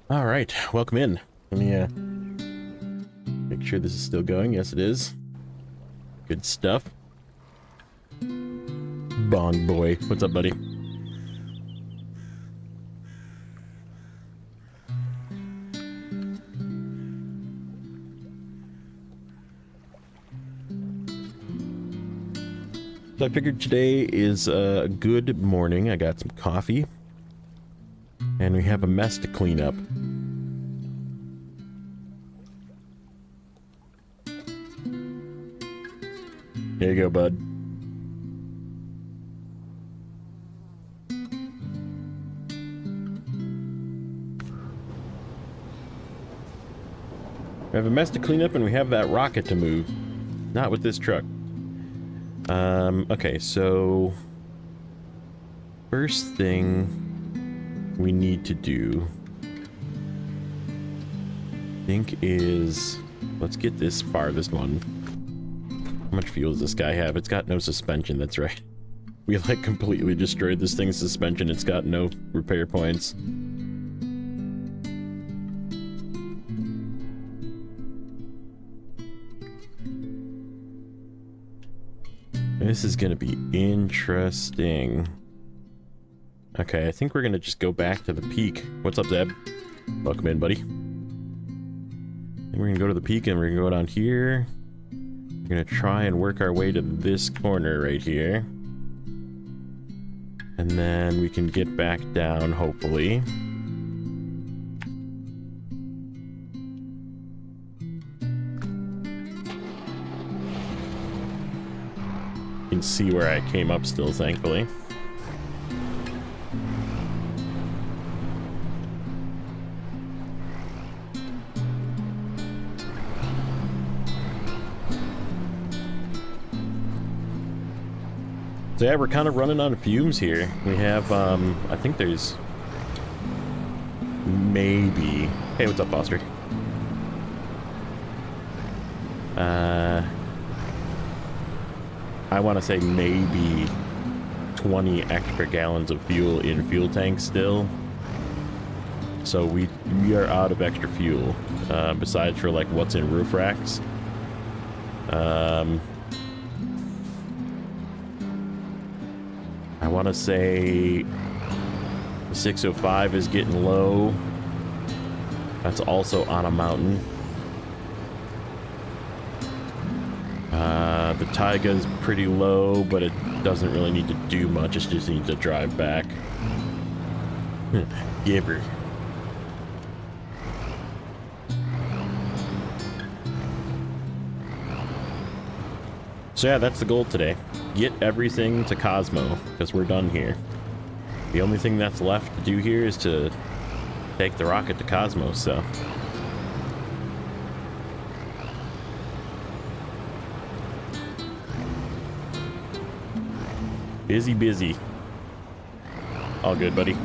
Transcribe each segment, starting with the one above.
All right, welcome in. Let me make sure this is still going. Yes, it is. Good stuff. Bong boy, what's up, buddy? So I figured today is a good morning. I got some coffee, and we have a mess to clean up. There you go, bud. We have a mess to clean up, and we have that rocket to move. Not with this truck. Okay, so first thing we need to do, I think, is let's get this farthest one. How much fuel does this guy have? It's got no suspension, that's right. We like completely destroyed this thing's suspension. It's got no repair points. This is gonna be interesting. Okay, I think we're gonna just go back to the peak. What's up, Zeb? Welcome in, buddy. And we're gonna go to the peak and we're gonna go down here. We're gonna try and work our way to this corner right here. And then we can get back down, hopefully. You can see where I came up still, thankfully. So yeah, we're kind of running on fumes here. We have, I think there's maybe... Hey, what's up, Foster? I want to say maybe 20 extra gallons of fuel in fuel tanks still. So we are out of extra fuel, besides for like what's in roof racks. I want to say 605 is getting low. That's also on a mountain. The Taiga's pretty low, but it doesn't really need to do much. It just needs to drive back. Giver. So yeah, that's the goal today. Get everything to Cosmo, because we're done here. The only thing that's left to do here is to take the rocket to Cosmo, so... Busy. All good, buddy.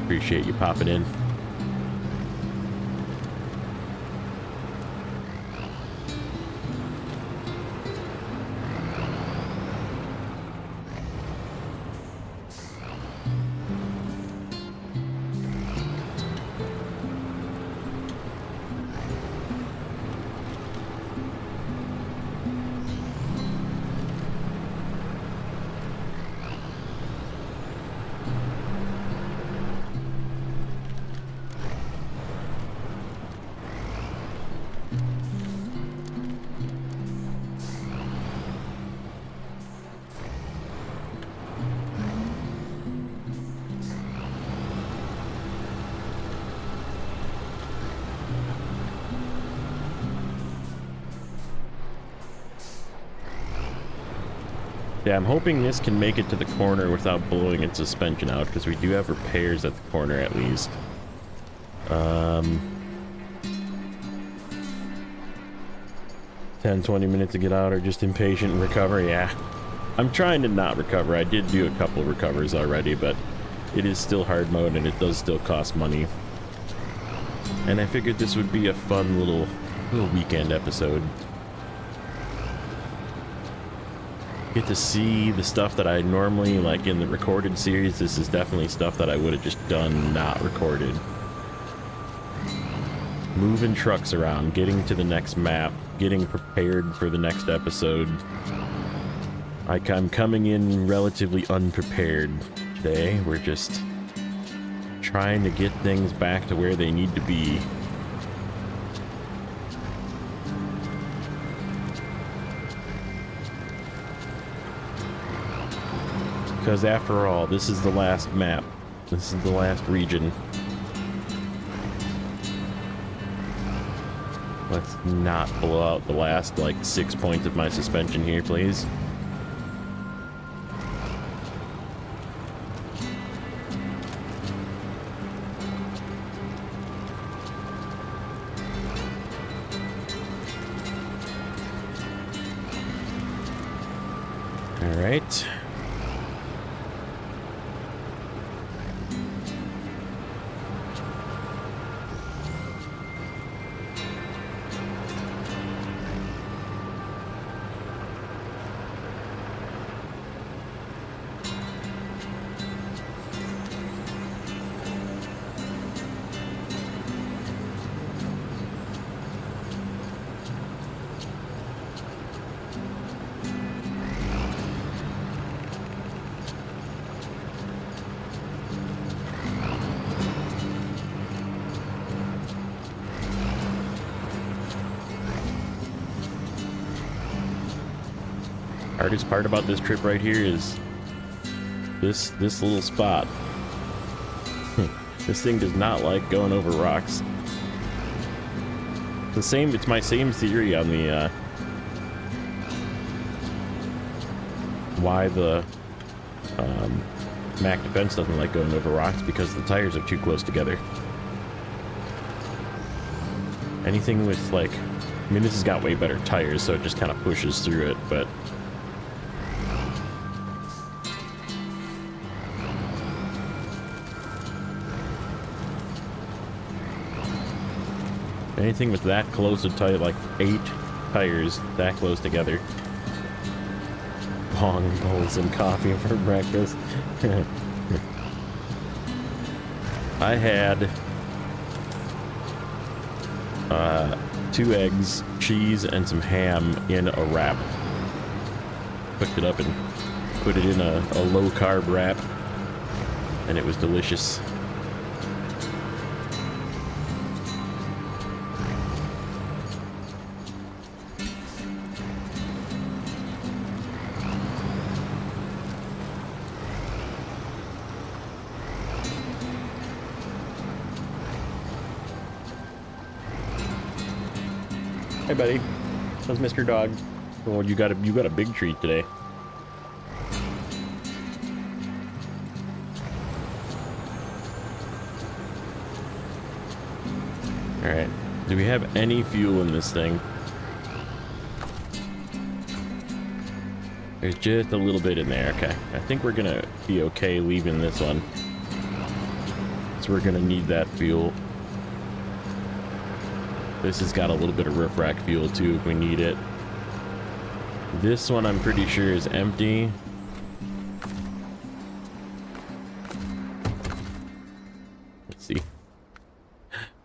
Appreciate you popping in. Yeah, I'm hoping this can make it to the corner without blowing its suspension out, because we do have repairs at the corner at least. 10-20 minutes to get out, or just impatient and recover. Yeah, I'm trying to not recover. I did do a couple recovers already, but it is still hard mode and it does still cost money. And I figured this would be a fun little weekend episode. Get to see the stuff that I normally, like in the recorded series. This is definitely stuff that I would have just done not recorded. moving trucks around, getting to the next map, getting prepared for the next episode. Like, I'm coming in relatively unprepared today. We're just trying to get things back to where they need to be. Because after all, this is the last map. This is the last region. Let's not blow out the last, like, 6 points of my suspension here, please. All right. Hardest part about this trip right here is this little spot. This thing does not like going over rocks. It's my same theory on the why the Mac Defense doesn't like going over rocks, because the tires are too close together. Anything with, like, I mean, this has got way better tires, so it just kind of pushes through it, but anything with that close to tire, like 8 tires that close together. Long bowls and coffee for breakfast. I had 2 eggs, cheese, and some ham in a wrap. Cooked it up and put it in a low-carb wrap, and it was delicious. Hey, buddy. How's Mr. Dog? Oh, you got a big treat today. All right. Do we have any fuel in this thing? There's just a little bit in there. Okay. I think we're gonna be okay leaving this one. So we're gonna need that fuel. This has got a little bit of riff-rack fuel too if we need it. This one I'm pretty sure is empty. Let's see.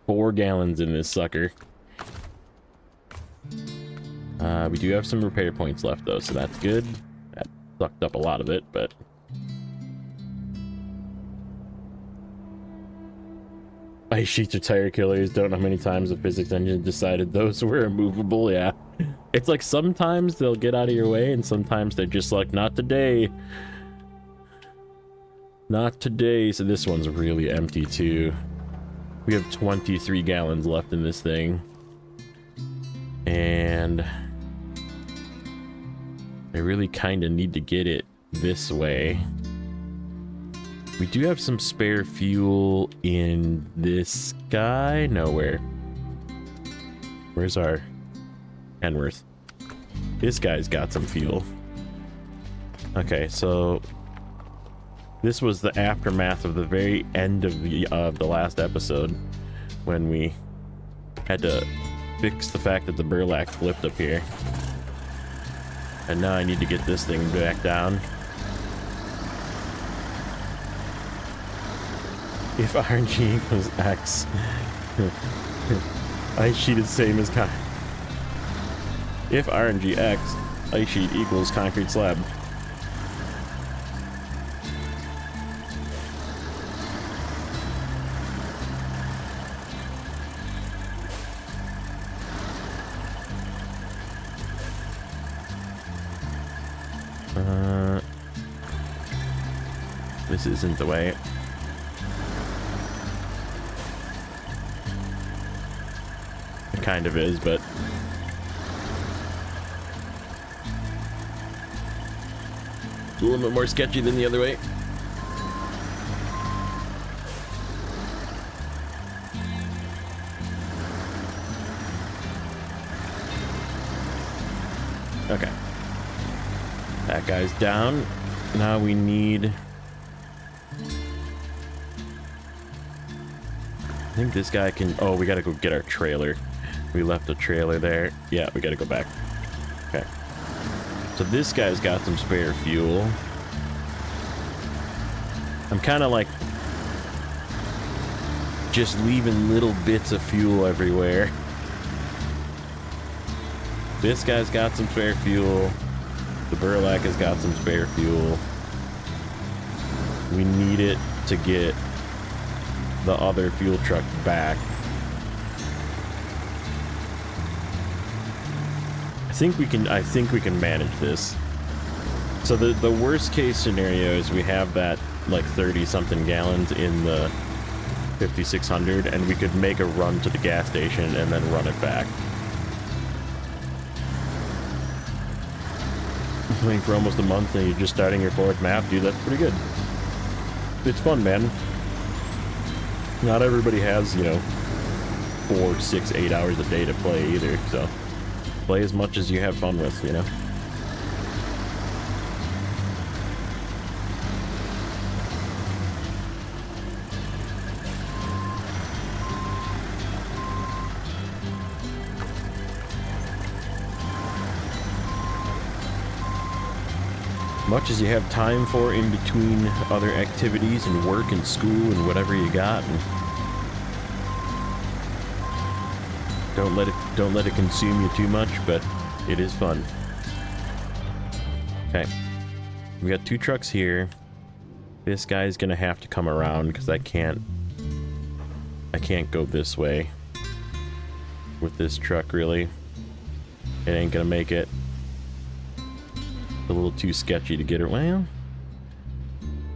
4 gallons in this sucker. We do have some repair points left though, so that's good. That sucked up a lot of it, but ice sheets are tire killers. Don't know how many times the physics engine decided those were immovable. Yeah. It's like sometimes they'll get out of your way and sometimes they're just like, not today. Not today. So this one's really empty too. We have 23 gallons left in this thing. And I really kind of need to get it this way. We do have some spare fuel in this guy. Nowhere. Where's our Kenworth? This guy's got some fuel. Okay, so this was the aftermath of the very end of the last episode, when we had to fix the fact that the burlap flipped up here. And now I need to get this thing back down. If RNG equals X. Ice sheet is same as if RNG X, ice sheet equals concrete slab. This isn't the way. It kind of is, but it's a little bit more sketchy than the other way. Okay. That guy's down. Now we need... I think this guy can... Oh, we gotta go get our trailer. We left the trailer there. Yeah, we gotta go back. Okay. So this guy's got some spare fuel. I'm kind of like... just leaving little bits of fuel everywhere. This guy's got some spare fuel. The burlap has got some spare fuel. We need it to get the other fuel truck back. I think we can manage this. So the worst case scenario is we have that like 30 something gallons in the 5600 and we could make a run to the gas station and then run it back. Playing for almost a month and you're just starting your fourth map, dude, that's pretty good. It's fun, man. Not everybody has, you know, 4, 6, 8 hours a day to play either, so play as much as you have fun with, you know. Much as you have time for in between other activities and work and school and whatever you got, and don't let it consume you too much, but it is fun. Okay, we got 2 trucks here. This guy's gonna have to come around because I can't go this way with this truck. Really, it ain't gonna make it. A little too sketchy to get it. Well,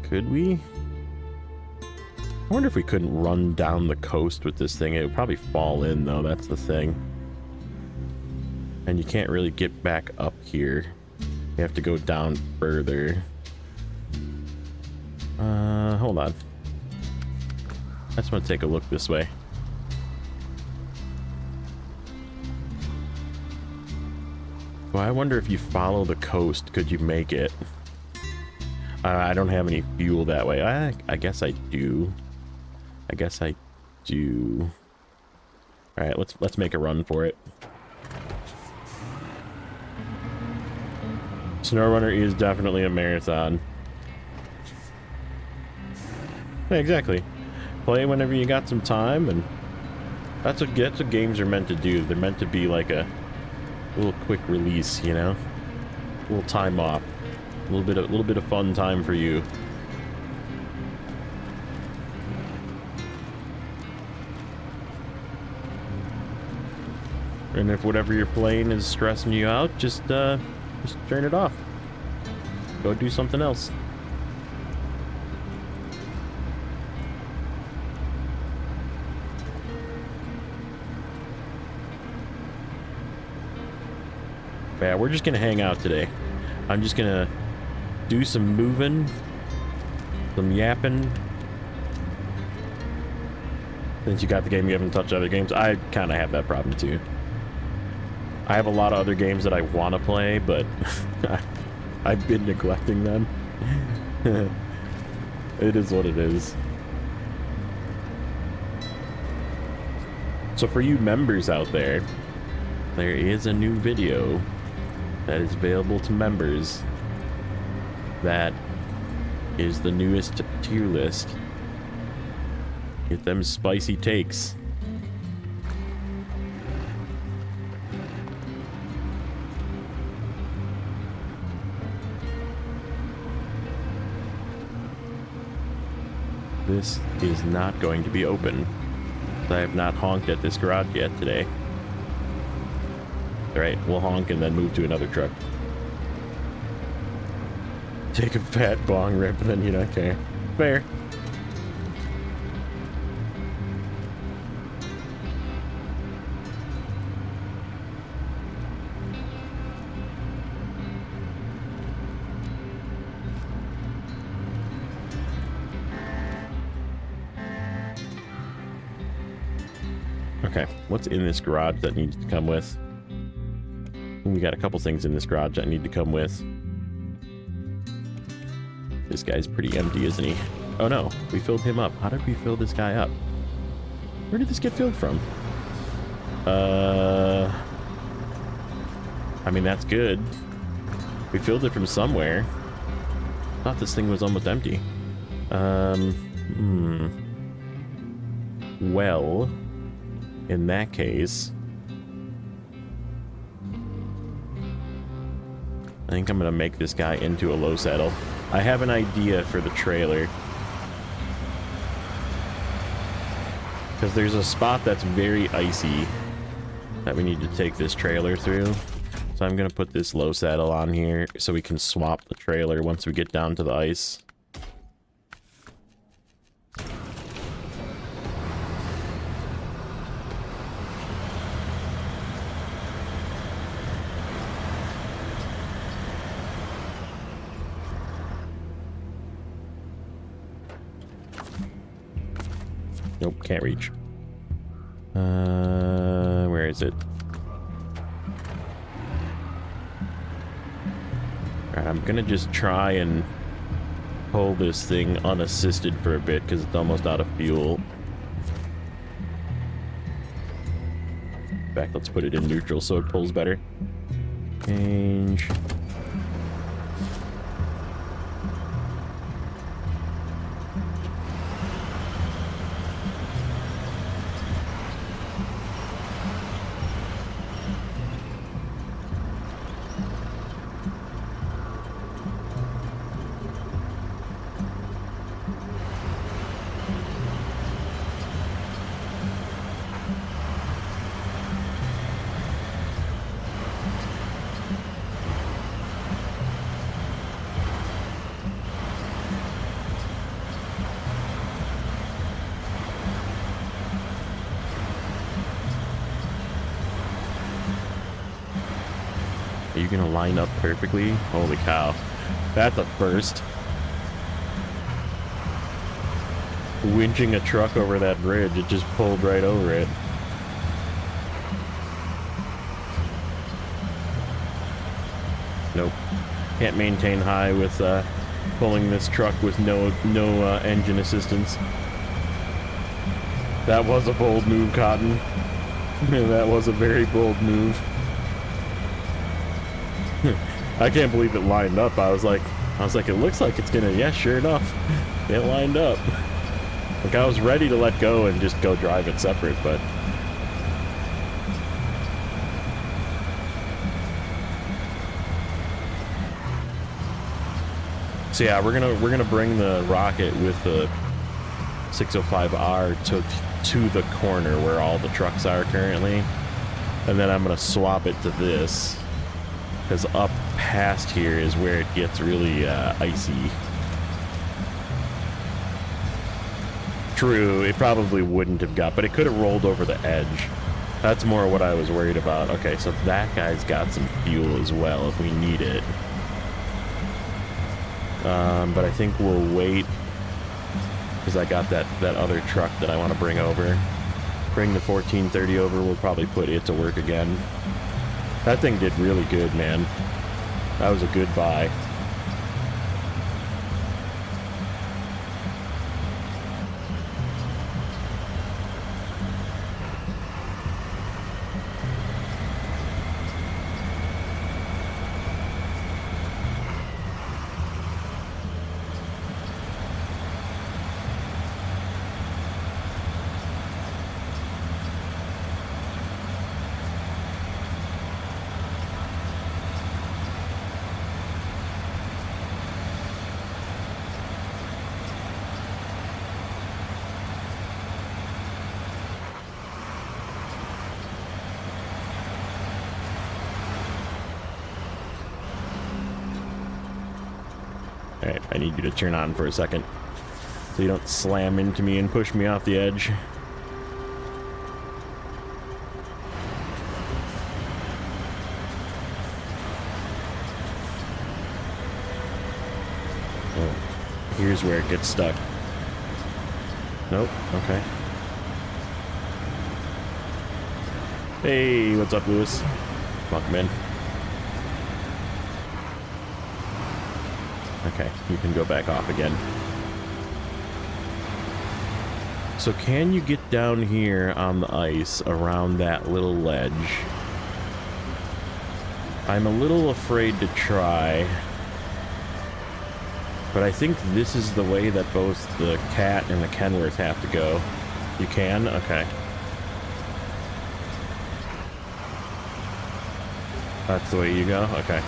could we? I wonder if we couldn't run down the coast with this thing. It would probably fall in, though. That's the thing. And you can't really get back up here. You have to go down further. Hold on. I just want to take a look this way. Well, I wonder if you follow the coast, could you make it? I don't have any fuel that way. I guess I do. I guess I do. All right, let's make a run for it. Snowrunner is definitely a marathon. Yeah, exactly. Play whenever you got some time, and that's what games are meant to do. They're meant to be like a little quick release, you know, a little time off, a little bit of fun time for you. And if whatever you're playing is stressing you out, just turn it off. Go do something else. Yeah, we're just gonna hang out today. I'm just gonna do some moving, some yapping. Since you got the game, you haven't touched other games. I kind of have that problem too. I have a lot of other games that I want to play, but I've been neglecting them. It is what it is. So for you members out there, there is a new video that is available to members. That is the newest tier list. Get them spicy takes. This is not going to be open. I have not honked at this garage yet today. Alright, we'll honk and then move to another truck. Take a fat bong rip and then you don't care. Fair. Okay, what's in this garage that needs to come with? We got a couple things in this garage that need to come with. This guy's pretty empty, isn't he? Oh no, we filled him up. How did we fill this guy up? Where did this get filled from? I mean, that's good. We filled it from somewhere. Thought this thing was almost empty. Well, in that case, I think I'm gonna make this guy into a low saddle. I have an idea for the trailer. Because there's a spot that's very icy that we need to take this trailer through. So I'm gonna put this low saddle on here so we can swap the trailer once we get down to the ice. Nope, can't reach. Where is it? Alright, I'm gonna just try and pull this thing unassisted for a bit because it's almost out of fuel. In fact, let's put it in neutral so it pulls better. Change. Are you gonna line up perfectly? Holy cow. That's a first. Winching a truck over that bridge, it just pulled right over it. Nope. Can't maintain high with pulling this truck with no engine assistance. That was a bold move, Cotton. That was a very bold move. I can't believe it lined up. I was like, it looks like it's gonna, yeah, sure enough. It lined up. Like, I was ready to let go and just go drive it separate, but... So yeah, we're gonna bring the rocket with the 605R to the corner where all the trucks are currently. And then I'm gonna swap it to this. Because up past here is where it gets really icy. True, it probably wouldn't have got, but it could have rolled over the edge. That's more what I was worried about. Okay, so that guy's got some fuel as well if we need it. But I think we'll wait because I got that other truck that I want to bring over. Bring the 1430 over, we'll probably put it to work again. That thing did really good, man. That was a good buy. Alright, I need you to turn on for a second. So you don't slam into me and push me off the edge. Oh, here's where it gets stuck. Nope, okay. Hey, what's up, Lewis? Welcome in. Okay, you can go back off again. So can you get down here on the ice around that little ledge? I'm a little afraid to try. But I think this is the way that both the Cat and the Kenworth have to go. You can? Okay. That's the way you go? Okay.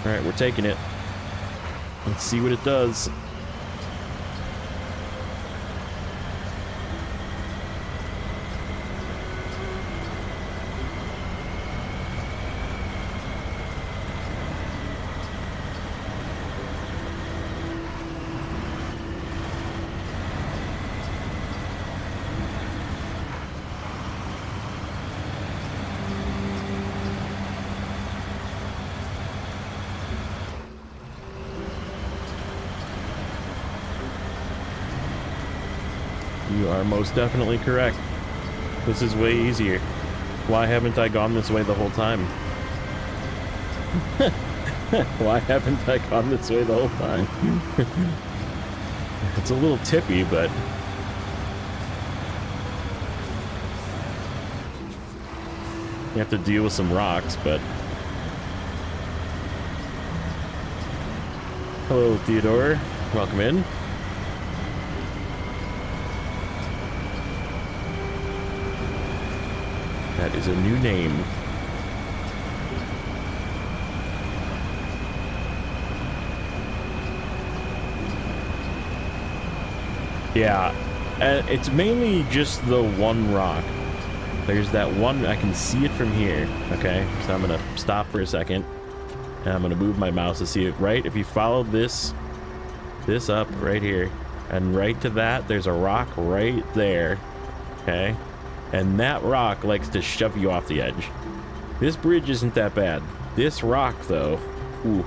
Alright, we're taking it. Let's see what it does. You are most definitely correct. This is way easier. Why haven't I gone this way the whole time? Why haven't I gone this way the whole time? It's a little tippy, but... you have to deal with some rocks, but... Hello, Theodore. Welcome in. That is a new name. Yeah, it's mainly just the one rock. There's that one, I can see it from here, okay? So I'm gonna stop for a second, and I'm gonna move my mouse to see it, right? If you follow this up right here, and right to that, there's a rock right there, okay? And that rock likes to shove you off the edge. This bridge isn't that bad. This rock, though, ooh.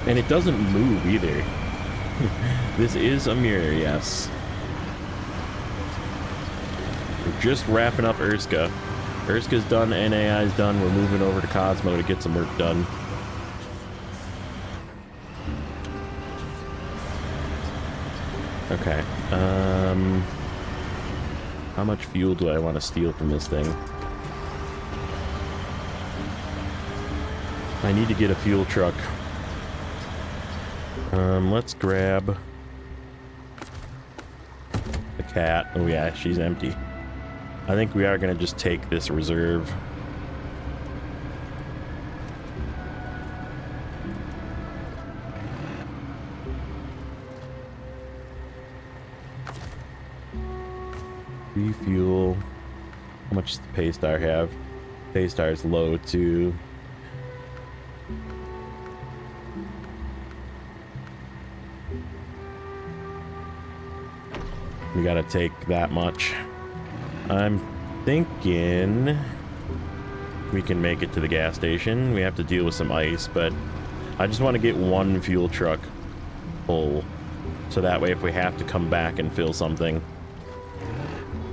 And it doesn't move either. This is a mirror, yes. We're just wrapping up Urska. Urska's done, NAI's done. We're moving over to Cosmo to get some work done. Okay. How much fuel do I want to steal from this thing? I need to get a fuel truck. Let's grab the Cat. Oh yeah, she's empty. I think we are going to just take this reserve. Refuel. How much does the Paystar have? Paystar's low too. We gotta take that much. I'm thinking we can make it to the gas station. We have to deal with some ice, but I just want to get one fuel truck full, so that way if we have to come back and fill something,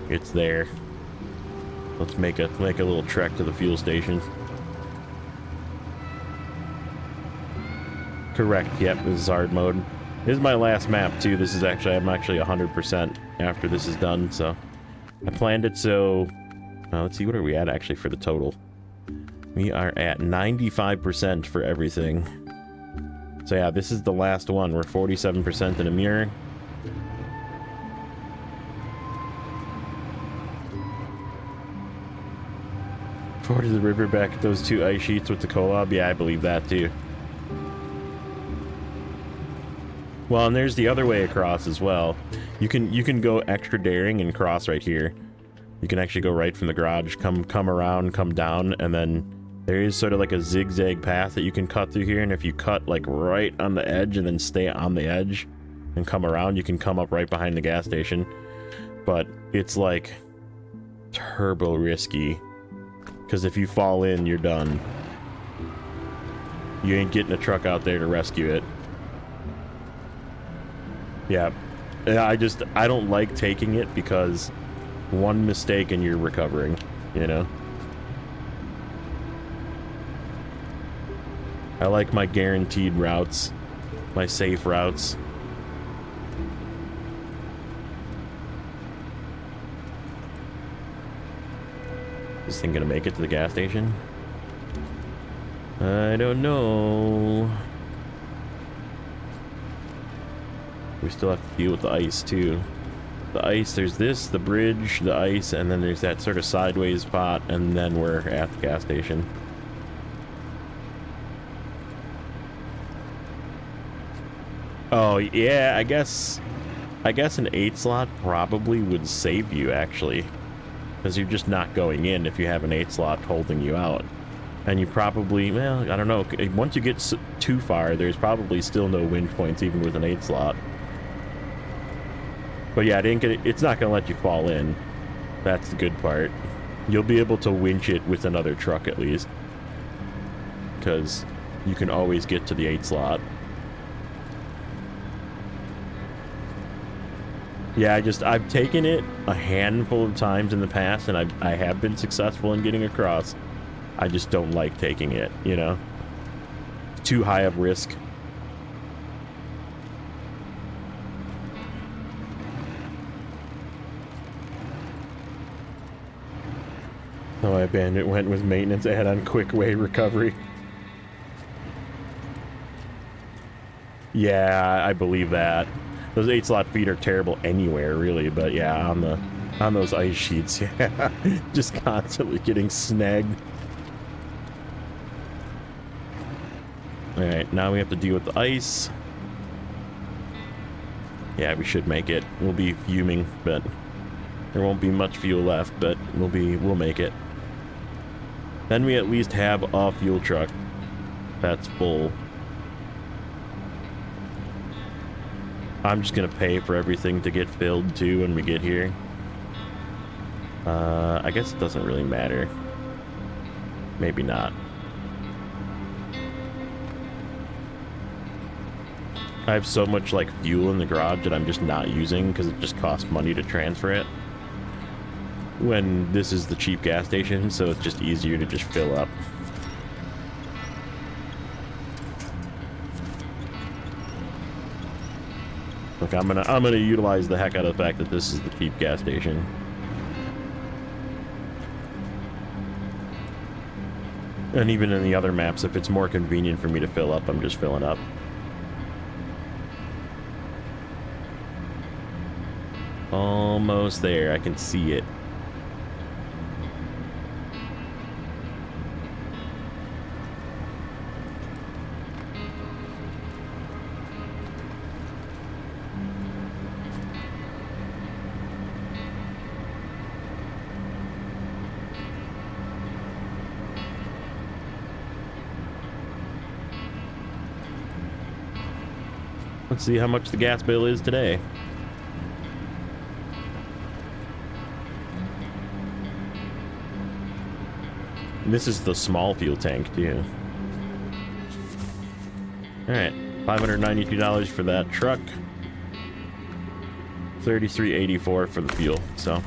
it's there. Let's make a little trek to the fuel station. Correct. Yep, this is hard mode. This is my last map too. This is actually, I'm actually 100% after this is done, so I planned it so let's see, what are we at actually for the total? We are at 95% for everything. So yeah, this is the last one. We're 47% in a mirror. Forward to the river, back at those two ice sheets with the collab. Yeah, I believe that too. Well, and there's the other way across as well. You can go extra daring and cross right here. You can actually go right from the garage, come around, come down, and then there is sort of like a zigzag path that you can cut through here, and if you cut like right on the edge and then stay on the edge and come around, you can come up right behind the gas station. But it's like turbo risky, because if you fall in, you're done. You ain't getting a truck out there to rescue it. Yeah, I don't like taking it because one mistake and you're recovering, you know? I like my guaranteed routes, my safe routes. Is this thing gonna make it to the gas station? I don't know. We still have to deal with the ice too. The ice, there's this, the bridge, the ice, and then there's that sort of sideways spot, and then we're at the gas station. Oh yeah, I guess an 8 slot probably would save you actually, because you're just not going in if you have an 8 slot holding you out. And you probably, well, I don't know, once you get too far, there's probably still no win points even with an 8 slot. But yeah, it's not going to let you fall in. That's the good part. You'll be able to winch it with another truck at least, because you can always get to the 8 slot. Yeah, I've taken it a handful of times in the past, and I have been successful in getting across. I just don't like taking it, you know? It's too high of risk. Oh, my bandit went with maintenance ahead on quick way recovery. Yeah, I believe that. Those 8 slot feet are terrible anywhere, really, but yeah, on those ice sheets, yeah, just constantly getting snagged. Alright, now we have to deal with the ice. Yeah, we should make it. We'll be fuming, but there won't be much fuel left, but we'll make it. Then we at least have a fuel truck that's full. I'm just gonna pay for everything to get filled too when we get here. I guess it doesn't really matter. Maybe not. I have so much like fuel in the garage that I'm just not using because it just costs money to transfer it. When this is the cheap gas station, so it's just easier to just fill up. Look, I'm gonna utilize the heck out of the fact that this is the cheap gas station. And even in the other maps, if it's more convenient for me to fill up, I'm just filling up. Almost there, I can see it. Let's see how much the gas bill is today. And this is the small fuel tank, too. Alright, $592 for that truck. $33.84 for the fuel. So,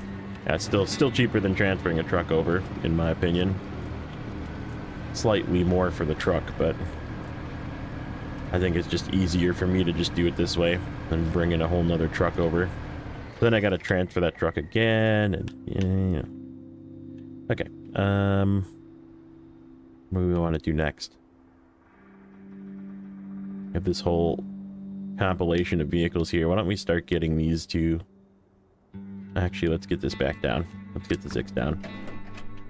yeah, it's still cheaper than transferring a truck over, in my opinion. Slightly more for the truck, but I think it's just easier for me to just do it this way than bring in a whole nother truck over. Then I gotta transfer that truck again, and yeah. Okay, what do we want to do next? We have this whole compilation of vehicles here. Why don't we start getting these two? Actually, let's get this back down. Let's get the 6 down.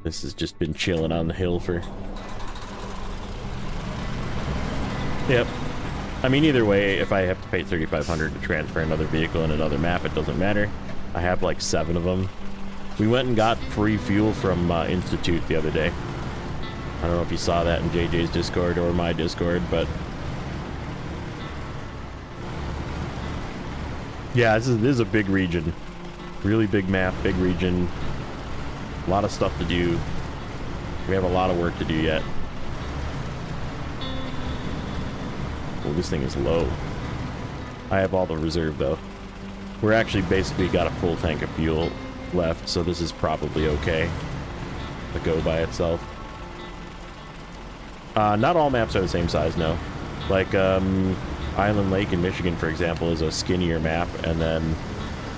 This has just been chilling on the hill for... Yep. I mean, either way, if I have to pay 3,500 to transfer another vehicle in another map, it doesn't matter. I have like 7 of them. We went and got free fuel from Institute the other day. I don't know if you saw that in JJ's Discord or my Discord, but... yeah, this is a big region. Really big map, big region. A lot of stuff to do. We have a lot of work to do yet. Oh, this thing is low. I have all the reserve, though. We're actually basically got a full tank of fuel left, so this is probably okay to go by itself. Not all maps are the same size, no. Like, Island Lake in Michigan, for example, is a skinnier map, and then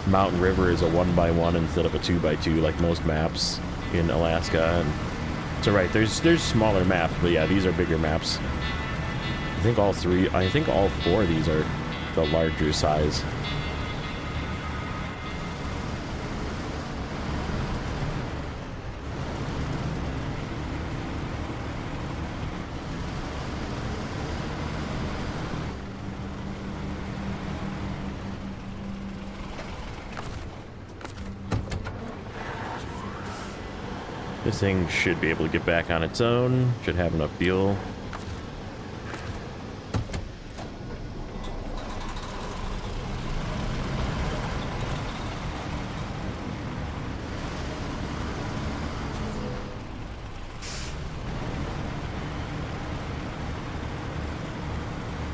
Mountain River is a 1x1 instead of a 2x2, like most maps in Alaska. And so, right, there's smaller maps, but yeah, these are bigger maps. I think all 4 of these are the larger size. This thing should be able to get back on its own. Should have enough fuel.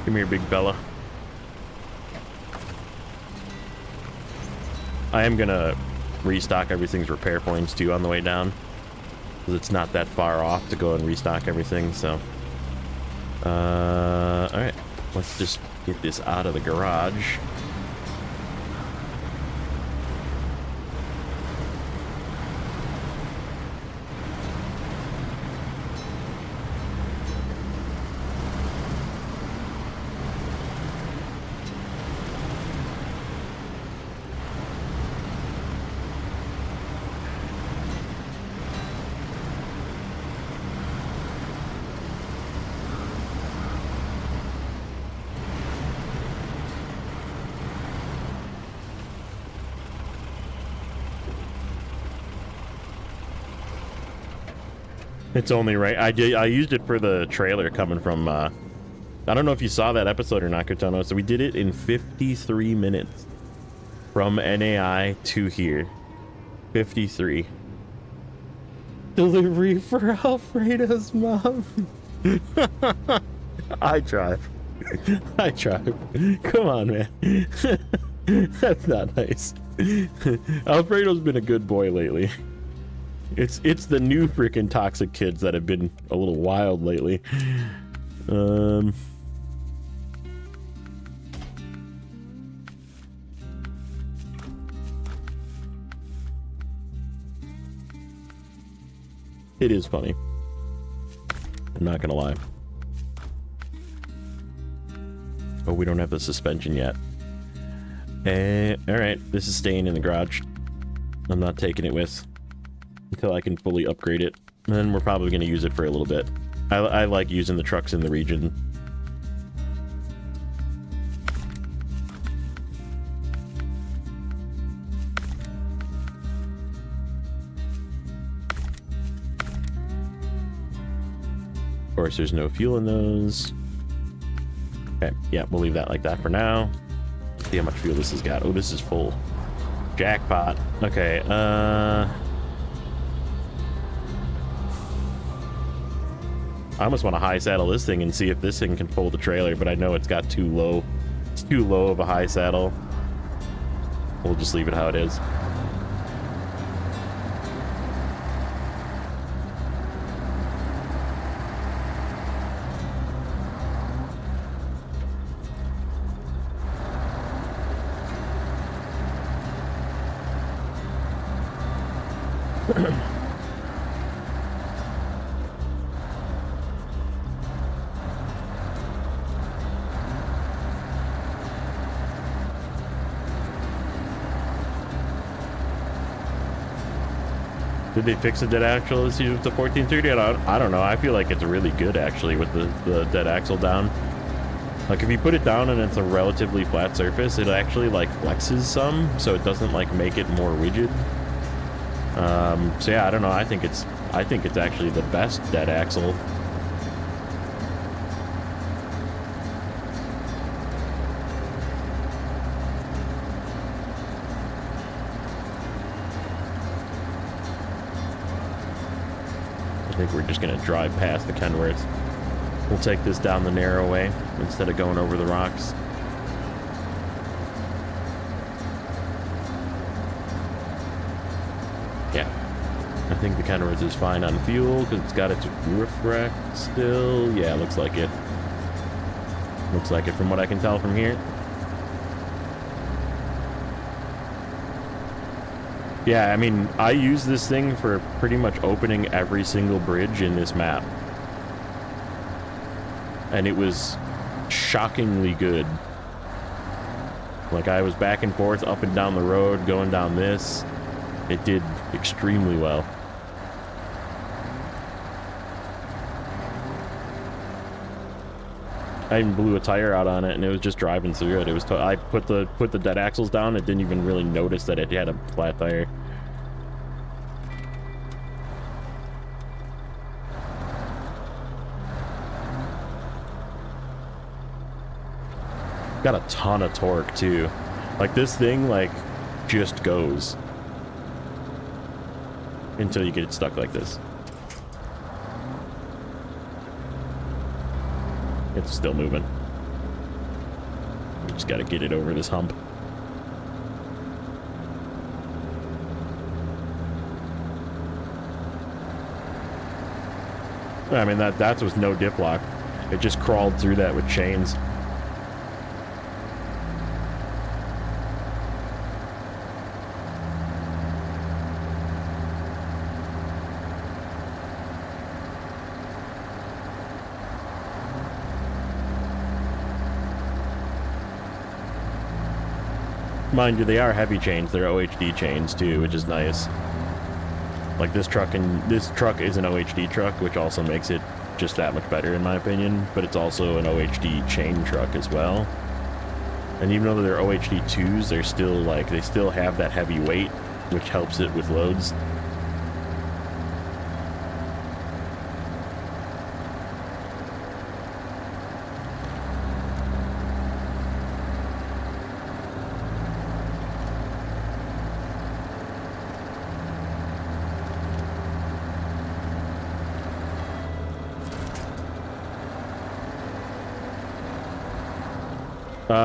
Come here, big fella. I am gonna restock everything's repair points too on the way down, because it's not that far off to go and restock everything. So all right, let's just get this out of the garage. It's only right. I used it for the trailer coming from, I don't know if you saw that episode or not, Kotono. So we did it in 53 minutes from NAI to here. 53. Delivery for Alfredo's mom. I drive. I drive. Come on, man. That's not nice. Alfredo's been a good boy lately. It's the new freaking toxic kids that have been a little wild lately. It is funny. I'm not gonna lie. Oh, we don't have the suspension yet. Alright, this is staying in the garage. I'm not taking it with until I can fully upgrade it. And then we're probably going to use it for a little bit. I like using the trucks in the region. Of course, there's no fuel in those. Okay, yeah, we'll leave that like that for now. See how much fuel this has got. Oh, this is full. Jackpot. Okay, I almost want to high saddle this thing and see if this thing can pull the trailer, but I know it's got too low. It's too low of a high saddle. We'll just leave it how it is. Did they fix the dead axle this year with the 1430? I don't know. I feel like it's really good, actually, with the dead axle down. Like if you put it down and it's a relatively flat surface, it actually like flexes some, so it doesn't like make it more rigid. So yeah, I don't know. I think it's actually the best dead axle. I think we're just gonna drive past the Kenworth. We'll take this down the narrow way instead of going over the rocks. Yeah, I think the Kenworth is fine on fuel because it's got its roof rack still. Yeah, looks like it. Looks like it from what I can tell from here. Yeah, I mean, I use this thing for pretty much opening every single bridge in this map. And it was shockingly good. Like, I was back and forth, up and down the road, going down this. It did extremely well. I even blew a tire out on it, and it was just driving through it. It was I put the dead axles down. It didn't even really notice that it had a flat tire. Got a ton of torque too. Like this thing, like just goes until you get it stuck like this. It's still moving. We just got to get it over this hump. I mean, that was no dip lock. It just crawled through that with chains. Mind you, they are heavy chains. They're OHD chains too, which is nice. Like this truck is an OHD truck, which also makes it just that much better in my opinion, but it's also an OHD chain truck as well. And even though they're OHD 2s, they're still like, they still have that heavy weight, which helps it with loads.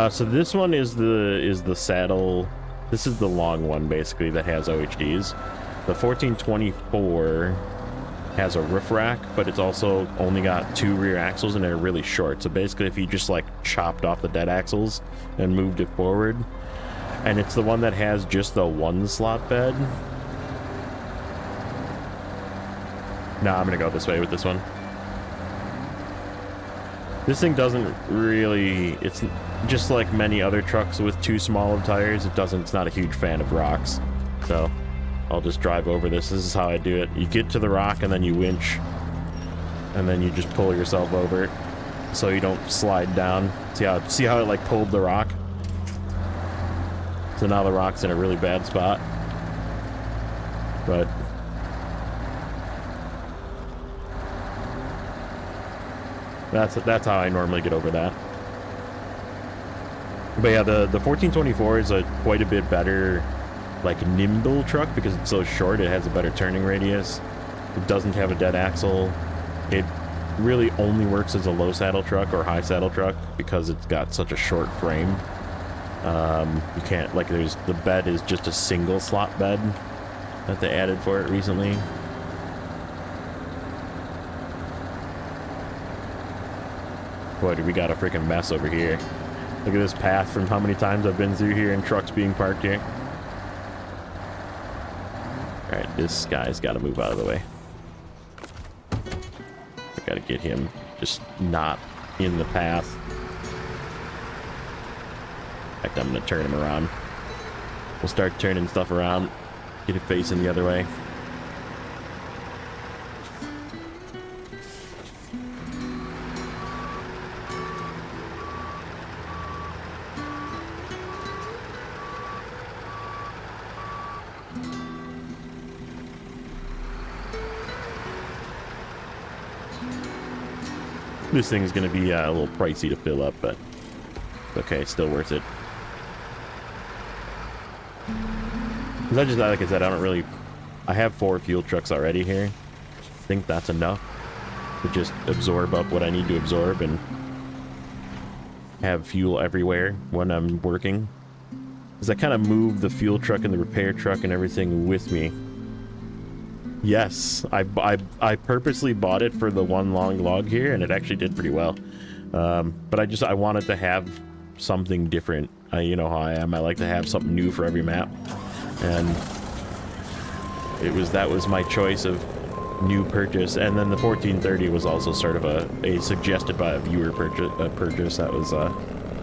So this one is the saddle. This is the long one basically that has OHDs. The 1424 has a roof rack, but it's also only got 2 rear axles and they're really short. So basically if you just like chopped off the dead axles and moved it forward, and it's the one that has just the 1 slot bed. Nah, I'm gonna go this way with this one. This thing doesn't really, it's just like many other trucks with too small of tires, it's not a huge fan of rocks. So I'll just drive over this. This is how I do it. You get to the rock and then you winch, and then you just pull yourself over so you don't slide down. See how it like pulled the rock? So now the rock's in a really bad spot. But that's how I normally get over that. But yeah, the 1424 is quite a bit better, like, nimble truck because it's so short. It has a better turning radius. It doesn't have a dead axle. It really only works as a low saddle truck or high saddle truck because it's got such a short frame. You can't, like, the bed is just a single slot bed that they added for it recently. Boy, do we got a freaking mess over here. Look at this path from how many times I've been through here and trucks being parked here. Alright, this guy's got to move out of the way. I got to get him just not in the path. In fact, I'm going to turn him around. We'll start turning stuff around. Get it facing the other way. This thing's gonna be a little pricey to fill up, but okay, still worth it. Cause I just, like I said, I have 4 fuel trucks already here. I think that's enough to just absorb up what I need to absorb and have fuel everywhere when I'm working. Because I kind of move the fuel truck and the repair truck and everything with me. Yes, I purposely bought it for the one long log here, and it actually did pretty well. But I wanted to have something different. You know how I am. I like to have something new for every map, and that was my choice of new purchase. And then the 1430 was also sort of a suggested by a viewer purchase. That was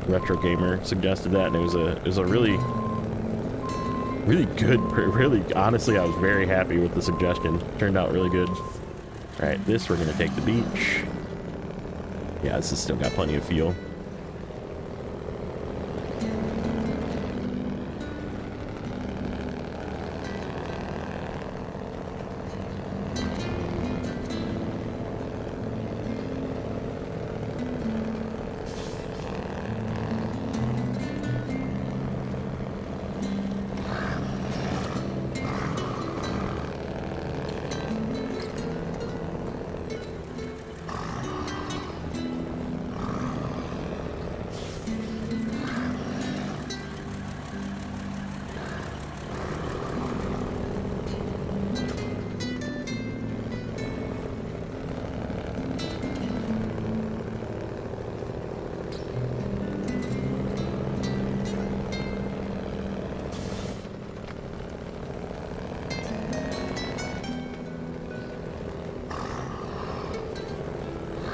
Retro Gamer suggested that, and it was a really good, really, honestly, I was very happy with the suggestion. Turned out really good. All right, this we're gonna take the beach. Yeah, this has still got plenty of fuel.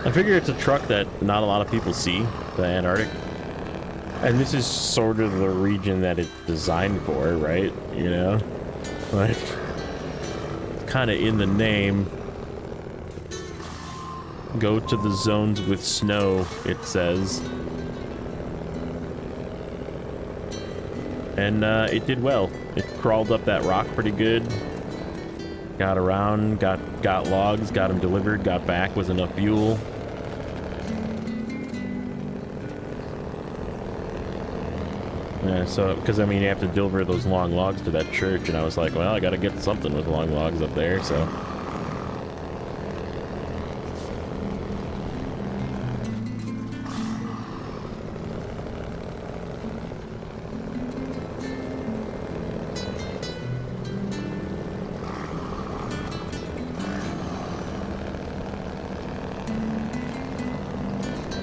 I figure it's a truck that not a lot of people see, the Antarctic. And this is sort of the region that it's designed for, right? You know? Like, kind of in the name. Go to the zones with snow, it says. And it did well. It crawled up that rock pretty good. Got around, got logs, got them delivered, got back with enough fuel. Yeah, so, because I mean, you have to deliver those long logs to that church, and I was like, well, I gotta get something with long logs up there, so.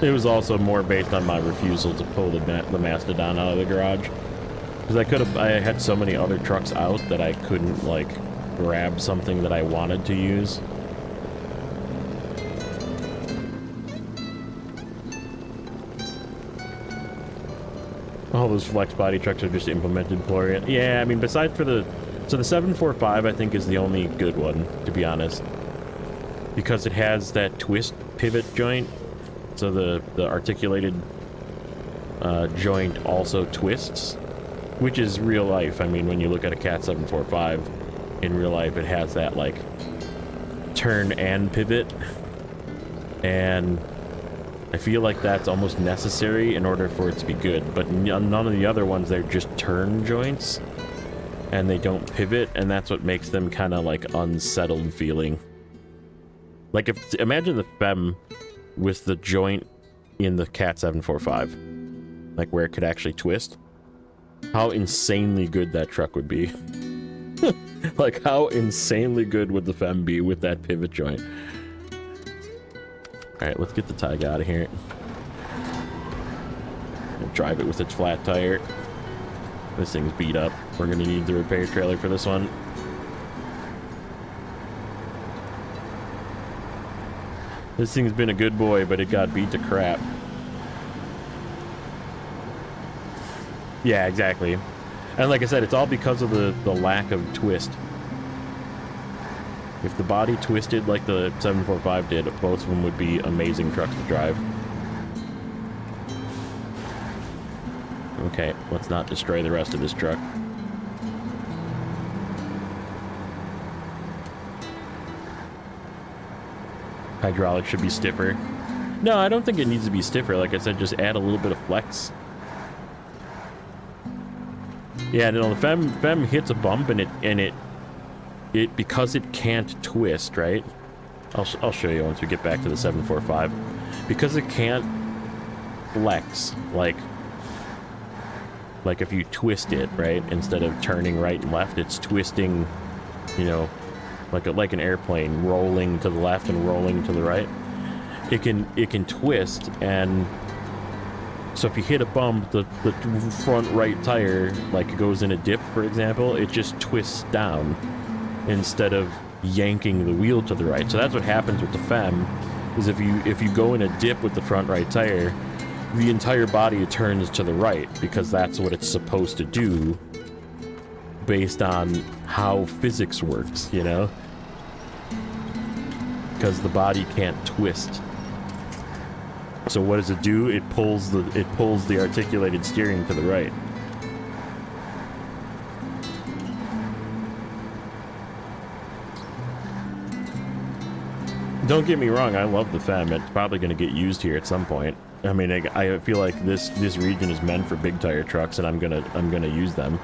It was also more based on my refusal to pull the Mastodon out of the garage. Because I had so many other trucks out that I couldn't, like, grab something that I wanted to use. All those flex body trucks are just implemented for it. Yeah, I mean, besides for the... So the 745, I think, is the only good one, to be honest. Because it has that twist pivot joint. So the articulated joint also twists, which is real life. I mean, when you look at a Cat 745, in real life it has that, like, turn and pivot. And I feel like that's almost necessary in order for it to be good. But none of the other ones, they're just turn joints. And they don't pivot, and that's what makes them kind of, like, unsettled feeling. Like, imagine the FEM with the joint in the Cat 745, like where it could actually twist. How insanely good that truck would be. Like, how insanely good would the FEM be with that pivot joint? Alright, let's get the Tig out of here. Drive it with its flat tire. This thing's beat up. We're gonna need the repair trailer for this one. This thing's been a good boy, but it got beat to crap. Yeah, exactly. And like I said, it's all because of the lack of twist. If the body twisted like the 745 did, both of them would be amazing trucks to drive. Okay, let's not destroy the rest of this truck. Hydraulics should be stiffer. No, I don't think it needs to be stiffer. Like I said, just add a little bit of flex. Yeah, no, the fem hits a bump and it because it can't twist, right? I'll show you once we get back to the 745. Because it can't flex, like if you twist it, right, instead of turning right and left, it's twisting, you know, like an airplane rolling to the left and rolling to the right. It can twist, and so if you hit a bump, the front right tire, like, goes in a dip, for example, it just twists down instead of yanking the wheel to the right. So that's what happens with the fem, is if you go in a dip with the front right tire, the entire body turns to the right, because that's what it's supposed to do based on how physics works, you know? Because the body can't twist. So what does it do? It pulls the articulated steering to the right. Don't get me wrong, I love the fem. It's probably going to get used here at some point. I mean, I feel like this region is meant for big tire trucks, and I'm gonna use them.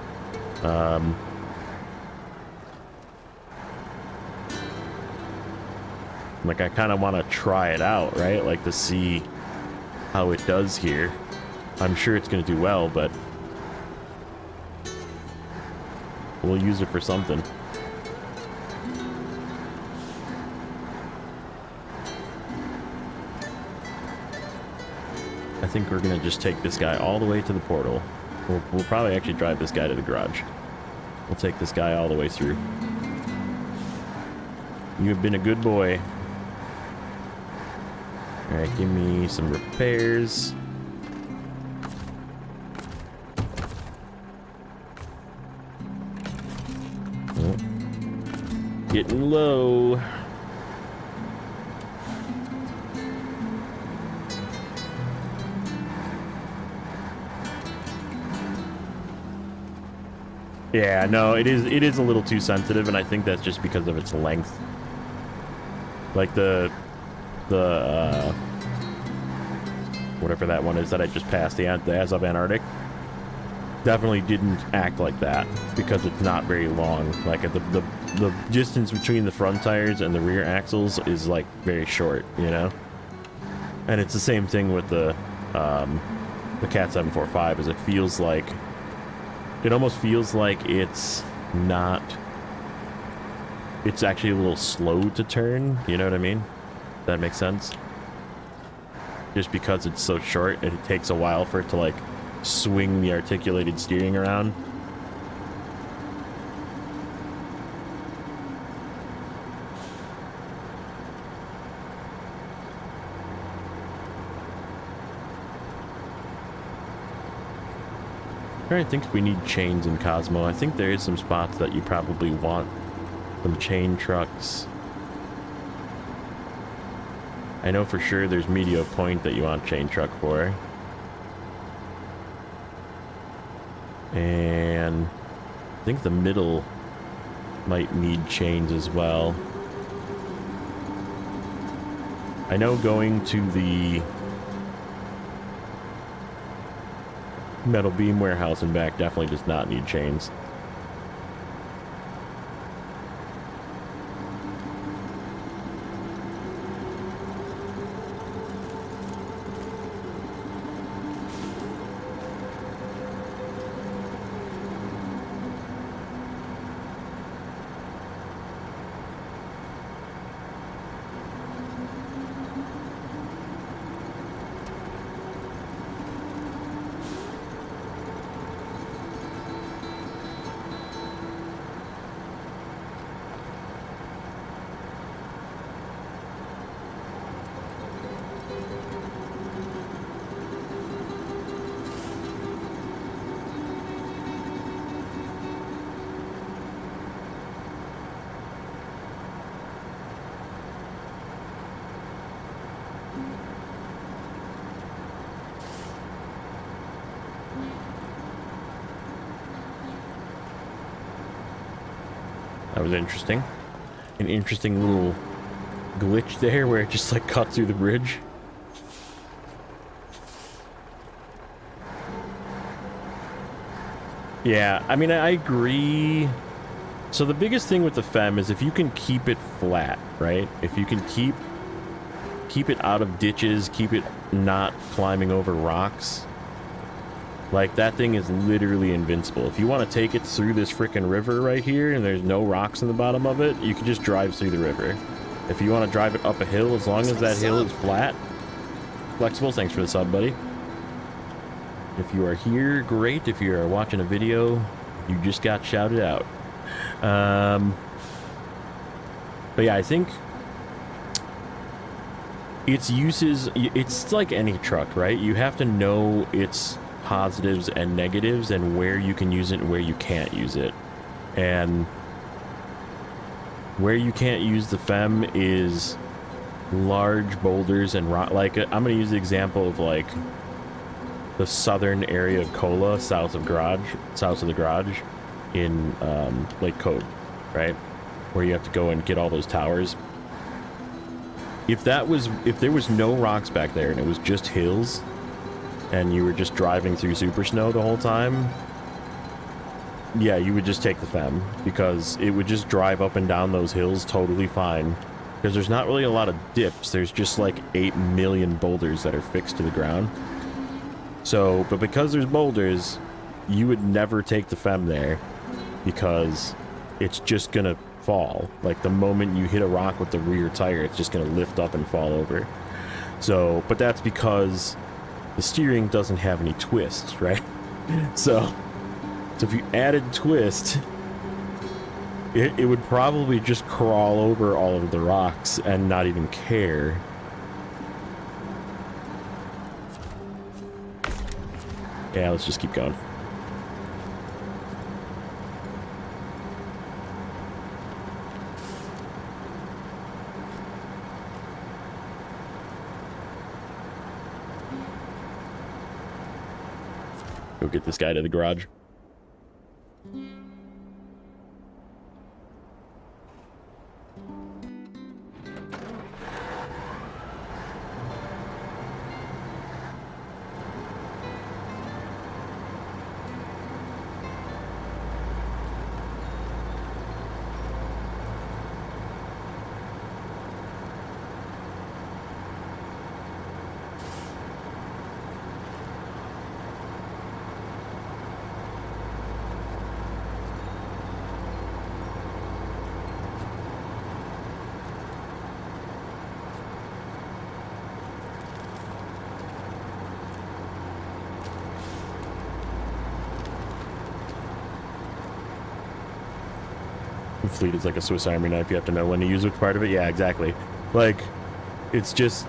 Like, I kind of want to try it out, right? Like, to see how it does here. I'm sure it's gonna do well, but we'll use it for something. I think we're gonna just take this guy all the way to the portal. We'll probably actually drive this guy to the garage. We'll take this guy all the way through. You have been a good boy. Alright, give me some repairs. Oh. Getting low. Yeah, no, it is a little too sensitive, and I think that's just because of its length. Like the whatever that one is that I just passed, the Azov Antarctic, definitely didn't act like that because it's not very long. Like the distance between the front tires and the rear axles is like very short, you know. And it's the same thing with the Cat 745. Is it almost feels like it's not. It's actually a little slow to turn. You know what I mean? That makes sense. Just because it's so short, it takes a while for it to like swing the articulated steering around. I'm trying to think if we need chains in Cosmo. I think there is some spots that you probably want some chain trucks. I know for sure there's Medio Point that you want chain truck for. And I think the middle might need chains as well. I know going to the Metal Beam Warehouse and back definitely does not need chains. That was interesting. An interesting little glitch there where it just like cut through the bridge. Yeah, I mean, I agree. So the biggest thing with the FEM is if you can keep it flat, right? If you can keep it out of ditches, keep it not climbing over rocks, like that thing is literally invincible. If you want to take it through this frickin' river right here and there's no rocks in the bottom of it, you can just drive through the river. If you want to drive it up a hill, as long as that hill is flat, flexible, thanks for the sub, buddy. If you are here, great. If you are watching a video, you just got shouted out. But yeah, I think its uses, it's like any truck, right? You have to know its positives and negatives and where you can use it and where you can't use it. And where you can't use the FEM is large boulders and rock. Like, I'm going to use the example of like the southern area of Kola, south of the garage in Lake Code, right? Where you have to go and get all those towers. If there was no rocks back there and it was just hills and you were just driving through super snow the whole time, yeah, you would just take the FEM because it would just drive up and down those hills totally fine, because there's not really a lot of dips. There's just like 8 million boulders that are fixed to the ground. So, but because there's boulders, you would never take the FEM there because it's just gonna fall. Like the moment you hit a rock with the rear tire, it's just gonna lift up and fall over. So, but that's because the steering doesn't have any twists, right? So if you added twist, it would probably just crawl over all of the rocks and not even care. Yeah, let's just keep going. Go get this guy to the garage. Fleet is like a Swiss Army knife. You have to know when to use which part of it. Yeah, exactly. Like, it's just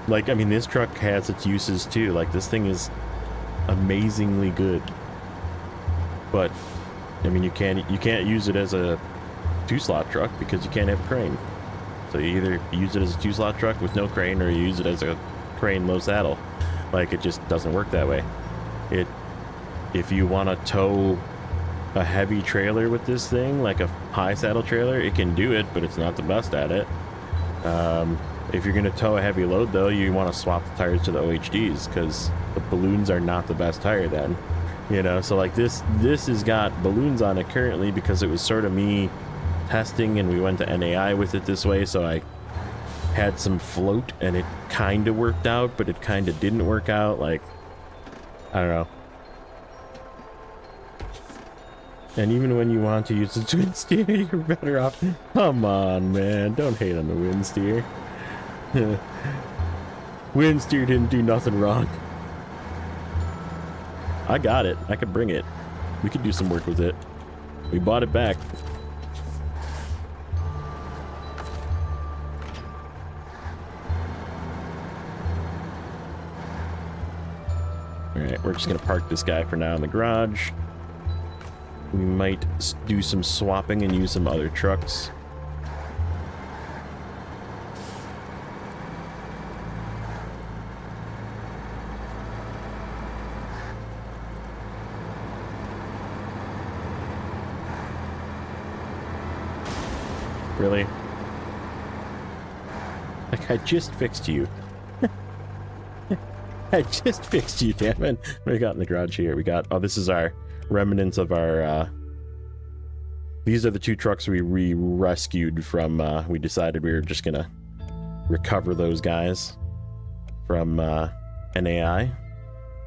like, I mean, this truck has its uses too. Like, this thing is amazingly good, but I mean, you can't use it as a 2-slot truck because you can't have a crane. So you either use it as a 2-slot truck with no crane, or you use it as a crane low saddle. Like, it just doesn't work that way. If you want to tow a heavy trailer with this thing, like a high saddle trailer, it can do it, but it's not the best at it. If you're going to tow a heavy load, though, you want to swap the tires to the OHDs, because the balloons are not the best tire then. You know, so like this has got balloons on it currently because it was sort of me testing, and we went to NAI with it this way, so I had some float, and it kind of worked out, but it kind of didn't work out. Like, I don't know. And even when you want to use the twin steer, you're better off. Come on, man. Don't hate on the wind steer. Wind steer didn't do nothing wrong. I got it. I could bring it. We could do some work with it. We bought it back. Alright, we're just going to park this guy for now in the garage. We might do some swapping and use some other trucks. Really? Like, I just fixed you. I just fixed you, damn it. What do we got in the garage here? We got, oh, this is our remnants of our, these are the 2 trucks we rescued from, we decided we were just gonna recover those guys from, NAI.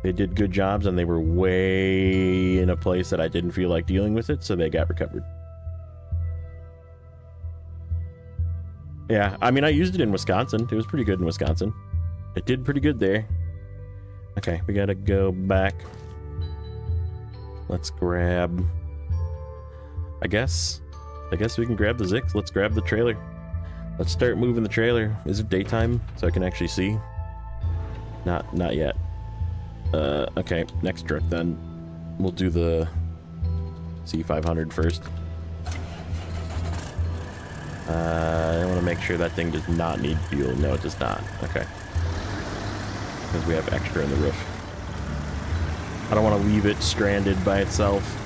They did good jobs, and they were way in a place that I didn't feel like dealing with it, so they got recovered. Yeah, I mean, I used it in Wisconsin. It was pretty good in Wisconsin. It did pretty good there. Okay, we gotta go back. Let's grab... I guess we can grab the Zix. Let's grab the trailer. Let's start moving the trailer. Is it daytime so I can actually see? Not yet. Okay, next truck then. We'll do the C500 first. I want to make sure that thing does not need fuel. No, it does not. Okay. Because we have extra in the roof. I don't want to leave it stranded by itself.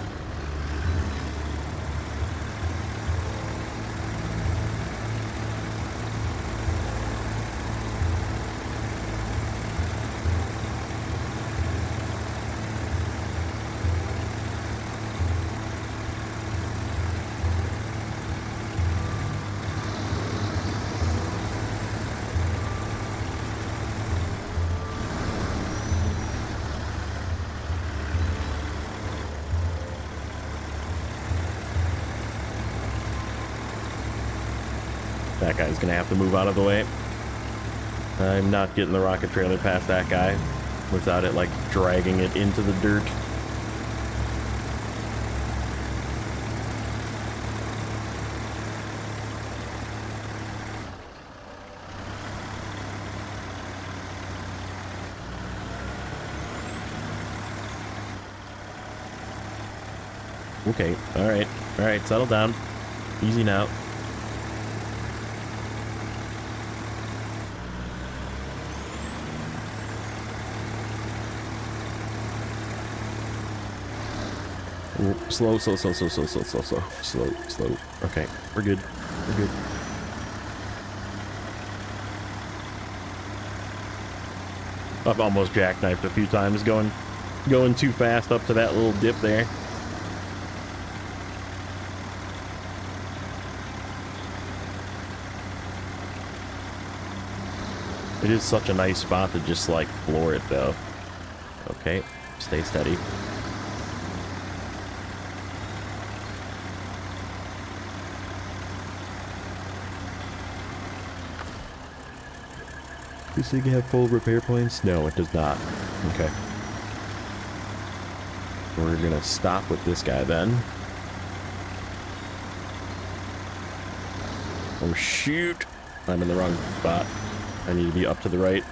That guy's gonna have to move out of the way. I'm not getting the rocket trailer past that guy without it, like, dragging it into the dirt. Okay, alright, settle down. Easy now. Slow. Okay, we're good. I've almost jackknifed a few times going too fast up to that little dip there. It is such a nice spot to just, like, floor it, though. Okay, stay steady. Does this thing have full repair points? No, it does not. Okay. We're gonna stop with this guy then. Oh shoot! I'm in the wrong spot. I need to be up to the right.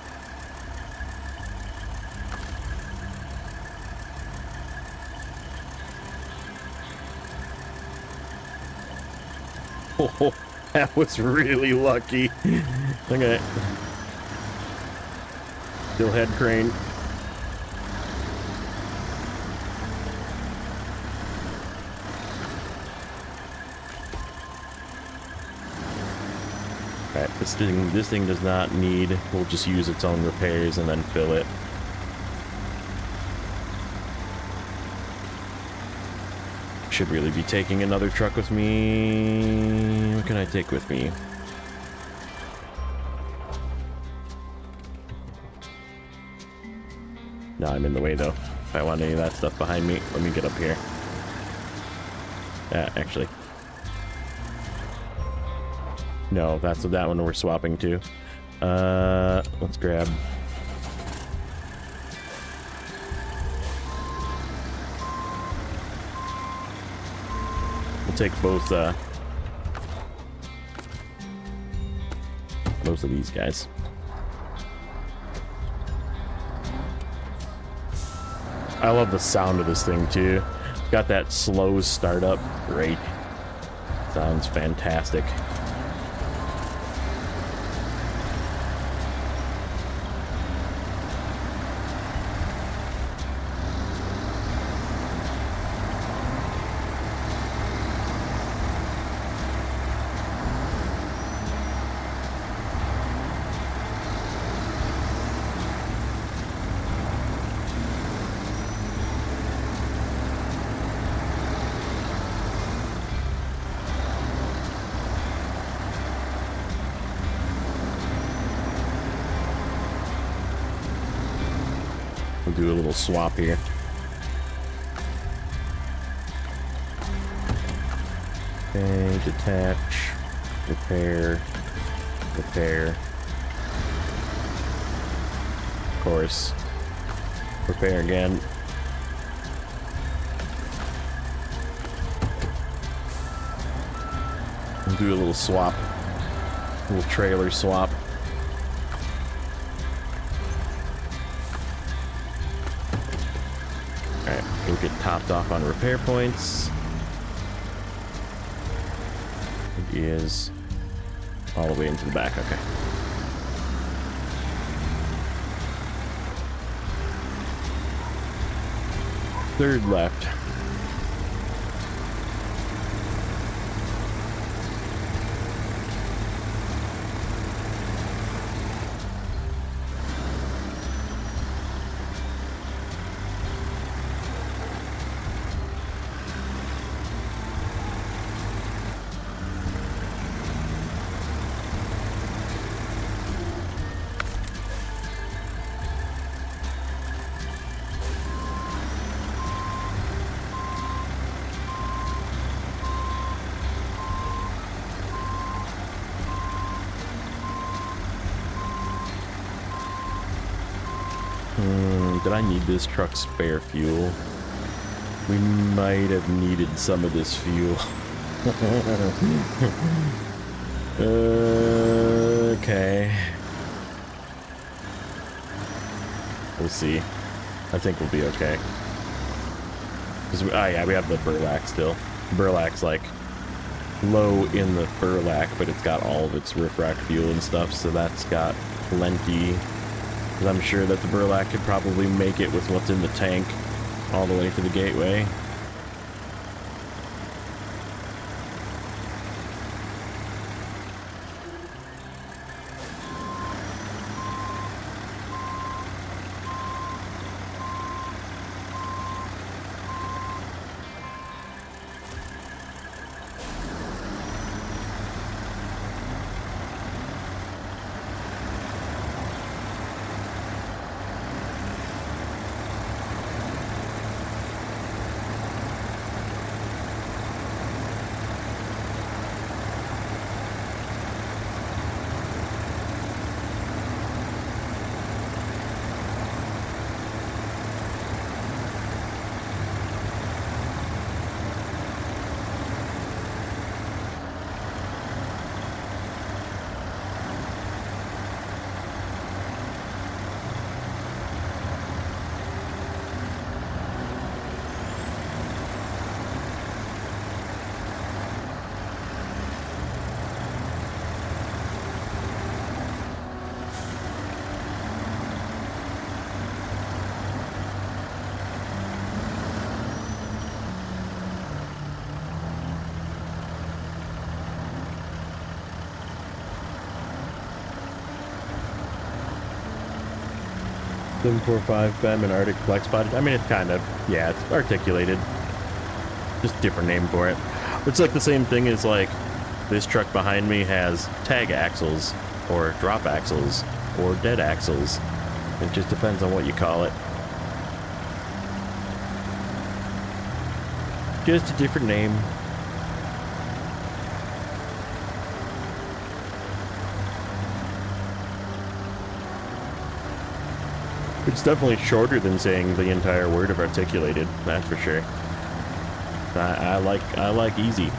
Oh, that was really lucky. Okay. Still head crane. Alright, this thing does not need, we'll just use its own repairs and then fill it. Should really be taking another truck with me. What can I take with me? No, I'm in the way, though. If I want any of that stuff behind me, let me get up here. Actually. No, that's that one we're swapping to. Let's grab... We'll take both of these guys. I love the sound of this thing too. It's got that slow startup. Great. Sounds fantastic. We'll do a little swap here. Okay, detach, repair, repair. Of course. Repair again. We'll do a little swap. A little trailer swap. Alright, we'll get topped off on repair points. It is all the way into the back, okay. Third left. Did I need this truck's spare fuel? We might have needed some of this fuel. Okay. We'll see. I think we'll be okay. Yeah, we have the burlap still. Burlap's like low in the burlap, but it's got all of its riff-rack fuel and stuff, so that's got plenty. I'm sure that the burlap could probably make it with what's in the tank all the way to the gateway. .745 FEM and Arctic Flex Pod. I mean, it's kind of, yeah, it's articulated. Just different name for it. It's like the same thing as like this truck behind me has tag axles or drop axles or dead axles. It just depends on what you call it. Just a different name. It's definitely shorter than saying the entire word of articulated, that's for sure. I like easy.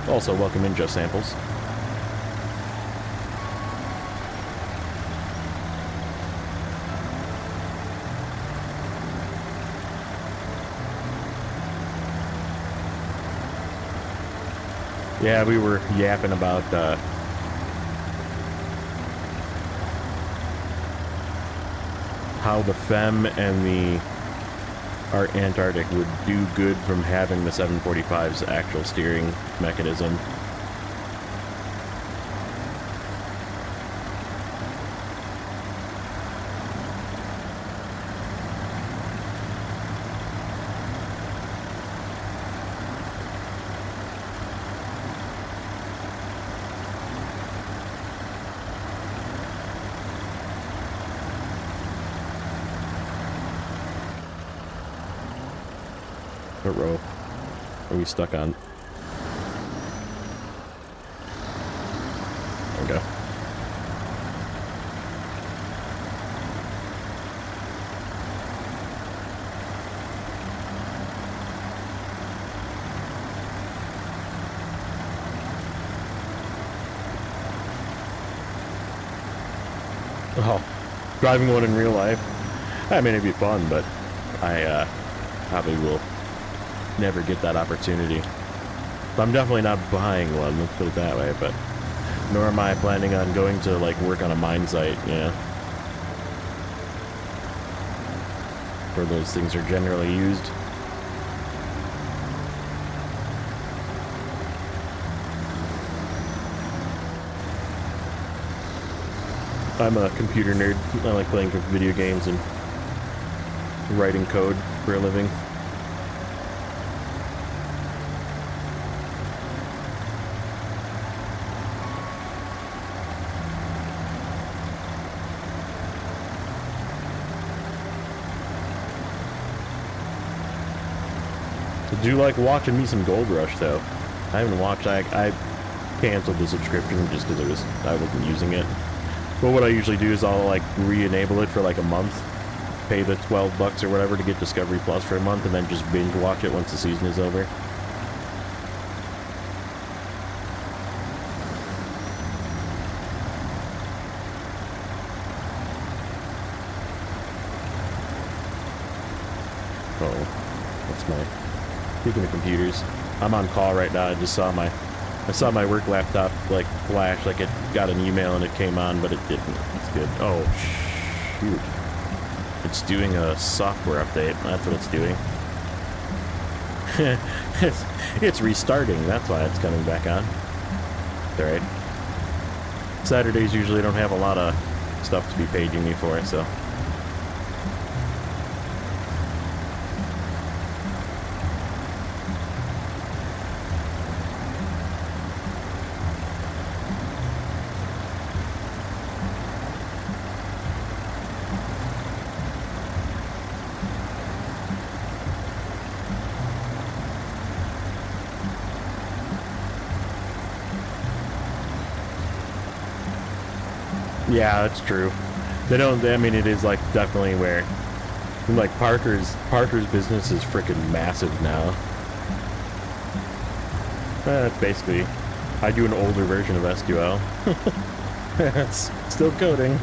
Also, welcome in Just Samples. Yeah, we were yapping about how the FEM and our Antarctic would do good from having the 745's actual steering mechanism. What row are we stuck on? There we go. Oh, driving one in real life. I mean, it'd be fun, but I probably will never get that opportunity. I'm definitely not buying one, let's put it that way, but nor am I planning on going to, like, work on a mine site, you know, where those things are generally used. I'm a computer nerd. I like playing video games and writing code for a living. I do like watching me some Gold Rush though. I haven't watched. I canceled the subscription just because I wasn't using it. But what I usually do is I'll like re-enable it for like a month, pay the $12 or whatever to get Discovery Plus for a month, and then just binge watch it once the season is over. Oh, that's my. Speaking of computers, I'm on call right now. I saw my work laptop like flash, like it got an email and it came on, but it didn't. It's good. Oh shoot! It's doing a software update. That's what it's doing. it's restarting. That's why it's coming back on. All right. Saturdays usually don't have a lot of stuff to be paging me for, so. Yeah, that's true. They don't. I mean, it is like definitely where, like Parker's business is freaking massive now. That's basically, I do an older version of SQL. It's still coding.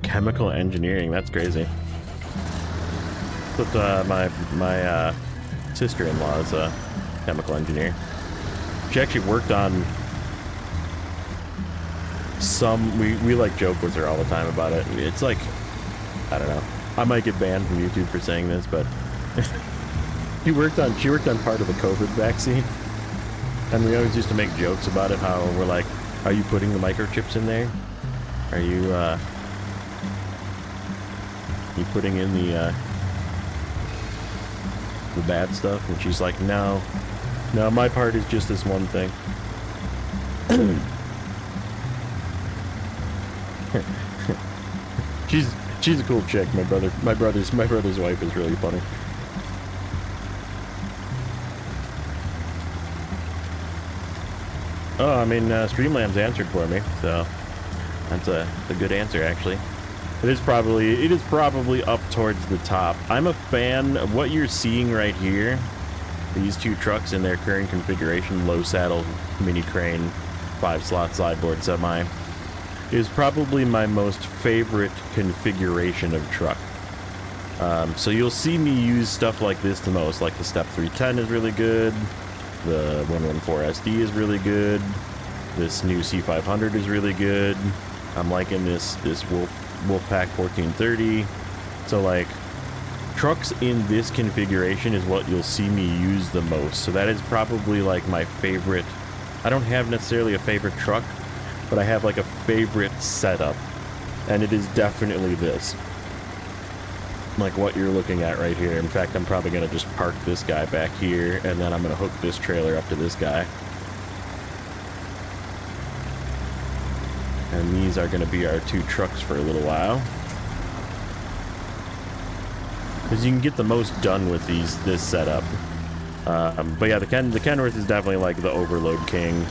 Chemical engineering, that's crazy. But my sister-in-law is a chemical engineer. She actually worked on some. We like joke with her all the time about it. It's like, I don't know. I might get banned from YouTube for saying this, but she worked on part of the COVID vaccine, and we always used to make jokes about it. How we're like, are you putting the microchips in there? Are you putting in the bad stuff? And she's like, no, my part is just this one thing. she's a cool chick. My brother's wife is really funny. Oh, I mean, Streamlabs answered for me, so that's a good answer actually. It is probably up towards the top. I'm a fan of what you're seeing right here. These two trucks in their current configuration, low saddle, mini crane, 5-slot sideboard semi is probably my most favorite configuration of truck. So you'll see me use stuff like this the most, like the Step 310 is really good, the 114 SD is really good, this new C500 is really good, I'm liking this Wolfpack 1430, so like, trucks in this configuration is what you'll see me use the most, so that is probably like my favorite. I don't have necessarily a favorite truck, but I have like a favorite setup, and it is definitely this. Like what you're looking at right here. In fact, I'm probably going to just park this guy back here, and then I'm going to hook this trailer up to this guy. And these are going to be our 2 trucks for a little while. Because you can get the most done with this setup. But yeah, the Kenworth is definitely like the overload king.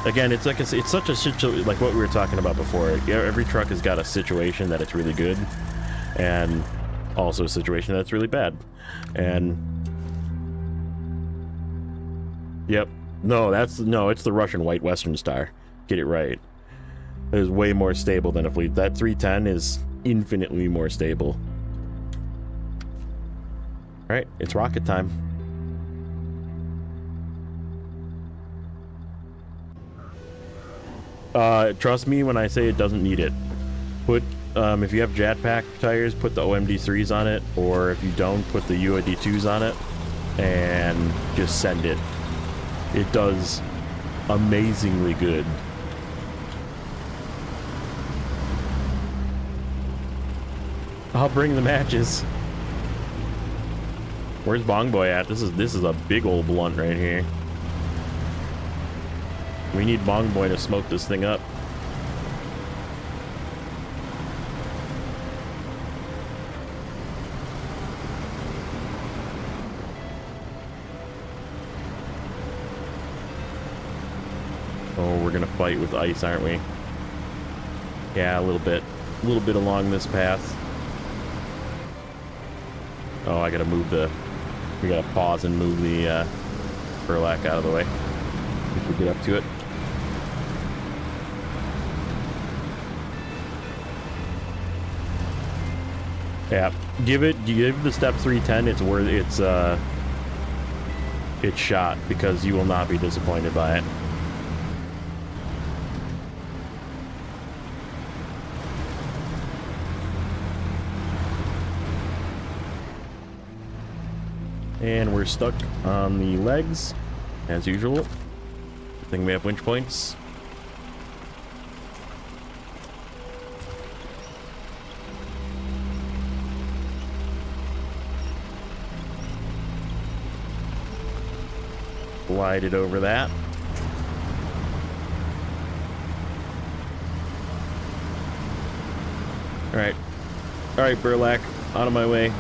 Again, it's like it's such a situation, like what we were talking about before. Every truck has got a situation that it's really good, and also a situation that's really bad. And yep, it's the Russian White Western Star. Get it right. It is way more stable than a fleet. That 310 is infinitely more stable. All right, it's rocket time. Trust me when I say it doesn't need it. Put, if you have Jetpack tires, put the OMD3s on it, or if you don't, put the UAD2s on it, and just send it. It does amazingly good. I'll bring the matches. Where's Bong Boy at? This is a big old blunt right here. We need Bong Boy to smoke this thing up. Oh, we're gonna fight with ice, aren't we? Yeah, a little bit along this path. Oh, I gotta move we gotta pause and move the burlap out of the way if we get up to it. Yeah, give the Step 310 its shot, because you will not be disappointed by it. And we're stuck on the legs, as usual. I think we have winch points. Glided over that. All right, burlap, out of my way.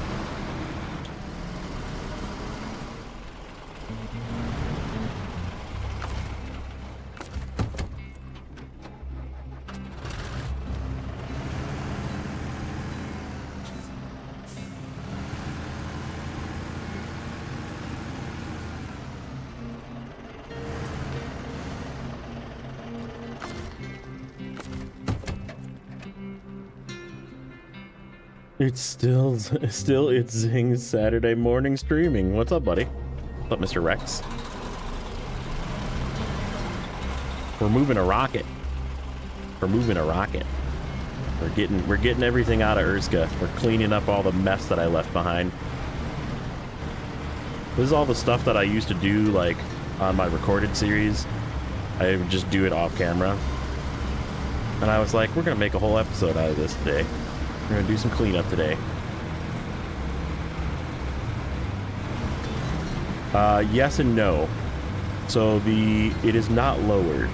It's still it's Zing's Saturday morning streaming. What's up, buddy? What's up, Mr. Rex? We're moving a rocket. We're getting everything out of Urska. We're cleaning up all the mess that I left behind. This is all the stuff that I used to do, like, on my recorded series. I would just do it off camera. And I was like, we're gonna make a whole episode out of this today. We're gonna do some cleanup today. Yes and no. So it is not lower.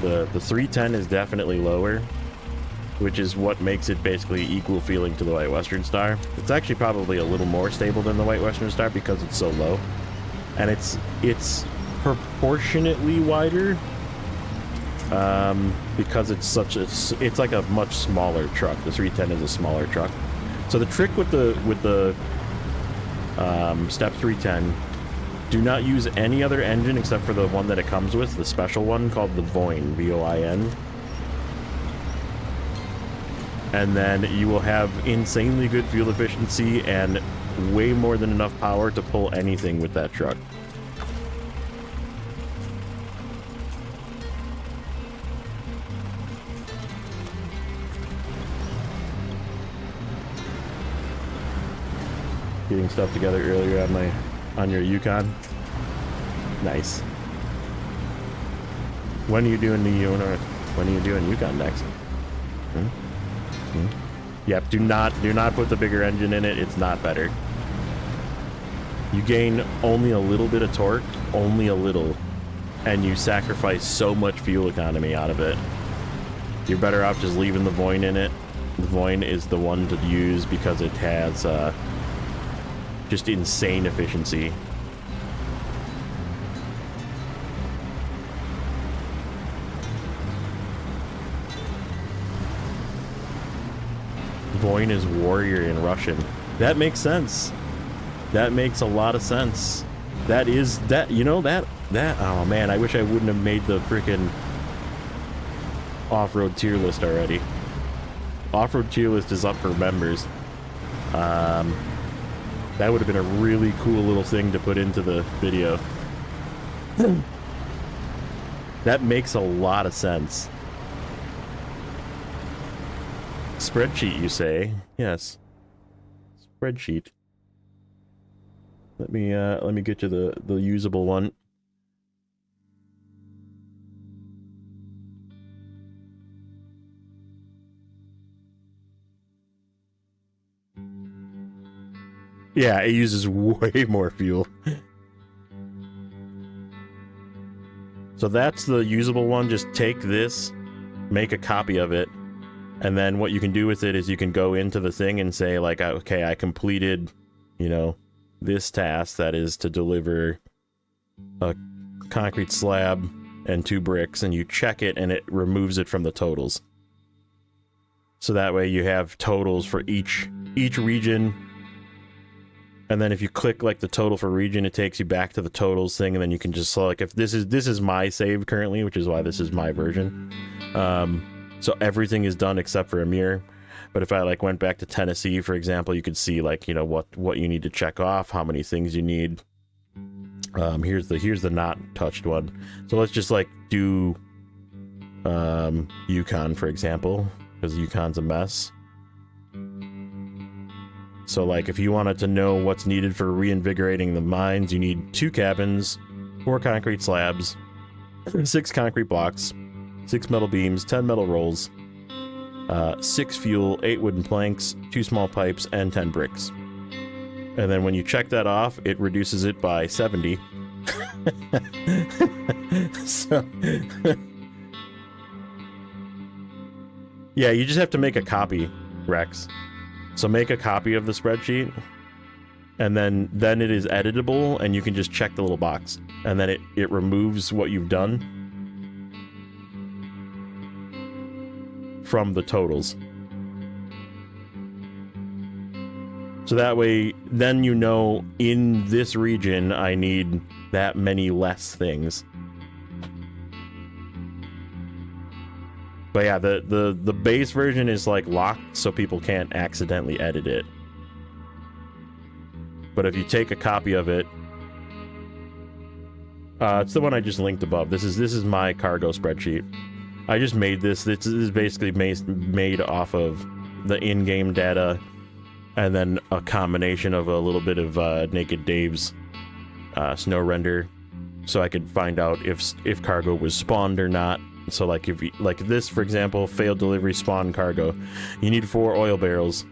The 310 is definitely lower, which is what makes it basically equal feeling to the White Western Star. It's actually probably a little more stable than the White Western Star because it's so low, and it's proportionately wider. Because it's like a much smaller truck. The 310 is a smaller truck. So the trick with the Step 310 Do not use any other engine except for the one that it comes with, the special one called the Voin, V-O-I-N. And then you will have insanely good fuel efficiency and way more than enough power to pull anything with that truck. Getting stuff together earlier on your Yukon. Nice. When are you doing when are you doing Yukon next? Yep, do not put the bigger engine in it. It's not better. You gain only a little bit of torque, only a little, and you sacrifice so much fuel economy out of it. You're better off just leaving the Voin in it. The Voin is the one to use because it has just insane efficiency. Voin is warrior in Russian. That makes sense. That makes a lot of sense. That is that, you know, that oh man, I wish I wouldn't have made the freaking off-road tier list already. Off-road tier list is up for members. That would have been a really cool little thing to put into the video. That makes a lot of sense. Spreadsheet, you say? Yes. Spreadsheet. Let me get you the usable one. Yeah, it uses way more fuel. So that's the usable one. Just take this, make a copy of it, and then what you can do with it is you can go into the thing and say, like, okay, I completed, you know, this task that is to deliver a concrete slab and 2 bricks, and you check it and it removes it from the totals. So that way you have totals for each region. And then if you click like the total for region, it takes you back to the totals thing, and then you can just select, if this is my save currently, which is why this is my version. So everything is done except for Amur. But if I like went back to Tennessee, for example, you could see like, you know, what you need to check off, how many things you need. Here's the not touched one. So let's just like do Yukon, for example, because Yukon's a mess. So like if you wanted to know what's needed for reinvigorating the mines, you need 2 cabins, 4 concrete slabs, 6 concrete blocks, 6 metal beams, 10 metal rolls, 6 fuel, 8 wooden planks, 2 small pipes, and 10 bricks. And then when you check that off, it reduces it by 70. So yeah, you just have to make a copy, Rex. So make a copy of the spreadsheet, and then it is editable, and you can just check the little box, and then it removes what you've done from the totals. So that way, then you know, in this region, I need that many less things. But yeah, the base version is like locked, so people can't accidentally edit it. But if you take a copy of it, it's the one I just linked above. This is my cargo spreadsheet. I just made this. This is basically made off of the in-game data, and then a combination of a little bit of Naked Dave's snow render, so I could find out if cargo was spawned or not. So like if you, like this, for example, failed delivery spawn cargo, you need 4 oil barrels,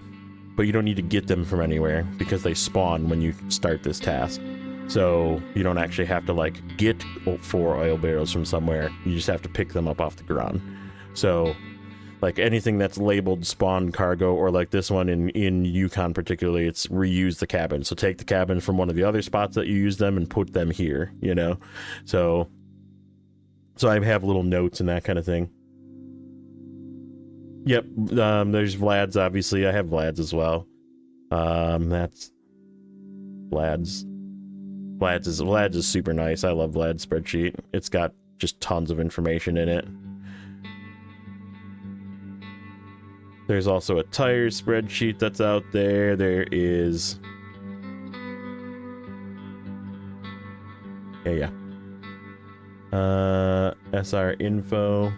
but you don't need to get them from anywhere because they spawn when you start this task. So you don't actually have to like get 4 oil barrels from somewhere. You just have to pick them up off the ground. So like anything that's labeled spawn cargo, or like this one in Yukon particularly, it's reuse the cabin. So take the cabin from one of the other spots that you use them and put them here, you know? So I have little notes and that kind of thing. Yep, there's Vlad's, obviously. I have Vlad's as well. That's Vlad's. Vlad's is super nice. I love Vlad's spreadsheet. It's got just tons of information in it. There's also a tire spreadsheet that's out there. There is... Yeah. SR info.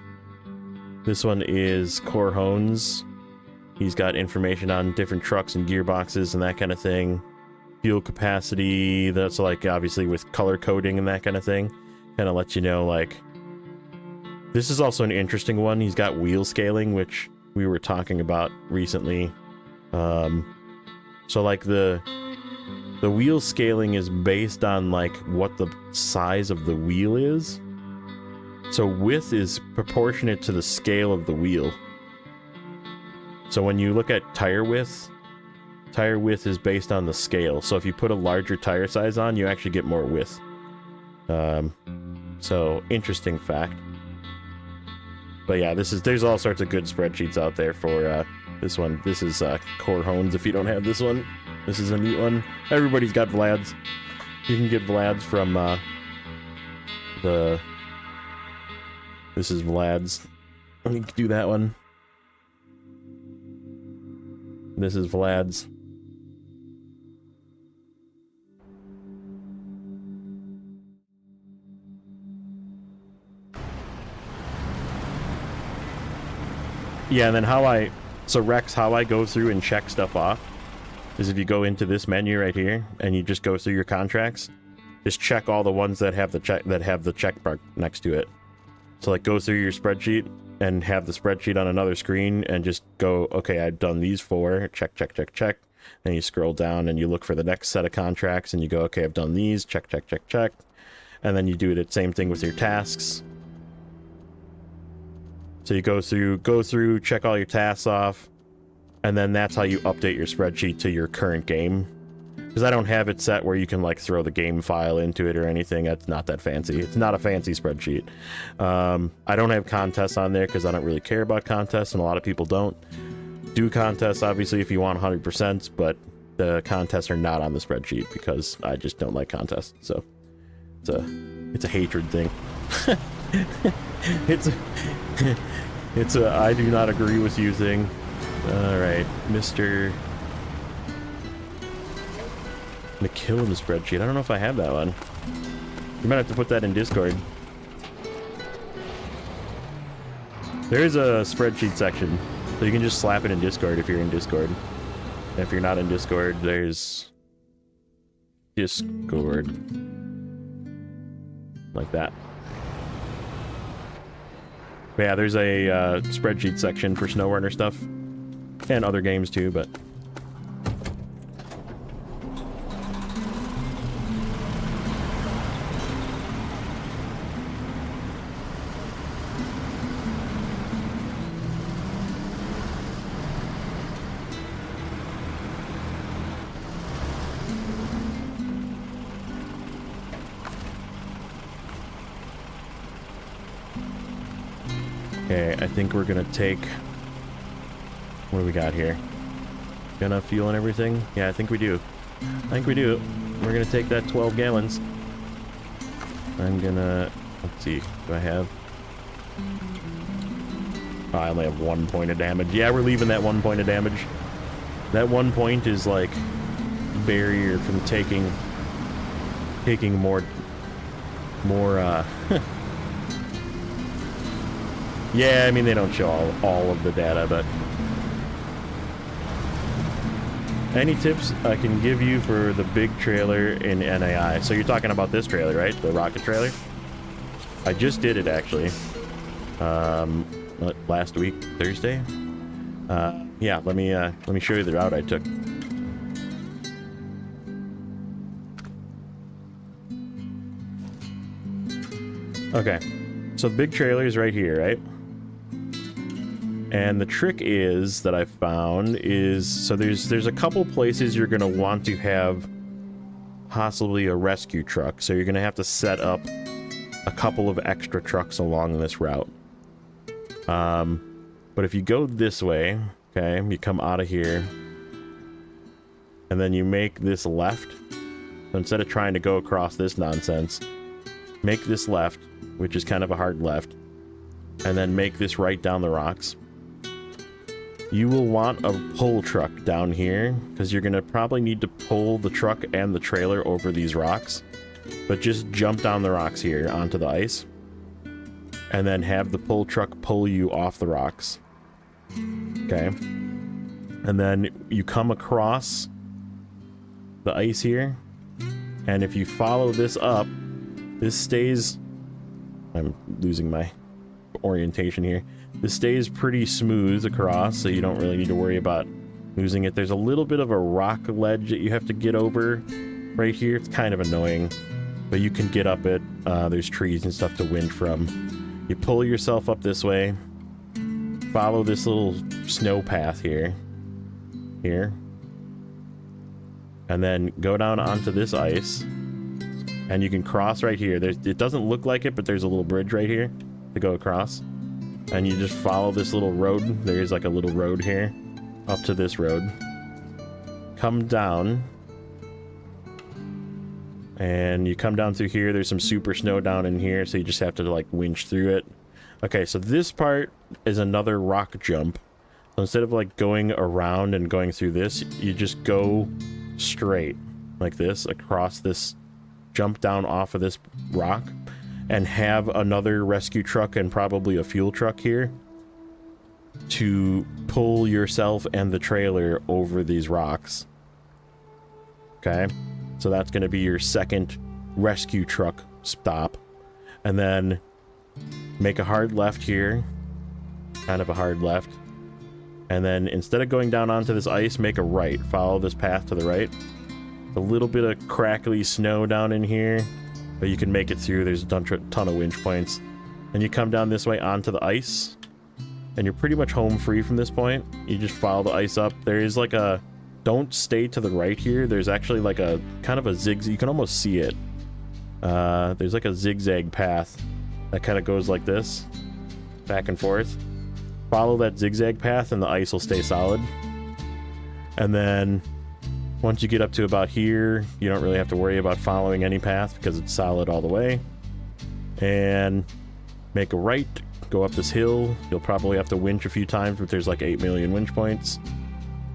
This one is Corhones. He's got information on different trucks and gearboxes and that kind of thing. Fuel capacity, that's like obviously with color coding and that kind of thing. Kind of lets you know, like... This is also an interesting one. He's got wheel scaling, which we were talking about recently. So like the wheel scaling is based on like what the size of the wheel is. So width is proportionate to the scale of the wheel. So when you look at tire width is based on the scale. So if you put a larger tire size on, you actually get more width. So interesting fact. But yeah, there's all sorts of good spreadsheets out there for this one. This is Corhones if you don't have this one. This is a neat one. Everybody's got Vlad's. You can get Vlad's from this is Vlad's. Let me do that one. This is Vlad's. Yeah, and then so Rex, how I go through and check stuff off is if you go into this menu right here and you just go through your contracts, just check all the ones that have the check mark next to it. So like go through your spreadsheet and have the spreadsheet on another screen and just go, okay, I've done these 4, check, check, check, check. Then you scroll down and you look for the next set of contracts and you go, okay, I've done these, check, check, check, check. And then you do the same thing with your tasks. So you go through, check all your tasks off, and then that's how you update your spreadsheet to your current game. Because I don't have it set where you can like throw the game file into it or anything. That's not that fancy. It's not a fancy spreadsheet. I don't have contests on there because I don't really care about contests, and a lot of people don't. Do contests, obviously, if you want 100%, but the contests are not on the spreadsheet because I just don't like contests. So it's a hatred thing. It's a I do not agree with you thing. Alright, Mr. McKillen spreadsheet. I don't know if I have that one. You might have to put that in Discord. There is a spreadsheet section, so you can just slap it in Discord if you're in Discord. And if you're not in Discord, there's Discord. Like that. But yeah, there's a spreadsheet section for Snowrunner stuff. And other games too, but... Okay, I think we're gonna take... What do we got here? Gonna fuel and everything? Yeah, I think we do. We're gonna take that 12 gallons. I'm gonna... Let's see, do I have... Oh, I only have 1 point of damage. Yeah, we're leaving that 1 point of damage. That 1 point is like... barrier from taking more... Yeah, I mean, they don't show all of the data, but... Any tips I can give you for the big trailer in NAI? So you're talking about this trailer, right? The rocket trailer? I just did it, actually. Last week, Thursday? Yeah, let me show you the route I took. Okay, so the big trailer is right here, right? And the trick is that I found is, so there's a couple places you're gonna want to have possibly a rescue truck. So you're gonna have to set up a couple of extra trucks along this route. But if you go this way, okay, you come out of here, and then you make this left, So instead of trying to go across this nonsense, make this left, which is kind of a hard left, and then make this right down the rocks. You will want a pull truck down here, because you're going to probably need to pull the truck and the trailer over these rocks. But just jump down the rocks here onto the ice, and then have the pull truck pull you off the rocks. Okay? And then you come across the ice here, and if you follow this up, this stays... I'm losing my orientation here. This stays pretty smooth across, so you don't really need to worry about losing it. There's a little bit of a rock ledge that you have to get over right here. It's kind of annoying, but you can get up it. There's trees and stuff to winch from. You pull yourself up this way, follow this little snow path here, and then go down onto this ice, and you can cross right here. It doesn't look like it, but there's a little bridge right here to go across, and you just follow this little road. There is like a little road here up to this road. Come down, and you come down through here. There's some super snow down in here, so you just have to like winch through it. Okay, so this part is another rock jump. So instead of like going around and going through this, you just go straight like this across this, jump down off of this rock, and have another rescue truck and probably a fuel truck here to pull yourself and the trailer over these rocks. Okay, so that's going to be your second rescue truck stop. And then make a hard left here, kind of a hard left, and then instead of going down onto this ice, make a right. Follow this path to the right. A little bit of crackly snow down in here, but you can make it through. There's a ton of winch points. And you come down this way onto the ice, and you're pretty much home free from this point. You just follow the ice up. There is like a... Don't stay to the right here. There's actually like a kind of a zigzag. You can almost see it. There's like a zigzag path that kind of goes like this, back and forth. Follow that zigzag path and the ice will stay solid. And then once you get up to about here, you don't really have to worry about following any path because it's solid all the way. And make a right, go up this hill. You'll probably have to winch a few times, but there's like 8 million winch points.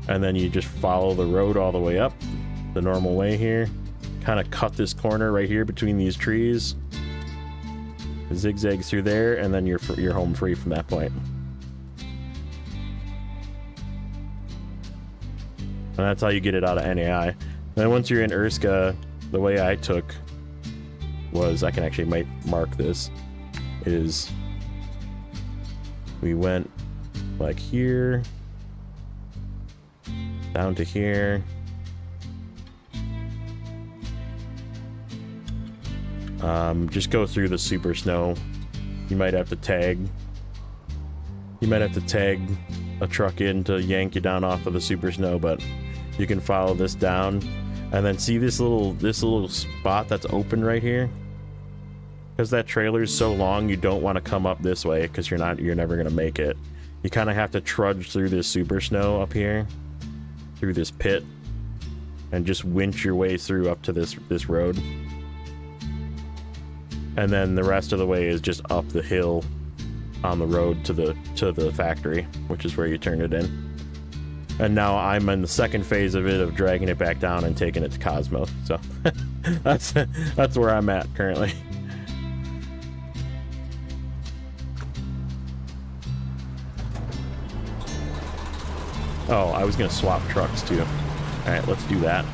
And then you just follow the road all the way up the normal way here. Kind of cut this corner right here between these trees. Zigzag through there, and then you're home free from that point. And that's how you get it out of NAI. Then once you're in Urska, the way I took was, I can actually mark this, is we went like here, down to here, just go through the super snow. You might have to tag a truck in to yank you down off of the super snow, but you can follow this down, and then see this little spot that's open right here. Because that trailer is so long, you don't want to come up this way because you're never gonna make it. You kind of have to trudge through this super snow up here, through this pit, and just winch your way through up to this road. And then the rest of the way is just up the hill on the road to the factory, which is where you turn it in. And now I'm in the second phase of it, of dragging it back down and taking it to Cosmo. So that's where I'm at currently. Oh, I was gonna swap trucks too. All right, let's do that.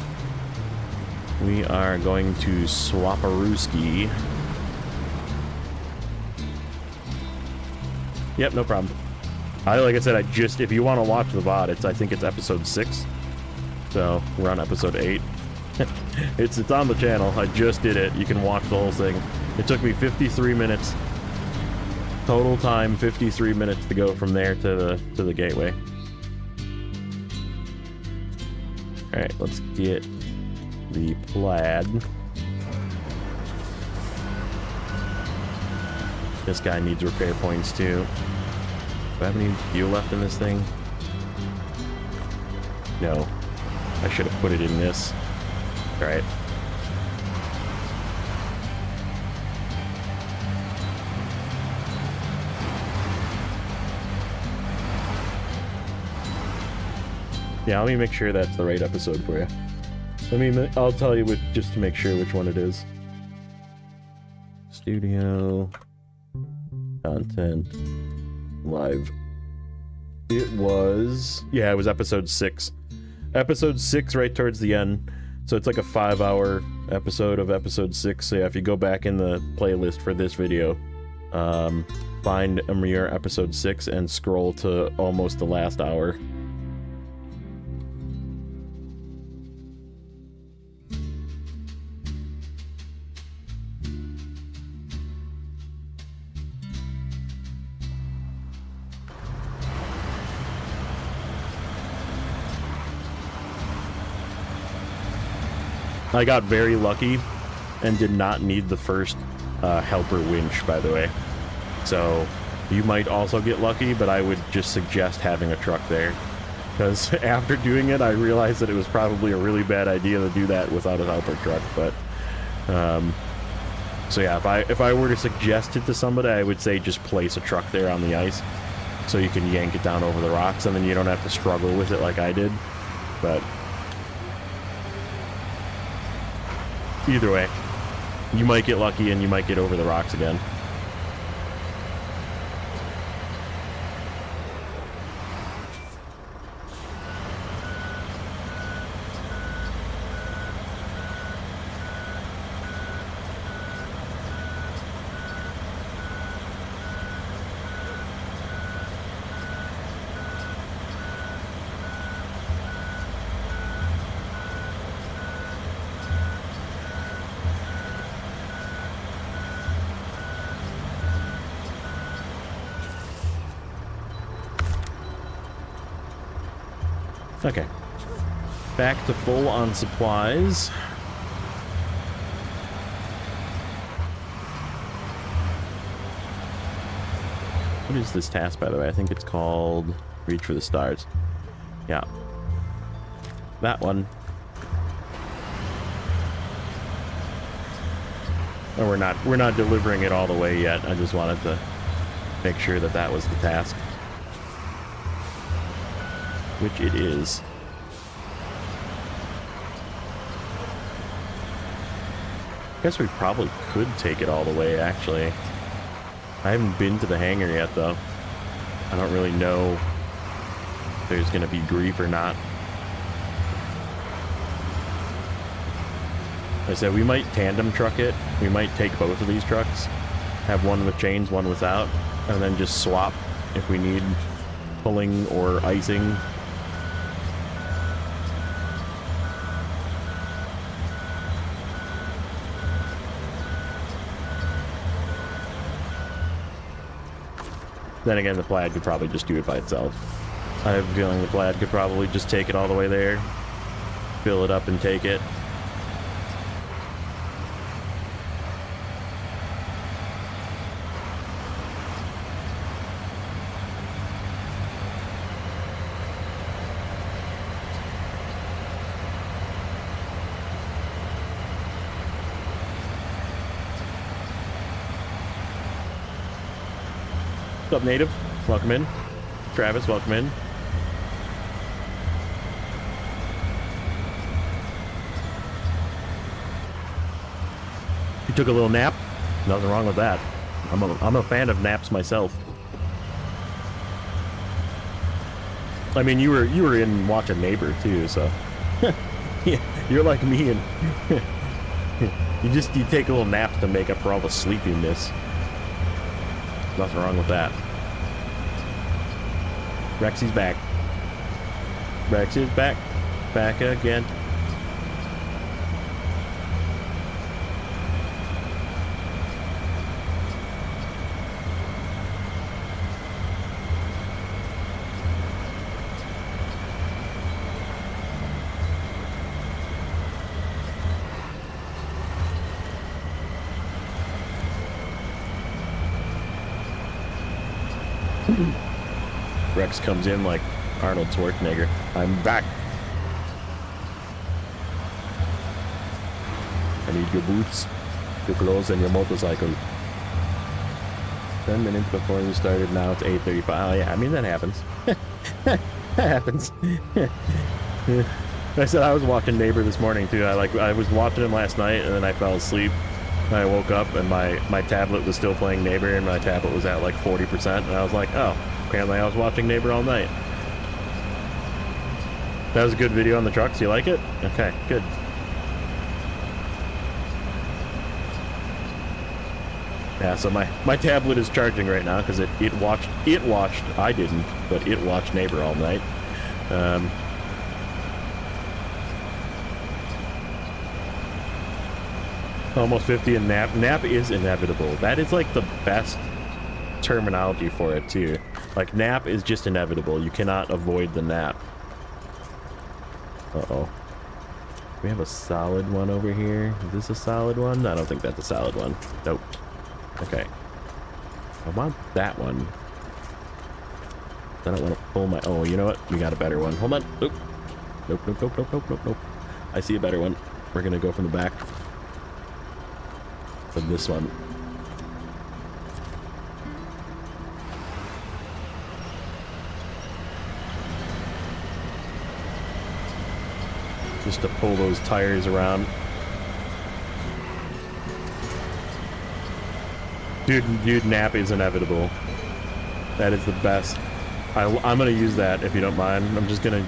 We are going to swap a Urska. Yep, no problem. Like I said, if you want to watch the VOD, I think it's episode 6. So we're on episode 8. It's on the channel. I just did it. You can watch the whole thing. It took me 53 minutes. Total time 53 minutes to go from there to the gateway. All right, let's get the plaid. This guy needs repair points too. Do I have any fuel left in this thing? No. I should have put it in this. Alright. Yeah, let me make sure that's the right episode for you. I'll tell you just to make sure which one it is. Studio content live. It was episode 6. Episode 6 right towards the end. So it's like a 5-hour episode of episode 6. So yeah, if you go back in the playlist for this video, find Amur episode 6 and scroll to almost the last hour. I got very lucky and did not need the first helper winch, by the way. So you might also get lucky, but I would just suggest having a truck there. Because after doing it, I realized that it was probably a really bad idea to do that without a helper truck. But so yeah, if I were to suggest it to somebody, I would say just place a truck there on the ice so you can yank it down over the rocks, and then you don't have to struggle with it like I did. But either way, you might get lucky and you might get over the rocks again. Okay, back to full on supplies. What is this task, by the way? I think it's called Reach for the Stars. Yeah, that one. Oh, we're not delivering it all the way yet. I just wanted to make sure that that was the task. Which it is. Guess we probably could take it all the way, actually. I haven't been to the hangar yet, though. I don't really know if there's gonna be grief or not. Like I said, we might tandem truck it. We might take both of these trucks, have one with chains, one without, and then just swap if we need pulling or icing. Then again, the Plaid could probably just do it by itself. I have a feeling the Plaid could probably just take it all the way there, fill it up and take it. What's up, Native? Welcome in. Travis, welcome in. You took a little nap? Nothing wrong with that. I'm a fan of naps myself. I mean, you were in watching Neighbor too, so yeah, you're like me, and you take a little nap to make up for all the sleepiness. Nothing wrong with that. Rexy's back. Rex is back. Back again. Rex comes in like Arnold Schwarzenegger. I'm back. I need your boots, your clothes, and your motorcycle. 10 minutes before you started, now it's 8:35. Oh yeah, I mean, that happens. That happens. I said I was watching Neighbor this morning too. I was watching him last night and then I fell asleep. And I woke up and my tablet was still playing Neighbor and my tablet was at like 40%. And I was like, oh, apparently I was watching Neighbor all night. That was a good video on the trucks. You like it? Okay, good. Yeah, so my tablet is charging right now because it watched, I didn't, but it watched Neighbor all night. Almost 50 and nap. Nap is inevitable. That is like the best terminology for it too. Like nap is just inevitable. You cannot avoid the nap. Uh-oh. We have a solid one over here. Is this a solid one? I don't think that's a solid one. Nope. Okay. I want that one. I don't want to pull my... Oh, you know what? We got a better one. Hold on. Nope. Nope, nope, nope, nope, nope, nope, nope. I see a better one. We're gonna go from the back. From this one. Just to pull those tires around. Dude, nap is inevitable. That is the best. I'm gonna use that if you don't mind. I'm just gonna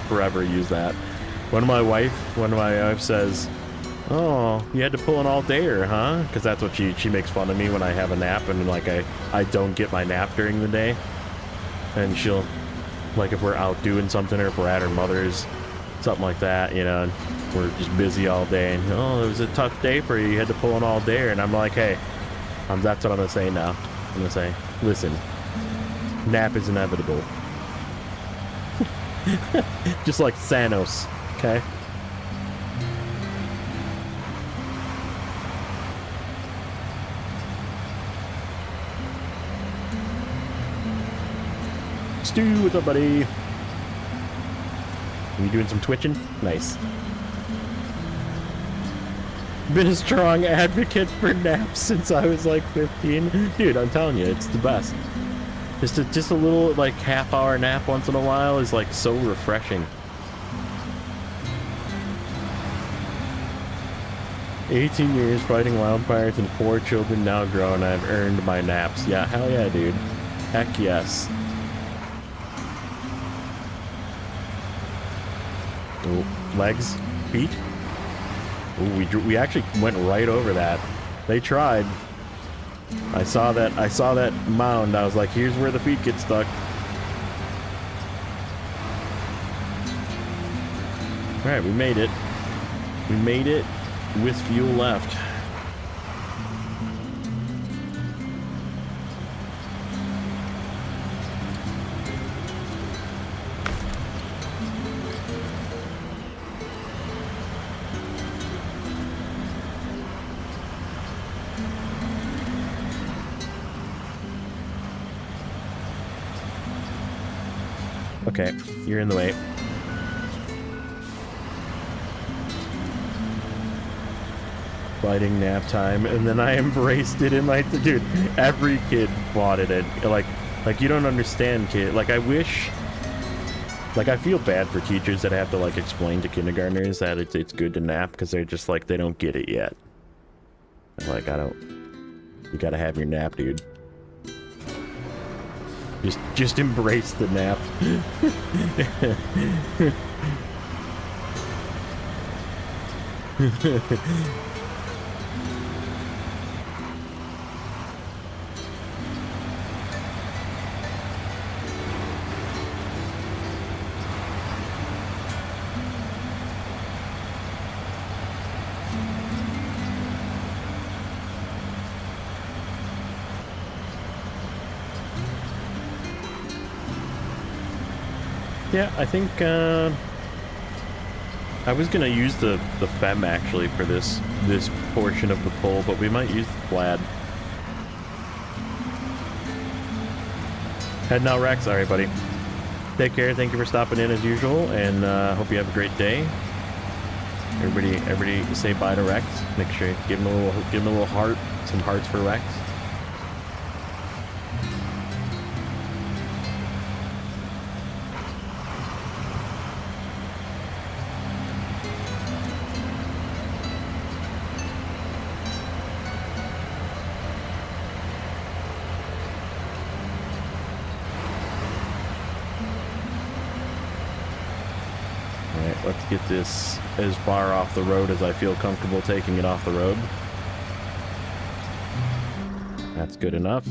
forever use that. When my wife says, "Oh, you had to pull an all-dayer, huh?" Because that's what she makes fun of me when I have a nap and like I don't get my nap during the day. And she'll, like if we're out doing something or if we're at her mother's, something like that, you know, and we're just busy all day and, oh, it was a tough day for you, you had to pull an all-dayer, and I'm like, hey, that's what I'm gonna say now. I'm gonna say, listen, nap is inevitable. Just like Thanos, okay? Stu, what's up, buddy? You doing some twitching? Nice. Been a strong advocate for naps since I was like 15. Dude, I'm telling you, it's the best. Just a little like half-hour nap once in a while is like so refreshing. 18 years fighting wildfires and 4 children now grown. I've earned my naps. Yeah, hell yeah, dude. Heck yes. Oh, legs, feet. Oh, we actually went right over that. They tried. I saw that mound. I was like, here's where the feet get stuck. All right, we made it. We made it with fuel left. Okay, you're in the way. Fighting nap time, and then I embraced it in like, dude, every kid wanted it. Like you don't understand, kid. Like I wish, like I feel bad for teachers that have to like explain to kindergartners that it's good to nap because they're just like, they don't get it yet. Like you gotta have your nap, dude. Just embrace the nap. Yeah, I think I was gonna use the FEM actually for this portion of the pull, but we might use the plaid. Heading out, Rex. All right, buddy. Take care. Thank you for stopping in as usual, and hope you have a great day. Everybody, say bye to Rex. Make sure you give him a little heart, some hearts for Rex. get this as far off the road as I feel comfortable taking it off the road. That's good enough.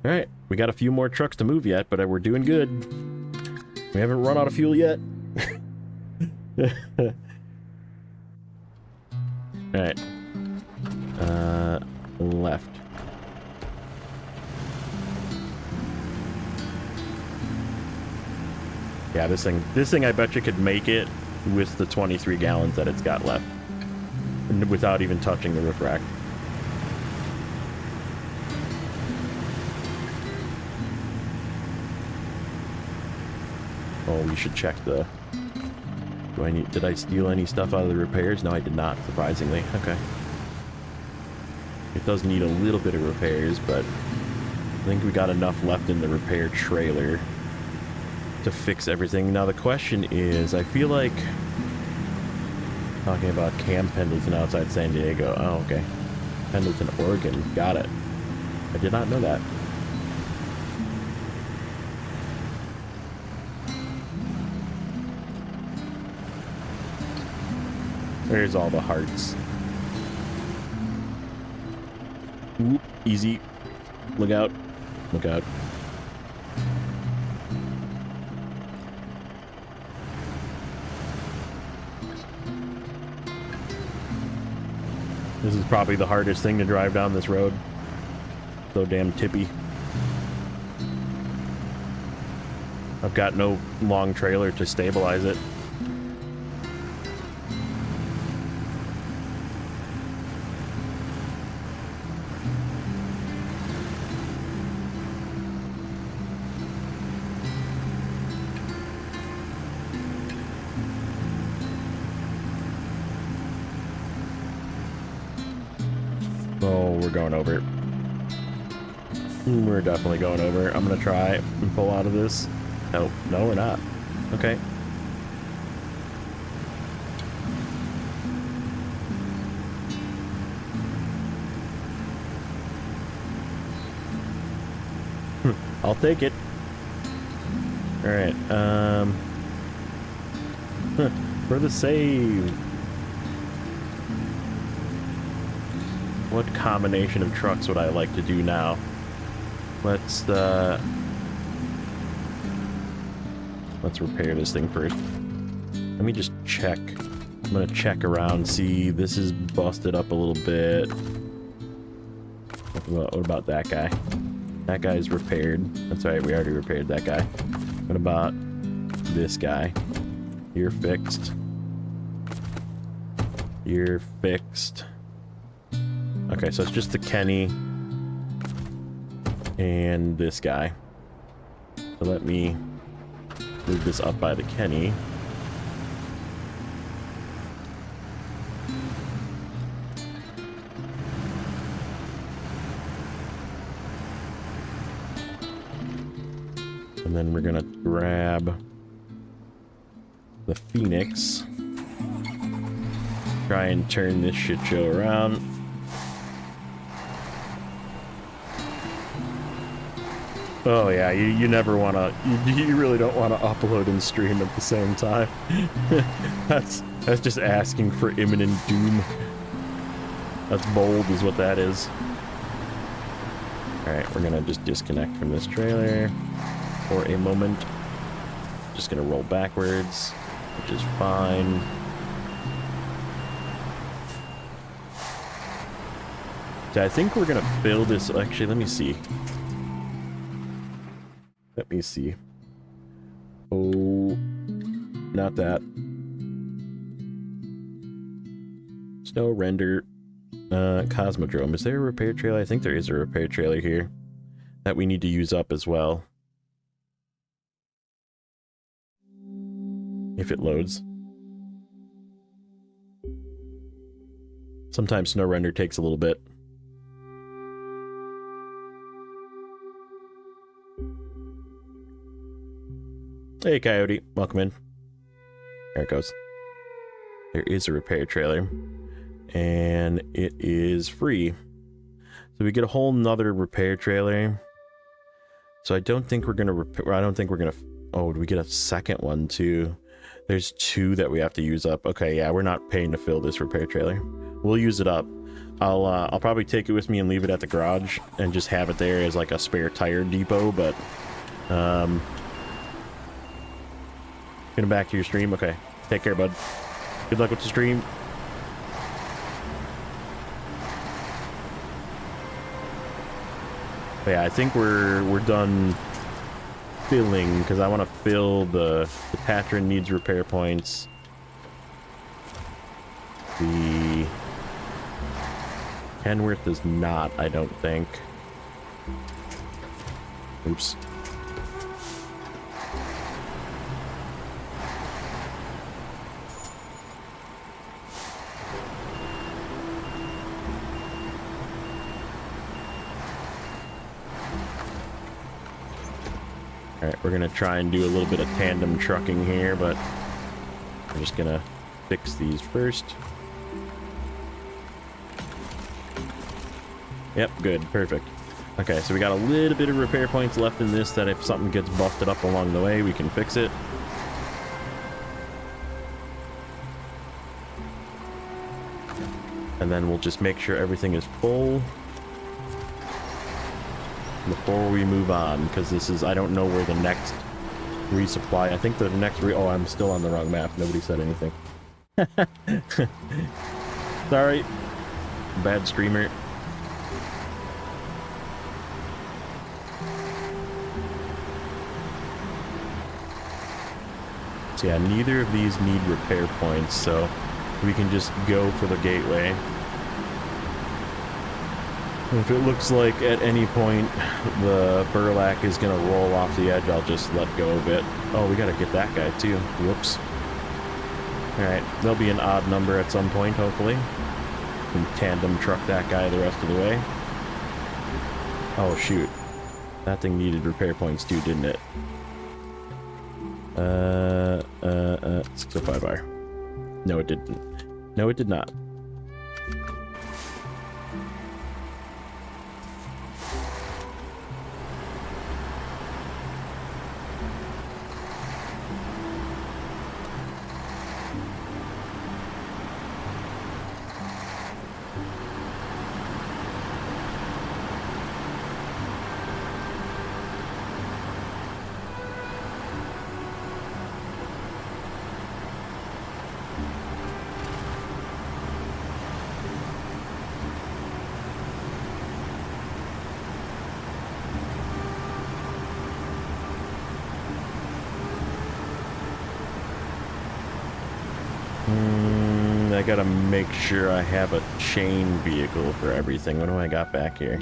Alright, we got a few more trucks to move yet, but we're doing good. We haven't run out of fuel yet. Alright. Left. Yeah, this thing I bet you could make it with the 23 gallons that it's got left. Without even touching the roof rack. Oh, we should check the... Did I steal any stuff out of the repairs? No, I did not, surprisingly. Okay. It does need a little bit of repairs, but I think we got enough left in the repair trailer to fix everything. Now the question is, I feel like... Talking about Camp Pendleton outside San Diego. Oh, okay. Pendleton, Oregon. Got it. I did not know that. There's all the hearts. Oop, easy. Look out. Look out. This is probably the hardest thing to drive down this road. So damn tippy. I've got no long trailer to stabilize it. Going over. We're definitely going over. I'm gonna try and pull out of this. No, we're not. Okay. I'll take it. All right. For the save. What combination of trucks would I like to do now? Let's repair this thing first. Let me just check. I'm gonna check around, see. This is busted up a little bit. What about that guy? That guy's repaired. That's right, we already repaired that guy. What about this guy? You're fixed. You're fixed. Okay, so it's just the Kenny and this guy. So let me move this up by the Kenny. And then we're gonna grab the Phoenix. Try and turn this shit show around. Oh yeah, you never want to, you really don't want to upload and stream at the same time. That's just asking for imminent doom. That's bold is what that is. Alright, we're gonna just disconnect from this trailer for a moment. Just gonna roll backwards, which is fine. So I think we're gonna fill this, actually let me see. Let me see. Oh, not that. Snow render. Cosmodrome. Is there a repair trailer? I think there is a repair trailer here that we need to use up as well. If it loads. Sometimes snow render takes a little bit. Hey, Coyote. Welcome in. There it goes. There is a repair trailer. And it is free. So we get a whole nother repair trailer. So I don't think we're going to repair... I don't think we're going to... Oh, do we get a second one, too? There's 2 that we have to use up. Okay, yeah, we're not paying to fill this repair trailer. We'll use it up. I'll probably take it with me and leave it at the garage and just have it there as like a spare tire depot, but getting back to your stream. Okay, take care, bud. Good luck with the stream. But yeah, I think we're done filling, because I want to fill the Patron needs repair points. The Kenworth does not, I don't think. Oops. Alright, we're gonna try and do a little bit of tandem trucking here, but I'm just gonna fix these first. Yep, good, perfect. Okay, so we got a little bit of repair points left in this that if something gets busted up along the way, we can fix it. And then we'll just make sure everything is full before we move on, because this is, I don't know where the next resupply, I think the next oh, I'm still on the wrong map. Nobody said anything. Sorry. Bad streamer. So yeah, neither of these need repair points, so we can just go for the gateway. If it looks like at any point the burlap is going to roll off the edge, I'll just let go of it. Oh, we got to get that guy too. Whoops. Alright, there'll be an odd number at some point, hopefully. We can tandem truck that guy the rest of the way. Oh, shoot. That thing needed repair points too, didn't it? 605R. No, it didn't. No, it did not. I gotta make sure I have a chain vehicle for everything. What do I got back here?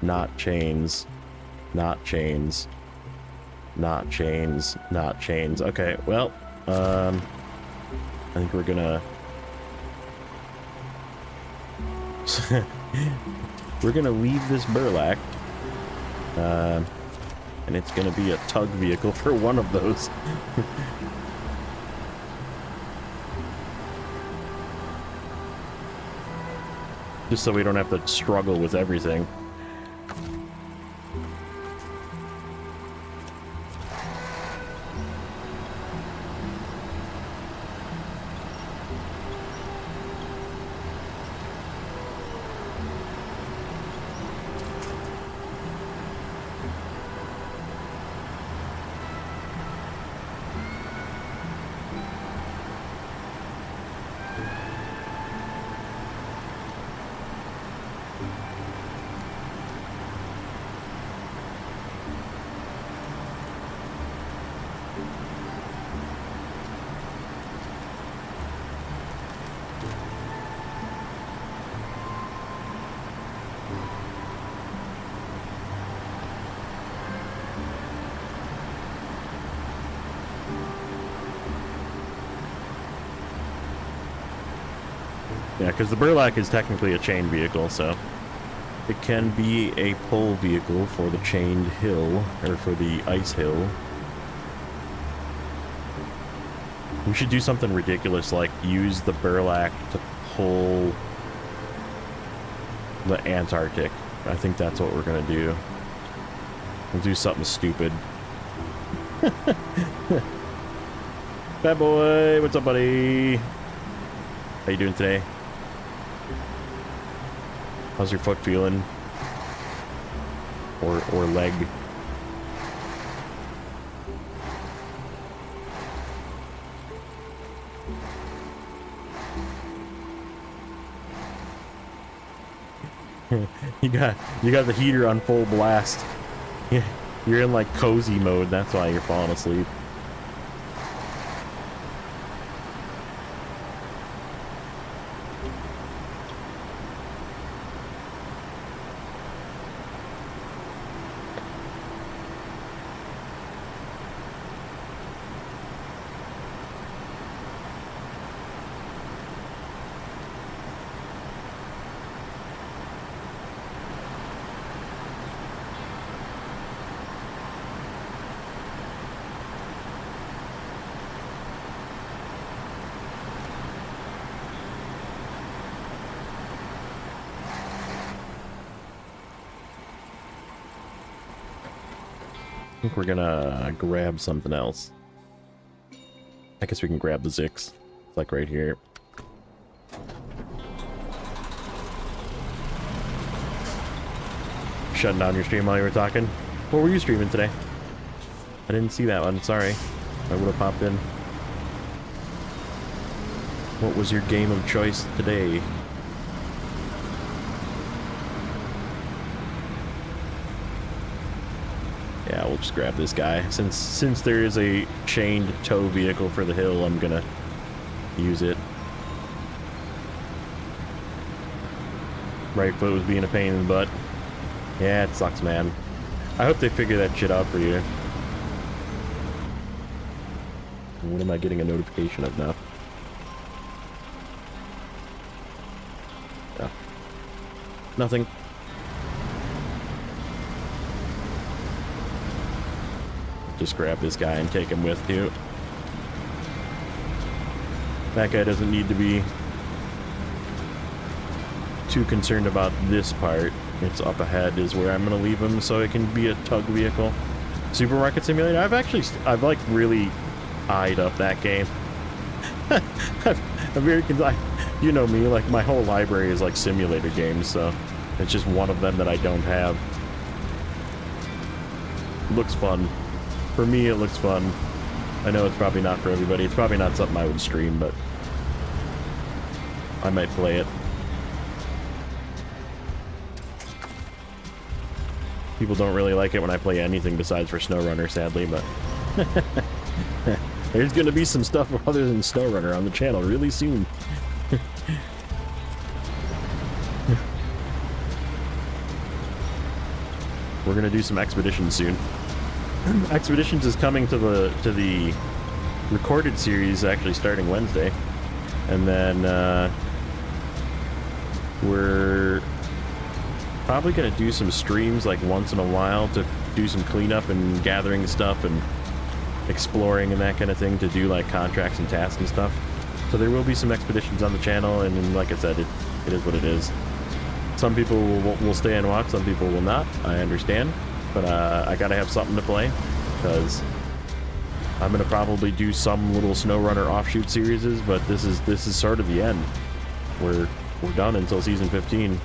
Not chains. Not chains. Not chains. Not chains. Okay, well, I think we're gonna... we're gonna leave this burlap. And it's gonna be a tug vehicle for one of those. Just so we don't have to struggle with everything. Yeah, because the burlap is technically a chain vehicle, so it can be a pull vehicle for the chained hill, or for the ice hill. We should do something ridiculous, like use the burlap to pull the Antarctic. I think that's what we're gonna do. We'll do something stupid. Bad boy, what's up, buddy? How you doing today? How's your foot feeling? Or leg? you got the heater on full blast. Yeah, you're in like cozy mode. That's why you're falling asleep. I think we're gonna grab something else. I guess we can grab the Zix. It's like right here. Shutting down your stream while you were talking. What were you streaming today? I didn't see that one, sorry. I would have popped in. What was your game of choice today? Yeah, we'll just grab this guy. Since there is a chained tow vehicle for the hill, I'm gonna use it. Right foot was being a pain in the butt. Yeah, it sucks, man. I hope they figure that shit out for you. What am I getting a notification of now? Oh. Nothing. Just grab this guy and take him with you. That guy doesn't need to be too concerned about this part. It's up ahead is where I'm gonna leave him so it can be a tug vehicle. Supermarket Simulator? I've like really eyed up that game. I'm very, you know me, like my whole library is like simulator games, so it's just one of them that I don't have. Looks fun. For me, it looks fun. I know it's probably not for everybody. It's probably not something I would stream, but I might play it. People don't really like it when I play anything besides for Snowrunner, sadly, but there's gonna be some stuff other than Snowrunner on the channel really soon. We're gonna do some expeditions soon. Expeditions is coming to the recorded series actually starting Wednesday, and then we're probably gonna do some streams like once in a while to do some cleanup and gathering stuff and exploring and that kind of thing, to do like contracts and tasks and stuff. So there will be some expeditions on the channel, and like I said, it is what it is. Some people will stay and watch, some people will not. I understand. But I gotta have something to play, because I'm gonna probably do some little Snowrunner offshoot series, but this is sort of the end. We're done until season 15.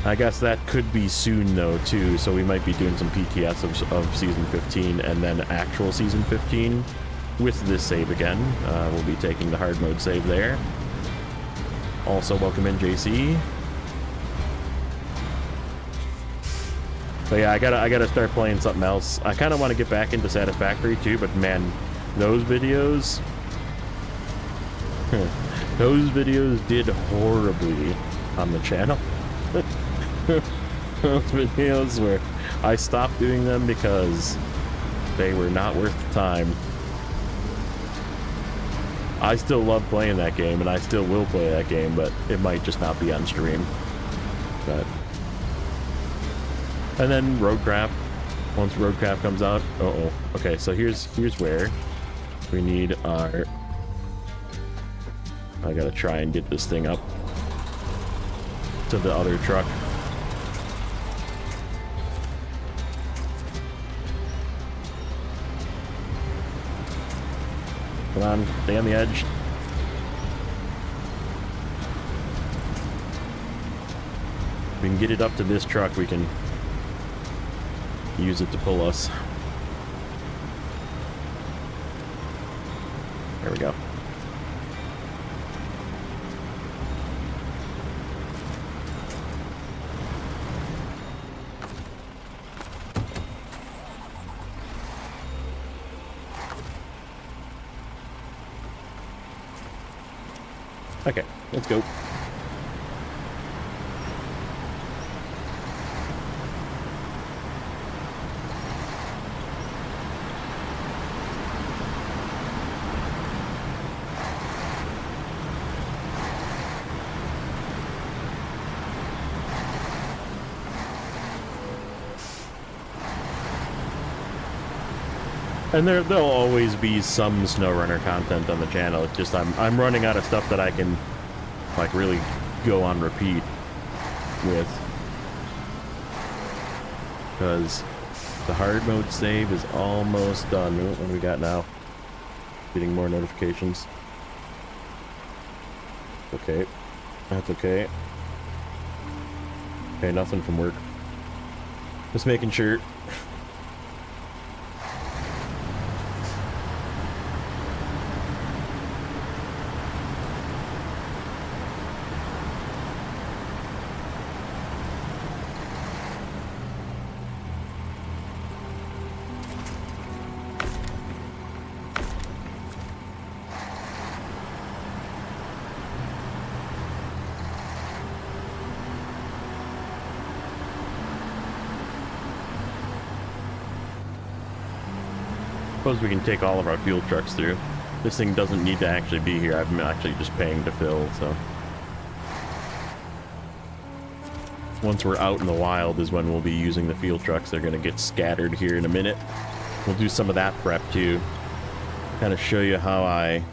I guess that could be soon though too, so we might be doing some PTS of season 15 and then actual season 15 with this save again. We'll be taking the hard mode save there. Also, welcome in JC. But yeah, I gotta start playing something else. I kind of want to get back into Satisfactory too, but man, those videos, those videos did horribly on the channel. Those videos where I stopped doing them because they were not worth the time. I still love playing that game, and I still will play that game, but it might just not be on stream. But and then Roadcraft. Once Roadcraft comes out, okay, so here's where we need our. I gotta try and get this thing up to the other truck. Come on, stay on the edge. If we can get it up to this truck, we can use it to pull us. There we go. Okay, let's go. And there'll always be some Snowrunner content on the channel. It's just I'm running out of stuff that I can like really go on repeat with, because the hard mode save is almost done. What do we got now? Getting more notifications. Okay, that's okay. Okay, nothing from work. Just making sure. Suppose we can take all of our fuel trucks through. This thing doesn't need to actually be here. I'm actually just paying to fill, so. Once we're out in the wild is when we'll be using the fuel trucks. They're gonna get scattered here in a minute. We'll do some of that prep too. Kind of show you how I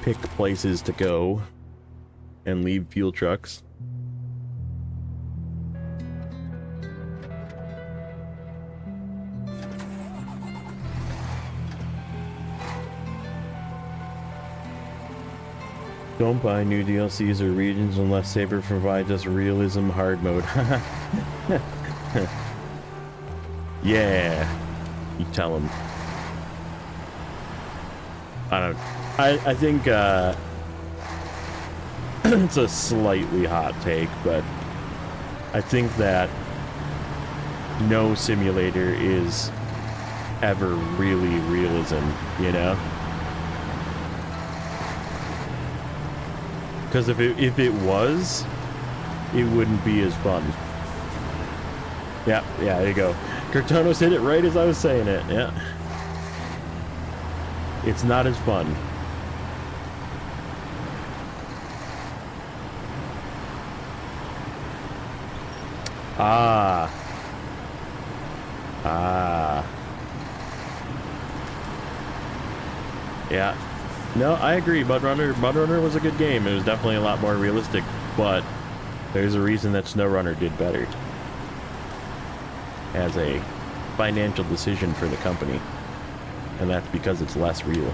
pick places to go and leave fuel trucks. Don't buy new DLCs or regions unless Saber provides us realism hard mode. Yeah, you tell him. I think it's a slightly hot take, but I think that no simulator is ever really realism, you know? Because if it was, it wouldn't be as fun. Yeah, there you go. Cortonos hit it right as I was saying it, yeah. It's not as fun. Ah. Yeah. No, I agree. Mudrunner was a good game. It was definitely a lot more realistic, but there's a reason that Snowrunner did better as a financial decision for the company, and that's because it's less real.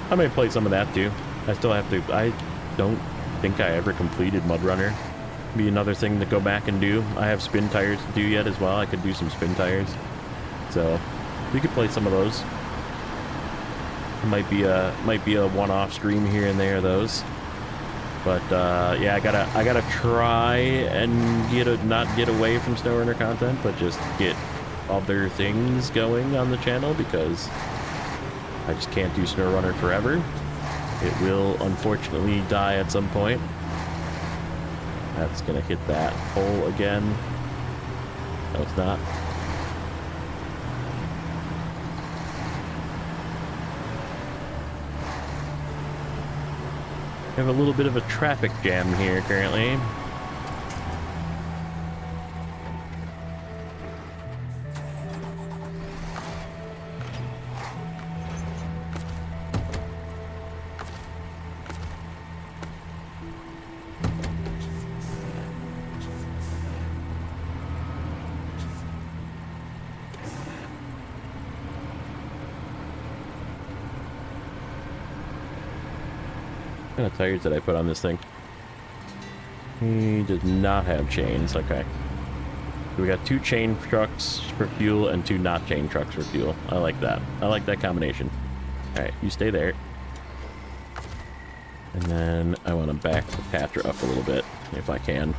I may play some of that too. I still have to. I don't think I ever completed Mudrunner. Be another thing to go back and do. I have spin tires to do yet as well. I could do some spin tires, so we could play some of those. It might be a one-off stream here and there of those. But yeah, I gotta try and not get away from Snowrunner content, but just get other things going on the channel, because I just can't do Snowrunner forever. It will unfortunately die at some point. That's gonna hit that hole again. No, it's not. We have a little bit of a traffic jam here currently. What kind of tires did I put on this thing? He does not have chains. Okay. We got 2 chain trucks for fuel and 2 not chain trucks for fuel. I like that. I like that combination. Alright, you stay there. And then I want to back the Patra up a little bit, if I can.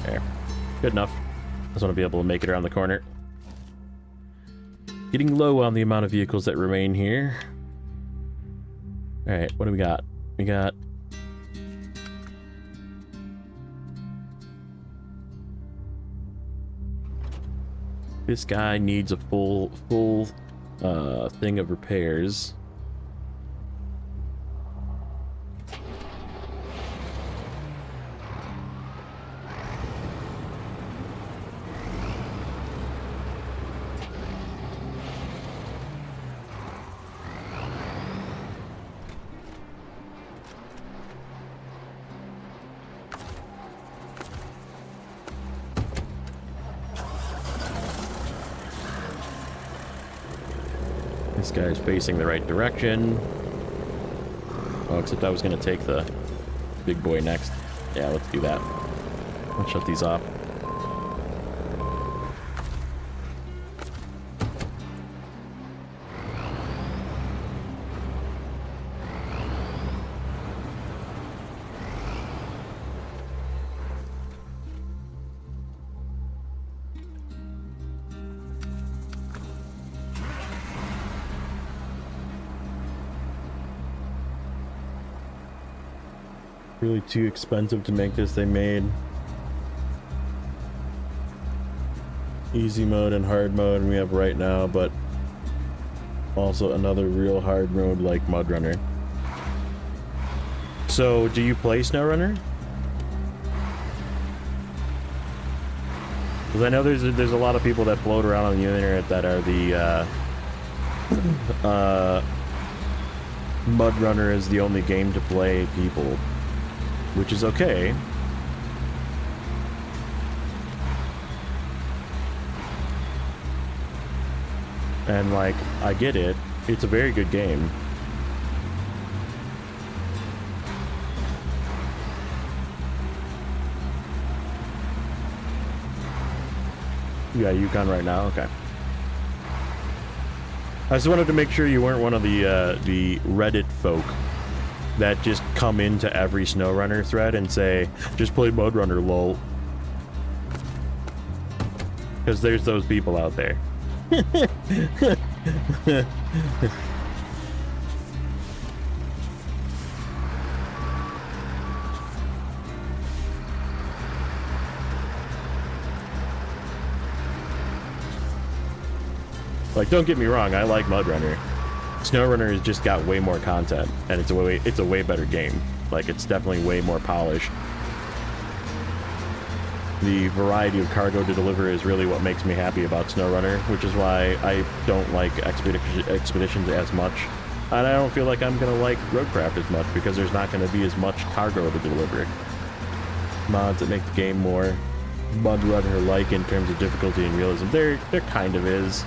There. Good enough. Just want to be able to make it around the corner. Getting low on the amount of vehicles that remain here. Alright, what do we got? We got... This guy needs a full thing of repairs. This guy's facing the right direction. Oh, except I was going to take the big boy next. Yeah, let's do that. Let's shut these off. Really too expensive to make this, they made easy mode and hard mode, and we have right now, but also another real hard mode like Mudrunner. So, do you play Snowrunner? Because I know there's a lot of people that float around on the internet that are the Mudrunner is the only game to play people. Which is okay. And, like, I get it. It's a very good game. You got Yukon right now? Okay. I just wanted to make sure you weren't one of the Reddit folk that just come into every Snowrunner thread and say, just play Mudrunner, lol. Because there's those people out there. Like, don't get me wrong, I like Mudrunner. Snowrunner has just got way more content, and it's a way better game. Like, it's definitely way more polished. The variety of cargo to deliver is really what makes me happy about Snowrunner, which is why I don't like Expeditions as much. And I don't feel like I'm going to like Roadcraft as much, because there's not going to be as much cargo to deliver. Mods that make the game more Mudrunner-like in terms of difficulty and realism. There kind of is.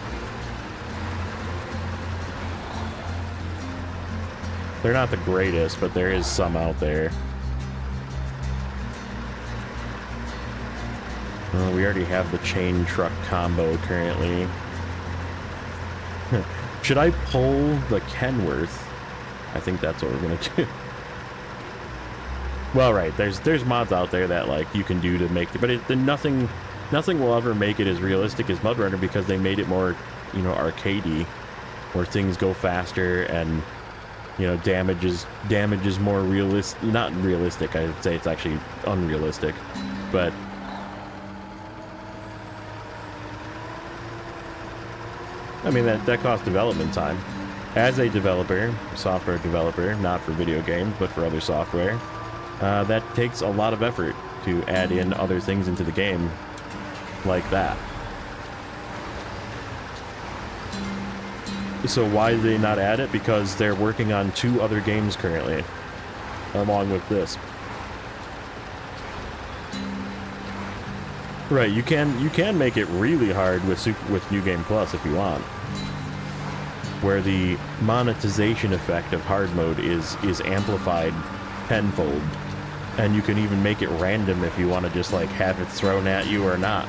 They're not the greatest, but there is some out there. Well, we already have the chain truck combo currently. Should I pull the Kenworth? I think that's what we're gonna do. Well, right, there's mods out there that, like, you can do to make it, but nothing will ever make it as realistic as Mudrunner, because they made it more, you know, arcadey, where things go faster and, you know, damage is more realistic. Not realistic, I would say it's actually unrealistic. But I mean, that costs development time. As a developer, software developer, not for video games, but for other software, that takes a lot of effort to add in other things into the game like that. So why do they not add it? Because they're working on 2 other games currently, along with this. Right, you can make it really hard with New Game Plus if you want, where the monetization effect of hard mode is amplified tenfold, and you can even make it random if you want to just like have it thrown at you or not.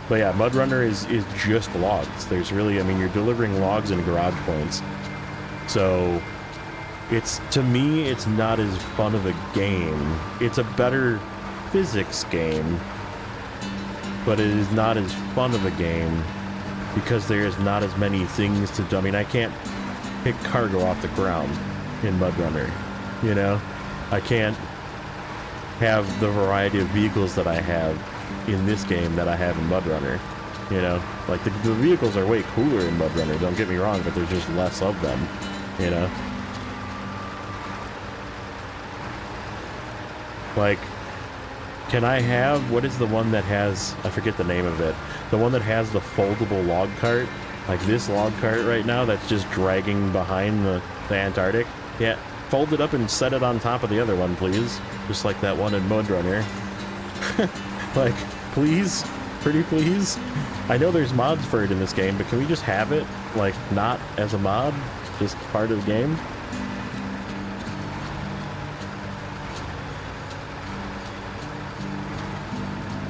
But yeah, Mudrunner is just logs. There's really, I mean, you're delivering logs and garage points, so to me, it's not as fun of a game. It's a better physics game, but it is not as fun of a game because there's not as many things to do. I mean, I can't pick cargo off the ground in Mudrunner, you know? I can't have the variety of vehicles that I have in this game that I have in Mudrunner, you know? Like, the vehicles are way cooler in Mudrunner, don't get me wrong, but there's just less of them, you know? Like, can I have, what is the one that has, I forget the name of it, the one that has the foldable log cart, like this log cart right now that's just dragging behind the Antarctic? Yeah, fold it up and set it on top of the other one, please. Just like that one in Mudrunner. Like, please? Pretty please? I know there's mods for it in this game, but can we just have it, like, not as a mod? Just part of the game?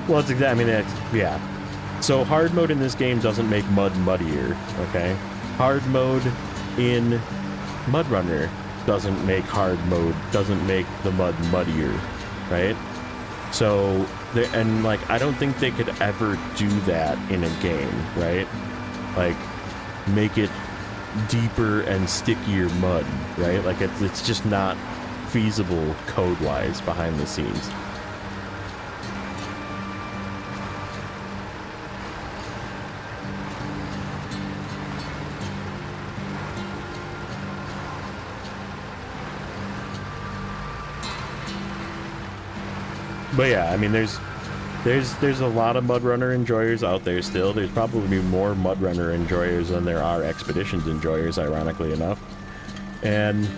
Well, it's exactly, I mean, yeah. So hard mode in this game doesn't make mud muddier, okay? Hard mode in Mudrunner doesn't make doesn't make the mud muddier, right? So, and like, I don't think they could ever do that in a game, right? Like, make it deeper and stickier mud, right? Like, it's just not feasible code-wise behind the scenes. But yeah, I mean, there's a lot of Mudrunner enjoyers out there still. There's probably more Mudrunner enjoyers than there are Expeditions enjoyers, ironically enough. And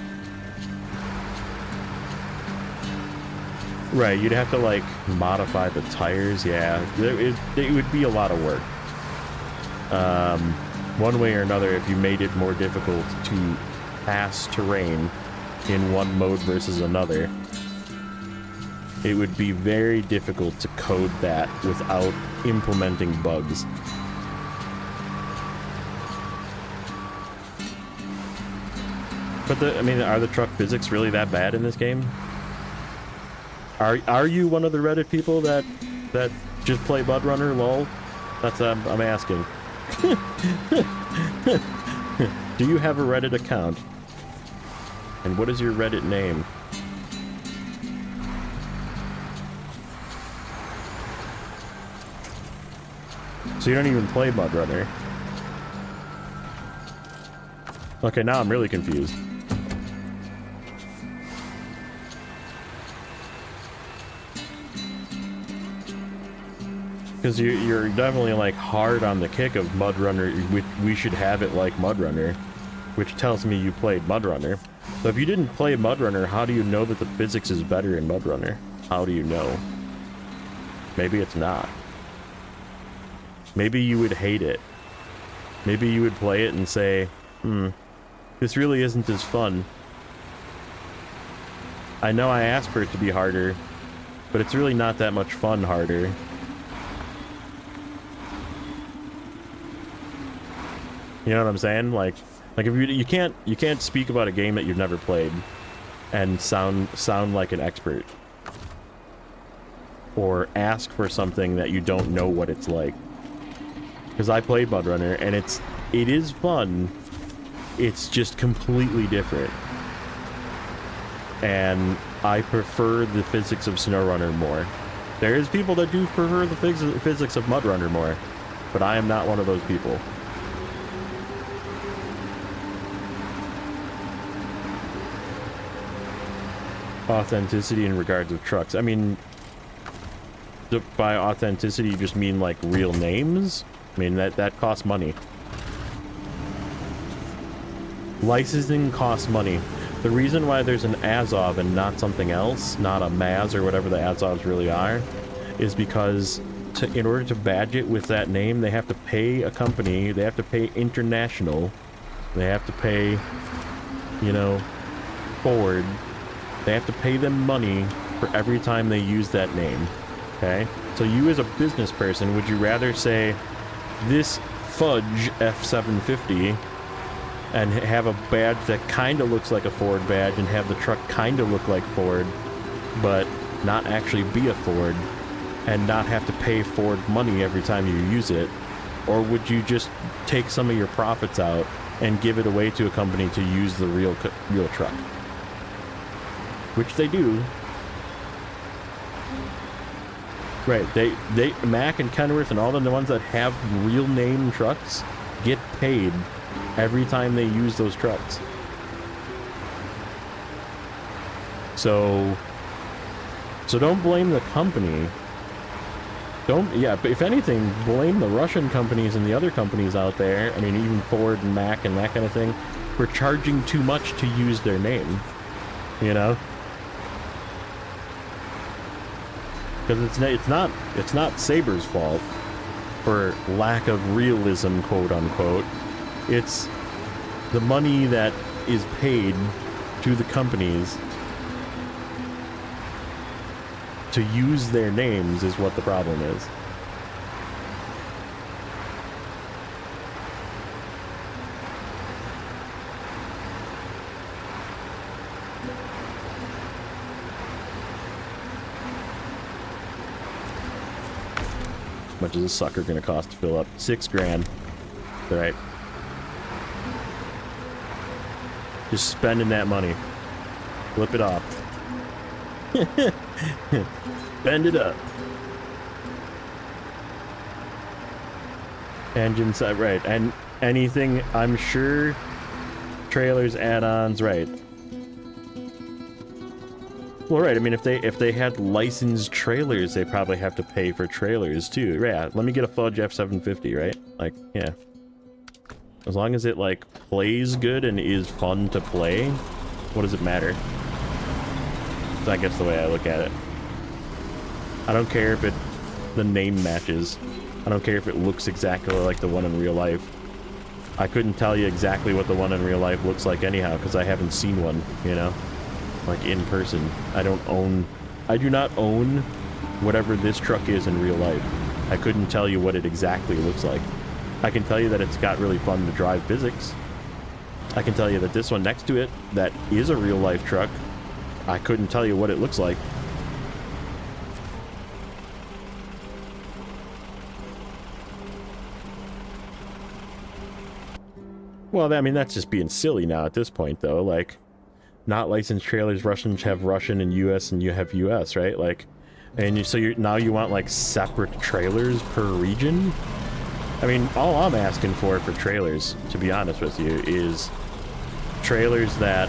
right, you'd have to like modify the tires. Yeah, it would be a lot of work. One way or another, if you made it more difficult to pass terrain in one mode versus another, it would be very difficult to code that without implementing bugs. But I mean, are the truck physics really that bad in this game? Are you one of the Reddit people that just play Mudrunner, lol? That's I'm asking. Do you have a Reddit account? And what is your Reddit name? So you don't even play Mudrunner. Okay, now I'm really confused. Because you're definitely like hard on the kick of Mudrunner. We should have it like Mudrunner, which tells me you played Mudrunner. So if you didn't play Mudrunner, how do you know that the physics is better in Mudrunner? How do you know? Maybe it's not. Maybe you would hate it. Maybe you would play it and say, this really isn't as fun. I know I asked for it to be harder, but it's really not that much fun harder. You know what I'm saying? Like if you can't speak about a game that you've never played and sound like an expert. Or ask for something that you don't know what it's like. Because I played Mudrunner, and it is fun. It's just completely different. And I prefer the physics of Snowrunner more. There is people that do prefer the physics of Mudrunner more, but I am not one of those people. Authenticity in regards of trucks. I mean, by authenticity, you just mean like real names? I mean, that costs money. Licensing costs money. The reason why there's an Azov and not something else, not a Maz or whatever the Azovs really are, is because in order to badge it with that name, they have to pay a company, they have to pay International, they have to pay, you know, Ford, they have to pay them money for every time they use that name, okay? So you as a business person, would you rather say, this Fudge F750, and have a badge that kind of looks like a Ford badge and have the truck kind of look like Ford, but not actually be a Ford, and not have to pay Ford money every time you use it? Or would you just take some of your profits out and give it away to a company to use the real truck? Which they do. Right, they Mack and Kenworth and all the ones that have real name trucks get paid every time they use those trucks. So don't blame the company. Yeah, but if anything, blame the Russian companies and the other companies out there, I mean, even Ford and Mack and that kind of thing, for charging too much to use their name, you know? Because it's not Saber's fault for lack of realism, quote unquote. It's the money that is paid to the companies to use their names is what the problem is. How much is a sucker gonna cost to fill up? $6 grand. All right. Just spending that money. Flip it off. Bend it up. Engine side, right. And anything, I'm sure, trailers, add-ons, right. Well, right, I mean, if they had licensed trailers, they probably have to pay for trailers, too. Yeah, let me get a Fudge F750, right? Like, yeah. As long as it, like, plays good and is fun to play, what does it matter? I guess the way I look at it. I don't care if the name matches. I don't care if it looks exactly like the one in real life. I couldn't tell you exactly what the one in real life looks like anyhow, because I haven't seen one, you know? Like, in person. I do not own whatever this truck is in real life. I couldn't tell you what it exactly looks like. I can tell you that it's got really fun to drive physics. I can tell you that this one next to it, that is a real life truck, I couldn't tell you what it looks like. Well, I mean, that's just being silly now at this point, though. Like, not licensed trailers, Russians have Russian and US and you have US, right? Like, and now you want, like, separate trailers per region? I mean, all I'm asking for trailers, to be honest with you, is trailers that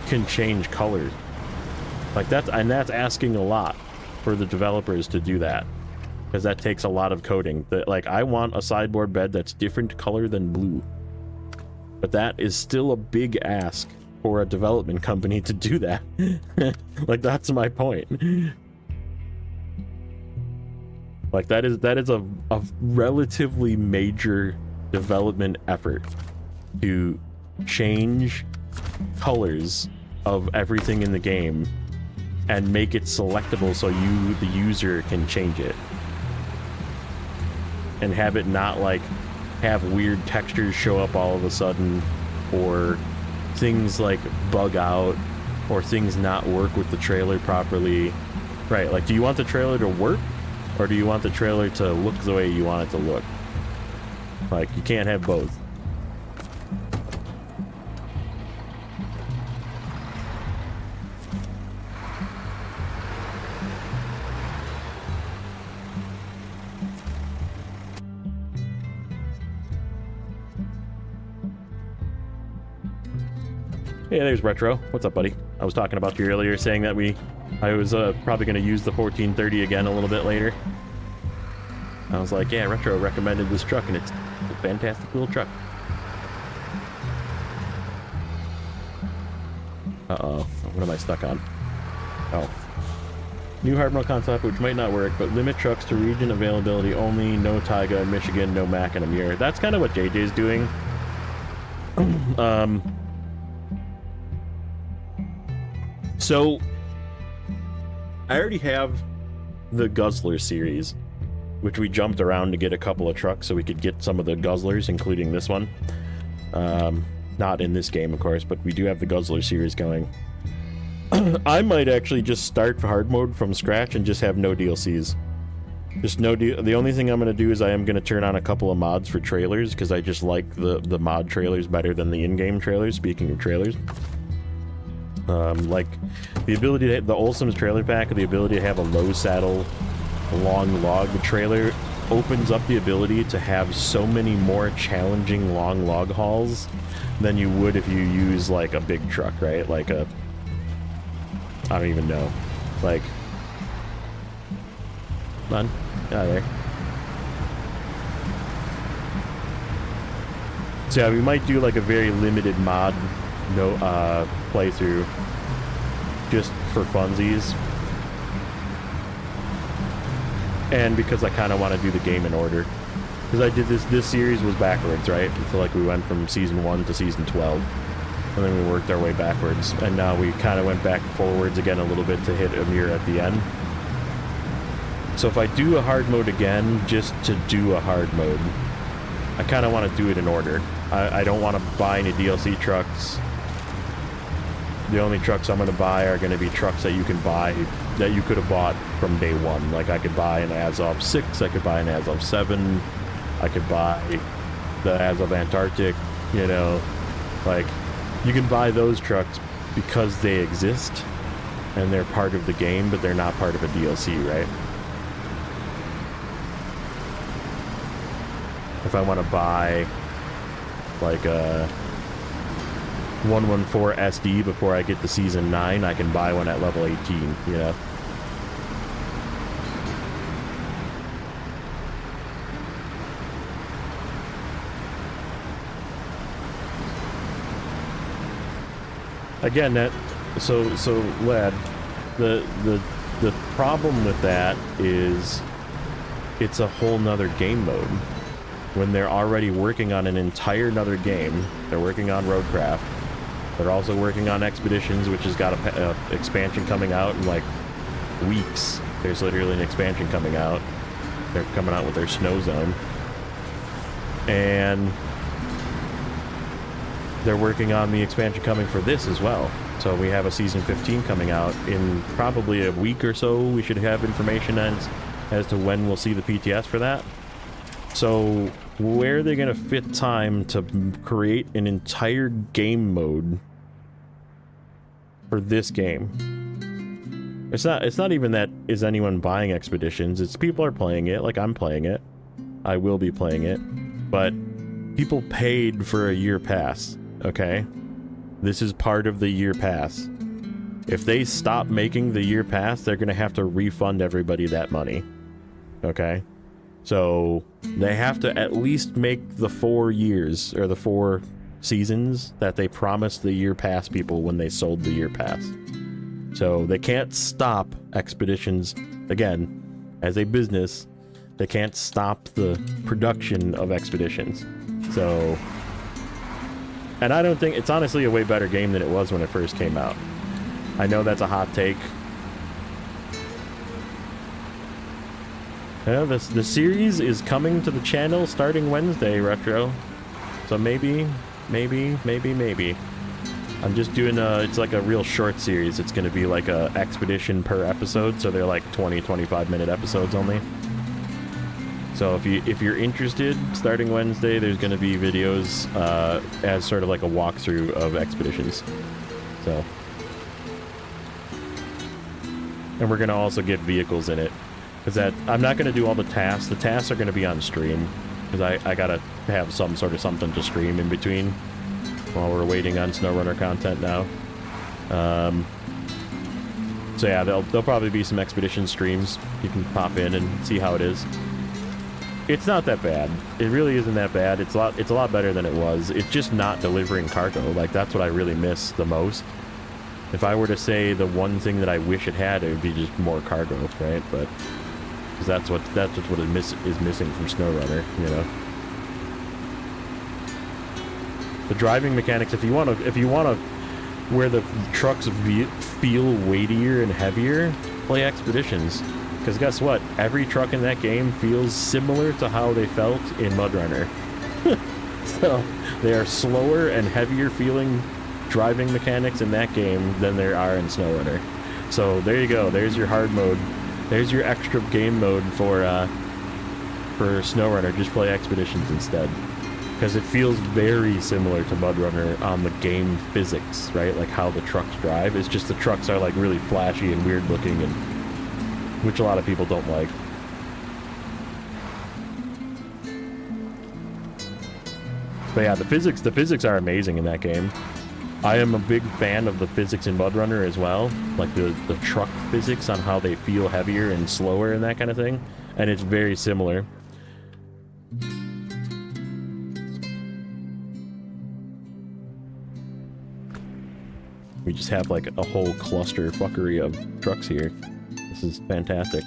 can change colors. Like, that's asking a lot for the developers to do that, because that takes a lot of coding. Like, I want a sideboard bed that's different color than blue, but that is still a big ask for a development company to do that. Like, that's my point. Like, that is a relatively major development effort to change colors of everything in the game and make it selectable so you, the user, can change it. And have it not, like, have weird textures show up all of a sudden, or things, like, bug out, or things not work with the trailer properly. Right, like, do you want the trailer to work, or do you want the trailer to look the way you want it to look? Like, you can't have both. Hey, there's Retro. What's up, buddy? I was talking about you earlier, saying that I was probably going to use the 1430 again a little bit later. I was like, yeah, Retro recommended this truck, and it's a fantastic little truck. Uh-oh. What am I stuck on? Oh. New hard mode concept, which might not work, but limit trucks to region availability only. No Taiga in Michigan, no Mac and Amur. That's kind of what JJ's doing. So, I already have the Guzzler series, which we jumped around to get a couple of trucks so we could get some of the Guzzlers, including this one. Not in this game, of course, but we do have the Guzzler series going. I might actually just start hard mode from scratch and just have no DLCs. Just no the only thing I'm going to do is I am going to turn on a couple of mods for trailers, because I just like the mod trailers better than the in-game trailers, speaking of trailers. Like, the ability to the Olsom's trailer pack, the ability to have a low saddle, long log trailer opens up the ability to have so many more challenging long log hauls than you would if you use, like, a big truck, right? Like a... I don't even know. Like... Come on. Out of there. So yeah, we might do like a very limited mod playthrough just for funsies. And because I kind of want to do the game in order. Because I did this series was backwards, right? So like we went from season 1 to season 12. And then we worked our way backwards. And now we kind of went back forwards again a little bit to hit Amur at the end. So if I do a hard mode again, just to do a hard mode, I kind of want to do it in order. I don't want to buy any DLC trucks. The only trucks I'm going to buy are going to be trucks that you can buy, that you could have bought from day one. Like I could buy an Azov 6, I could buy an Azov 7, I could buy the Azov Antarctic, you know. Like, you can buy those trucks because they exist and they're part of the game, but they're not part of a DLC, right? If I want to buy like a 114 SD before I get to season 9, I can buy one at level 18, you know. Again, that so lad, the problem with that is it's a whole nother game mode. When they're already working on an entire nother game, they're working on Roadcraft. They're also working on Expeditions, which has got a expansion coming out in like weeks. There's literally an expansion coming out. They're coming out with their Snow Zone. And they're working on the expansion coming for this as well. So we have a Season 15 coming out in probably a week or so. We should have information as to when we'll see the PTS for that. So where are they going to fit time to create an entire game mode for this game? It's not even that is anyone buying Expeditions. It's people are playing it, like I'm playing it. I will be playing it. But people paid for a year pass, okay? This is part of the year pass. If they stop making the year pass, they're going to have to refund everybody that money, okay? So they have to at least make the 4 years, or the 4 seasons that they promised the year pass people when they sold the year pass. So they can't stop Expeditions, again, as a business, they can't stop the production of Expeditions. So, and I don't think, it's honestly a way better game than it was when it first came out. I know that's a hot take. Yeah, the series is coming to the channel starting Wednesday, Retro. So maybe. I'm just doing it's like a real short series. It's going to be like a expedition per episode, so they're like 20-25 minute episodes only. So if you're interested, starting Wednesday, there's going to be videos as sort of like a walkthrough of Expeditions. So, and we're going to also get vehicles in it. Because that, I'm not going to do all the tasks. The tasks are going to be on stream. Because I got to have some sort of something to stream in between while we're waiting on Snowrunner content now. So yeah, there'll probably be some Expedition streams. You can pop in and see how it is. It's not that bad. It really isn't that bad. It's a lot better than it was. It's just not delivering cargo. Like, that's what I really miss the most. If I were to say the one thing that I wish it had, it would be just more cargo, right? But because that's what is missing from Snowrunner, you know. The driving mechanics, if you want to where the trucks feel weightier and heavier, play Expeditions. Because guess what? Every truck in that game feels similar to how they felt in Mudrunner. So they are slower and heavier feeling driving mechanics in that game than there are in Snowrunner. So there you go. There's your hard mode. There's your extra game mode for Snowrunner. Just play Expeditions instead. Because it feels very similar to Mudrunner on the game physics, right? Like how the trucks drive. It's just the trucks are like really flashy and weird looking, and which a lot of people don't like. But yeah, the physics are amazing in that game. I am a big fan of the physics in Mudrunner as well. Like the truck physics on how they feel heavier and slower and that kind of thing. And it's very similar. We just have like a whole cluster fuckery of trucks here. This is fantastic.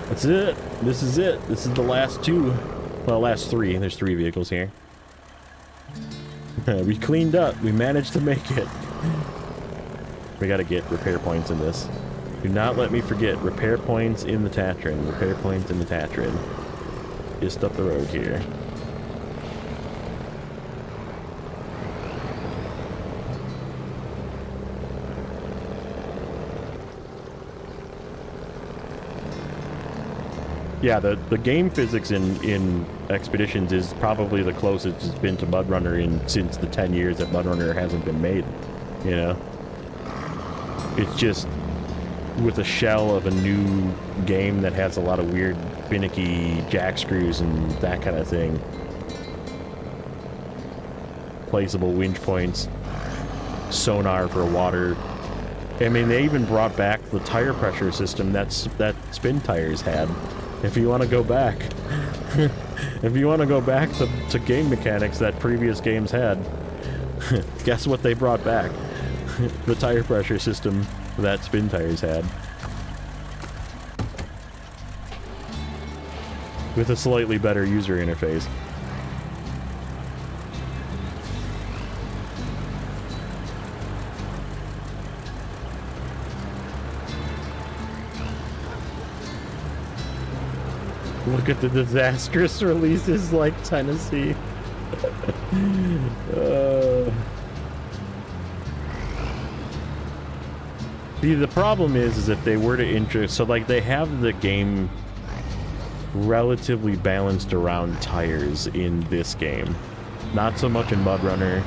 That's it. This is it. This is the last two. Well, last three. There's 3 vehicles here. We cleaned up. We managed to make it. We gotta get repair points in this. Do not let me forget. Repair points in the Tatran. Repair points in the Tatran. Just up the road here. Yeah, the game physics in Expeditions is probably the closest it's been to Mudrunner since the 10 years that Mudrunner hasn't been made, you know? It's just with a shell of a new game that has a lot of weird finicky jack screws and that kind of thing. Placeable winch points, sonar for water. I mean, they even brought back the tire pressure system that Spin Tires had. If you want to go back, if you want to go back to game mechanics that previous games had, guess what they brought back? The tire pressure system that Spin Tires had. With a slightly better user interface. Look at the disastrous releases like Tennessee. See, the problem is if they were to so like they have the game relatively balanced around tires in this game. Not so much in Mudrunner.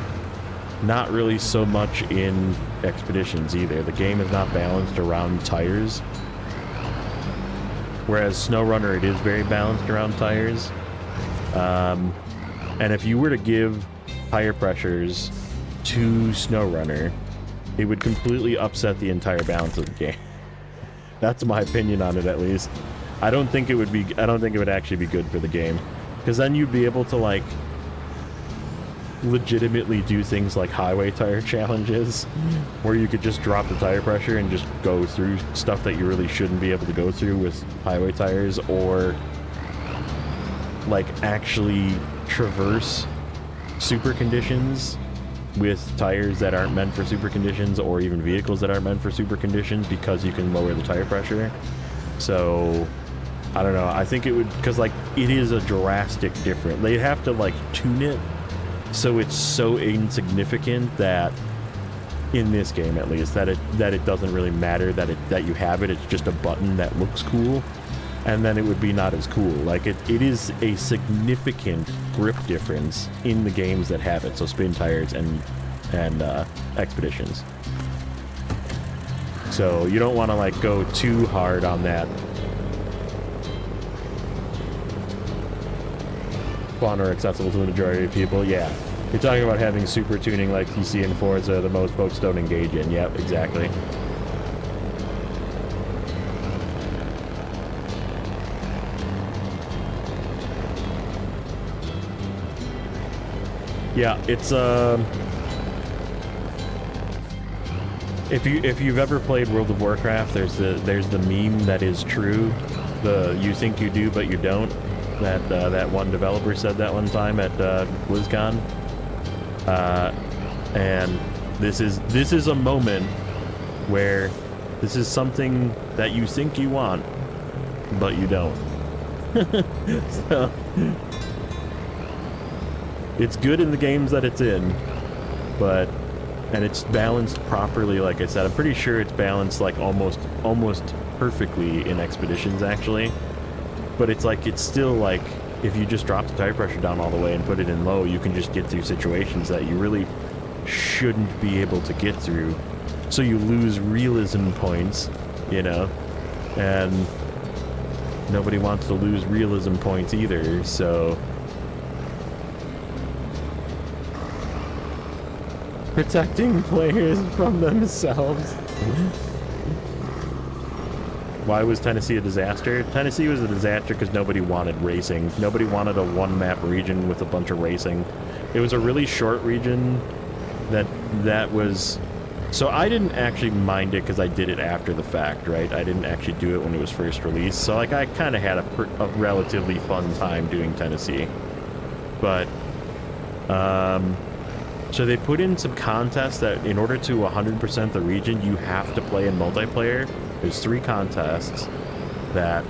Not really so much in Expeditions either. The game is not balanced around tires. Whereas Snowrunner, it is very balanced around tires. And if you were to give tire pressures to Snowrunner, it would completely upset the entire balance of the game. That's my opinion on it, at least. I don't think it would actually be good for the game. Because then you'd be able to, like, legitimately do things like highway tire challenges, where you could just drop the tire pressure and just go through stuff that you really shouldn't be able to go through with highway tires, or like actually traverse super conditions with tires that aren't meant for super conditions, or even vehicles that aren't meant for super conditions, because you can lower the tire pressure. So I don't know, I think it would, because like it is a drastic difference. They'd have to like tune it so it's so insignificant that in this game, at least, that it doesn't really matter that you have it. It's just a button that looks cool, and then it would be not as cool. Like it is a significant grip difference in the games that have it. So Spin Tires and Expeditions. So you don't want to like go too hard on that. Fun or accessible to the majority of people, yeah. You're talking about having super tuning like TC and Forza that most folks don't engage in. Yep, exactly. Yeah, it's if you've ever played World of Warcraft, there's the meme that is true. The you think you do but you don't. That one developer said that one time at BlizzCon. And this is a moment where this is something that you think you want, but you don't. So, it's good in the games that it's in, and it's balanced properly, like I said. I'm pretty sure it's balanced like almost perfectly in Expeditions, actually. But it's like, it's still like, if you just drop the tire pressure down all the way and put it in low, you can just get through situations that you really shouldn't be able to get through. So you lose realism points, you know? And nobody wants to lose realism points either, so... Protecting players from themselves. Why was Tennessee a disaster? Tennessee was a disaster because nobody wanted racing. Nobody wanted a one-map region with a bunch of racing. It was a really short region that was... So I didn't actually mind it because I did it after the fact, right? I didn't actually do it when it was first released. So like I kind of had a relatively fun time doing Tennessee. But, so they put in some contests that in order to 100% the region, you have to play in multiplayer. There's 3 contests that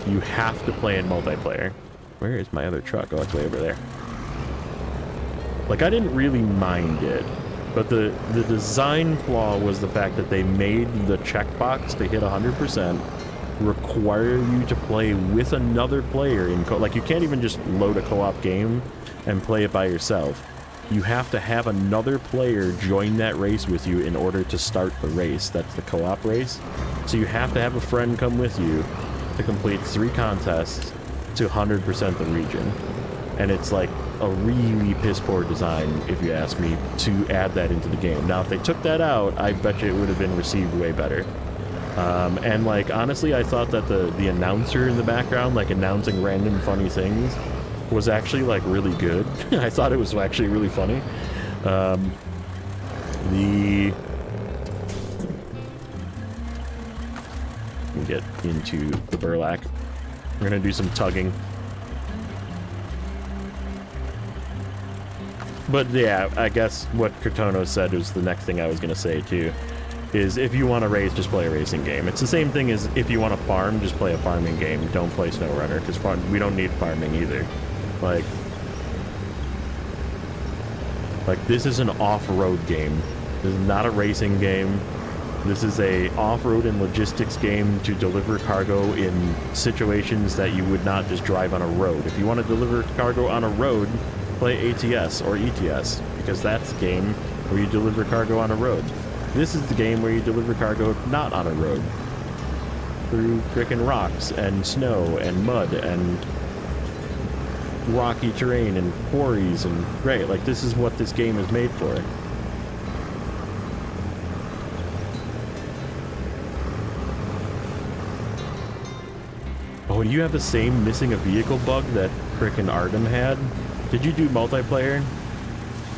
you have to play in multiplayer. Where is my other truck? Oh, it's way over there. Like, I didn't really mind it, but the design flaw was the fact that they made the checkbox to hit 100% require you to play with another player in like, you can't even just load a co-op game and play it by yourself. You have to have another player join that race with you in order to start the race. That's the co-op race. So you have to have a friend come with you to complete 3 contests to 100% the region. And it's like a really piss-poor design, if you ask me, to add that into the game. Now, if they took that out, I bet you it would have been received way better. And like, honestly, I thought that the announcer in the background, like announcing random funny things, was actually like really good. I thought it was actually really funny. Get into the burlap. We're gonna do some tugging. But yeah, I guess what Cortono said was the next thing I was gonna say too, is if you want to race, just play a racing game. It's the same thing as if you want to farm, just play a farming game. Don't play Snowrunner, because we don't need farming either. Like this is an off-road game. This is not a racing game. This is a off-road and logistics game to deliver cargo in situations that you would not just drive on a road. If you want to deliver cargo on a road, play ATS or ETS, because that's the game where you deliver cargo on a road. This is the game where you deliver cargo not on a road. Through frickin' rocks and snow and mud and rocky terrain and quarries and right, like this is what this game is made for. Oh, do you have the same missing a vehicle bug that frickin' Artem had? Did you do multiplayer?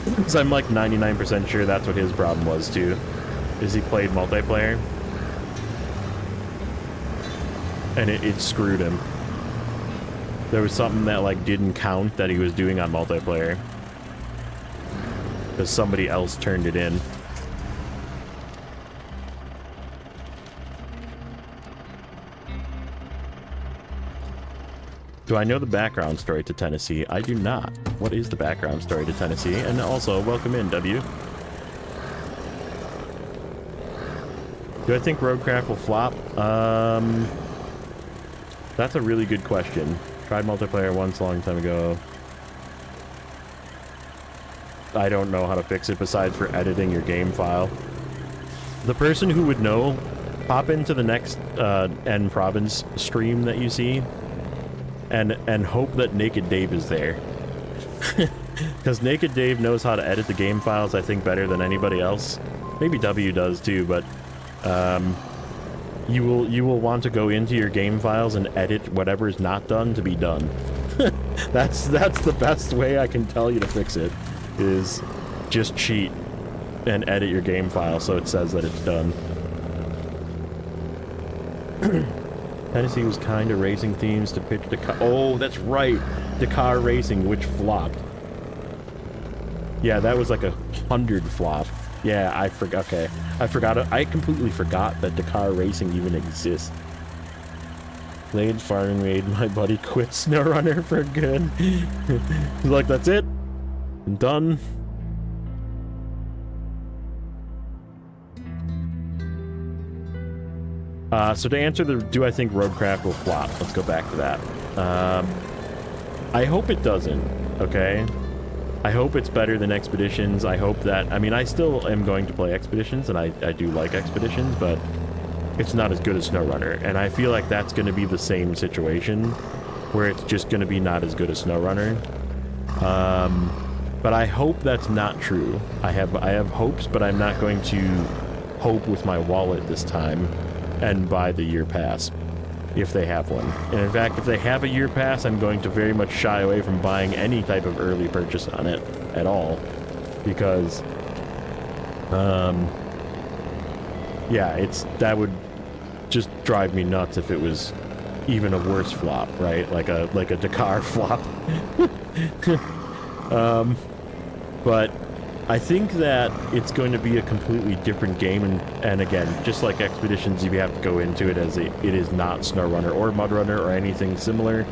Because I'm like 99% sure that's what his problem was too, is he played multiplayer and it screwed him. There was something that like didn't count that he was doing on multiplayer because somebody else turned it in. Do I know the background story to Tennessee? I do not. What is the background story to Tennessee? And also, welcome in, W. Do I think Roadcraft will flop? That's a really good question. Tried multiplayer once a long time ago. I don't know how to fix it besides for editing your game file. The person who would know, pop into the next N Province stream that you see and hope that Naked Dave is there. Because Naked Dave knows how to edit the game files, I think, better than anybody else. Maybe W does too, but you will want to go into your game files and edit whatever is not done to be done. That's the best way I can tell you to fix it. is just cheat and edit your game file so it says that it's done. Tennessee was kind of racing themes to pitch Dakar. Oh, that's right. Dakar Racing, which flopped. Yeah, that was like 100 flop. Yeah, I forgot. Okay, I forgot. I completely forgot that Dakar Racing even exists. Blade farming made my buddy quit Snowrunner for good. He's like, that's it. I'm done. So to answer the, do I think Roadcraft will flop? Let's go back to that. I hope it doesn't, okay? I hope it's better than Expeditions. I hope that, I mean, I still am going to play Expeditions, and I do like Expeditions, but it's not as good as Snowrunner. And I feel like that's going to be the same situation, where it's just going to be not as good as Snowrunner. But I hope that's not true. I have hopes, but I'm not going to hope with my wallet this time and buy the year pass, if they have one. And in fact, if they have a year pass, I'm going to very much shy away from buying any type of early purchase on it at all, because yeah, that would just drive me nuts if it was even a worse flop, right? Like a Dakar flop. But I think that it's going to be a completely different game, and again, just like Expeditions, you have to go into it as it is not Snowrunner or Mudrunner or anything similar,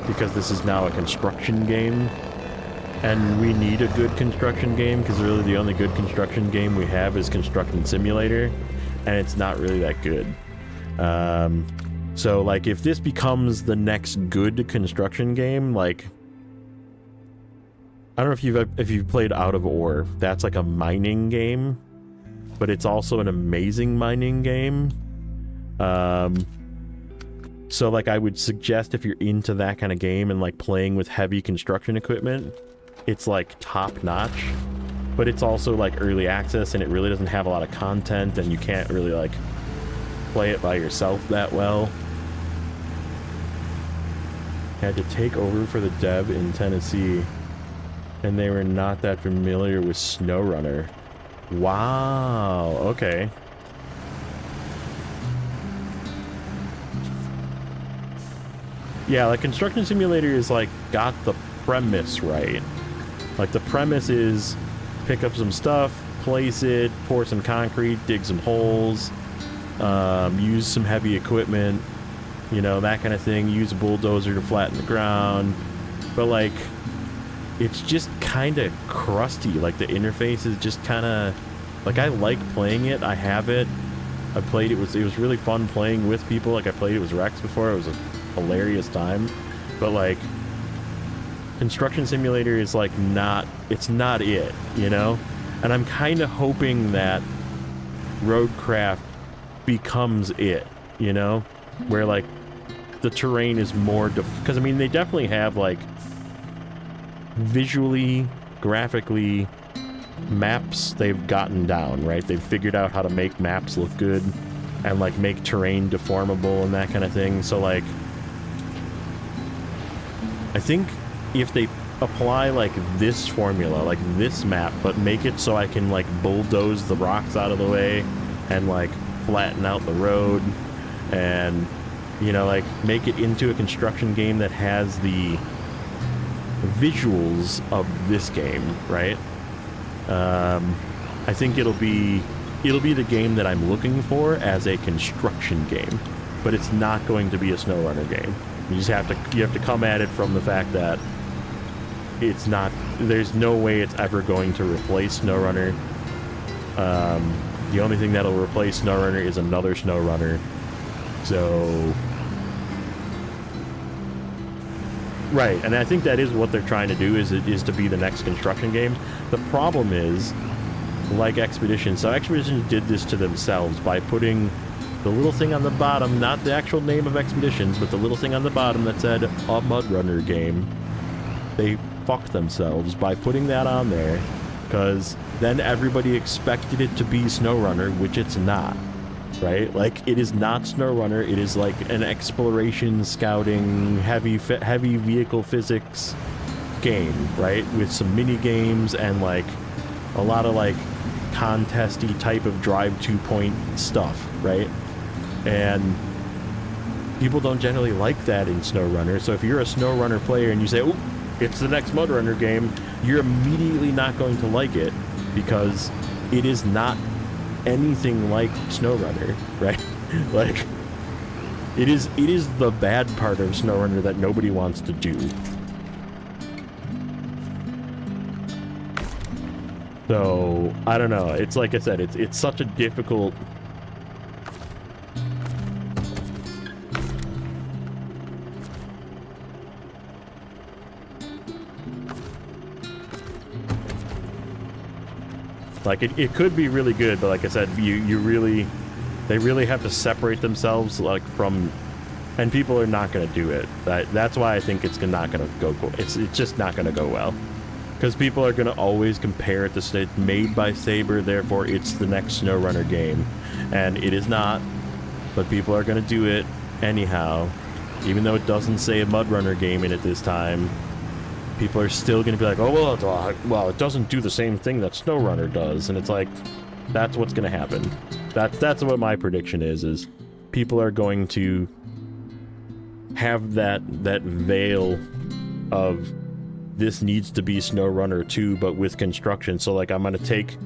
because this is now a construction game, and we need a good construction game, because really the only good construction game we have is Construction Simulator, and it's not really that good. So like, if this becomes the next good construction game, like, I don't know if you've played Out of Ore. That's like a mining game, but it's also an amazing mining game. So like, I would suggest if you're into that kind of game and like playing with heavy construction equipment, it's like top notch, but it's also like early access, and it really doesn't have a lot of content, and you can't really like play it by yourself that well. Had to take over for the dev in Tennessee, and they were not that familiar with Snowrunner. Wow, okay. Yeah, like Construction Simulator is like got the premise right. Like the premise is pick up some stuff, place it, pour some concrete, dig some holes, use some heavy equipment, you know, that kind of thing. Use a bulldozer to flatten the ground. But like, it's just kind of crusty. Like the interface is just kind of like, I like playing it. I have it. I played it. It was really fun playing with people. Like I played it with Rex before. It was a hilarious time. But like, Construction Simulator is like it's not it, you know? And I'm kind of hoping that Roadcraft becomes it, you know? Where like the terrain is more, because I mean, they definitely have like visually, graphically, maps they've gotten down, right? They've figured out how to make maps look good and like make terrain deformable and that kind of thing. So like, I think if they apply like this formula, like this map, but make it so I can like bulldoze the rocks out of the way and like flatten out the road, and you know, like make it into a construction game that has the visuals of this game, right? I think it'll be the game that I'm looking for as a construction game, but it's not going to be a Snowrunner game. You have to come at it from the fact that it's not, there's no way it's ever going to replace Snowrunner. The only thing that'll replace Snowrunner is another Snowrunner. So right, and I think that is what they're trying to do, is to be the next construction game. The problem is, like Expedition, so Expedition did this to themselves by putting the little thing on the bottom, not the actual name of Expeditions, but the little thing on the bottom that said, a Mudrunner game. They fucked themselves by putting that on there, because then everybody expected it to be Snowrunner, which it's not. Right? Like, it is not Snowrunner. It is like an exploration, scouting, heavy vehicle physics, game, right? With some mini games and like a lot of like contesty type of drive 2-point stuff, right? And people don't generally like that in SnowRunner. So if you're a SnowRunner player and you say, "Oh, it's the next MudRunner game," you're immediately not going to like it because it is not anything like SnowRunner, right? Like it is the bad part of SnowRunner that nobody wants to do. So I don't know. It's like I said, it's such a difficult. Like it could be really good, but like I said, they really have to separate themselves like from, and people are not going to do it. That's why I think it's not going to go. It's just not going to go well, because people are going to always compare it to say it's made by Saber, therefore it's the next SnowRunner game, and it is not. But people are going to do it anyhow, even though it doesn't say a MudRunner game in it this time. People are still going to be like, "Oh, well, it doesn't do the same thing that SnowRunner does," and it's like, that's what's going to happen. That's what my prediction is people are going to have that veil of this needs to be SnowRunner 2, but with construction. So like, I'm gonna take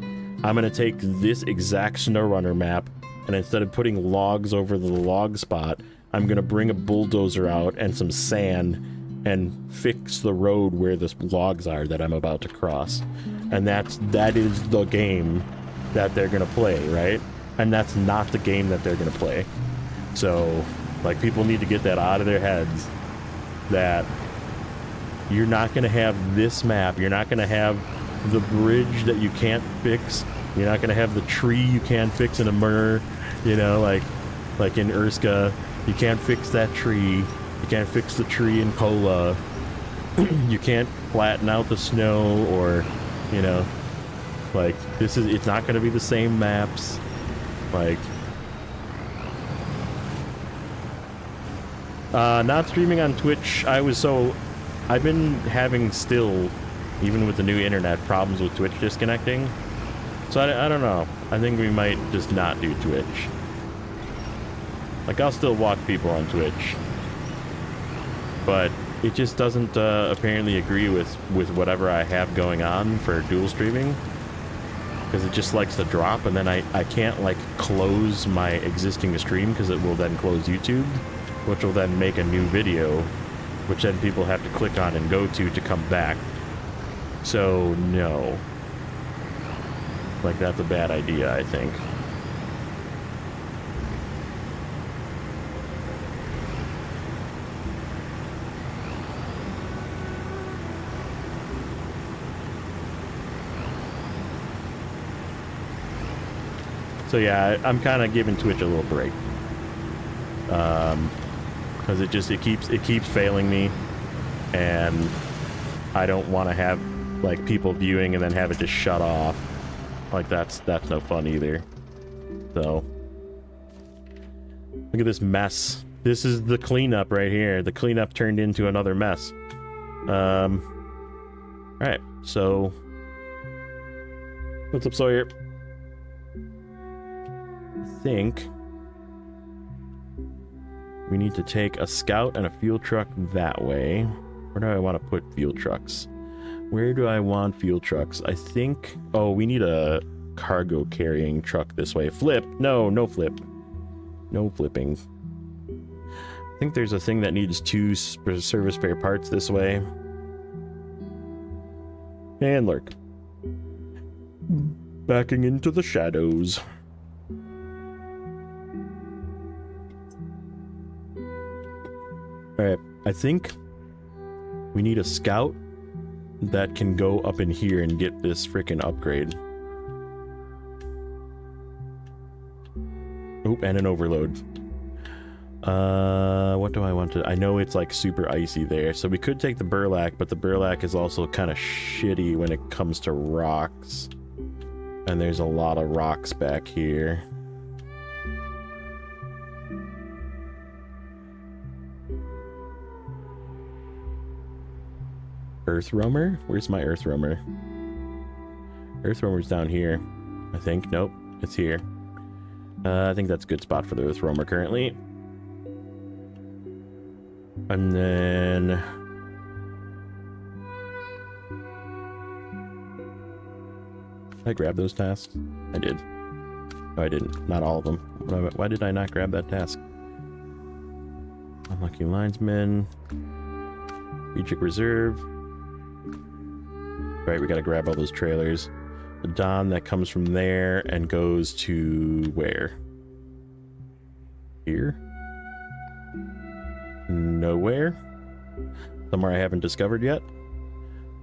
this exact SnowRunner map, and instead of putting logs over the log spot, I'm gonna bring a bulldozer out and some sand and fix the road where the logs are that I'm about to cross. And that is the game that they're gonna play, right? And that's not the game that they're gonna play. So like, people need to get that out of their heads, that you're not gonna have this map, you're not gonna have the bridge that you can't fix, you're not gonna have the tree you can't fix in Amur, you know, like in Urska, you can't fix that tree. You can't fix the tree in Cola. You can't flatten out the snow, or, you know, like, it's not going to be the same maps. Like, not streaming on Twitch. I've been having still, even with the new internet, problems with Twitch disconnecting. So I don't know. I think we might just not do Twitch. Like, I'll still watch people on Twitch, but it just doesn't apparently agree with whatever I have going on for dual streaming, because it just likes to drop, and then I can't like close my existing stream, because it will then close YouTube, which will then make a new video, which then people have to click on and go to come back. So no, like, that's a bad idea, I think. So yeah, I'm kind of giving Twitch a little break, because it keeps failing me, and I don't want to have like people viewing and then have it just shut off. Like, that's no fun either. So look at this mess. This is the cleanup right here. The cleanup turned into another mess. All right, so what's up, Sawyer? I think we need to take a scout and a fuel truck that way. Where do I want to put fuel trucks? Where do I want fuel trucks? I think, oh, we need a cargo carrying truck this way. Flip. No flip. No flipping. I think there's a thing that needs 2 service spare parts this way. And lurk. Backing into the shadows. Alright, I think we need a scout that can go up in here and get this freaking upgrade. Oh, and an overload. What do I want to... I know it's like super icy there, so we could take the burlap, but the burlap is also kind of shitty when it comes to rocks. And there's a lot of rocks back here. Earth roamer? Where's my earth roamer? Earth roamer's down here, I think. Nope, it's here. I think that's a good spot for the earth roamer currently. And then... Did I grab those tasks? I did. No, I didn't. Not all of them. Why did I not grab that task? Unlucky linesman. Reject reserve. Right, we gotta grab all those trailers. The Don that comes from there and goes to where? Here? Nowhere? Somewhere I haven't discovered yet?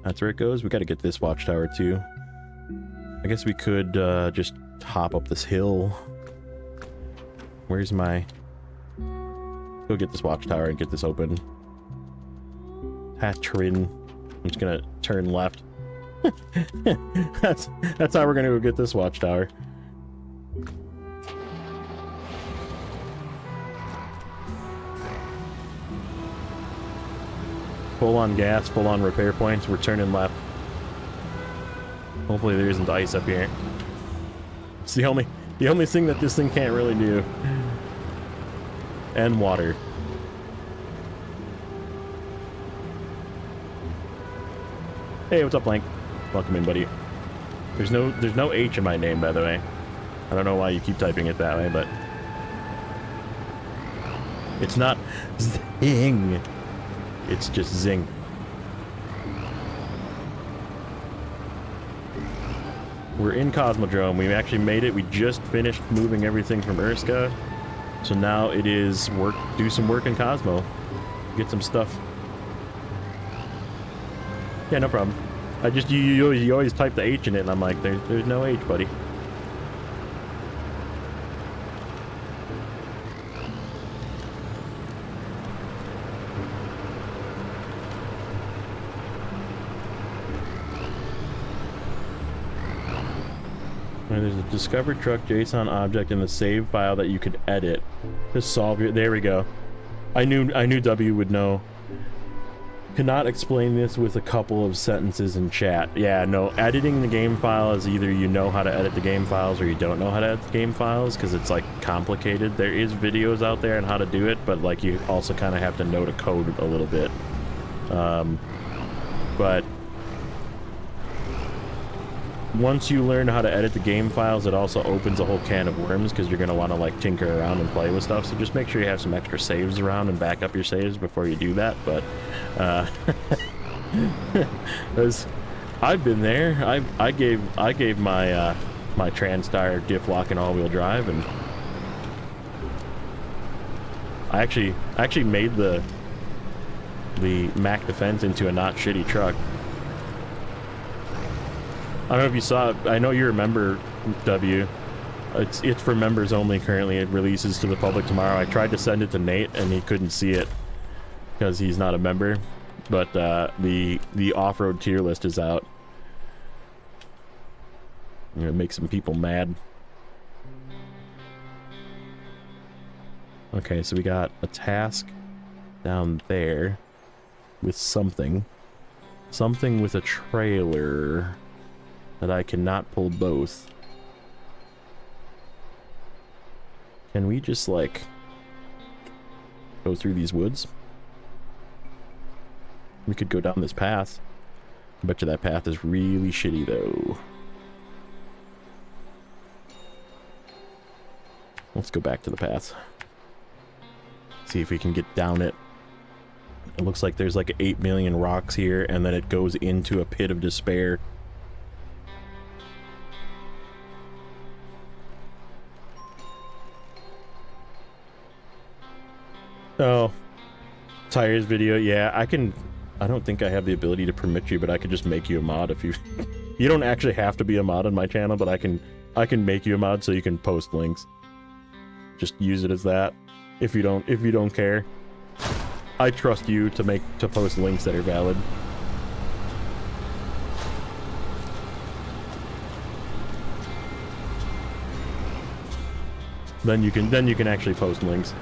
That's where it goes. We gotta get this watchtower too. I guess we could just hop up this hill. Where's my... Go get this watchtower and get this open. Hatrin. I'm just gonna turn left. That's how we're gonna go get this watchtower. Full on gas, full on repair points. We're turning left. Hopefully there isn't ice up here. It's the only thing that this thing can't really do. And water. Hey, what's up, Blank? Welcome in, buddy. There's no H in my name, by the way. I don't know why you keep typing it that way, but it's not Zing. It's just Zing. We're in Cosmodrome. We actually made it. We just finished moving everything from Urska. So now it is do some work in Cosmo. Get some stuff. Yeah, no problem. I just, you always type the H in it, and I'm like, there's no H, buddy. There's a discovered truck JSON object in the save file that you could edit to solve your... There we go. I knew W would know. Cannot explain this with a couple of sentences in chat. Yeah, no, editing the game file is either you know how to edit the game files or you don't know how to edit the game files, because it's like complicated. There is videos out there on how to do it, but like you also kind of have to know to code a little bit. But once you learn how to edit the game files, it also opens a whole can of worms, because you're going to want to like tinker around and play with stuff. So just make sure you have some extra saves around and back up your saves before you do that. But I've been there. I gave my my TransTire diff lock and all-wheel drive, and I actually made the Mac Defense into a not shitty truck. I don't know if you saw it. I know you remember, W. It's for members only currently. It releases to the public tomorrow. I tried to send it to Nate and he couldn't see it because he's not a member. But the off-road tier list is out. I'm gonna make some people mad. Okay, so we got a task down there with something with a trailer that I cannot pull both. Can we just like go through these woods? We could go down this path. I bet you that path is really shitty though. Let's go back to the path. See if we can get down it. It looks like there's like 8 million rocks here, and then it goes into a pit of despair. Oh, tires video. Yeah, I don't think I have the ability to permit you, but I could just make you a mod if you. You don't actually have to be a mod on my channel, but I can make you a mod so you can post links. Just use it as that. If you don't care, I trust you to post links that are valid. Then you can actually post links.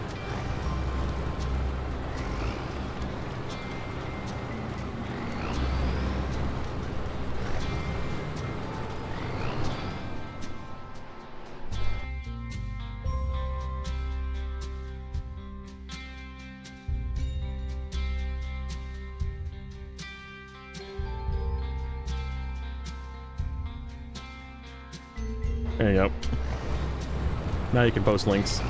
There you go. Now you can post links.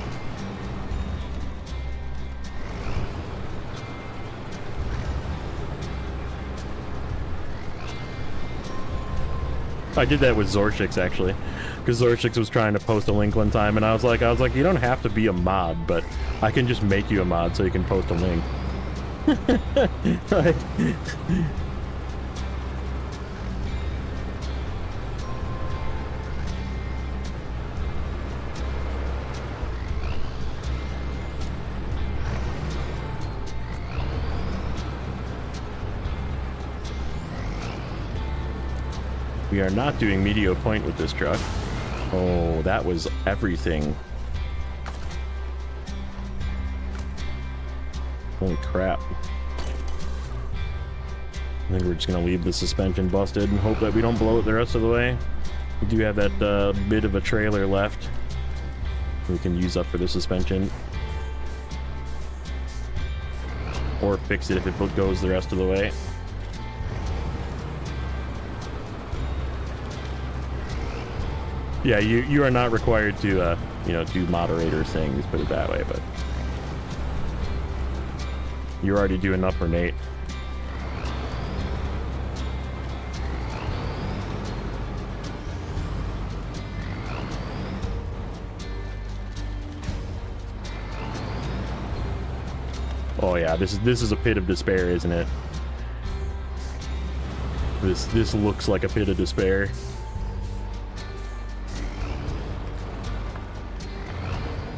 I did that with Zorshix actually, because Zorshix was trying to post a link one time, and I was like, you don't have to be a mod, but I can just make you a mod so you can post a link. Like, we are not doing Meteor Point with this truck. Oh, that was everything. Holy crap. I think we're just gonna leave the suspension busted and hope that we don't blow it the rest of the way. We do have that bit of a trailer left we can use up for the suspension. Or fix it if it goes the rest of the way. Yeah, you are not required to, you know, do moderator things, put it that way, but you're already doing enough for Nate. Oh yeah, this is a pit of despair, isn't it? This looks like a pit of despair.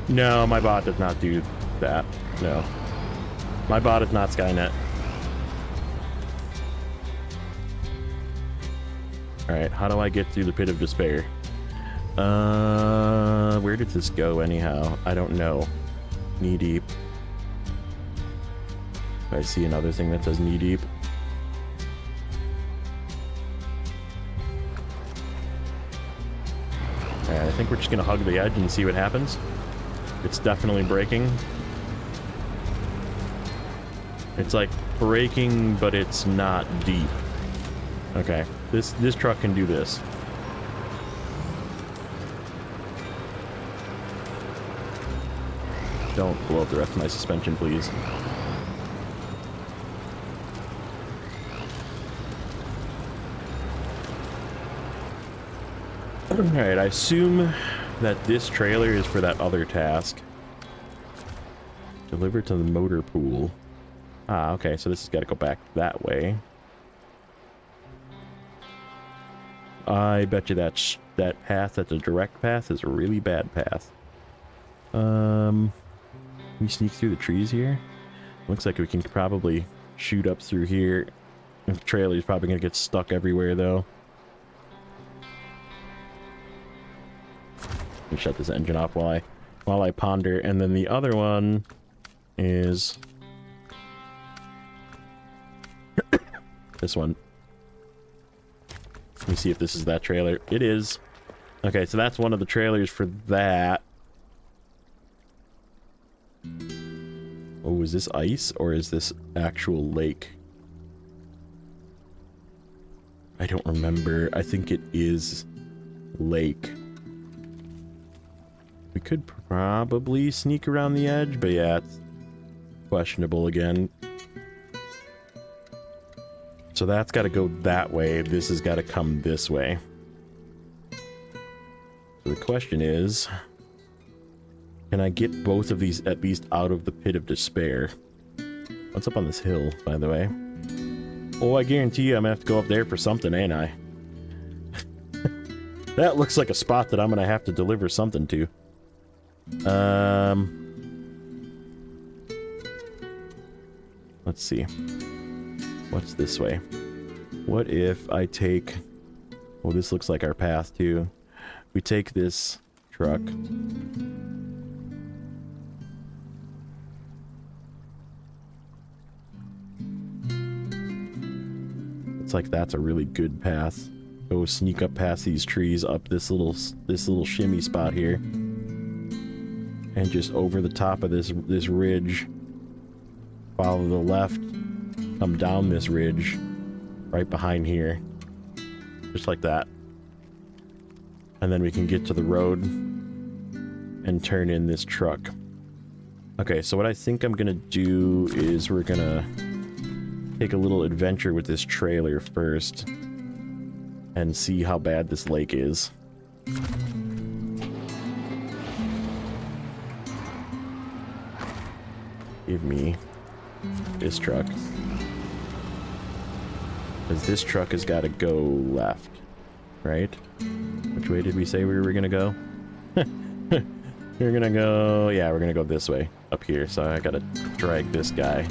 No, my bot does not do that. No. My bot is not Skynet. Alright, how do I get through the pit of despair? Where did this go anyhow? I don't know. Knee deep. I see another thing that says knee deep. Alright, I think we're just gonna hug the edge and see what happens. It's definitely braking. It's like braking, but it's not deep. Okay, this truck can do this. Don't blow up the rest of my suspension, please. Alright, I assume that this trailer is for that other task. Deliver to the motor pool. Ah, okay, so this has got to go back that way. I bet you that path, that's a direct path, is a really bad path. Can we sneak through the trees here? Looks like we can probably shoot up through here. The trailer's probably going to get stuck everywhere, though. Let me shut this engine off while I ponder. And then the other one is this one. Let me see if this is that trailer. It is. Okay, so that's one of the trailers for that. Oh, is this ice or is this actual lake? I don't remember. I think it is lake. We could probably sneak around the edge, but yeah, it's questionable again. So that's got to go that way. This has got to come this way. So the question is, can I get both of these at least out of the pit of despair? What's up on this hill, by the way? Oh, I guarantee you I'm going to have to go up there for something, ain't I? That looks like a spot that I'm going to have to deliver something to. Let's see. What's this way? What if I take... Oh, this looks like our path, too. We take this truck. It's like that's a really good path. Go sneak up past these trees, up this little shimmy spot here. And just over the top of this ridge. Follow the left. Come down this ridge. Right behind here. Just like that. And then we can get to the road and turn in this truck. Okay, so what I think I'm gonna do is we're gonna take a little adventure with this trailer first and see how bad this lake is. Give me this truck. Because this truck has got to go left, right? Which way did we say we were gonna go? We're gonna go... yeah, we're gonna go this way, up here. So I gotta drag this guy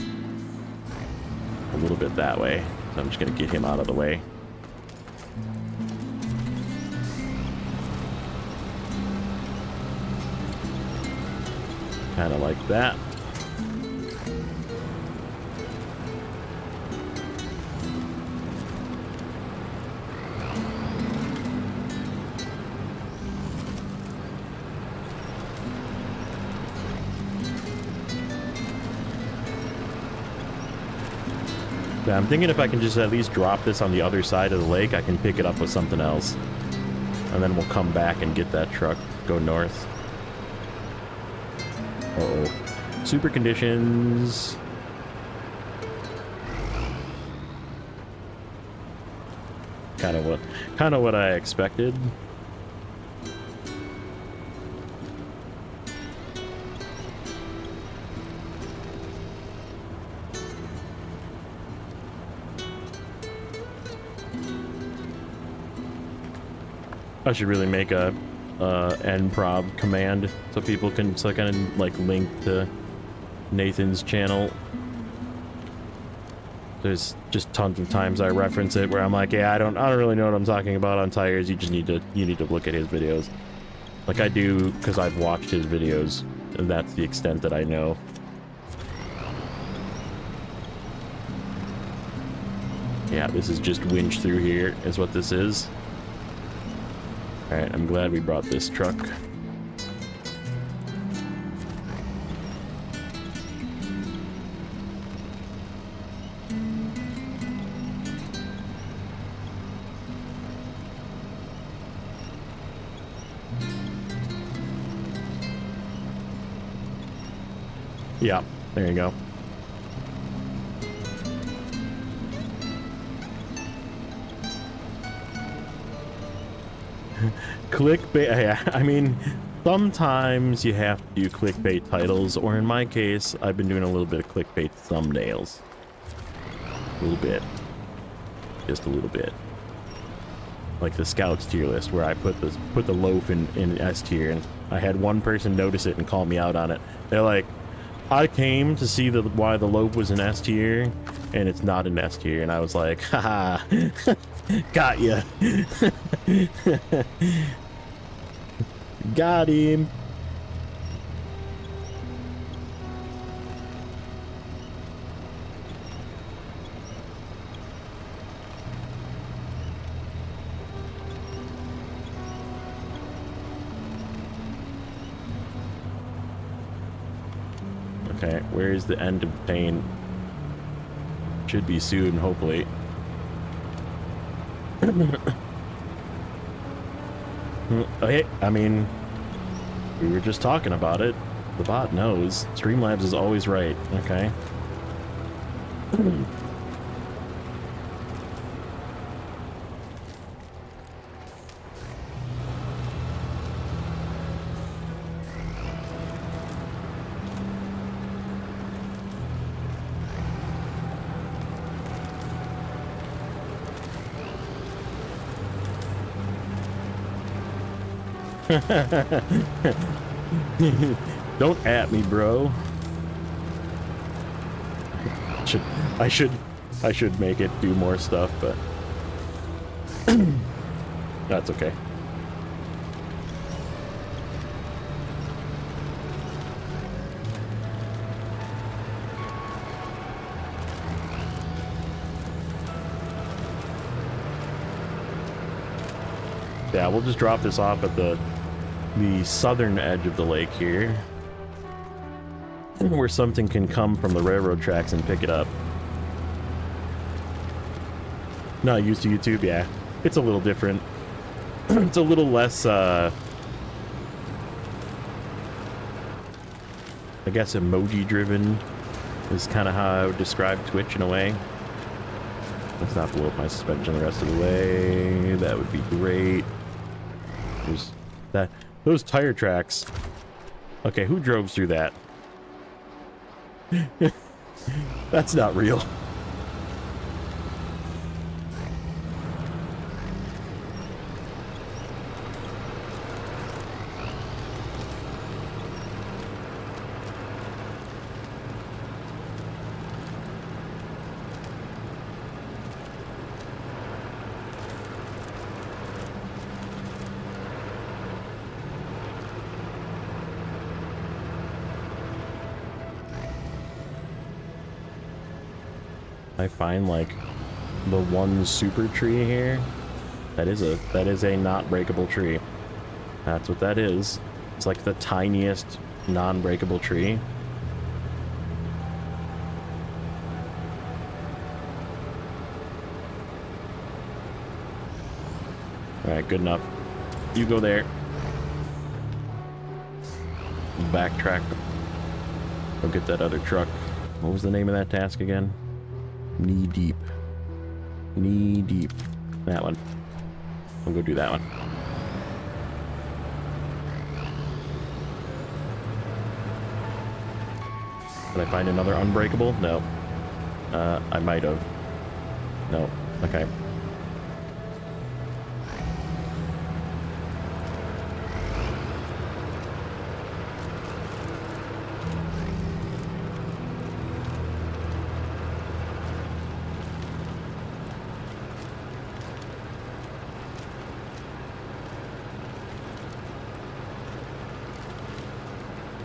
a little bit that way. So I'm just gonna get him out of the way. Kind of like that. Yeah, I'm thinking if I can just at least drop this on the other side of the lake, I can pick it up with something else. And then we'll come back and get that truck, go north. Uh-oh. Super conditions. Kind of what I expected. I should really make a nprov command so people can kind of like link to Nathan's channel. There's just tons of times I reference it where I'm like, yeah, I don't really know what I'm talking about on tires. You need to look at his videos. Like I do because I've watched his videos, and that's the extent that I know. Yeah, this is just winch through here is what this is. Alright, I'm glad we brought this truck. Yeah, there you go. Clickbait, yeah, I mean, sometimes you have to do clickbait titles, or in my case, I've been doing a little bit of clickbait thumbnails. A little bit. Just a little bit. Like the Scouts tier list, where I put the loaf in S tier, and I had one person notice it and call me out on it. They're like, I came to see why the loaf was in S tier, and it's not in S tier, and I was like, haha, got ya. Got him. Okay, where's the end of the pain? Should be soon, hopefully. Okay, I mean, we were just talking about it. The bot knows. Streamlabs is always right. Okay. Don't at me, bro. I should make it do more stuff, but that's okay. Yeah, we'll just drop this off at the southern edge of the lake here, where something can come from the railroad tracks and pick it up. Not used to YouTube, yeah. It's a little different. It's a little less, I guess emoji driven is kind of how I would describe Twitch in a way. Let's not blow up my suspension the rest of the way. That would be great. There's that. Those tire tracks. Okay, who drove through that? That's not real. I find like the one super tree here. That is a not breakable tree. That's what that is. It's like the tiniest non-breakable tree. Alright, good enough. You go there. Backtrack. Go get that other truck. What was the name of that task again? Knee deep. Knee deep. That one. I'll go do that one. Did I find another unbreakable? No. I might have. No. Okay.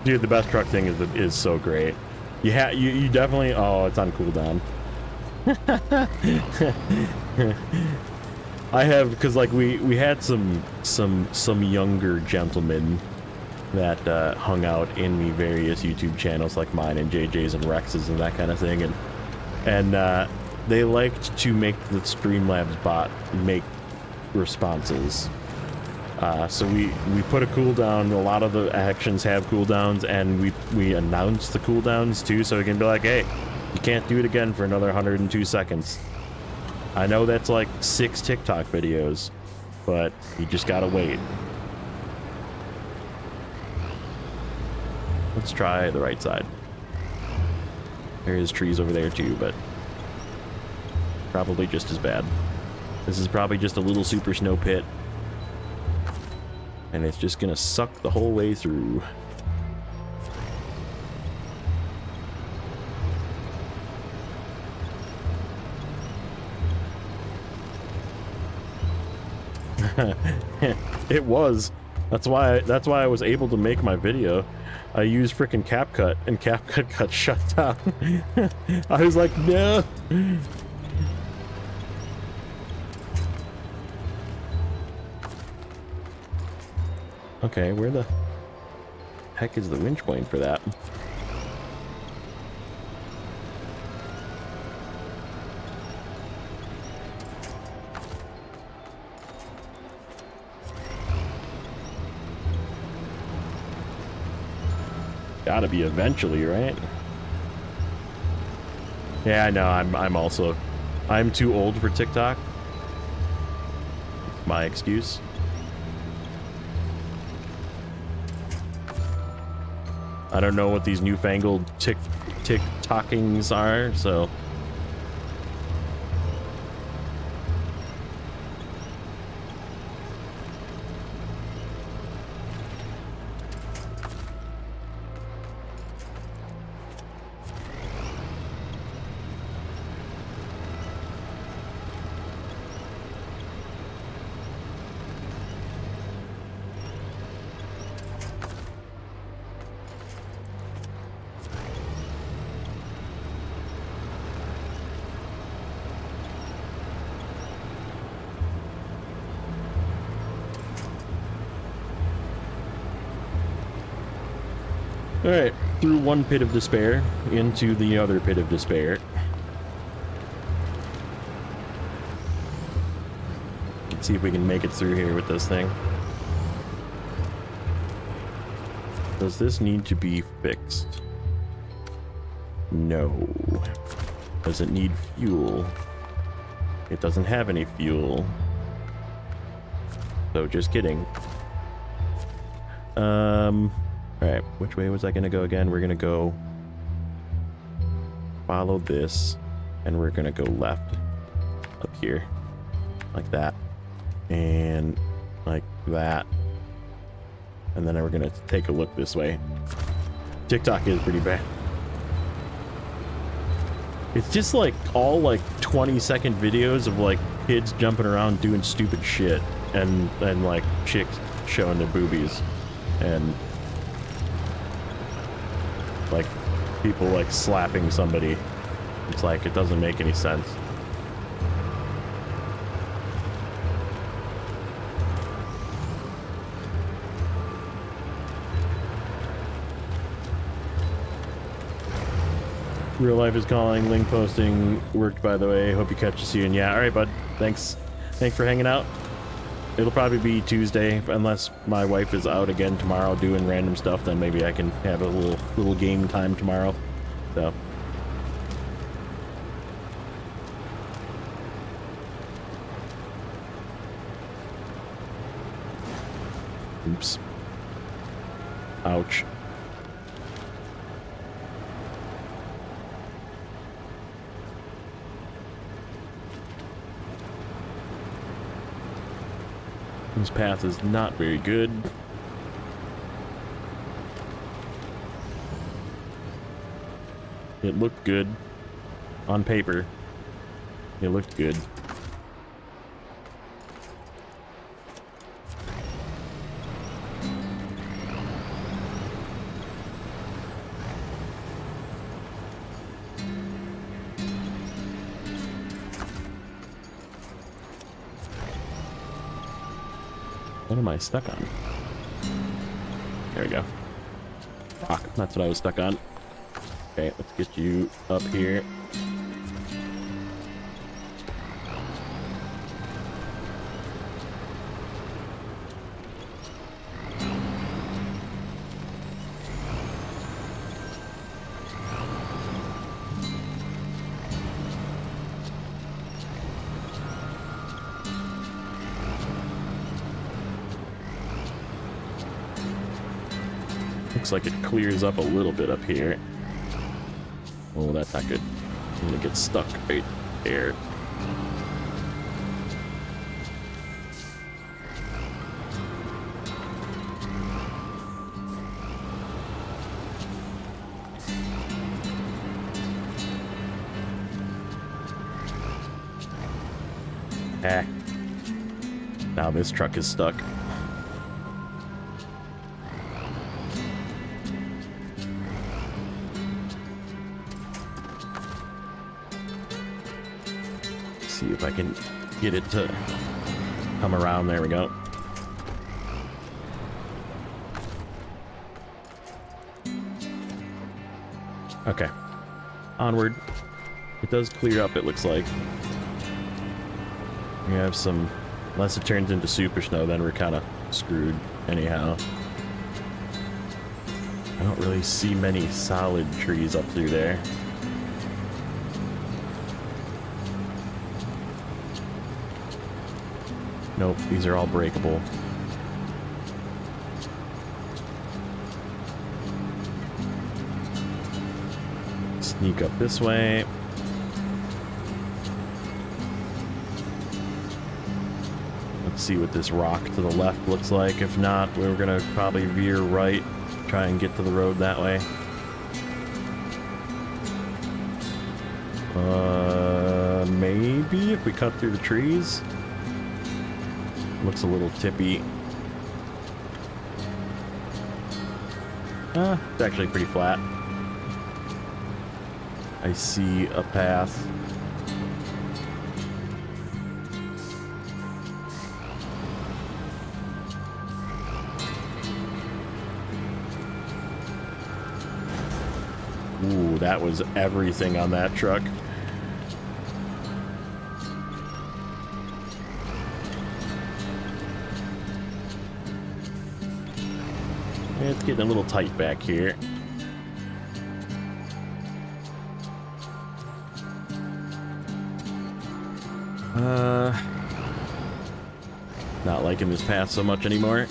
Dude, the best truck thing is so great. You definitely. Oh, it's on cooldown. I have, because like we had some younger gentlemen that hung out in the various YouTube channels like mine and JJ's and Rex's and that kind of thing, and they liked to make the Streamlabs bot make responses. So we put a cooldown. A lot of the actions have cooldowns, and we announce the cooldowns too, so we can be like, hey, you can't do it again for another 102 seconds. I know that's like 6 TikTok videos, but you just gotta wait. Let's try the right side. There is trees over there too, but probably just as bad. This is probably just a little super snow pit. And it's just gonna suck the whole way through. It was. That's why I was able to make my video. I used frickin' CapCut, and CapCut got shut down. I was like, no. Okay, where the heck is the winch point for that? Gotta be eventually, right? Yeah, I know. I'm too old for TikTok. That's my excuse. I don't know what these newfangled TikTokings are, so. Alright, through one pit of despair, into the other pit of despair. Let's see if we can make it through here with this thing. Does this need to be fixed? No. Does it need fuel? It doesn't have any fuel. So just kidding. Alright, which way was I gonna go again? We're gonna go follow this, and we're gonna go left up here. Like that. And like that. And then we're gonna take a look this way. TikTok is pretty bad. It's just like all like 20-second videos of like kids jumping around doing stupid shit and like chicks showing their boobies and like people like slapping somebody. It's like it doesn't make any sense. Real life is calling. Link posting worked, by the way. Hope you catch you soon. Yeah, all right, bud. Thanks for hanging out. It'll probably be Tuesday, unless my wife is out again tomorrow doing random stuff. Then maybe I can have a little game time tomorrow. So. Oops. Ouch. This path is not very good. It looked good on paper. It looked good. What am I stuck on? There we go. Fuck, that's what I was stuck on. Okay, let's get you up here. Looks like it clears up a little bit up here. Oh, that's not good. I'm gonna get stuck right there. Ah. Now this truck is stuck. See if I can get it to come around. There we go. Okay. Onward. It does clear up, it looks like. We have some... Unless it turns into super snow, then we're kind of screwed anyhow. I don't really see many solid trees up through there. Nope, these are all breakable. Sneak up this way. Let's see what this rock to the left looks like. If not, we're gonna probably veer right, try and get to the road that way. Maybe if we cut through the trees. Looks a little tippy. It's actually pretty flat. I see a path. Ooh, that was everything on that truck. It's getting a little tight back here. Not liking this path so much anymore.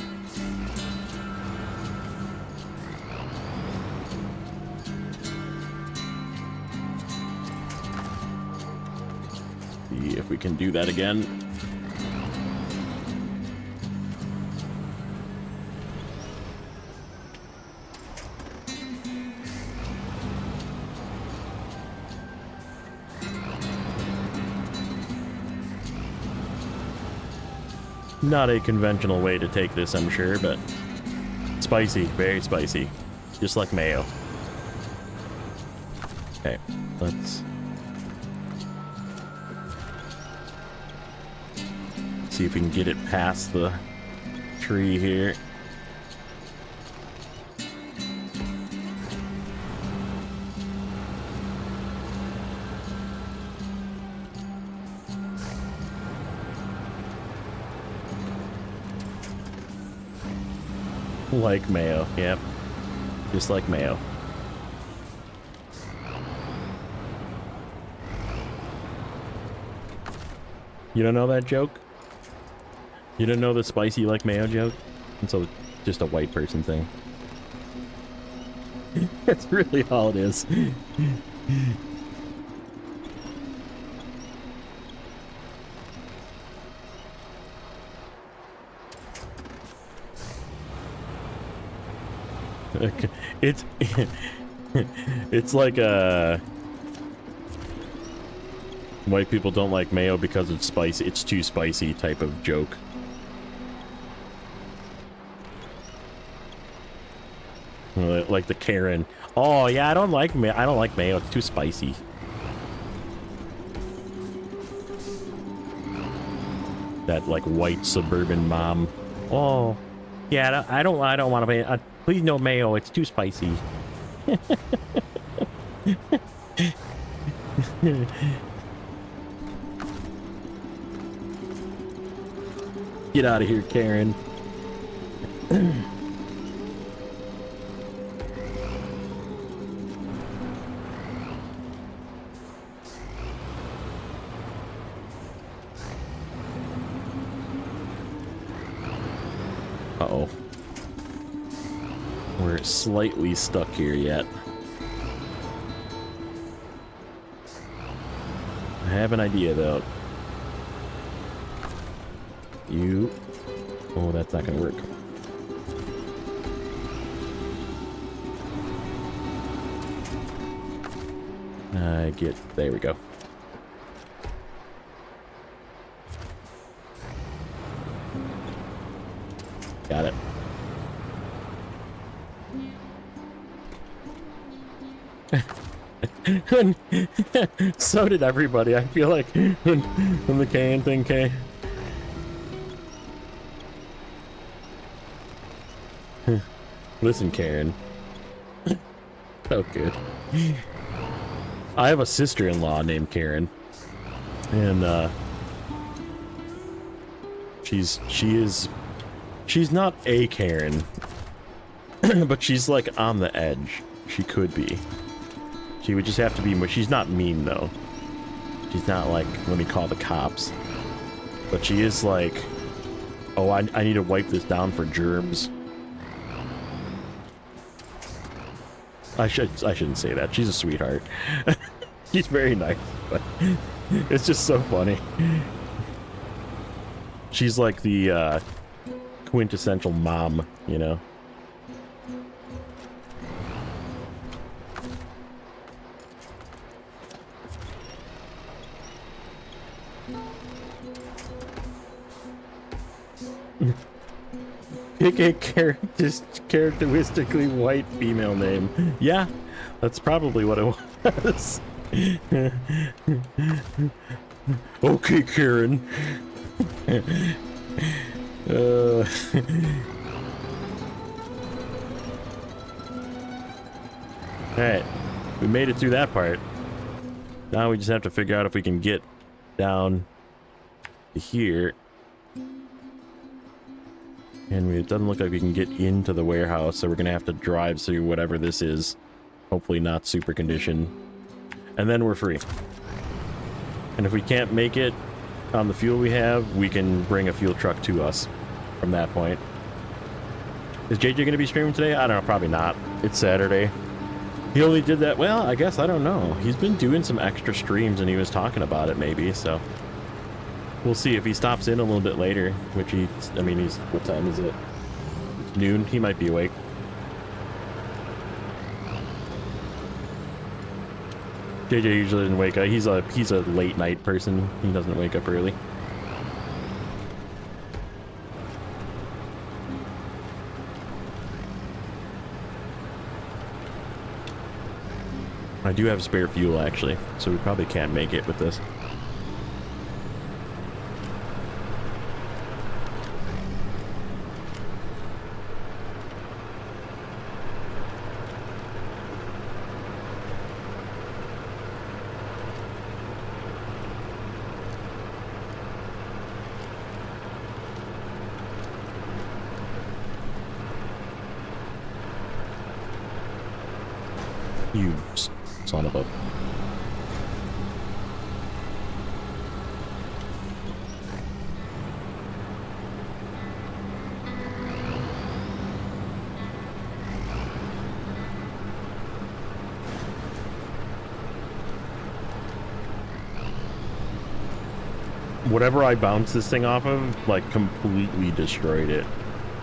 See if we can do that again. Not a conventional way to take this, I'm sure, but spicy, very spicy. Just like mayo. Okay, let's see if we can get it past the tree here. Like mayo, yep. Just like mayo. You don't know that joke? You don't know the spicy like mayo joke? It's just a white person thing. That's really all it is. It's like a white people don't like mayo because it's spicy. It's too spicy type of joke. Like the Karen. Oh yeah, I don't like mayo. It's too spicy. That like white suburban mom. Oh yeah, I don't want to pay. Please no mayo. It's too spicy. Get out of here, Karen. Uh-oh. We're slightly stuck here yet. I have an idea, though. Oh, that's not gonna work. There we go. Got it. So did everybody. I feel like when the Kane thing came. Listen, Karen. Oh, good. I have a sister-in-law named Karen, and she's not a Karen, but she's like on the edge. She could be. She would just have to be, but she's not mean though. She's not like, let me call the cops. But she is like, oh, I need to wipe this down for germs. I shouldn't say that. She's a sweetheart. She's very nice, but it's just so funny. She's like the quintessential mom, you know? Pick a characteristically white female name. Yeah, that's probably what it was. Okay, Karen. Alright, we made it through that part. Now we just have to figure out if we can get down to here. And it doesn't look like we can get into the warehouse, so we're gonna have to drive through whatever this is. Hopefully not super condition. And then we're free. And if we can't make it on the fuel we have, we can bring a fuel truck to us from that point. Is JJ gonna be streaming today? I don't know, probably not. It's Saturday. He only did that, well, I guess, I don't know. He's been doing some extra streams and he was talking about it maybe, so. We'll see if he stops in a little bit later, which I mean, what time is it? It's noon, he might be awake. JJ usually doesn't wake up, he's a late night person, he doesn't wake up early. I do have spare fuel actually, so we probably can make it with this. You son of a... Whatever I bounced this thing off of, like, completely destroyed it.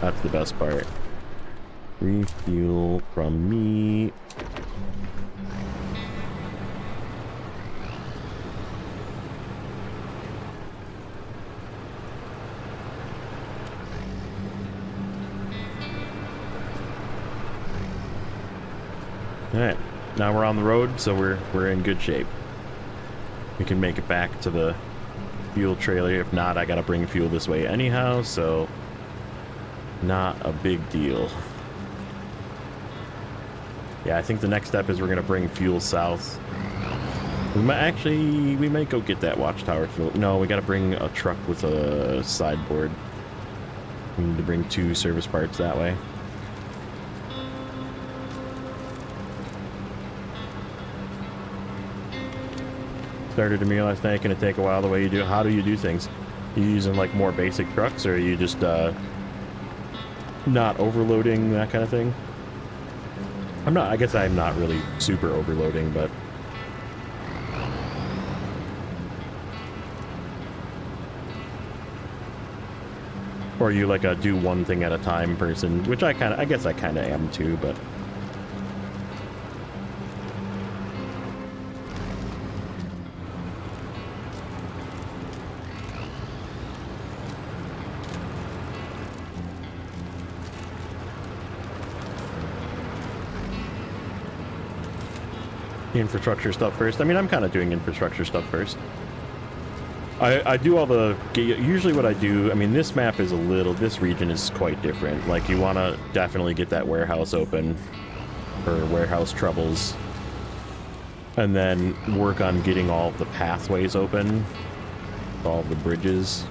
That's the best part. Refuel from me. Alright, now we're on the road, so we're in good shape. We can make it back to the fuel trailer. If not, I gotta bring fuel this way anyhow, so not a big deal. Yeah, I think the next step is we're gonna bring fuel south. We might go get that watchtower fuel. No, we gotta bring a truck with a sideboard. We need to bring 2 service parts that way. Started a meal last night. Gonna take a while the way you do. How do you do things? You using like more basic trucks, or are you just not overloading, that kind of thing? I guess I'm not really super overloading, but or you like a do one thing at a time person, which I guess I kind of am too, but infrastructure stuff first. I mean, I'm kind of doing infrastructure stuff first. I do all the... Usually what I do... I mean, this map is a little... This region is quite different. Like, you want to definitely get that warehouse open. Or warehouse troubles. And then work on getting all of the pathways open. All of the bridges.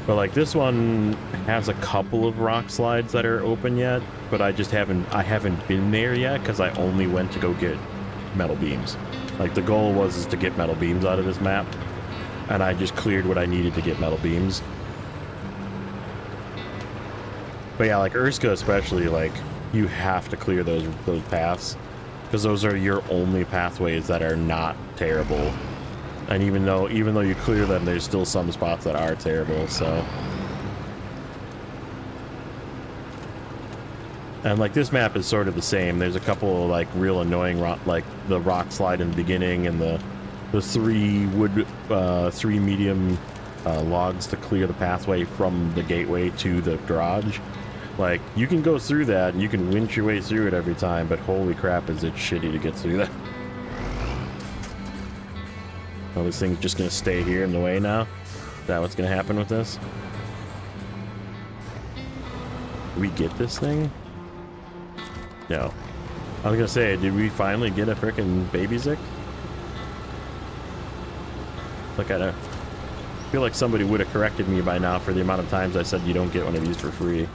But like this one has a couple of rock slides that are open yet, but I haven't been there yet because I only went to go get metal beams. Like the goal was to get metal beams out of this map, and I just cleared what I needed to get metal beams. But yeah, like Urska especially, like you have to clear those paths because those are your only pathways that are not terrible. And even though you clear them, there's still some spots that are terrible, so. And like this map is sort of the same. There's a couple of like real annoying like the rock slide in the beginning and the 3 medium logs to clear the pathway from the gateway to the garage. Like you can go through that and you can winch your way through it every time, but holy crap is it shitty to get through that. Oh, this thing's just gonna stay here in the way now? Is that what's gonna happen with this? Did we get this thing? No. I was gonna say, did we finally get a frickin' baby Zik? Look at her. feel like somebody would have corrected me by now for the amount of times I said you don't get one of these for free.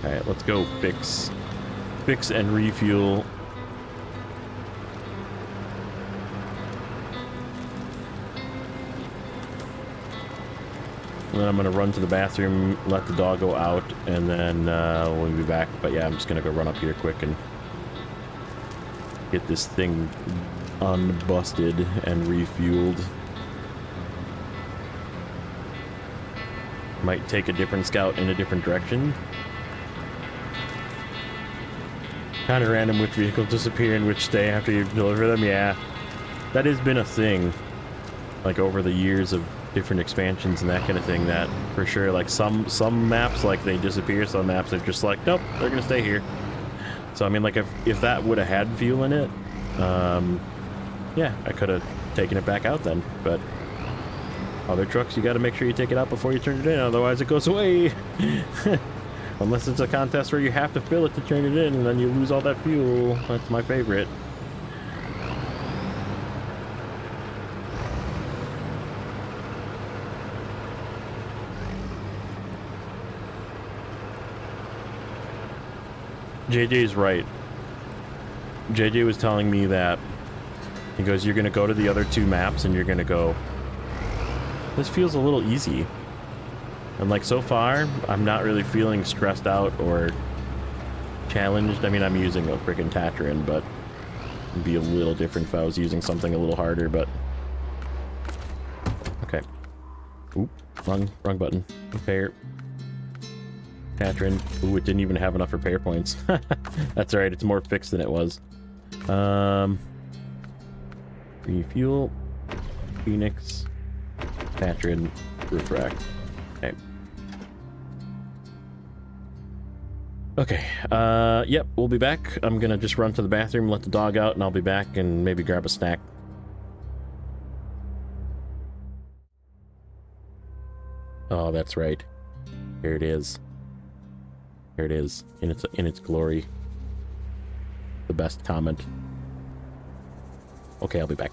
Alright, let's go fix and refuel. And then I'm gonna run to the bathroom, let the dog go out, and then we'll be back. But yeah, I'm just gonna go run up here quick and get this thing unbusted and refueled. Might take a different scout in a different direction. Kind of random which vehicles disappear and which stay after you deliver them. Yeah, that has been a thing, like over the years of different expansions and that kind of thing. That for sure, like some maps, like they disappear. Some maps are just like, nope, they're gonna stay here. So I mean, like if that would have had fuel in it, yeah, I could have taken it back out then. But other trucks, you got to make sure you take it out before you turn it in, otherwise it goes away. Unless it's a contest where you have to fill it to turn it in, and then you lose all that fuel. That's my favorite. JJ's right. JJ was telling me that, he goes, you're going to go to the other two maps and you're going to go, this feels a little easy. And like so far, I'm not really feeling stressed out or challenged. I mean, I'm using a freaking Tatran, but it'd be a little different if I was using something a little harder, but... Okay. Oop, wrong button. Repair. Tatran. Ooh, it didn't even have enough repair points. That's alright, it's more fixed than it was. Refuel. Phoenix. Tatran. Refract. Okay. Okay, yep, we'll be back. I'm gonna just run to the bathroom, let the dog out, and I'll be back and maybe grab a snack. Oh, that's right. Here it is. Here it is, in its glory. The best comment. Okay, I'll be back.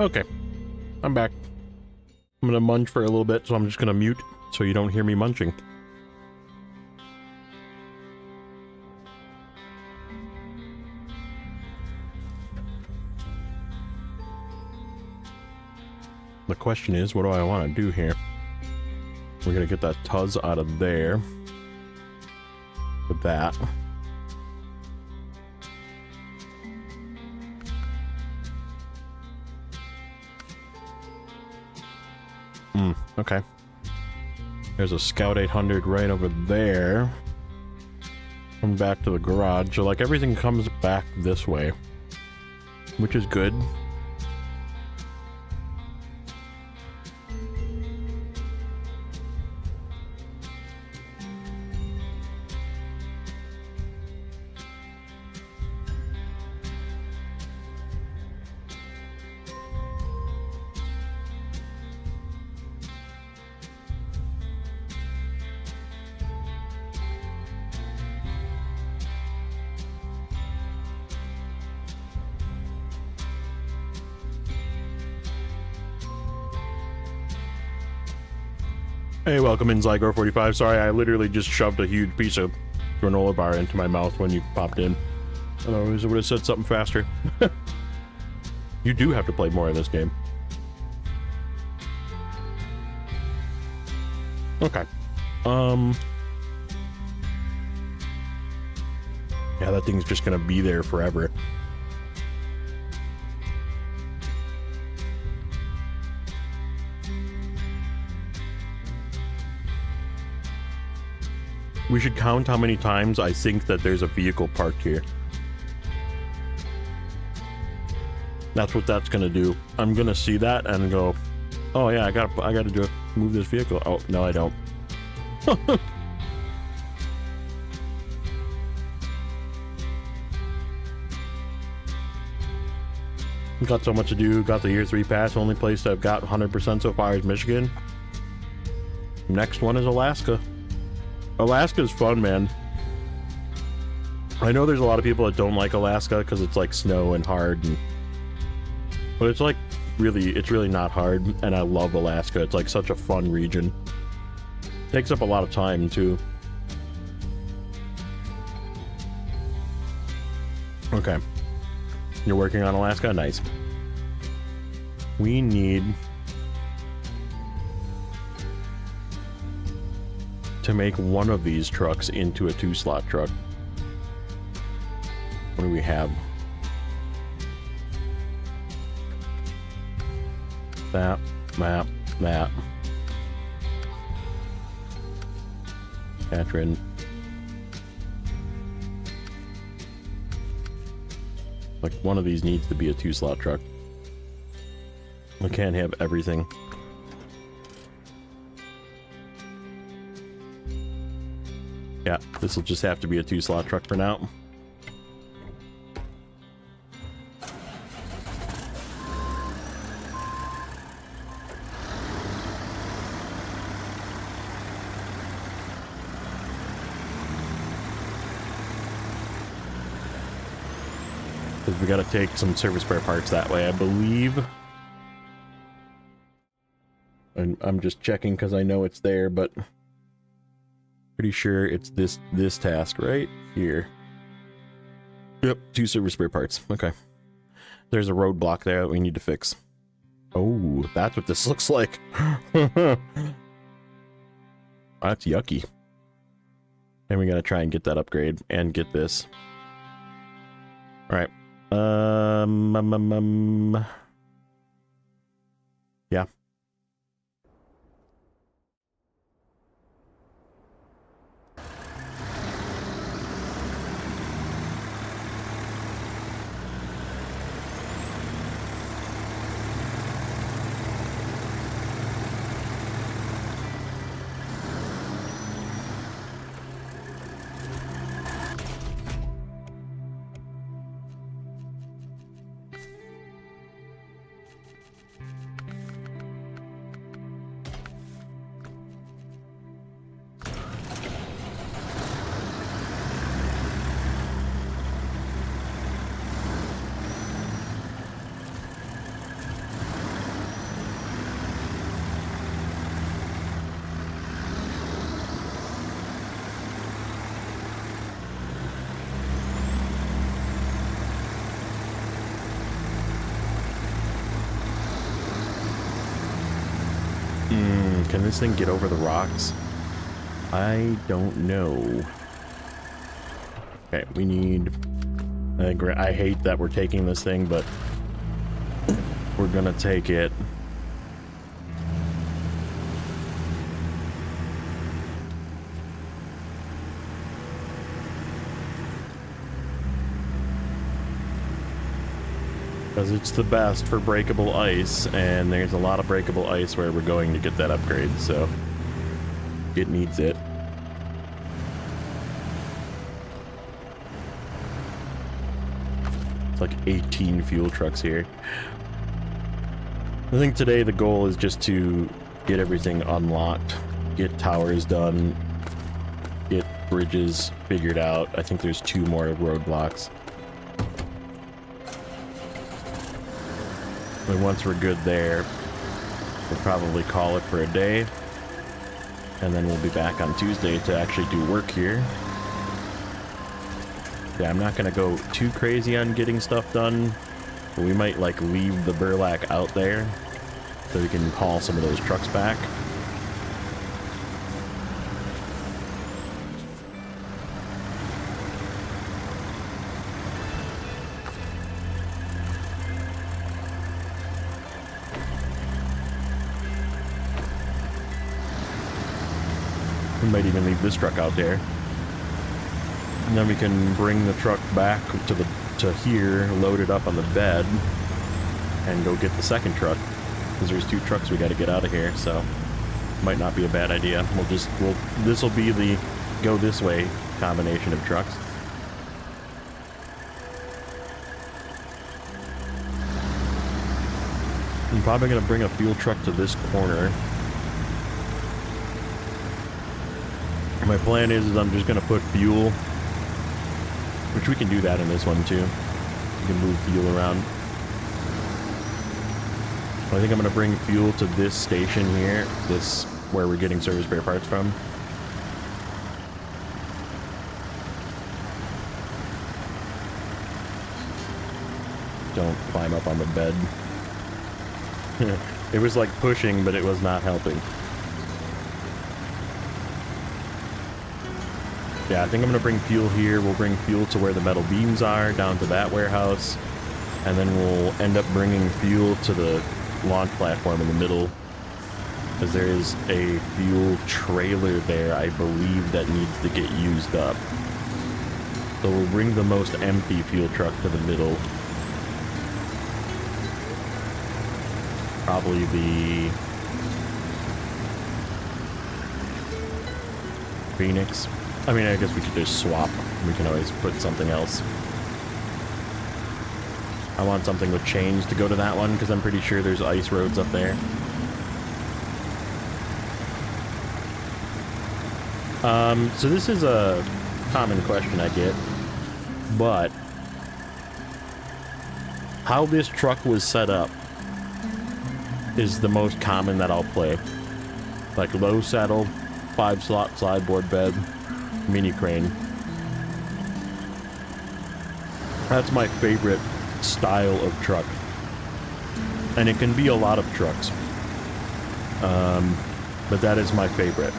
Okay, I'm back. I'm gonna munch for a little bit, so I'm just gonna mute so you don't hear me munching. The question is, what do I want to do here? We're gonna get that Tuz out of there. With that. Okay. There's a Scout 800 right over there. Come back to the garage. So, like, everything comes back this way. Which is good. Hey, welcome in, Zygo45. Sorry, I literally just shoved a huge piece of granola bar into my mouth when you popped in. Otherwise, I would have said something faster. You do have to play more of this game. Okay. Yeah, that thing's just gonna be there forever. We should count how many times I think that there's a vehicle parked here. That's what that's gonna do. I'm gonna see that and go, oh yeah, I gotta move this vehicle. Oh, no, I don't. Got so much to do. Got the year 3 pass. Only place I've got 100% so far is Michigan. Next one is Alaska. Alaska's fun, man. I know there's a lot of people that don't like Alaska because it's like snow and hard, but it's like it's really not hard, and I love Alaska. It's like such a fun region. Takes up a lot of time too. Okay. You're working on Alaska? Nice. We need to make one of these trucks into a 2-slot truck. What do we have? That. Catherine. Like, one of these needs to be a 2-slot truck. We can't have everything. Yeah, this will just have to be a 2-slot truck for now. Because we gotta take some service spare parts that way, I believe. And I'm just checking because I know it's there, but pretty sure it's this task right here. Yep, 2 service spare parts. Okay. There's a roadblock there that we need to fix. Oh, that's what this looks like. That's yucky. And we gotta try and get that upgrade and get this. All right. Yeah. Can this thing get over the rocks? I don't know. Okay, we need... I hate that we're taking this thing, but we're gonna take it. Because it's the best for breakable ice, and there's a lot of breakable ice where we're going to get that upgrade, so it needs it. It's like 18 fuel trucks here. I think today the goal is just to get everything unlocked, get towers done, get bridges figured out. I think there's 2 more roadblocks. And once we're good there, we'll probably call it for a day. And then we'll be back on Tuesday to actually do work here. Yeah, I'm not going to go too crazy on getting stuff done. But we might, like, leave the burlap out there so we can haul some of those trucks back. We might even leave this truck out there. And then we can bring the truck back to here, load it up on the bed, and go get the second truck. Because there's 2 trucks we gotta get out of here, so might not be a bad idea. This will be the go this way combination of trucks. I'm probably gonna bring a fuel truck to this corner. My plan is I'm just going to put fuel, which we can do that in this one too. We can move fuel around. I think I'm going to bring fuel to this station here, this where we're getting service spare parts from. Don't climb up on the bed. It was like pushing, but it was not helping. Yeah, I think I'm going to bring fuel here. We'll bring fuel to where the metal beams are, down to that warehouse. And then we'll end up bringing fuel to the launch platform in the middle. Because there is a fuel trailer there, I believe, that needs to get used up. So we'll bring the most empty fuel truck to the middle. Probably the Phoenix. I mean, I guess we could just swap. We can always put something else. I want something with chains to go to that one, because I'm pretty sure there's ice roads up there. So this is a common question I get, but how this truck was set up is the most common that I'll play. Like low saddle, 5-slot sideboard bed, mini crane. That's my favorite style of truck. And it can be a lot of trucks. But that is my favorite.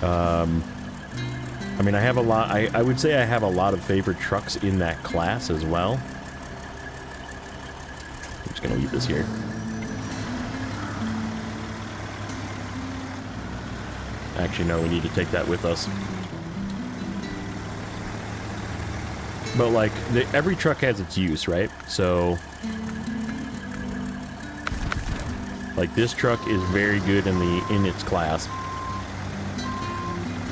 I mean, I have a lot, I would say I have a lot of favorite trucks in that class as well. I'm just gonna leave this here. Actually, no, we need to take that with us. But, like, every truck has its use, right? So, like, this truck is very good in its class.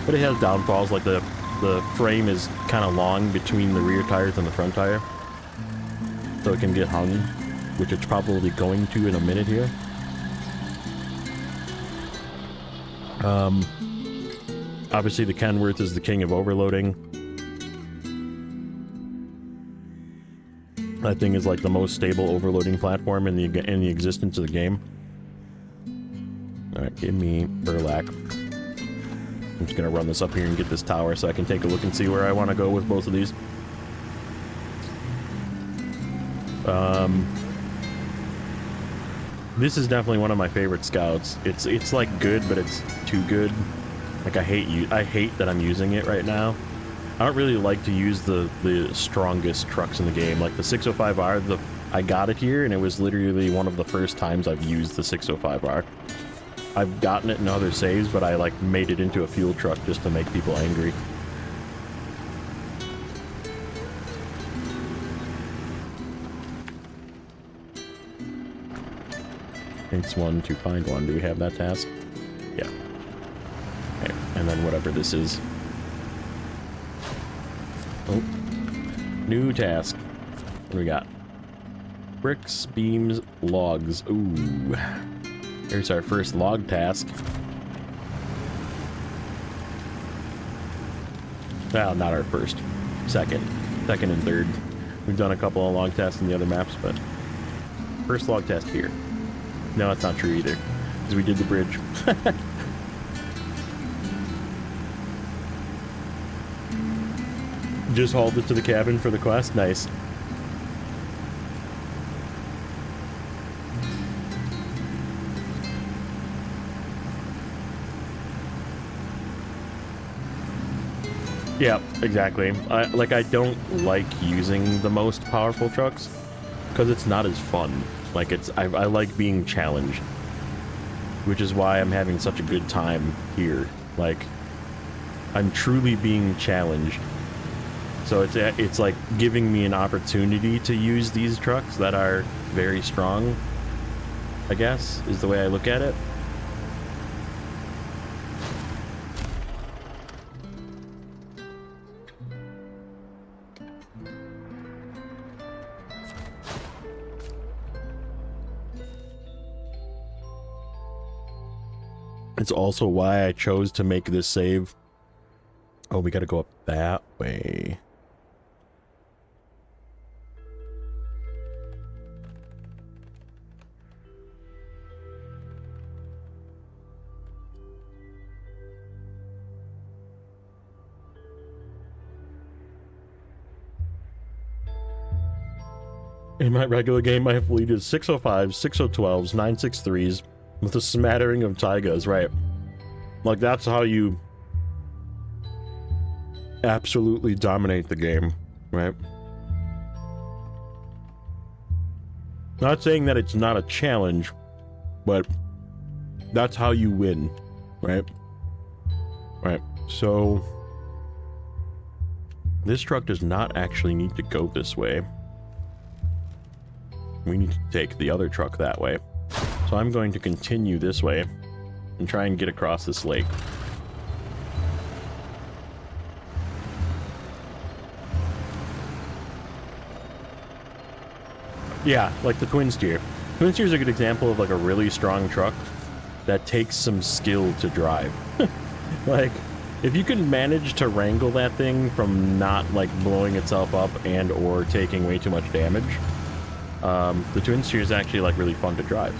But it has downfalls, like the frame is kind of long between the rear tires and the front tire. So it can get hung, which it's probably going to in a minute here. Obviously the Kenworth is the king of overloading. That thing is like the most stable overloading platform in the existence of the game. Alright, give me burlap. I'm just gonna run this up here and get this tower so I can take a look and see where I want to go with both of these. This is definitely one of my favorite scouts. It's like good, but it's too good. Like I hate that I'm using it right now. I don't really like to use the strongest trucks in the game. Like the 605R, I got it here, and it was literally one of the first times I've used the 605R. I've gotten it in other saves, but I like made it into a fuel truck just to make people angry. Takes one to find one. Do we have that task? Yeah. Okay. And then whatever this is. Oh. New task. What do we got? Bricks, beams, logs. Ooh. Here's our first log task. Well, not our first. Second and third. We've done a couple of log tasks in the other maps, but first log task here. No, that's not true either, because we did the bridge. Just hauled it to the cabin for the quest. Nice. Yeah, exactly. I don't like using the most powerful trucks because it's not as fun. Like I like being challenged, which is why I'm having such a good time here. Like I'm truly being challenged. So it's like giving me an opportunity to use these trucks that are very strong, I guess, is the way I look at it. It's also why I chose to make this save. Oh, we gotta go up that way. In my regular game, my fleet is 605s, 6012s, 963s, with a smattering of taigas, right? Like, that's how you absolutely dominate the game, right? Not saying that it's not a challenge, but that's how you win, right? Right, so this truck does not actually need to go this way. We need to take the other truck that way. So I'm going to continue this way and try and get across this lake. Yeah, like the twin steer. Twin steer is a good example of like a really strong truck that takes some skill to drive. Like, if you can manage to wrangle that thing from not like blowing itself up and or taking way too much damage, the twin steer is actually like really fun to drive.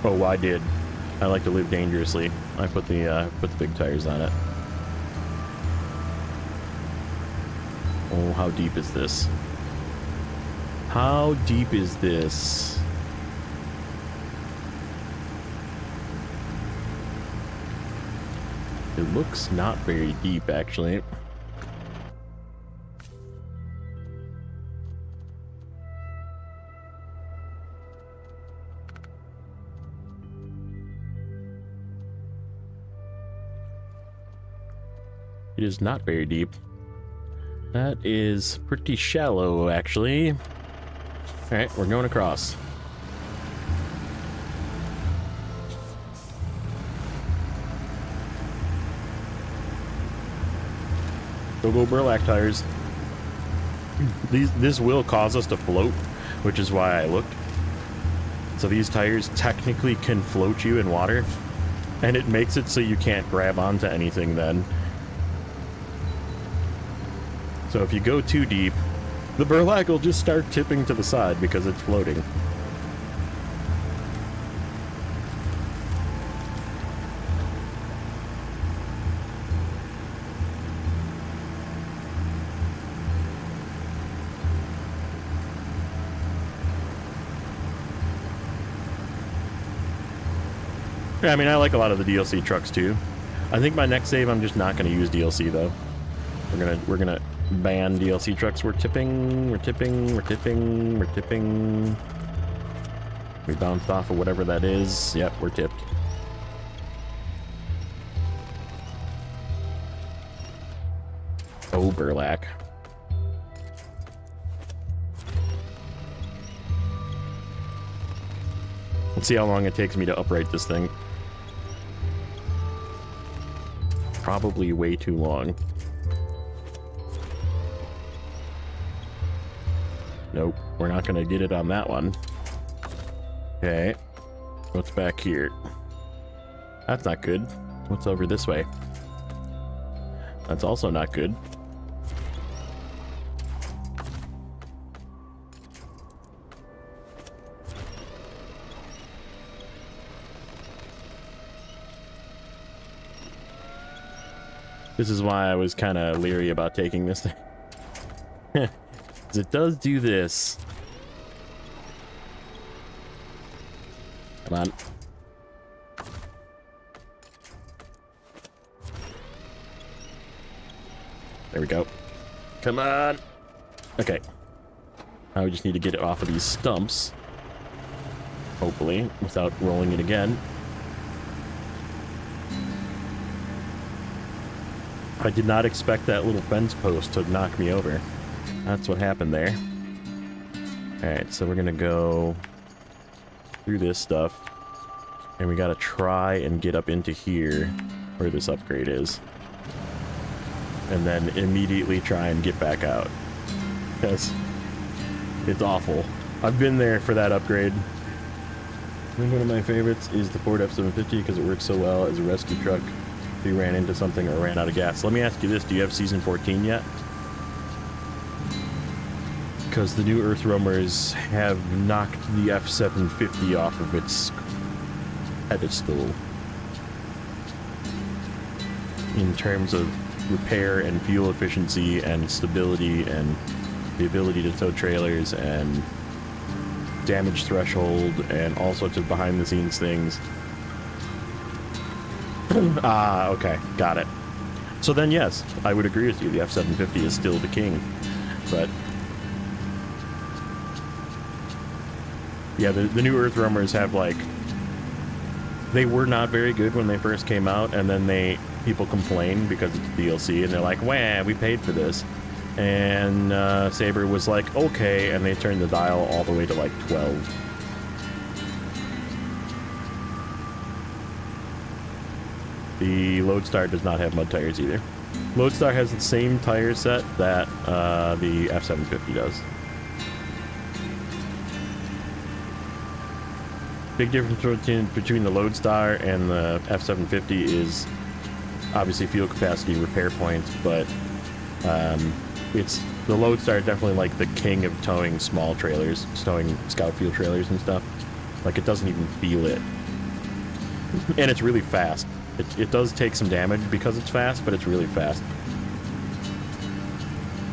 Oh, I did. I like to live dangerously. I put the big tires on it. Oh, how deep is this? How deep is this? It looks not very deep, actually. It is not very deep. That is pretty shallow, actually. Alright, we're going across. Go burlap tires. This will cause us to float, which is why I looked. So these tires technically can float you in water, and it makes it so you can't grab onto anything then. So if you go too deep, the burlap will just start tipping to the side because it's floating. Yeah, I mean, I like a lot of the DLC trucks too. I think my next save, I'm just not going to use DLC though. We're gonna ban DLC trucks. We're tipping. We bounced off of whatever that is. Yep, we're tipped. Oh, Burlack. Let's see how long it takes me to upright this thing. Probably way too long. Nope, we're not gonna get it on that one. Okay, what's back here? That's not good. What's over this way? That's also not good. This is why I was kind of leery about taking this thing. Because it does do this. Come on. There we go. Come on. Okay. Now we just need to get it off of these stumps. Hopefully, without rolling it again. I did not expect that little fence post to knock me over. That's what happened there. Alright, so we're gonna go through this stuff. And we gotta try and get up into here, where this upgrade is. And then immediately try and get back out. Because it's awful. I've been there for that upgrade. I think one of my favorites is the Ford F-750 because it works so well as a rescue truck. If you ran into something or ran out of gas. Let me ask you this, do you have Season 14 yet? Because the new Earth Roamers have knocked the F-750 off of its pedestal. In terms of repair and fuel efficiency and stability and the ability to tow trailers and damage threshold and all sorts of behind the scenes things. Ah, okay, got it. So then yes, I would agree with you, the F-750 is still the king, but yeah, the new Earth Roamers have like, they were not very good when they first came out, and then people complain because it's DLC, and they're like, wah, we paid for this. And Saber was like, okay, and they turned the dial all the way to like 12. The Lodestar does not have mud tires either. Lodestar has the same tire set that the F-750 does. Big difference between the Lodestar and the F-750 is obviously fuel capacity, repair points, but it's the Lodestar definitely like the king of towing small trailers, towing scout fuel trailers and stuff. Like it doesn't even feel it, and it's really fast. It does take some damage because it's fast, but it's really fast.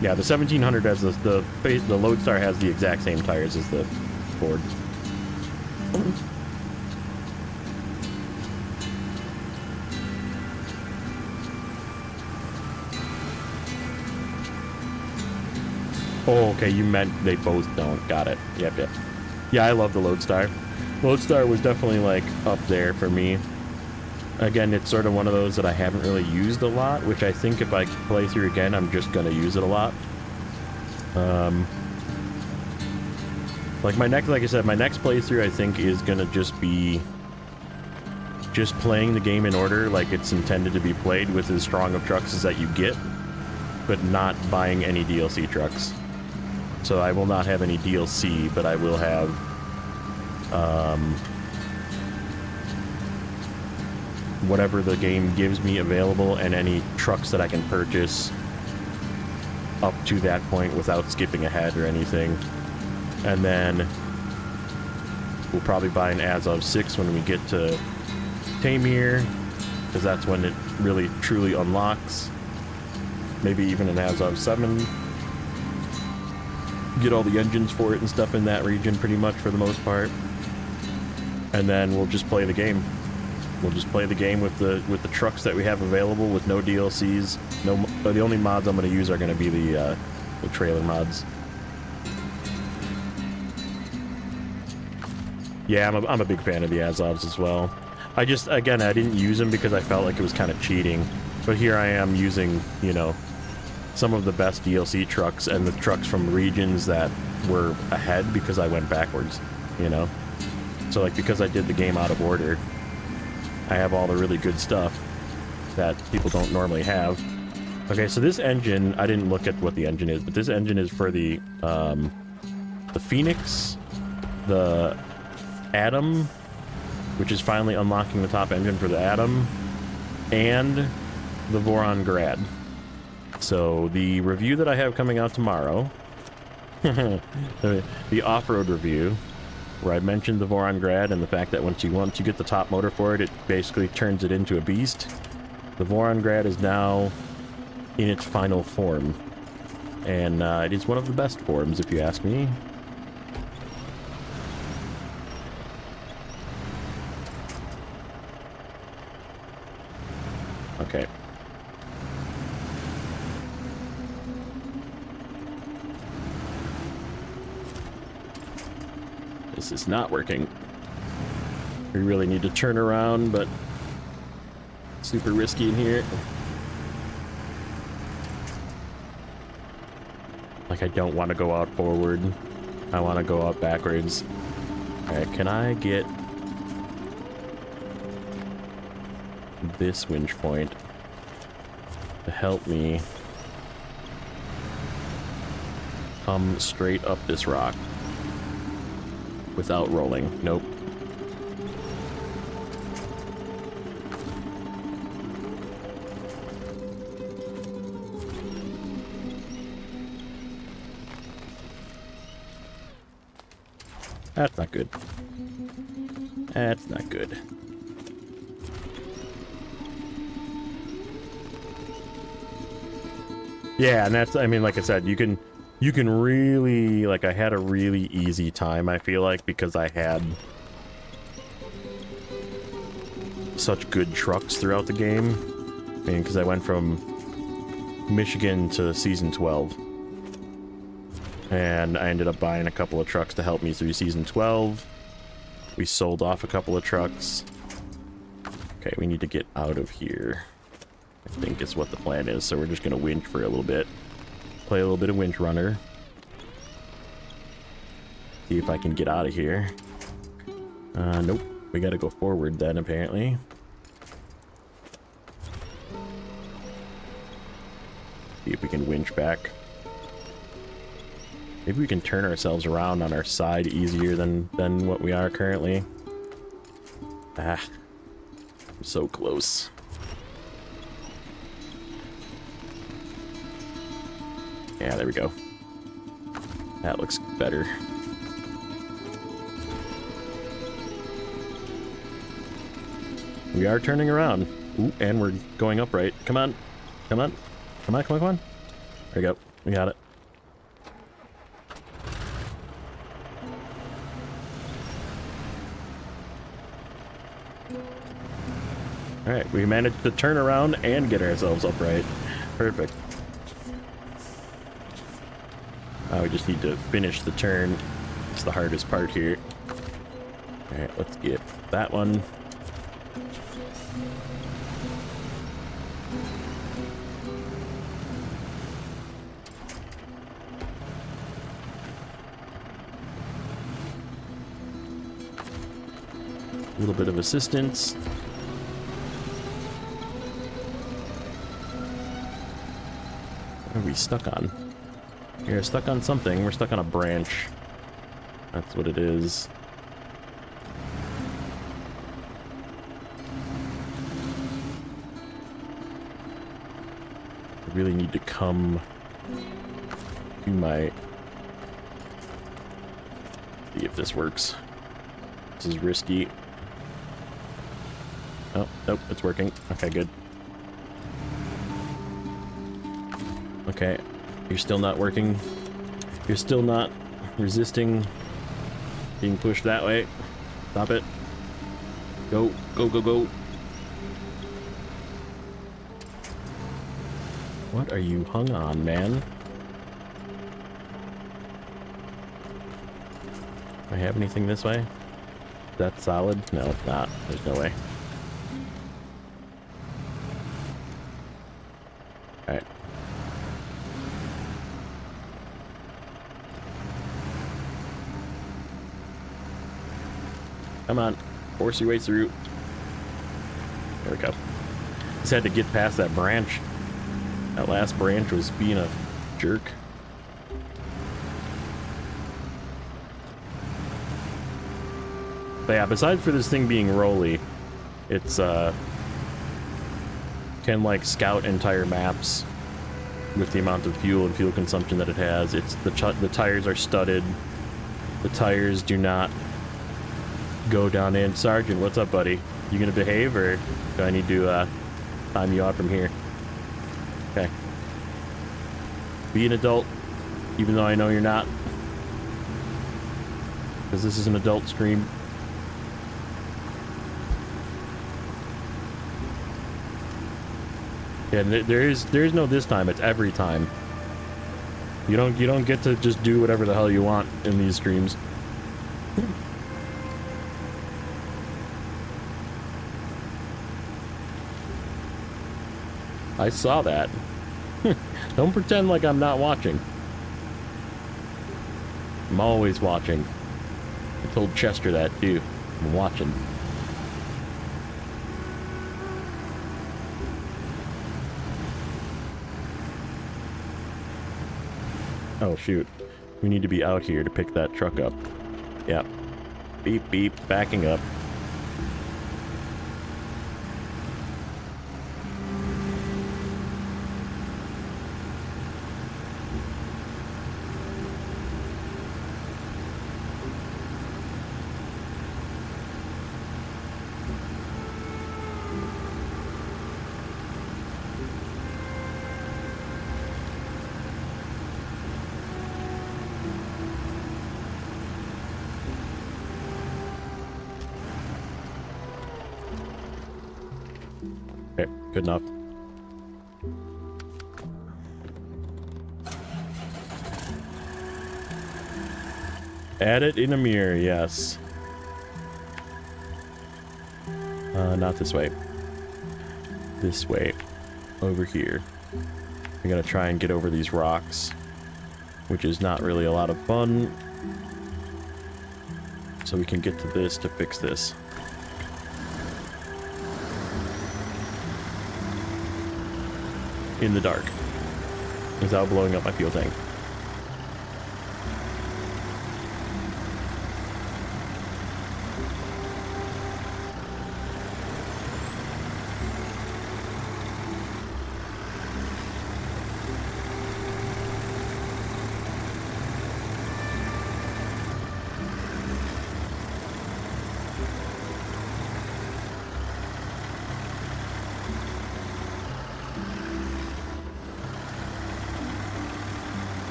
Yeah, the 1700 has the Lodestar has the exact same tires as the Ford. Oh, okay, you meant they both don't. Got it. Yep, yep. Yeah, I love the Lodestar. Lodestar was definitely, like, up there for me. Again, it's sort of one of those that I haven't really used a lot, which I think if I play through again, I'm just going to use it a lot. Like I said, my next playthrough, I think, is going to just be just playing the game in order like it's intended to be played with as strong of trucks as that you get, but not buying any DLC trucks. So I will not have any DLC, but I will have whatever the game gives me available and any trucks that I can purchase up to that point without skipping ahead or anything. And then we'll probably buy an Azov 6 when we get to Tamir, because that's when it really truly unlocks. Maybe even an Azov 7. Get all the engines for it and stuff in that region pretty much for the most part. And then we'll just play the game. We'll just play the game with the trucks that we have available with no DLCs. No, the only mods I'm going to use are going to be the trailer mods. Yeah, I'm a big fan of the Azovs as well. I didn't use them because I felt like it was kind of cheating. But here I am using, you know, some of the best DLC trucks and the trucks from regions that were ahead because I went backwards, you know? So, like, because I did the game out of order, I have all the really good stuff that people don't normally have. Okay, so this engine, I didn't look at what the engine is, but this engine is for the Phoenix, the Atom, which is finally unlocking the top engine for the Atom, and the Voron Grad. So the review that I have coming out tomorrow, the off-road review, where I mentioned the Voron Grad and the fact that once you get the top motor for it, it basically turns it into a beast. The Voron Grad is now in its final form, and it is one of the best forms, if you ask me. Okay. This is not working. We really need to turn around, but super risky in here. Like, I don't want to go out forward. I want to go out backwards. Alright, can I get this winch point to help me come straight up this rock without rolling? Nope. That's not good. That's not good. Yeah, and that's, I mean, like I said, you can really, like, I had a really easy time, I feel like, because I had such good trucks throughout the game. I mean, because I went from Michigan to Season 12. And I ended up buying a couple of trucks to help me through Season 12. We sold off a couple of trucks. Okay, we need to get out of here, I think is what the plan is. So we're just going to winch for a little bit. Play a little bit of Winch Runner. See if I can get out of here. Nope. We got to go forward then, apparently. See if we can winch back. Maybe we can turn ourselves around on our side easier than what we are currently. Ah, I'm so close. Yeah, there we go. That looks better. We are turning around. Ooh, and we're going upright. Come on. Come on. Come on, come on, come on. There we go. We got it. Alright, we managed to turn around and get ourselves upright. Perfect. We just need to finish the turn. It's the hardest part here. Alright, let's get that one. A little bit of assistance. What are we stuck on? We're stuck on something. We're stuck on a branch. That's what it is. I really need to come to my... See if this works. This is risky. Oh, nope, it's working. Okay, good. Okay, you're still not working. You're still not resisting being pushed that way. Stop it. Go, go, go, go. What are you hung on, man? Do I have anything this way? Is that solid? No, it's not. There's no way. Alright. Come on. Force your way through. There we go. Just had to get past that branch. That last branch was being a jerk. But yeah, besides for this thing being rolly, it's can like scout entire maps with the amount of fuel and fuel consumption that it has. It's the tires are studded. The tires do not go down in. Sergeant, what's up, buddy? You gonna behave, or do I need to time you out from here? Okay. Be an adult, even though I know you're not, because this is an adult stream. Yeah, there's no this time. It's every time. You don't get to just do whatever the hell you want in these streams. I saw that. Don't pretend like I'm not watching. I'm always watching. I told Chester that too. I'm watching. Oh shoot. We need to be out here to pick that truck up. Yep. Beep beep, backing up. Okay, good enough. Add it in a mirror, yes. Not this way. This way. Over here. We gotta try and get over these rocks, which is not really a lot of fun. So we can get to this to fix this. In the dark, without blowing up my fuel tank.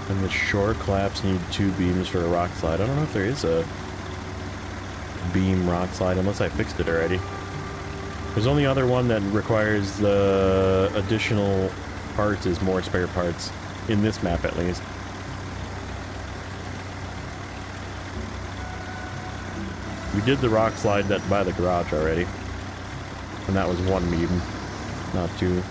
And the shore collapse need 2 beams for a rock slide. I don't know if there is a beam rock slide unless I fixed it already. There's only other one that requires the additional parts is more spare parts. In this map at least. We did the rock slide that by the garage already. And that was 1 beam, not 2.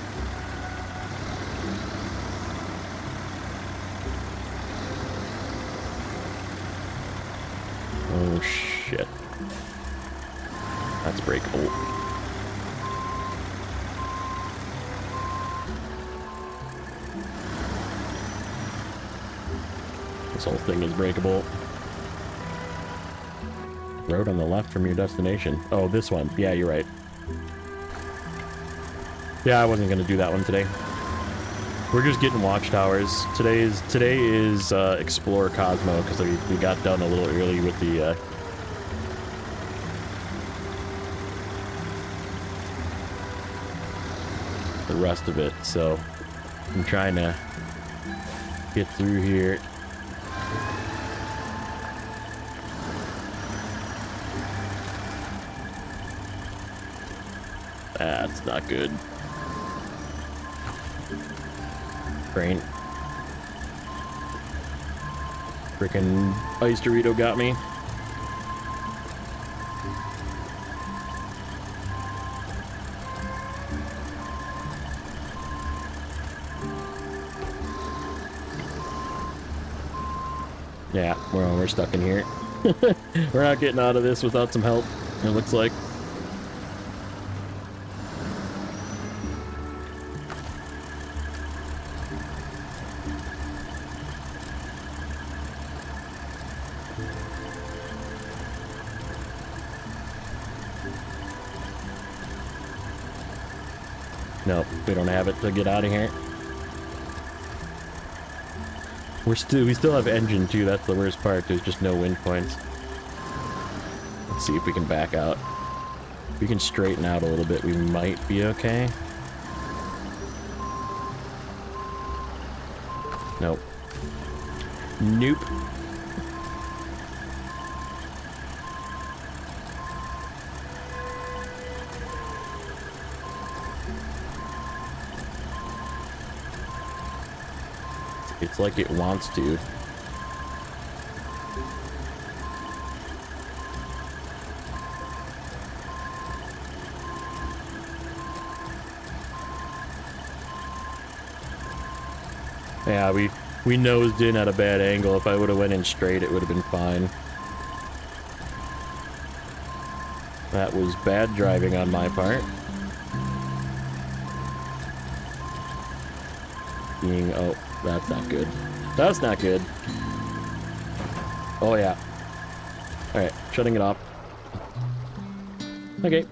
Oh shit. That's breakable. This whole thing is breakable. Road on the left from your destination. Oh, this one. Yeah, you're right. Yeah, I wasn't gonna do that one today. We're just getting watchtowers. Today is Explore Cosmo because we got done a little early with the rest of it. So I'm trying to get through here. That's not good. Brain. Frickin' ice Dorito got me. Yeah, we're stuck in here. We're not getting out of this without some help, it looks like. Nope, we don't have it to get out of here. We still have engine too, that's the worst part. There's just no wind points. Let's see if we can back out. If we can straighten out a little bit, we might be okay. Nope. Nope. It's like it wants to. Yeah, we nosed in at a bad angle. If I would have went in straight, it would have been fine. That was bad driving on my part. Oh, that's not good. That's not good. Oh yeah. Alright, shutting it off. Okay.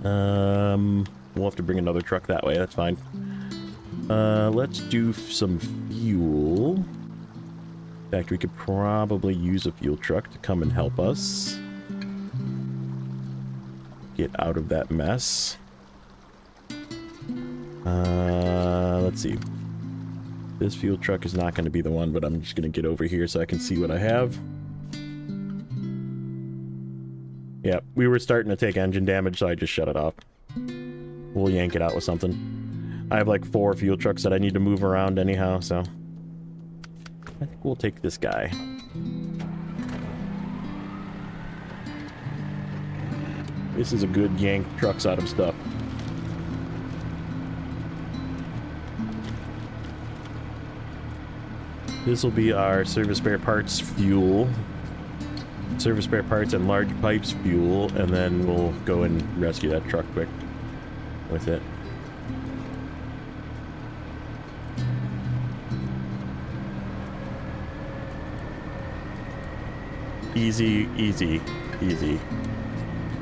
We'll have to bring another truck that way, that's fine. Let's do some fuel. In fact, we could probably use a fuel truck to come and help us get out of that mess. Let's see. This fuel truck is not going to be the one, but I'm just going to get over here so I can see what I have. Yeah, we were starting to take engine damage, so I just shut it off. We'll yank it out with something. I have like 4 fuel trucks that I need to move around anyhow, so I think we'll take this guy. This is a good yank trucks out of stuff. This will be our service spare parts fuel. Service spare parts and large pipes fuel, and then we'll go and rescue that truck quick with it. Easy, easy, easy.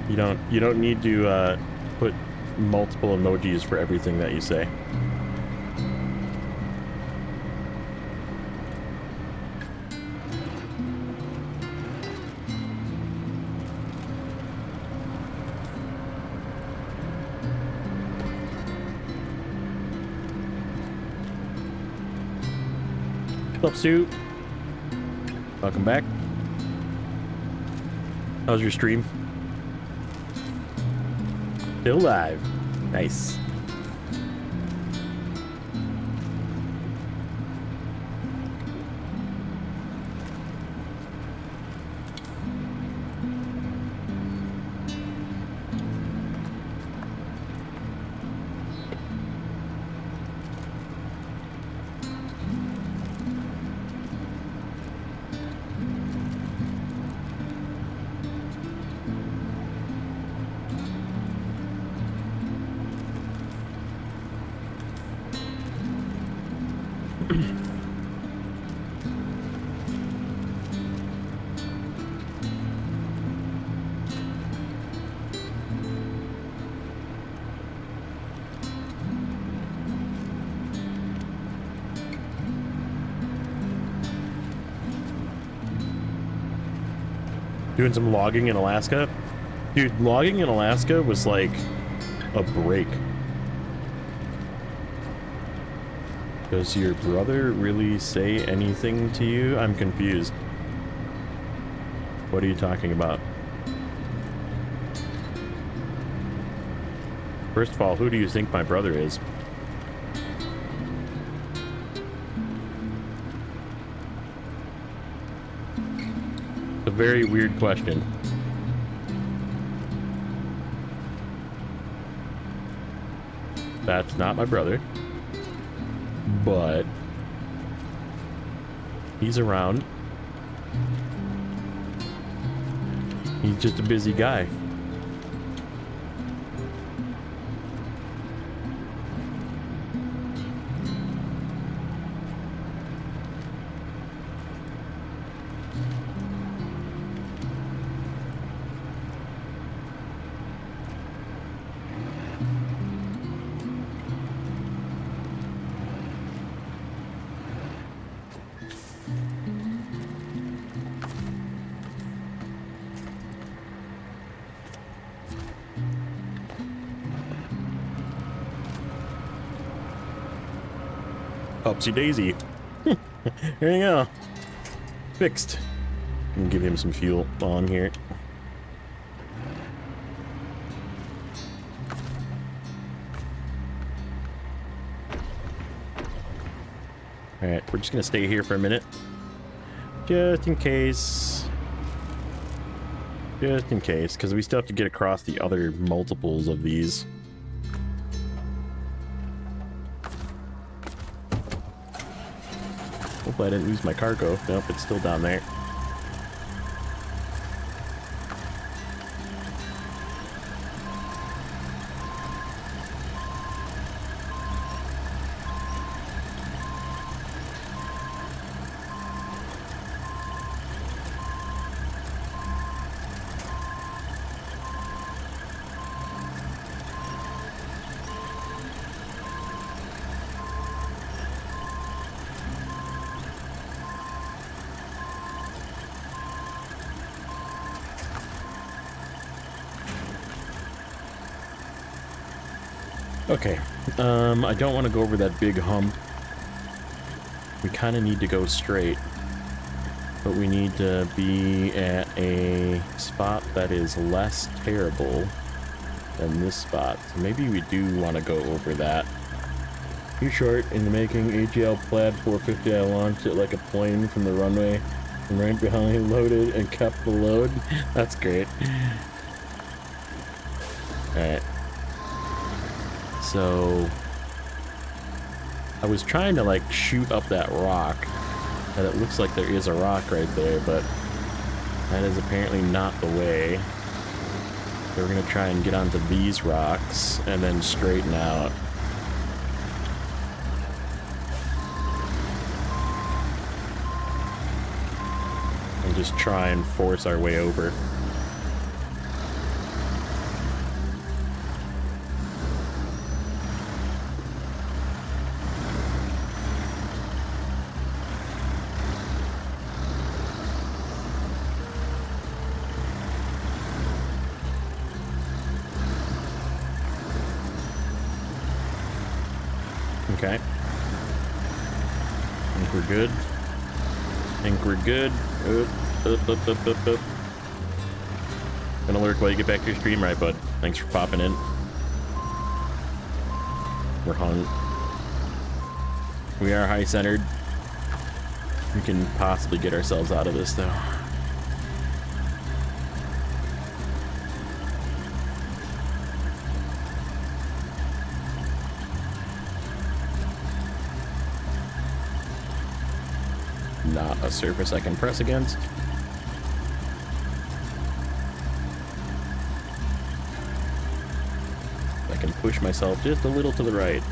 You don't need to put multiple emojis for everything that you say. What's up, Sue? Welcome back. How's your stream? Still live. Nice. Doing some logging in Alaska. Dude, logging in Alaska was like a break. Does your brother really say anything to you? I'm confused. What are you talking about? First of all, who do you think my brother is? It's a very weird question. That's not my brother. But he's around. He's just a busy guy. Upsy daisy. Here you go. Fixed. And give him some fuel while I'm here. Alright, we're just gonna stay here for a minute. Just in case. Just in case, because we still have to get across the other multiples of these. Hopefully I didn't lose my cargo. Nope, it's still down there. Okay, I don't want to go over that big hump. We kind of need to go straight, but we need to be at a spot that is less terrible than this spot. So maybe we do want to go over that. Too short in the making. AGL Plaid 450. I launched it like a plane from the runway and right behind, loaded and kept the load. That's great. Alright. So I was trying to like shoot up that rock, and it looks like there is a rock right there, but that is apparently not the way. So we're gonna try and get onto these rocks and then straighten out. And just try and force our way over. Okay. I think we're good. I think we're good. Up. Gonna lurk while you get back to your stream, right, bud? Thanks for popping in. We're hung. We are high-centered. We can possibly get ourselves out of this, though. Not a surface I can press against. I can push myself just a little to the right.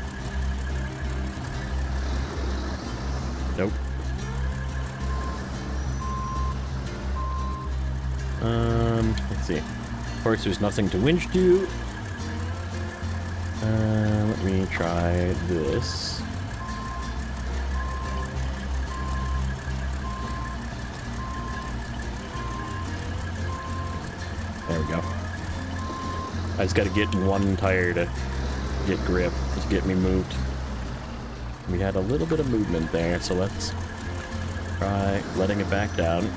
Nope. Let's see. Of course, there's nothing to winch to. Let me try this. There we go. I just gotta get one tire to get grip to get me moved. We had a little bit of movement there, so let's try letting it back down.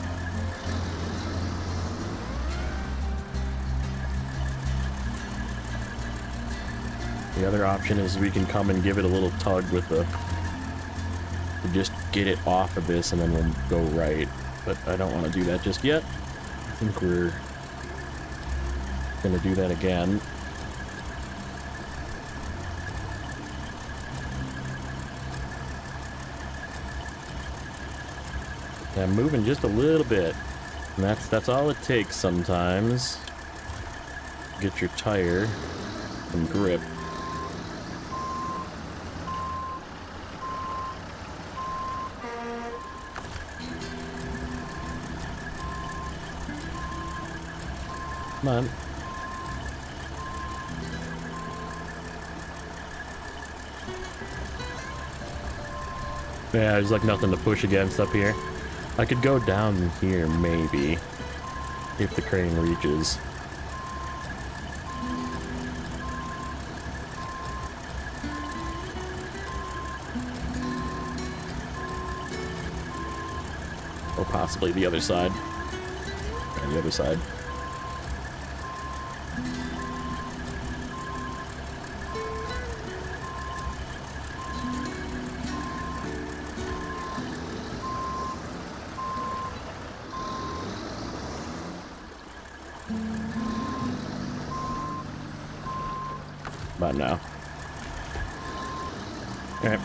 The other option is we can come and give it a little tug with the... to just get it off of this and then we'll go right. But I don't want to do that just yet. I think we're going to do that again. I'm moving just a little bit, and that's all it takes sometimes. Get your tire and grip. Come on. Yeah, there's like nothing to push against up here. I could go down here, maybe, if the crane reaches. Or possibly the other side. Yeah, the other side. About now. Alright.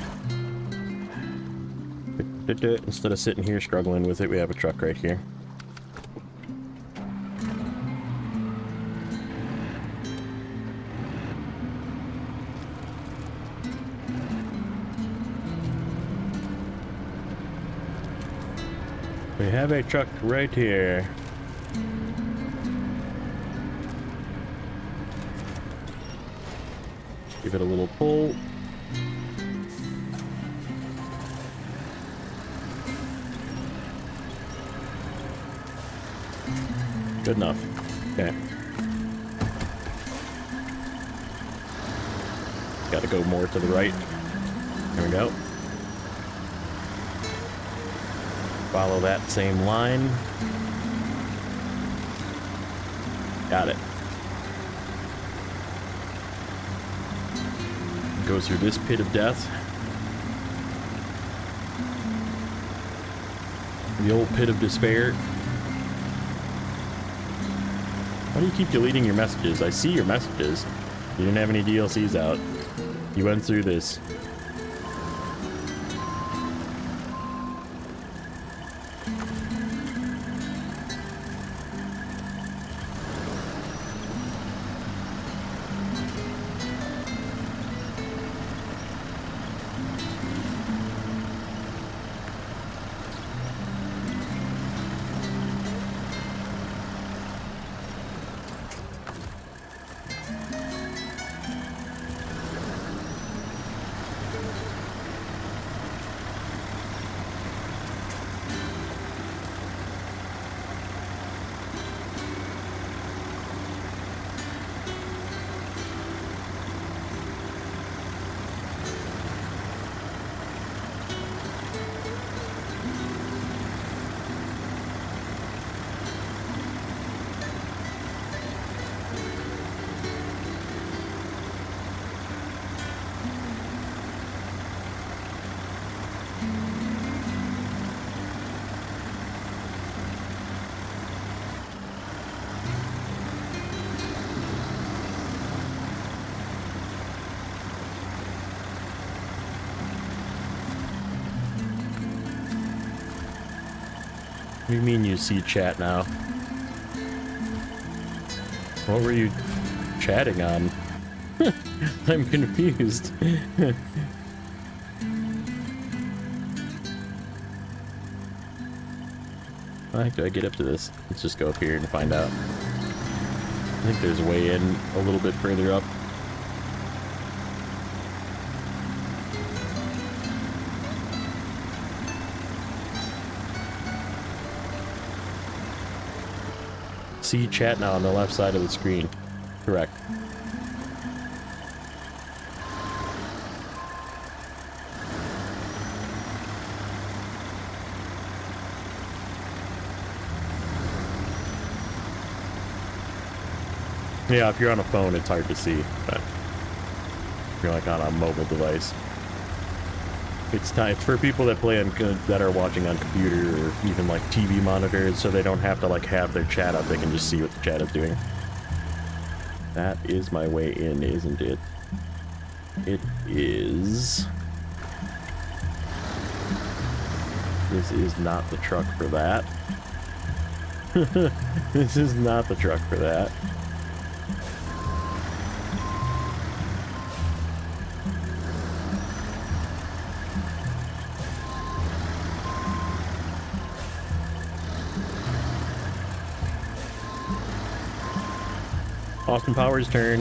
Instead of sitting here struggling with it, we have a truck right here. We have a truck right here. Give it a little pull. Good enough. Okay. Gotta go more to the right. There we go. Follow that same line. Got it. Go through this pit of death. The old pit of despair. Why do you keep deleting your messages? I see your messages. You didn't have any DLCs out. You went through this. What do you mean you see chat now? What were you chatting on? I'm confused. Alright, do I get up to this? Let's just go up here and find out. I think there's a way in a little bit further up. See chat now on the left side of the screen. Correct. Yeah, if you're on a phone, it's hard to see, but if you're like on a mobile device, it's for people that play on that are watching on computer or even like TV monitors, so they don't have to like have their chat up. They can just see what the chat is doing. That is my way in, isn't it? It is. This is not the truck for that. This is not the truck for that. Austin Powers' turn.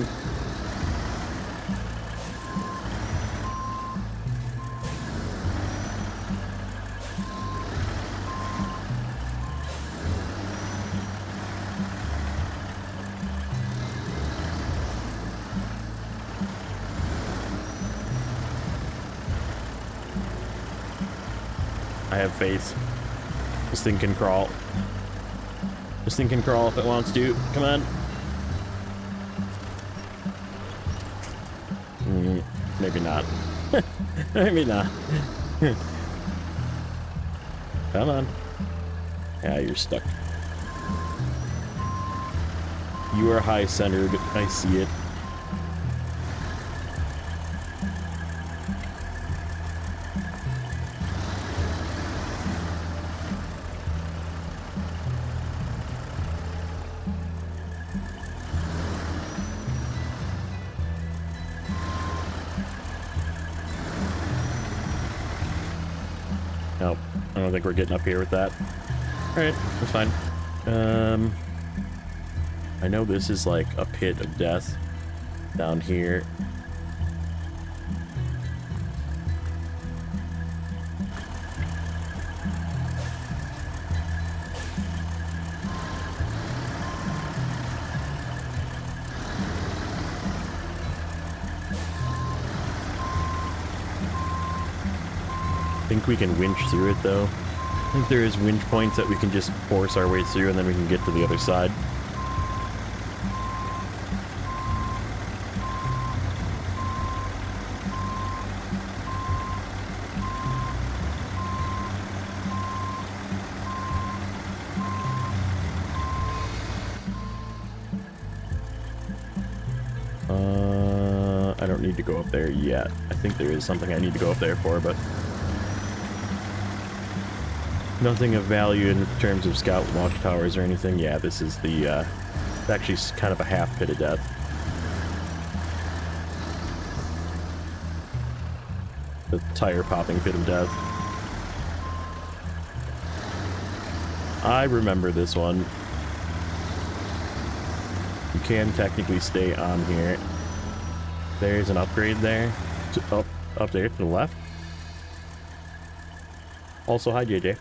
I have faith. This thing can crawl. This thing can crawl if it wants to. Come on. Maybe not. Maybe not. Come on. Yeah, you're stuck. You are high-centered. I see it. Nope. I don't think we're getting up here with that. Alright, that's fine. I know this is like a pit of death down here. I think we can winch through it though. I think there is winch points that we can just force our way through and then we can get to the other side. I don't need to go up there yet. I think there is something I need to go up there for, but nothing of value in terms of scout watchtowers or anything. Yeah, this is the, it's actually kind of a half pit of death. The tire popping pit of death. I remember this one. You can technically stay on here. There's an upgrade there. Up there to the left. Also, hi JJ.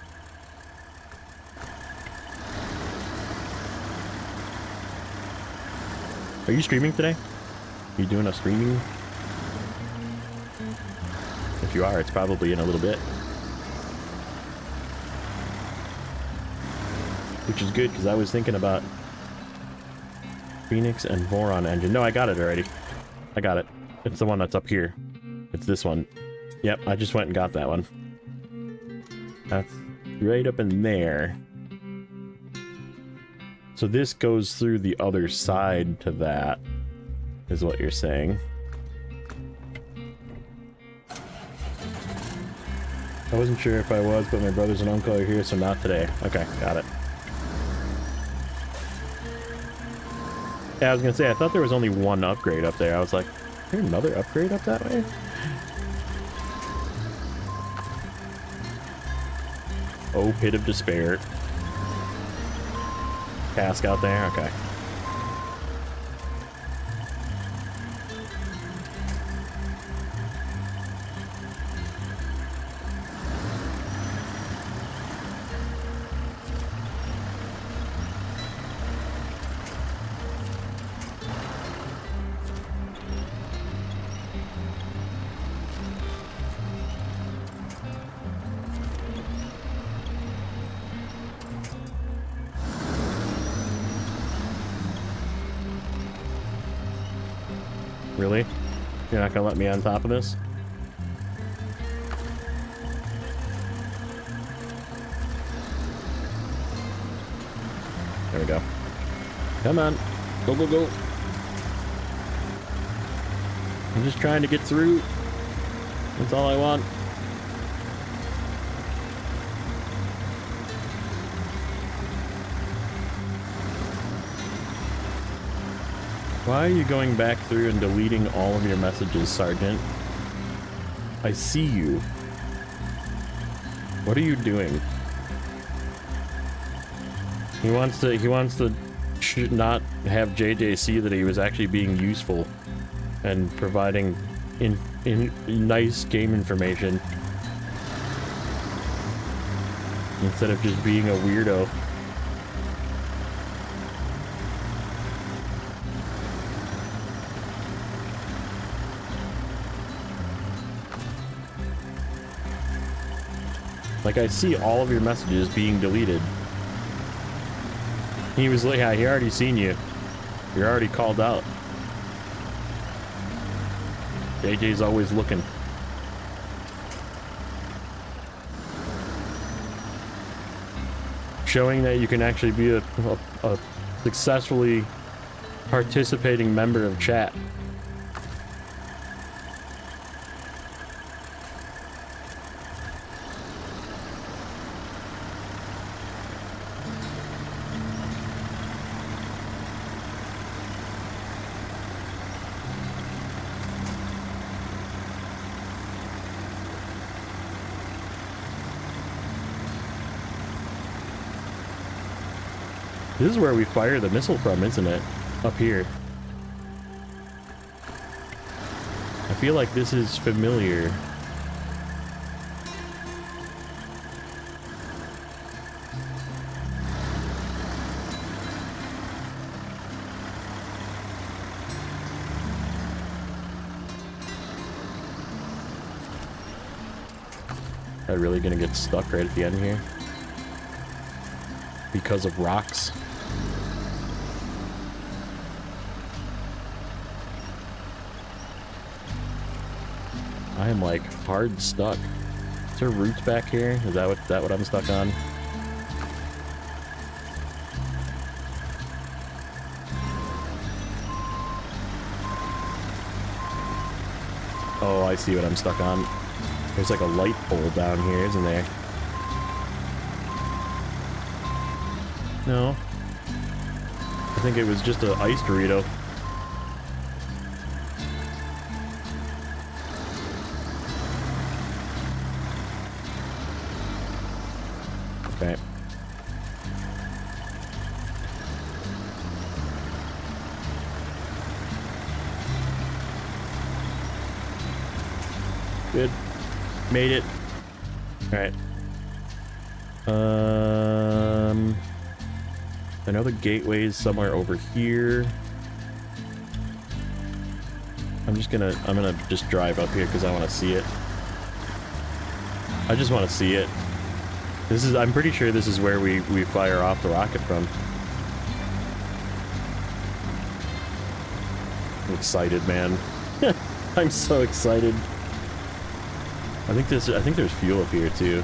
Are you streaming today? Are you doing a streaming? If you are, it's probably in a little bit. Which is good, because I was thinking about Phoenix and Boron engine. No, I got it already. I got it. It's the one that's up here. It's this one. Yep, I just went and got that one. That's right up in there. So this goes through the other side to that, is what you're saying. I wasn't sure if I was, but my brothers and uncle are here, so not today. Okay, got it. Yeah, I was gonna say, I thought there was only one upgrade up there. I was like, is there another upgrade up that way? Oh, pit of despair. Cask out there? Okay. Really? You're not gonna let me on top of this? There we go. Come on. Go, go, go. I'm just trying to get through. That's all I want. Why are you going back through and deleting all of your messages, Sergeant? I see you. What are you doing? He wants to not have JJ see that he was actually being useful and providing nice game information instead of just being a weirdo. Like, I see all of your messages being deleted. He was like, yeah, he already seen you. You're already called out. JJ's always looking. Showing that you can actually be a successfully participating member of chat. This is where we fire the missile from, isn't it? Up here. I feel like this is familiar. Am I really gonna get stuck right at the end here? Because of rocks? I am like hard stuck. Is there roots back here? Is that what I'm stuck on? Oh, I see what I'm stuck on. There's like a light pole down here, isn't there? No. I think it was just an ice Dorito. Okay. Good. Made it. Alright. I know the gateway's somewhere over here. I'm gonna just drive up here because I want to see it. I just want to see it. I'm pretty sure this is where we fire off the rocket from. I'm excited, man. I'm so excited. I think there's fuel up here too.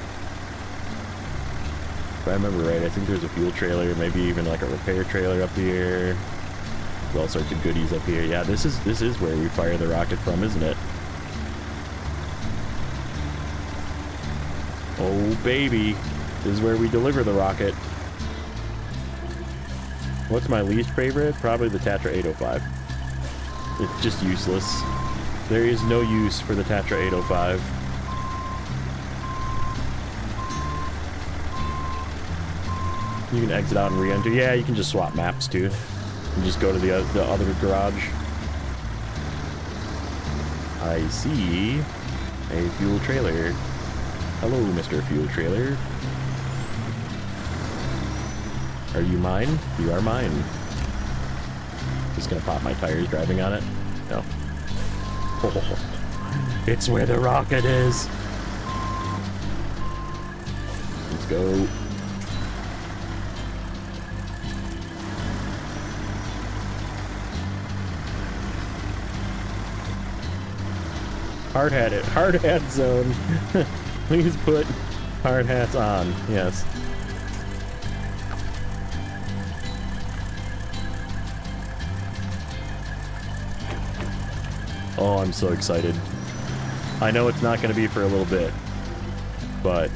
If I remember right, I think there's a fuel trailer, maybe even like a repair trailer up here. There's all sorts of goodies up here. Yeah, this is where we fire the rocket from, isn't it? Oh baby, this is where we deliver the rocket. What's my least favorite? Probably the Tatra 805. It's just useless. There is no use for the Tatra 805. You can exit out and re-enter. Yeah, you can just swap maps too. And just go to the other garage. I see a fuel trailer. Hello, Mr. Fuel Trailer. Are you mine? You are mine. Just gonna pop my tires driving on it? No. Oh, it's where the rocket is. Let's go. Hard hat it. Hard hat zone. Please put hard hats on. Yes. Oh, I'm so excited. I know it's not going to be for a little bit, but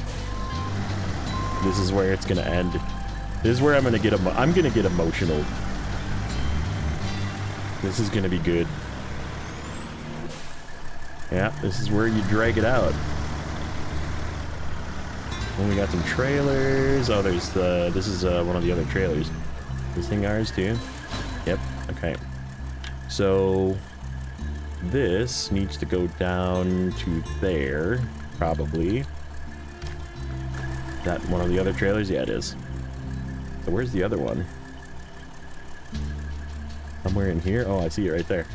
this is where it's going to end. This is where I'm going to get emotional. This is going to be good. Yeah, this is where you drag it out. And we got some trailers. Oh, there's the... This is one of the other trailers. This thing ours too? Yep, okay. So... this needs to go down to there, probably. That one of the other trailers? Yeah, it is. So where's the other one? Somewhere in here? Oh, I see it right there.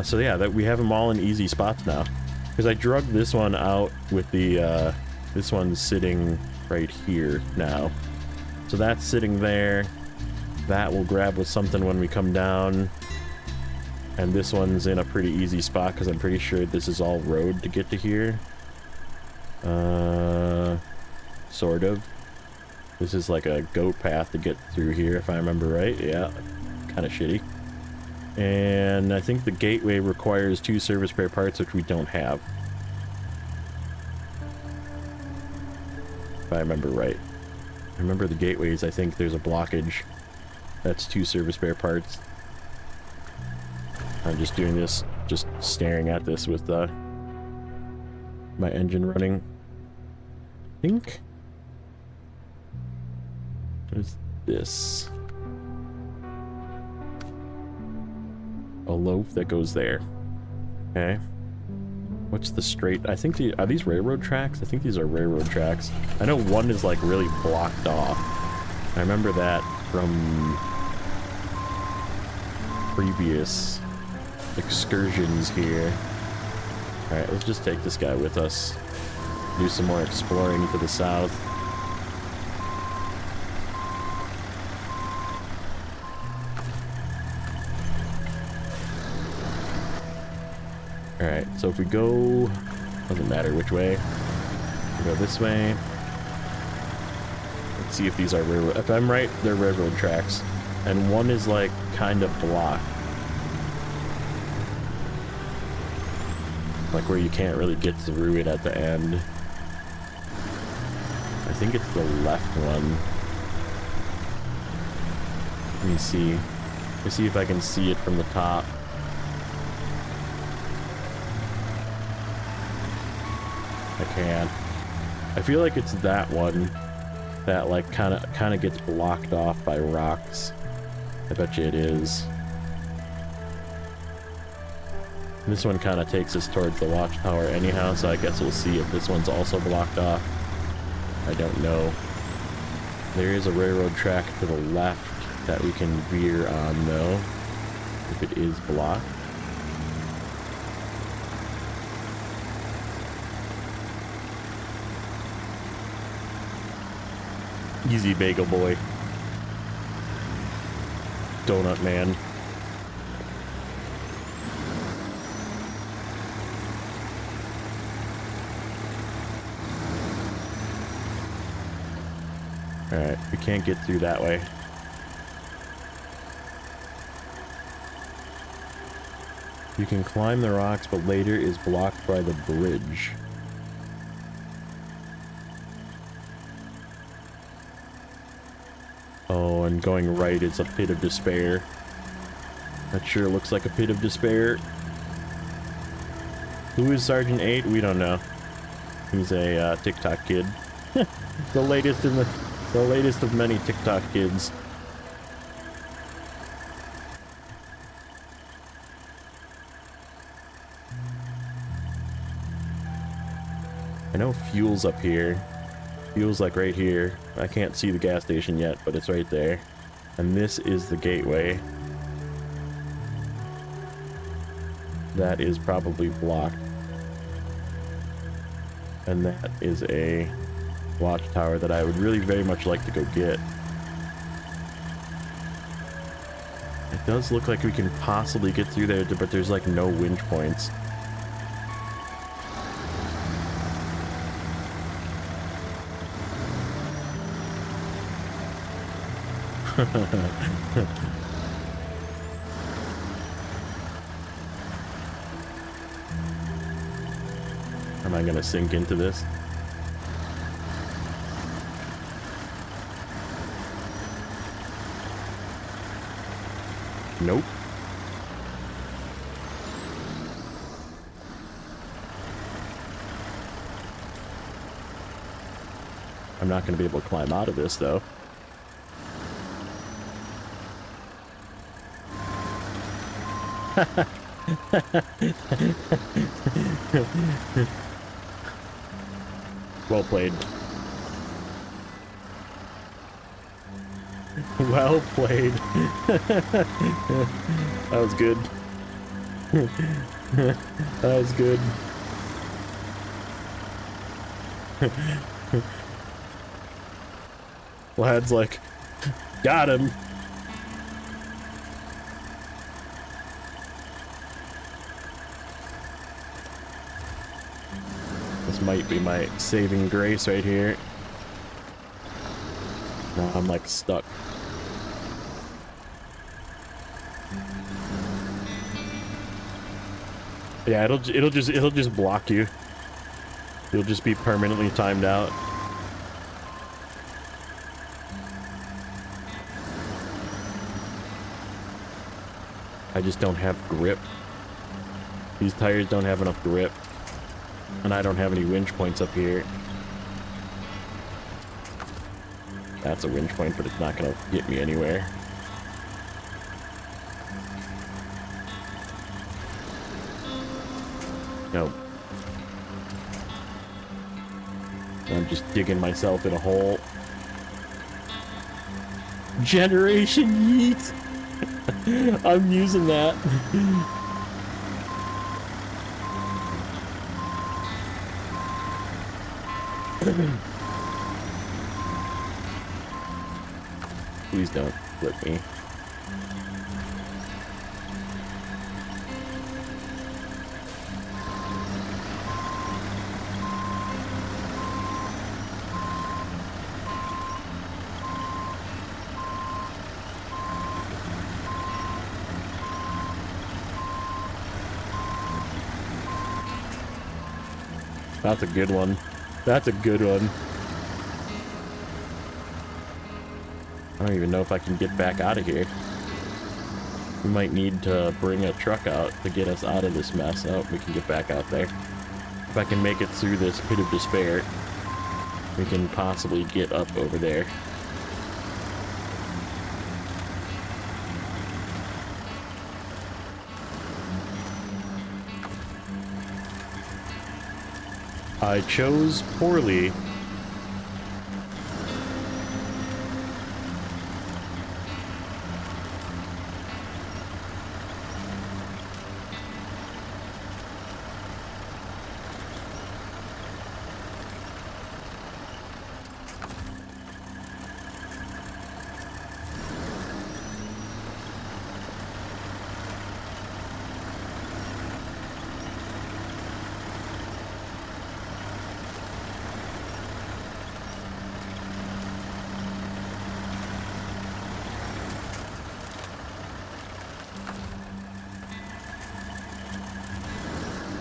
So yeah, that we have them all in easy spots now. Because I drug this one out with the, this one's sitting right here now. So that's sitting there. That will grab with something when we come down. And this one's in a pretty easy spot because I'm pretty sure this is all road to get to here. Sort of. This is like a goat path to get through here if I remember right. Yeah, kind of shitty. And I think the gateway requires 2 service spare parts, which we don't have. If I remember right. I remember the gateways, I think there's a blockage. That's 2 service spare parts. I'm just doing this, just staring at this with my engine running. I think. What is this? A loaf that goes there. Okay. What's the straight? I think are these railroad tracks? I think these are railroad tracks. I know one is like really blocked off. I remember that from previous excursions here. Alright, let's just take this guy with us. Do some more exploring to the south. Alright, so if we go... doesn't matter which way. We go this way. Let's see if these are railroad... If I'm right, they're railroad tracks. And one is like kind of blocked. Like where you can't really get through it at the end. I think it's the left one. Let me see. Let me see if I can see it from the top. I can't. I feel like it's that one that like kind of gets blocked off by rocks. I bet you it is. This one kind of takes us towards the watchtower anyhow, so I guess we'll see if this one's also blocked off. I don't know. There is a railroad track to the left that we can veer on though, if it is blocked. Easy bagel boy. Donut man. Alright, we can't get through that way. You can climb the rocks, but later is blocked by the bridge. Oh, and going right is a pit of despair. That sure looks like a pit of despair. Who is Sergeant 8? We don't know. He's a TikTok kid. The latest of many TikTok kids. I know fuel's up here. Fuel's like right here. I can't see the gas station yet, but it's right there. And this is the gateway. That is probably blocked. And that is a watchtower that I would really very much like to go get. It does look like we can possibly get through there, but there's like no winch points. Am I gonna sink into this? Nope. I'm not gonna be able to climb out of this though. Well played. Well played. That was good. That was good. Lad's like, got him. This might be my saving grace right here. No, I'm like stuck. Yeah, it'll just block you. You'll just be permanently timed out. I just don't have grip. These tires don't have enough grip. And I don't have any winch points up here. That's a winch point, but it's not gonna get me anywhere. Nope. I'm just digging myself in a hole. Generation yeet! I'm using that. Please don't flip me. That's a good one. That's a good one. I don't even know if I can get back out of here. We might need to bring a truck out to get us out of this mess. Oh, we can get back out there. If I can make it through this pit of despair, we can possibly get up over there. I chose poorly.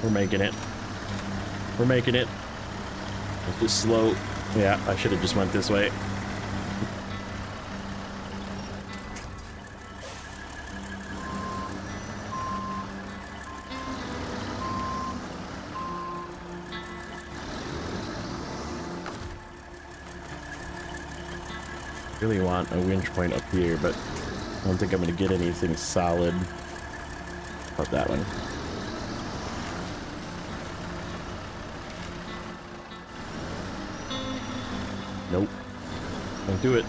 We're making it. We're making it. It's just slow. Yeah, I should have just went this way. Really want a winch point up here, but I don't think I'm going to get anything solid. How about that one? Nope. Don't do it.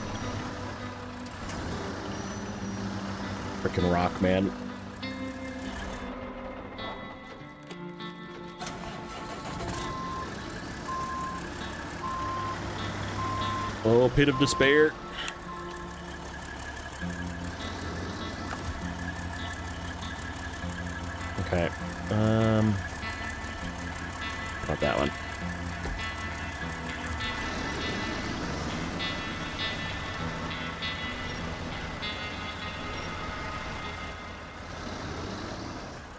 Frickin' rock, man. Oh, pit of despair. Okay. Not that one.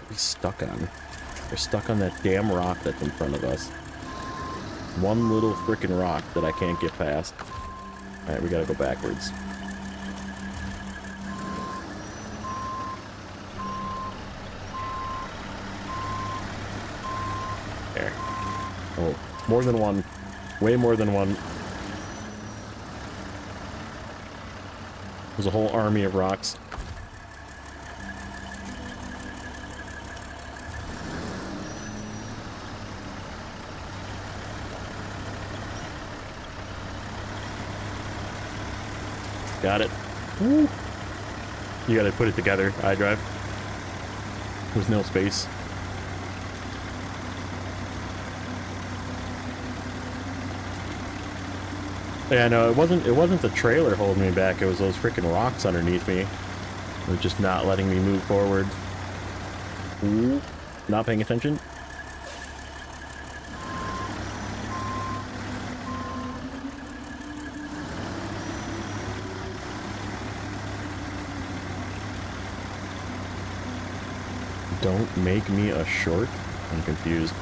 Be stuck on. We're stuck on that damn rock that's in front of us. One little frickin' rock that I can't get past. Alright, we gotta go backwards. There. Oh, more than one. Way more than one. There's a whole army of rocks. Got it. Woo. You gotta put it together, iDrive. There's no space. Yeah, no, it wasn't the trailer holding me back, it was those freaking rocks underneath me. It was just not letting me move forward. Ooh. Not paying attention. Don't make me a short? I'm confused.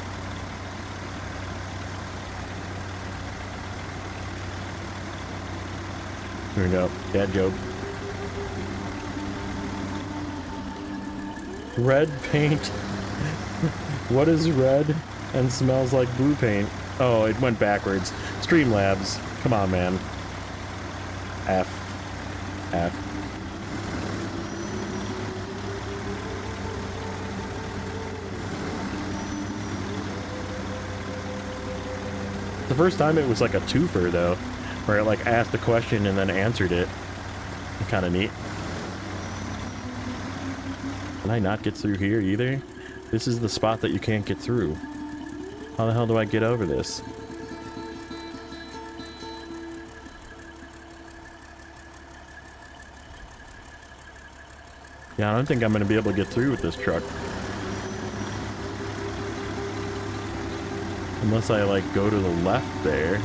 Here we go. Dad joke. Red paint. What is red and smells like blue paint? Oh, it went backwards. Streamlabs. Come on, man. F. F. The first time it was like a twofer though, where it like asked the question and then answered it. Kind of neat. Can I not get through here either? This is the spot that you can't get through. How the hell do I get over this? Yeah, I don't think I'm going to be able to get through with this truck. Unless I, like, go to the left there.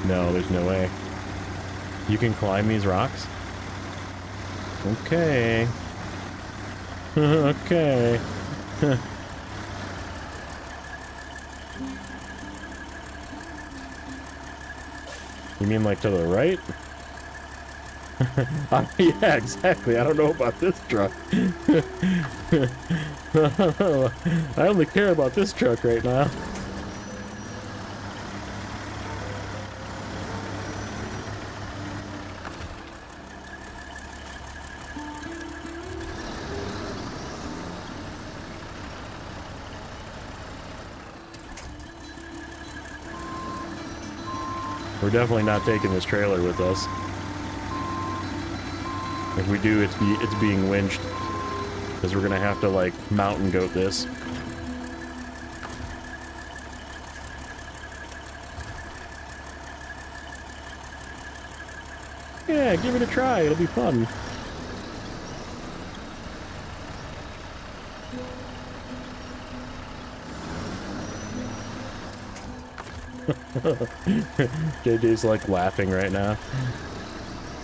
No, there's no way. You can climb these rocks? Okay. Okay. You mean, like, to the right? Yeah, exactly. I don't know about this truck. I only care about this truck right now. We're definitely not taking this trailer with us. If we do, it's being winched. Because we're gonna have to, like, mountain goat this. Yeah, give it a try. It'll be fun. JJ's like laughing right now.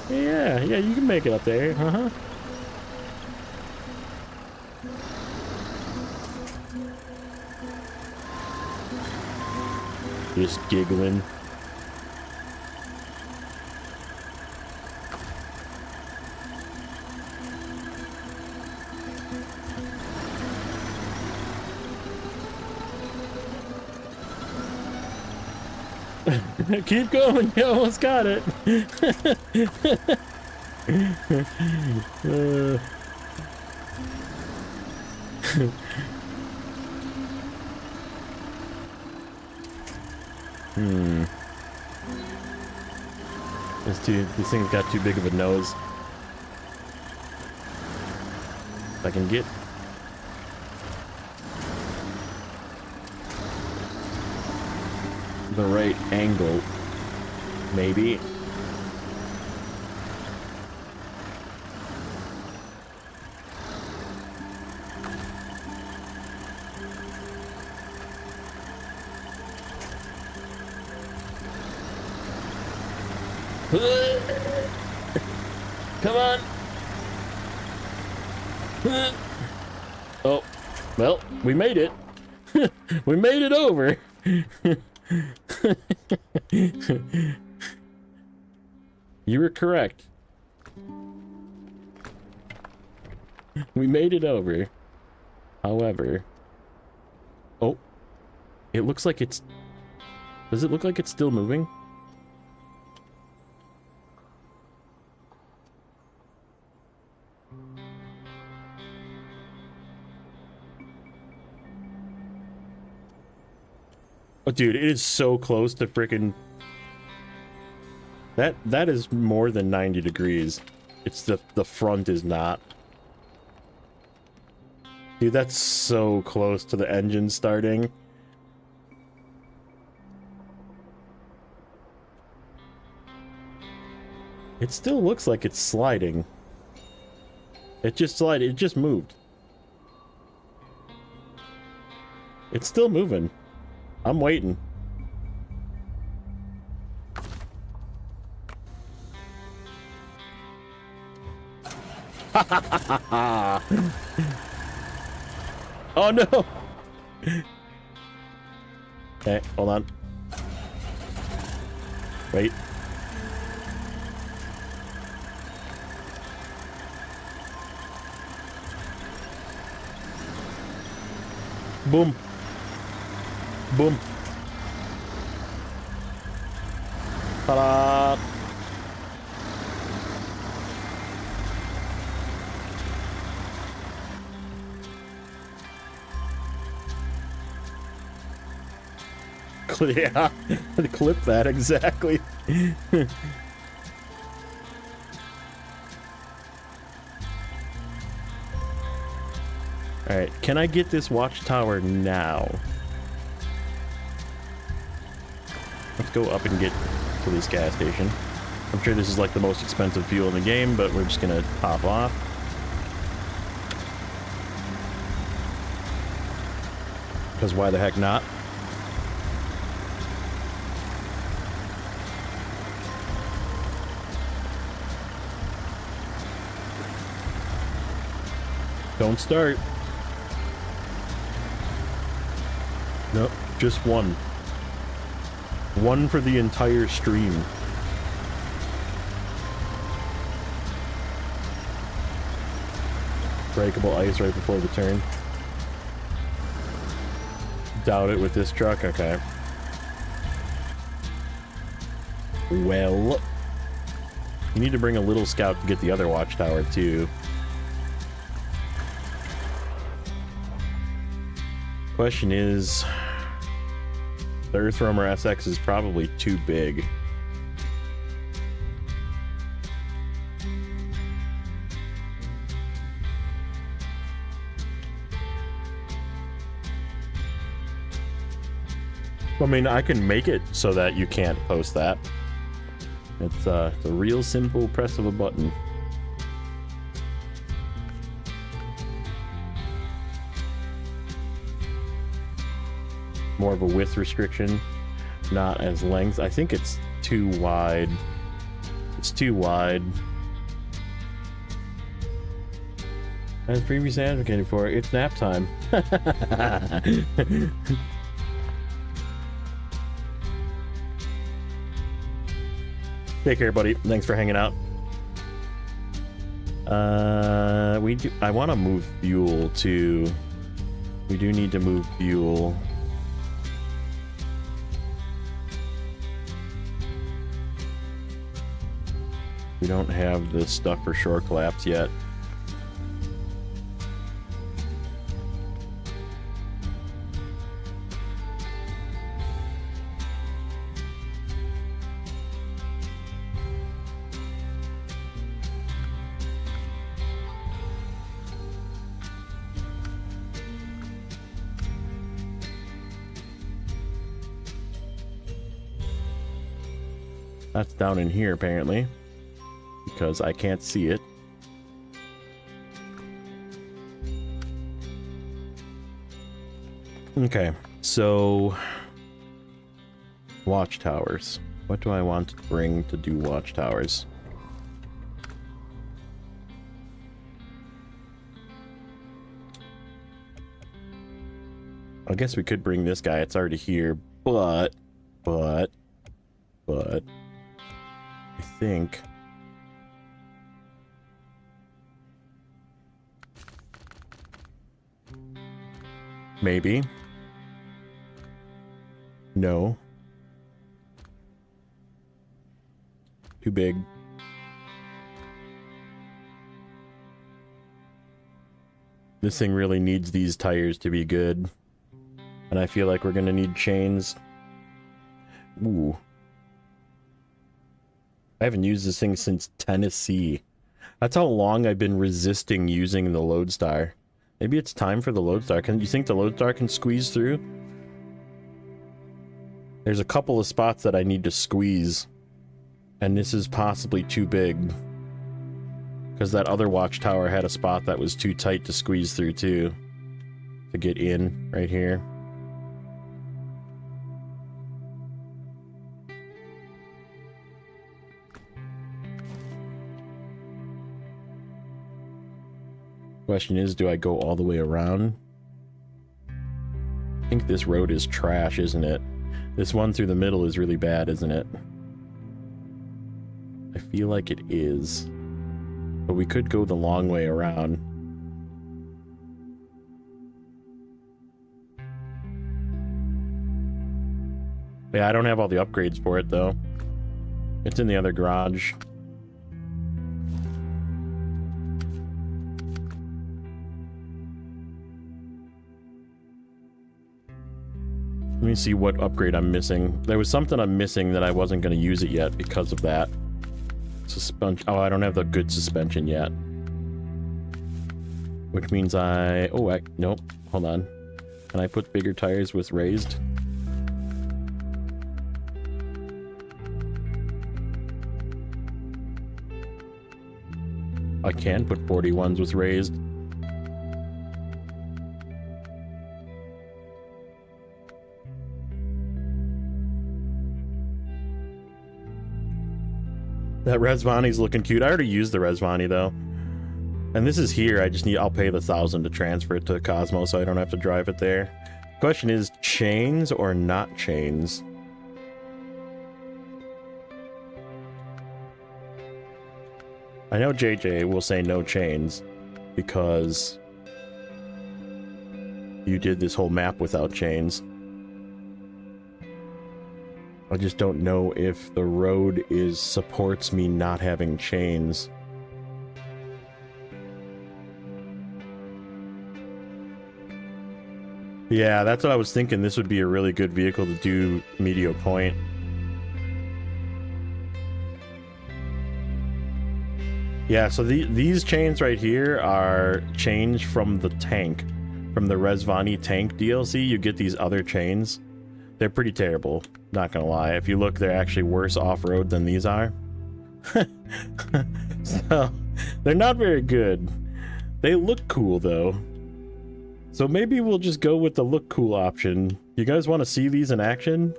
Yeah, you can make it up there. Uh-huh. Just giggling. Keep going, you almost got it. This thing's got too big of a nose. If I can get the right angle, maybe. Come on. Oh, Well, we made it. We made it over. You were correct. We made it over. However... Oh. It looks like it's... Does it look like it's still moving? Oh, dude, it is so close to frickin'... That is more than 90 degrees. It's the front is not. Dude, that's so close to the engine starting. It still looks like it's sliding. It just moved. It's still moving. I'm waiting. Oh no! Okay, hold on. Wait. Boom. Boom. Ta-da! Yeah, clip that exactly. Alright, can I get this watchtower now? Let's go up and get to this gas station. I'm sure this is like the most expensive fuel in the game, but we're just gonna pop off. Because why the heck not? Don't start. Nope, just one. One for the entire stream. Breakable ice right before the turn. Doubt it with this truck? Okay. Well... You need to bring a little scout to get the other watchtower, too. Question is... The Earthroamer SX is probably too big. I mean, I can make it so that you can't post that. It's a real simple press of a button. More of a width restriction, not as length. I think it's too wide. It's too wide. As previously advocated for, it's nap time. Take care, buddy. Thanks for hanging out. I want to move fuel too. We do need to move fuel. We don't have the stuff for shore collapse yet. That's down in here, apparently. Because I can't see it. Okay, so... Watchtowers. What do I want to bring to do watchtowers? I guess we could bring this guy. It's already here, but I think maybe. No. Too big. This thing really needs these tires to be good. And I feel like we're gonna need chains. Ooh. I haven't used this thing since Tennessee. That's how long I've been resisting using the Lodestar. Maybe it's time for the Lodestar. You think the Lodestar can squeeze through? There's a couple of spots that I need to squeeze. And this is possibly too big. Because that other watchtower had a spot that was too tight to squeeze through too. To get in right here. Question is, do I go all the way around? I think this road is trash, isn't it? This one through the middle is really bad, isn't it? I feel like it is. But we could go the long way around. Yeah, I don't have all the upgrades for it, though. It's in the other garage. Let me see what upgrade I'm missing. There was something I'm missing that I wasn't going to use it yet because of that. Suspension. Oh, I don't have the good suspension yet. Which means nope. Hold on. Can I put bigger tires with raised? I can put 41s with raised. That Resvani's looking cute. I already used the Resvani though. And this is here. I'll pay the 1,000 to transfer it to Cosmo so I don't have to drive it there. Question is, chains or not chains? I know JJ will say no chains because you did this whole map without chains. I just don't know if the road supports me not having chains. Yeah, that's what I was thinking. This would be a really good vehicle to do Medio Point. Yeah, so these chains right here are changed from the tank. From the Resvani tank DLC, you get these other chains. They're pretty terrible, not gonna lie. If you look, they're actually worse off-road than these are. So, they're not very good. They look cool, though. So maybe we'll just go with the look cool option. You guys want to see these in action?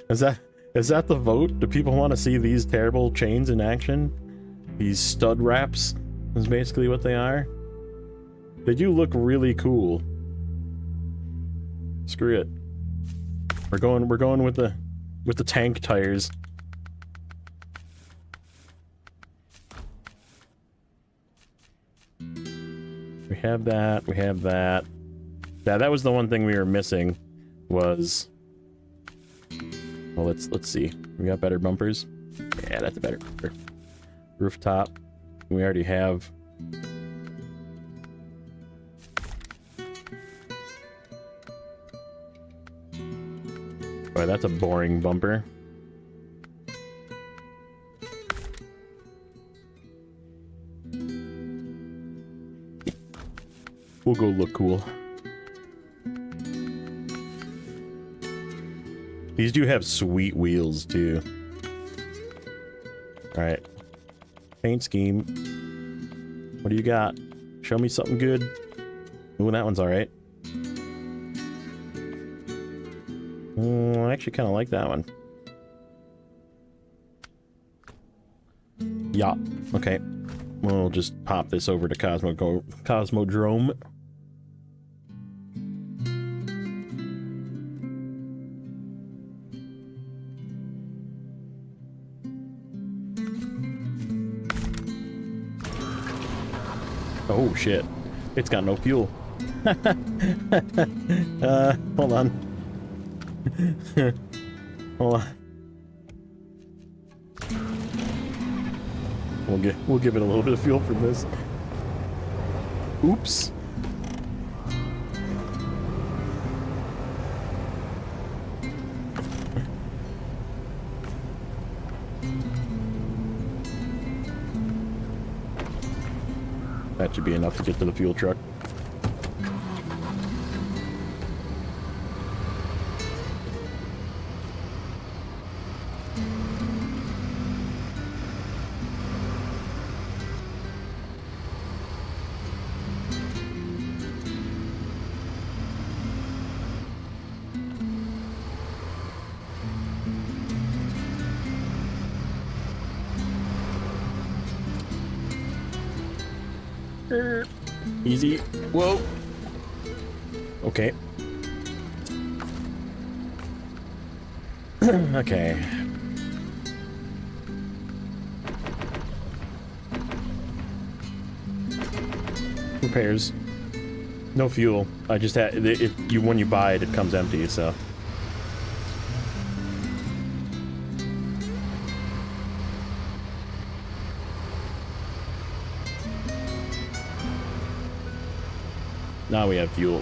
Is that the vote? Do people want to see these terrible chains in action? These stud wraps is basically what they are. They do look really cool. Screw it. We're going with the tank tires. We have that. We have that. Yeah, that was the one thing we were missing. Was, well, let's see. We got better bumpers. Yeah, that's a better bumper. Rooftop. We already have. Boy, that's a boring bumper. We'll go look cool. These do have sweet wheels, too. Alright. Paint scheme. What do you got? Show me something good. Ooh, that one's alright. I actually kind of like that one. Yeah. Okay. We'll just pop this over to Cosmodrome. Oh shit. It's got no fuel. Hold on. Hold on. We'll give it a little bit of fuel from this. Oops. That should be enough to get to the fuel truck. Easy. Whoa. Okay. Okay. Repairs. No fuel. I just had when you buy it, it comes empty, so. Now we have fuel.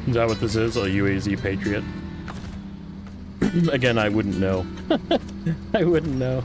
Is that what this is? A UAZ Patriot? Again, I wouldn't know. I wouldn't know.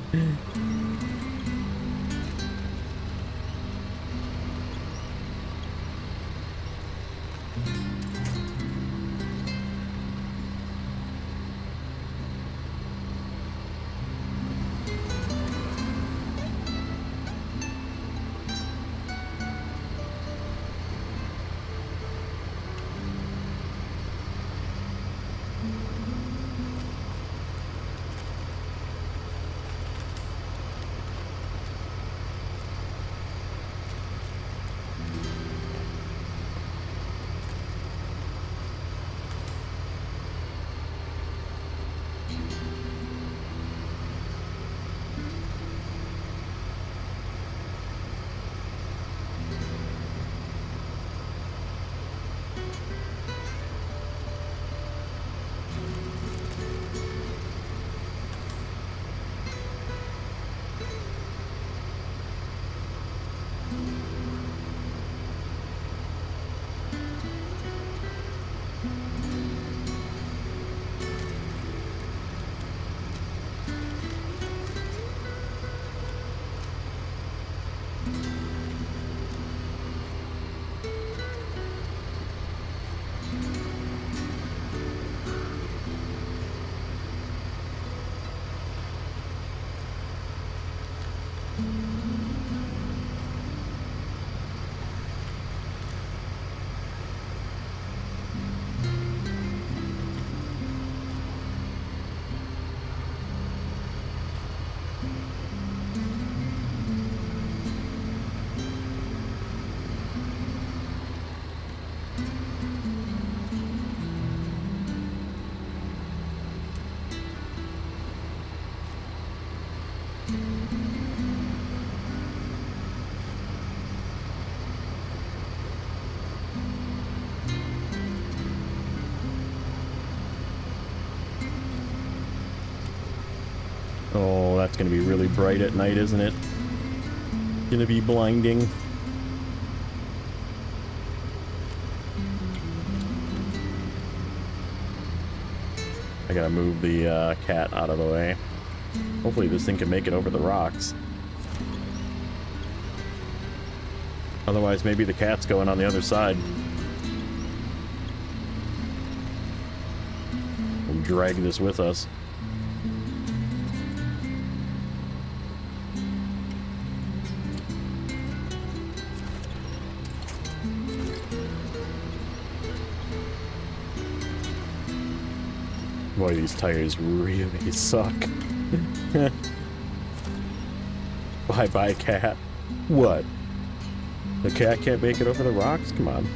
Oh, that's gonna be really bright at night, isn't it? Gonna be blinding. I gotta move the cat out of the way. Hopefully this thing can make it over the rocks. Otherwise, maybe the cat's going on the other side. We'll drag this with us. Boy, these tires really suck. Bye-bye, cat. What? The cat can't make it over the rocks? Come on.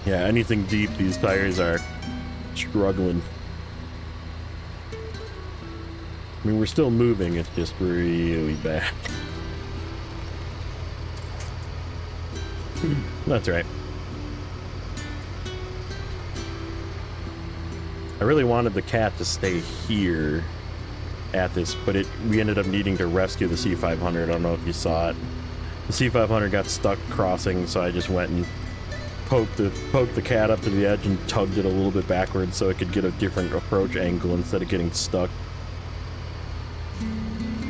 Yeah, anything deep, these tires are struggling. I mean, we're still moving, it's just really bad. That's right. I really wanted the cat to stay here at this, but we ended up needing to rescue the C500. I don't know if you saw it. The C500 got stuck crossing, so I just went and poked the cat up to the edge and tugged it a little bit backwards so it could get a different approach angle instead of getting stuck.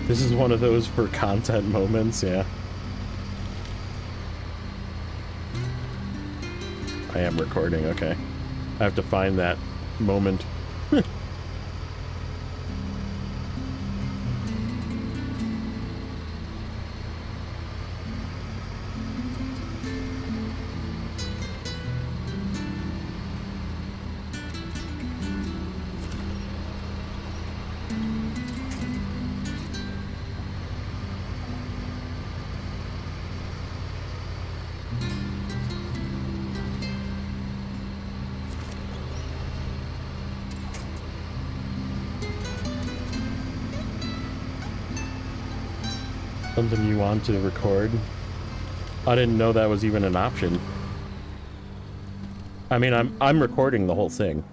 This is one of those for content moments, yeah. I am recording, okay. I have to find that moment. Something you want to record? I didn't know that was even an option. I mean, I'm recording the whole thing.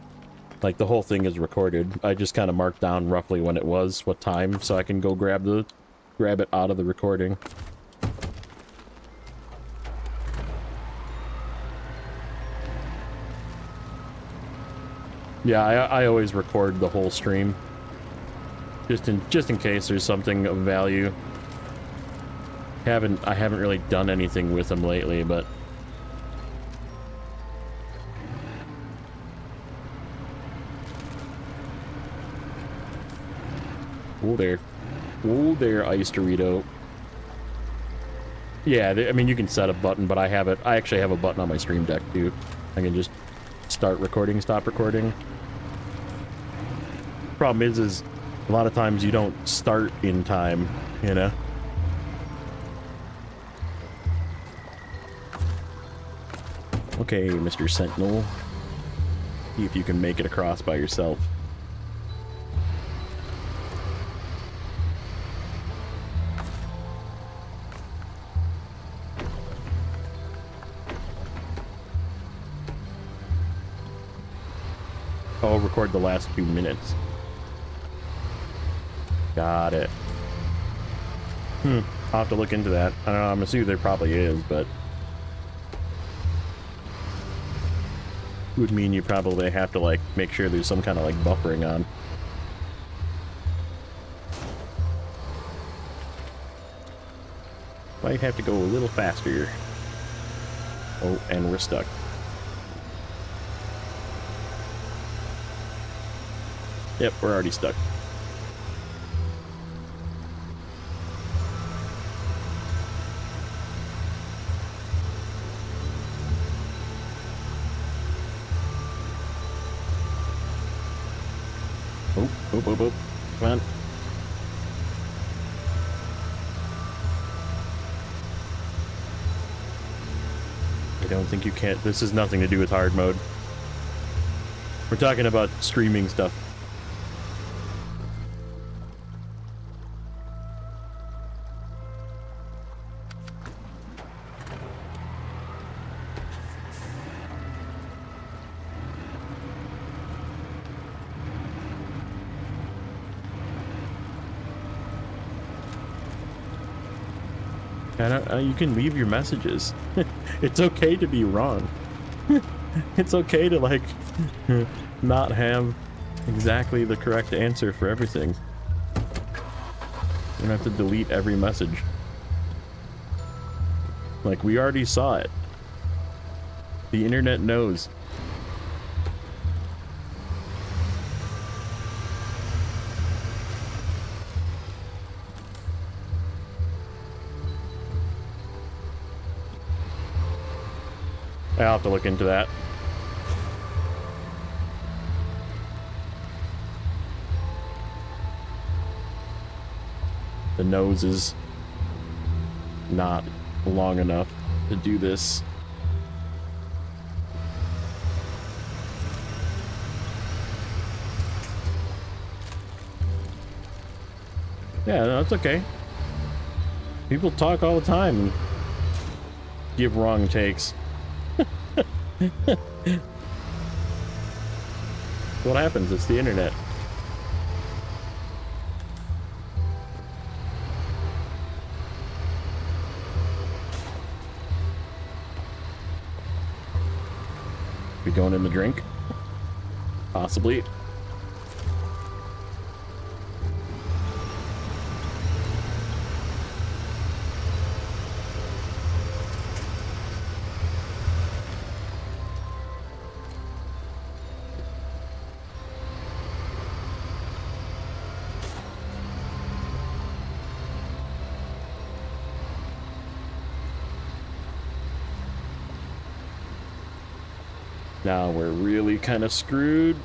Like, the whole thing is recorded. I just kind of marked down roughly when it was, what time, so I can go grab it out of the recording. Yeah, I always record the whole stream. Just in case there's something of value. I haven't really done anything with them lately, but oh there, Ice Dorito. Yeah, I mean, you can set a button, but I actually have a button on my Stream Deck too. I can just start recording, stop recording. Problem is a lot of times you don't start in time, you know. Okay, Mr. Sentinel. See if you can make it across by yourself. I'll record the last 2 minutes. Got it. I'll have to look into that. I don't know, I'm assuming there probably is, but would mean you probably have to, like, make sure there's some kind of, like, buffering on. Might have to go a little faster. Oh, and we're stuck. Yep, we're already stuck. Oh, come on. I don't think you can. This has nothing to do with hard mode. We're talking about streaming stuff. You can leave your messages. It's okay to be wrong. It's okay to, like, not have exactly the correct answer for everything. You don't have to delete every message. Like, we already saw it. The internet knows. I'll have to look into that. The nose is not long enough to do this. Yeah, no, it's okay. People talk all the time and give wrong takes. What happens? It's the internet. We going in the drink? Possibly. Now we're really kind of screwed.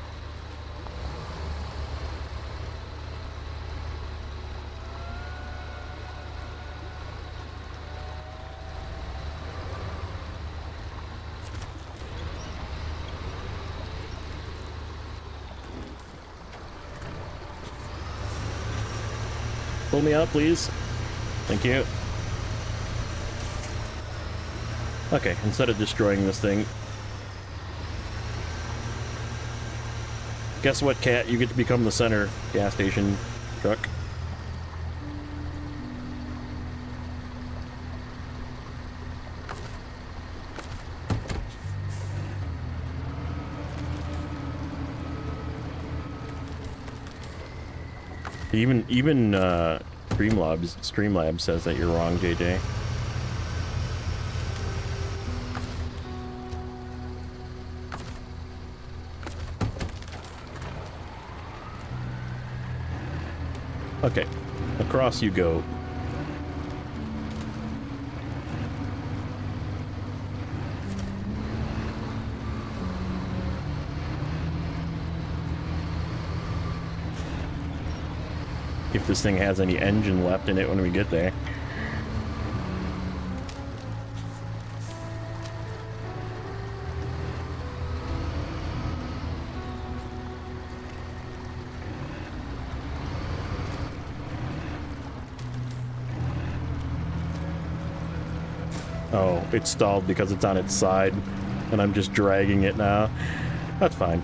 Pull me out, please. Thank you. Okay, instead of destroying this thing, guess what, Cat? You get to become the center gas station truck. Even Streamlabs says that you're wrong, JJ. Okay, across you go. If this thing has any engine left in it when we get there. Oh, it's stalled because it's on its side, and I'm just dragging it now. That's fine.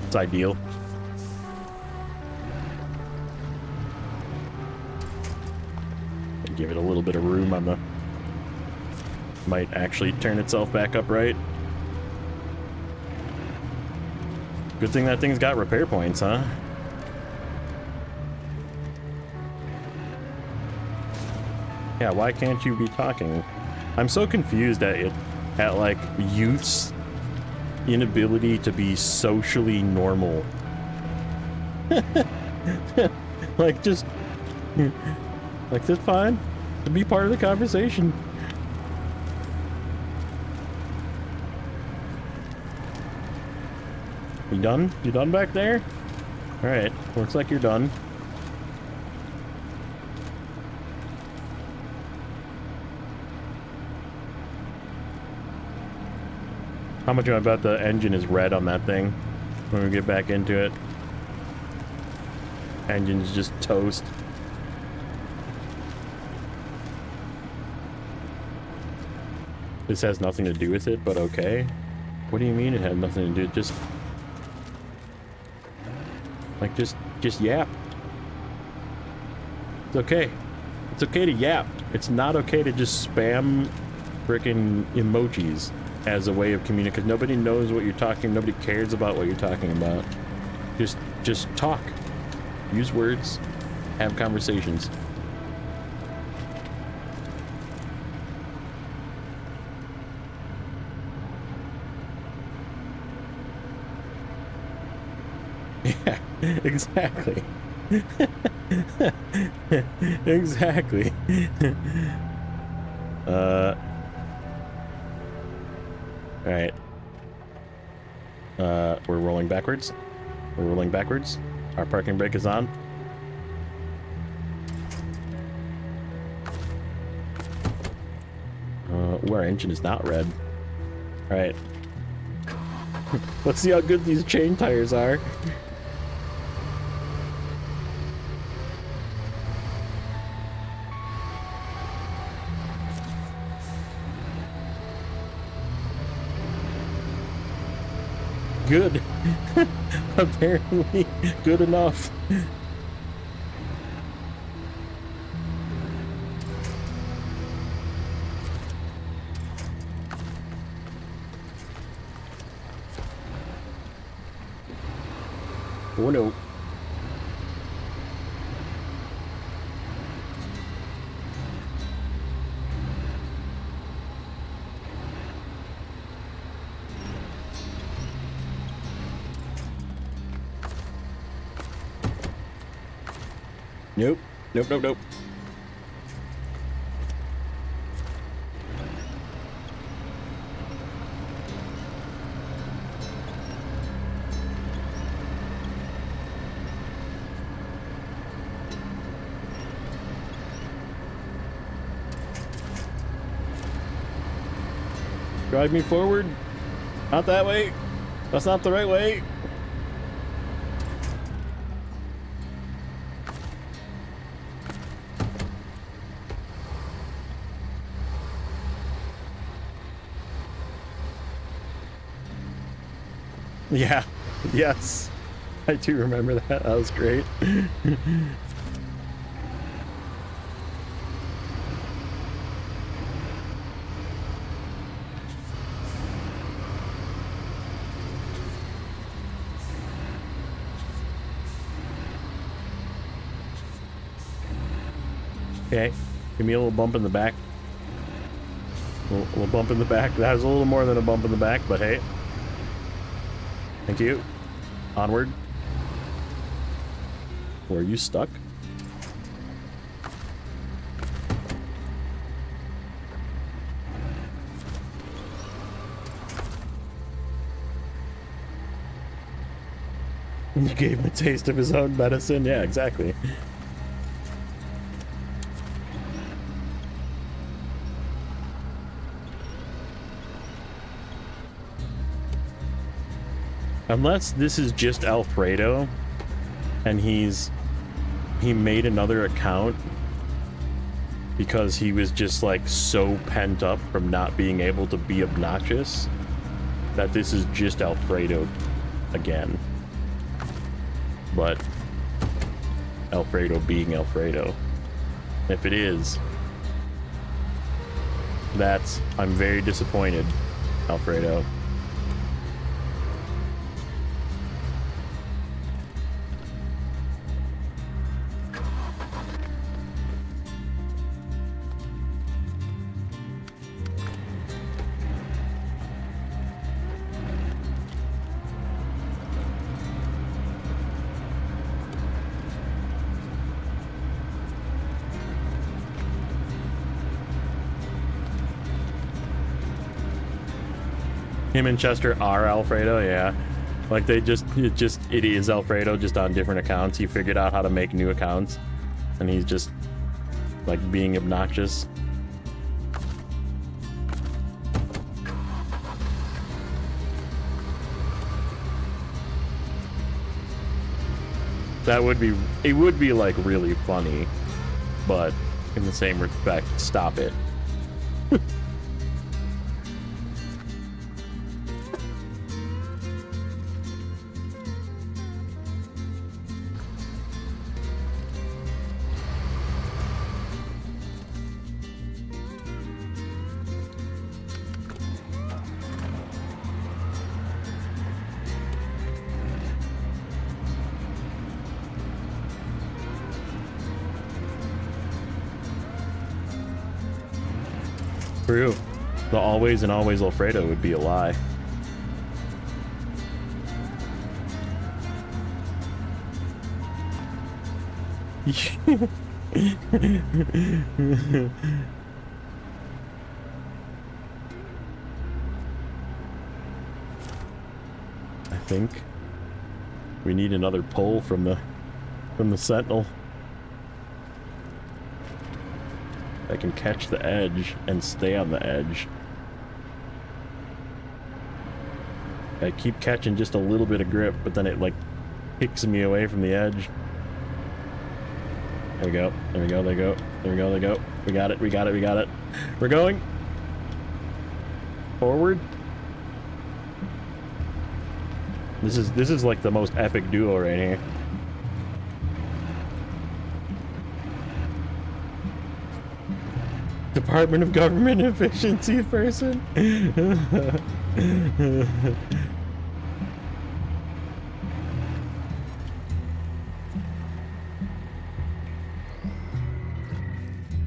It's ideal. Give it a little bit of room on the... Might actually turn itself back upright. Good thing that thing's got repair points, huh? Yeah, why can't you be talking? I'm so confused at it, at like youth's inability to be socially normal. Like just, like that's fine to be part of the conversation. You done? You done back there? All right, looks like you're done. How much do I bet the engine is red on that thing when we get back into it? Engine's just toast. This has nothing to do with it, but okay. What do you mean it had nothing to do? Just... Like, just yap. It's okay. It's okay to yap. It's not okay to just spam frickin' emojis as a way of communicating. Nobody knows what you're talking. Nobody cares about what you're talking about. Just talk. Use words. Have conversations. Yeah, exactly. Exactly. Alright. We're rolling backwards. We're rolling backwards. Our parking brake is on. Our engine is not red. Alright. Let's see how good these chain tires are. Good. Apparently good enough. Oh no. Nope. Nope, nope, nope. Drive me forward. Not that way. That's not the right way. Yeah. Yes. I do remember that. That was great. Okay, give me a little bump in the back. A little bump in the back. That was a little more than a bump in the back, but hey. Thank you. Onward. Were you stuck? You gave him a taste of his own medicine? Yeah, exactly. Unless this is just Alfredo and he made another account because he was just like so pent up from not being able to be obnoxious that this is just Alfredo again. But Alfredo being Alfredo. If it is, I'm very disappointed, Alfredo. Him and Chester are Alfredo, yeah. Like it is Alfredo, just on different accounts. He figured out how to make new accounts, and he's just like being obnoxious. It would be like really funny, but in the same respect, stop it. True. The always and always Alfredo would be a lie. I think we need another pull from the sentinel. I can catch the edge and stay on the edge. I keep catching just a little bit of grip, but then it like kicks me away from the edge. There we go. There we go. There we go. There we go. There we go. We got it. We got it. We got it. We're going forward. This is like the most epic duo right here. Department of Government Efficiency person.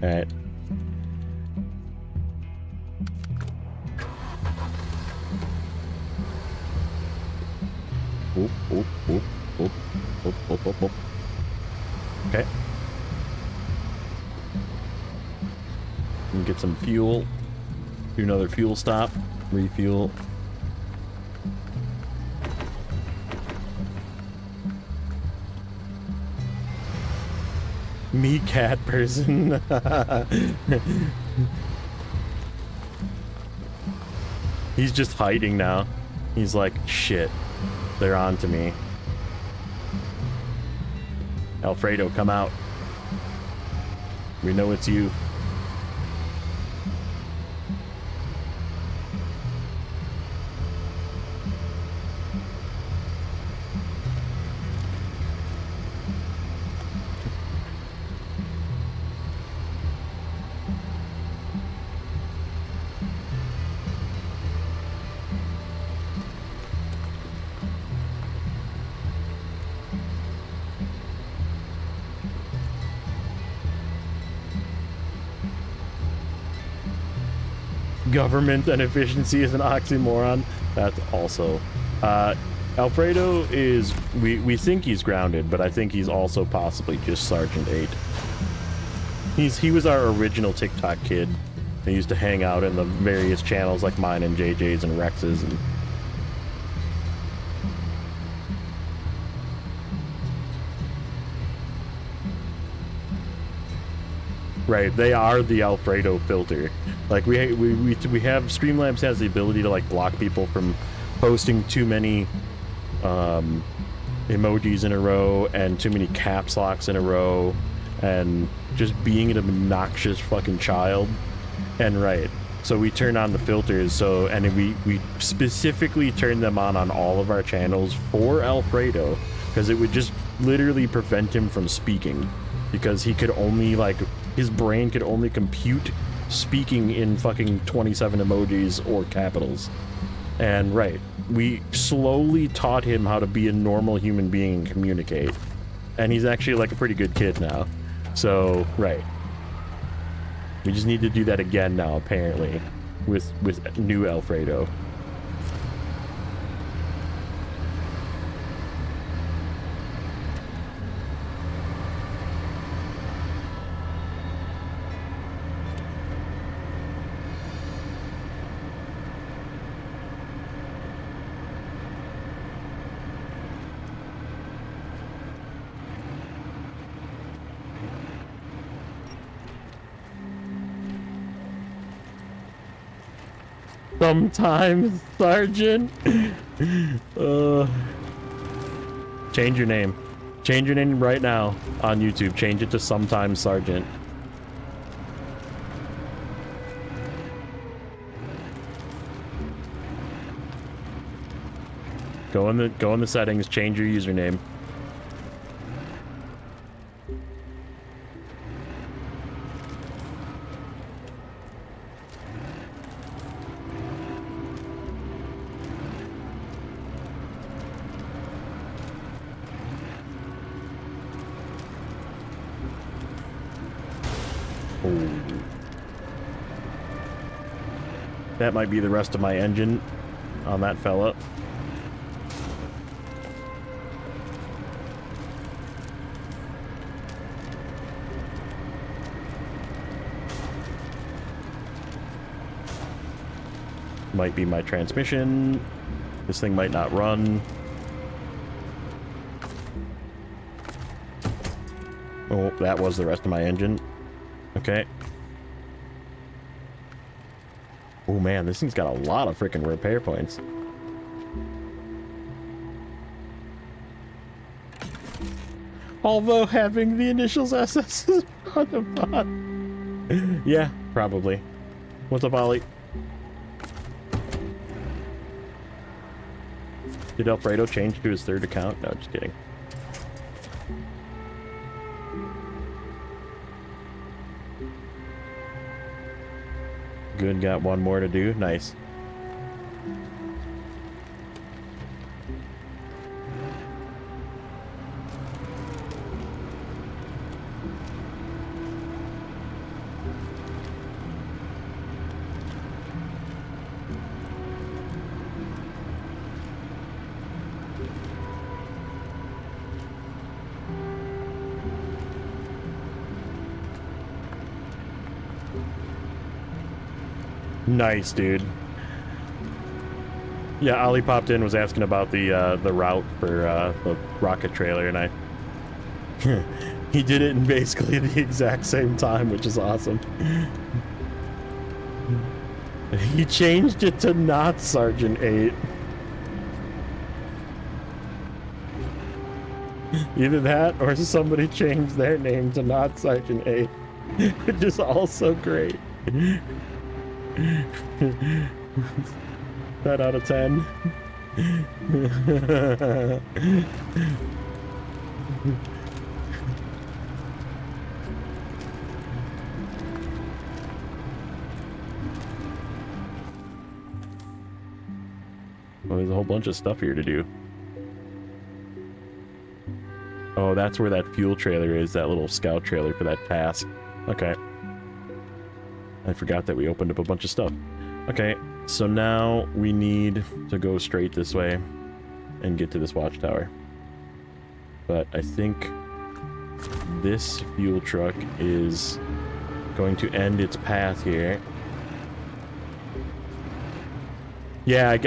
All right. Oop, oop, oop, oop, oop, oop, oop, oop. Okay. And get some fuel. Do another fuel stop. Refuel. Me cat person. He's just hiding now. He's like, shit, they're on to me. Alfredo, come out. We know it's you. Government and efficiency is an oxymoron. That's also Alfredo is we think he's grounded, but I think he's also possibly just Sergeant 8. He was our original TikTok kid. He used to hang out in the various channels like mine and JJ's and Rex's and right, they are the Alfredo filter. Like we have Streamlabs has the ability to like block people from posting too many emojis in a row and too many caps locks in a row and just being an obnoxious fucking child. And right, so we turn on the filters, so and we specifically turn them on all of our channels for Alfredo because it would just literally prevent him from speaking because he could only like his brain could only compute speaking in fucking 27 emojis or capitals. And right, we slowly taught him how to be a normal human being and communicate. And he's actually like a pretty good kid now. So, right. We just need to do that again now, apparently, with new Alfredo. Sometimes, Sergeant. Change your name. Change your name right now on YouTube. Change it to Sometimes Sergeant. Go in the settings. Change your username. That might be the rest of my engine on that fella. Might be my transmission. This thing might not run. Oh, that was the rest of my engine. Okay. Oh man, this thing's got a lot of freaking repair points. Although having the initials SS is on the bot. Yeah, probably. What's up, Ollie? Did Alfredo change to his third account? No, just kidding. Good, got one more to do. Nice. Nice, dude. Yeah, Ollie popped in, was asking about the route for the rocket trailer, and I he did it in basically the exact same time, which is awesome. He changed it to not Sergeant 8. Either that or somebody changed their name to not Sergeant 8, which is also great. 10 out of 10. Well, there's a whole bunch of stuff here to do. Oh, that's where that fuel trailer is, that little scout trailer for that task. Okay. I forgot that we opened up a bunch of stuff. Okay, so now we need to go straight this way and get to this watchtower. But I think this fuel truck is going to end its path here. Yeah, I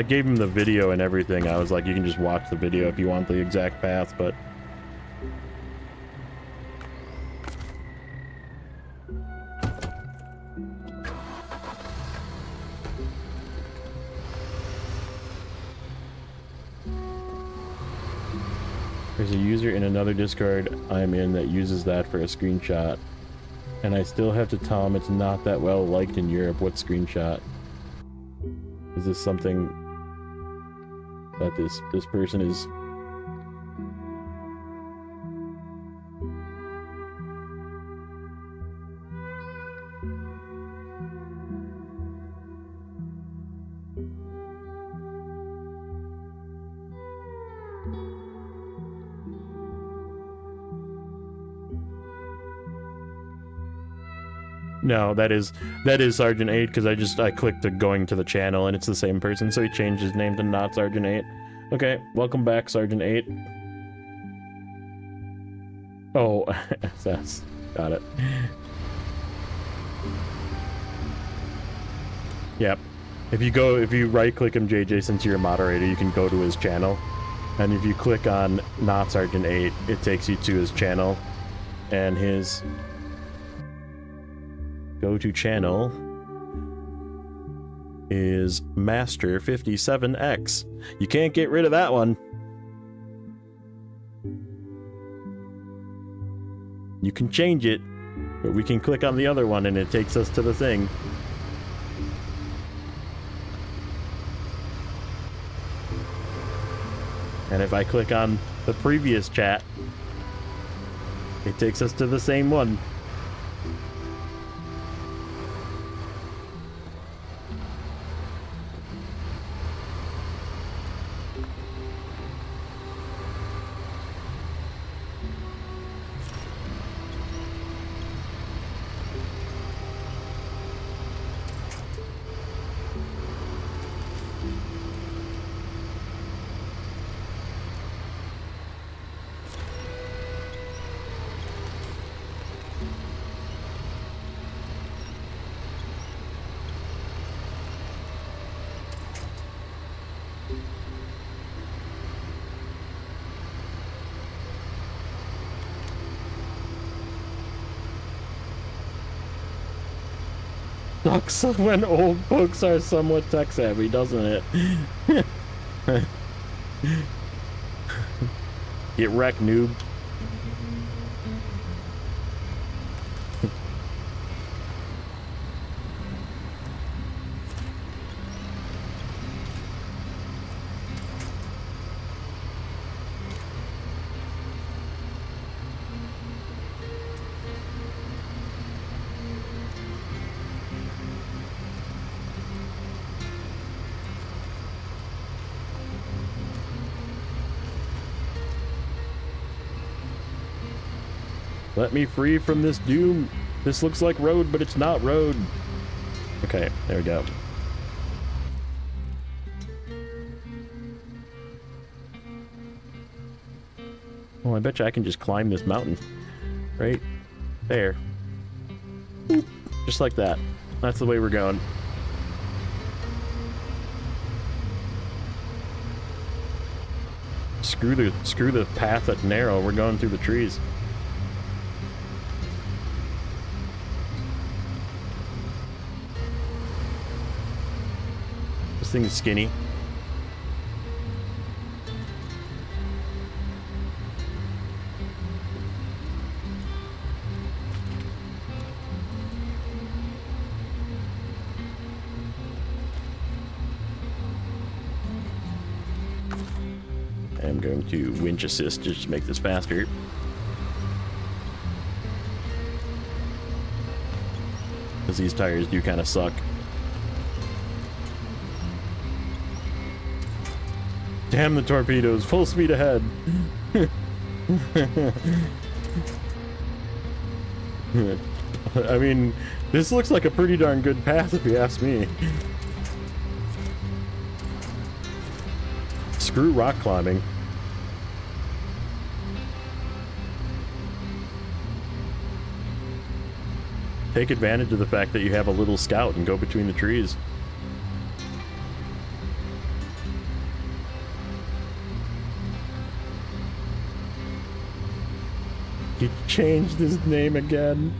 gave him the video and everything. I was like, you can just watch the video if you want the exact path, but... There's a user in another Discord I'm in that uses that for a screenshot. And I still have to tell him it's not that well liked in Europe. What screenshot? Is this something that this person is... No, that is Sergeant 8, because I clicked to going to the channel and it's the same person, so he changed his name to not Sergeant 8. Okay, welcome back, Sergeant 8. Oh, SS. Got it. Yep. If you right click him, JJ, since you're a moderator, you can go to his channel. And if you click on not Sergeant 8, it takes you to his channel. And his go-to channel is Master 57X. You can't get rid of that one. You can change it, but we can click on the other one and it takes us to the thing. And if I click on the previous chat, it takes us to the same one. Sucks when old books are somewhat tech savvy, doesn't it? Get wrecked, noob. Let me free from this doom. This looks like road, but it's not road. Okay, there we go. Oh, I bet you I can just climb this mountain. Right there. Boop. Just like that. That's the way we're going. Screw the path that's narrow. We're going through the trees. This thing is skinny. I'm going to winch assist just to make this faster. Because these tires do kind of suck. Damn the torpedoes, full speed ahead. I mean, this looks like a pretty darn good path if you ask me. Screw rock climbing. Take advantage of the fact that you have a little scout and go between the trees. He changed his name again.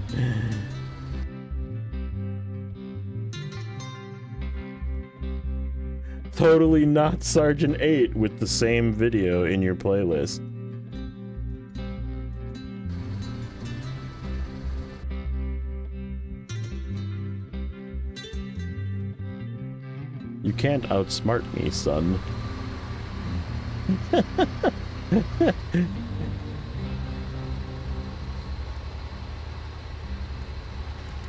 Totally not Sergeant 8 with the same video in your playlist. You can't outsmart me, son.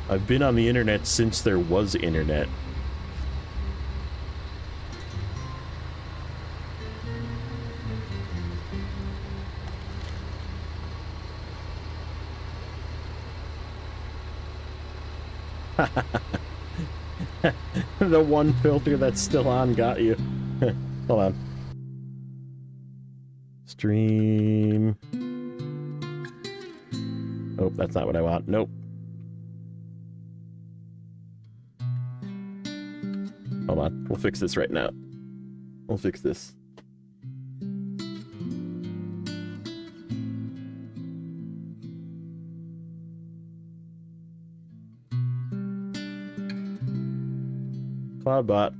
I've been on the internet since there was internet. The one filter that's still on got you. Hold on. Stream. Oh, that's not what I want. Nope. Hold on. We'll fix this right now. We'll fix this. Cloudbot.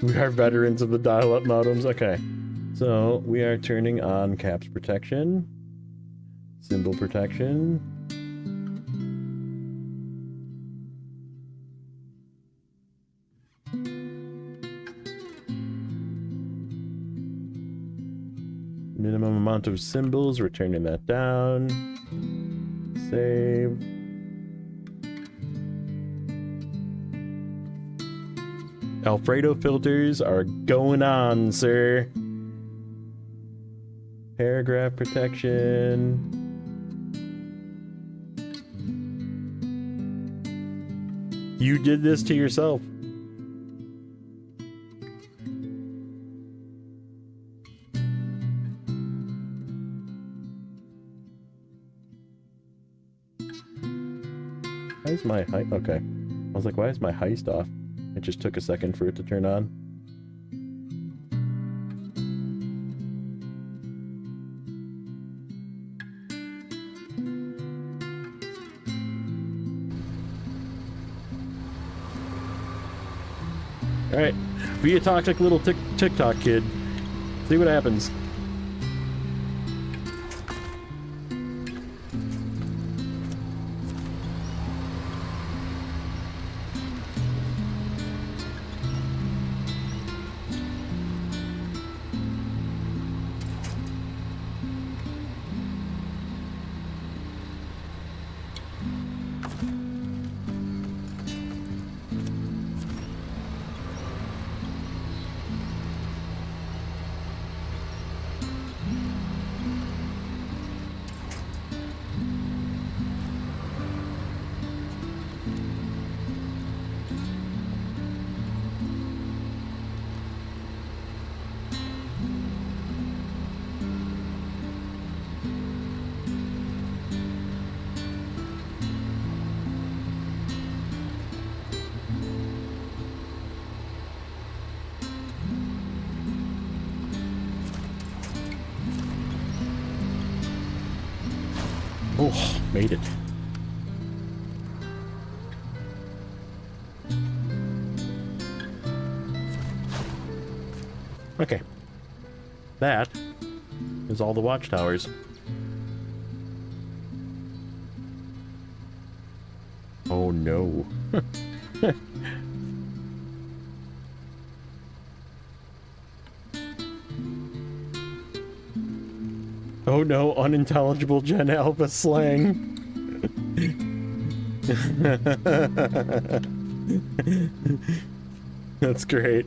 We are veterans of the dial-up modems. Okay. So, we are turning on caps protection. Symbol protection. Minimum amount of symbols, we're turning that down. Save. Alfredo filters are going on, sir. Paragraph protection. You did this to yourself. Why is my height? Okay. I was like, why is my heist off? It just took a second for it to turn on. Alright, be a toxic little TikTok kid. See what happens. Oh, made it. Okay. That is all the watchtowers. Oh no. Oh no, unintelligible Gen Alpha slang. That's great.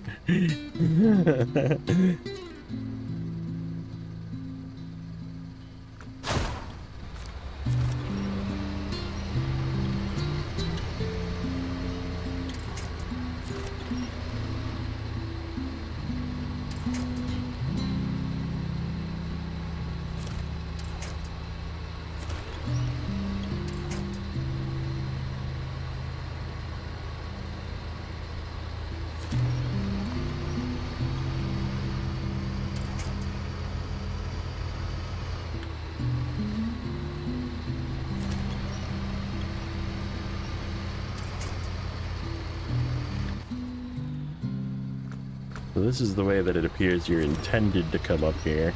So this is the way that it appears you're intended to come up here.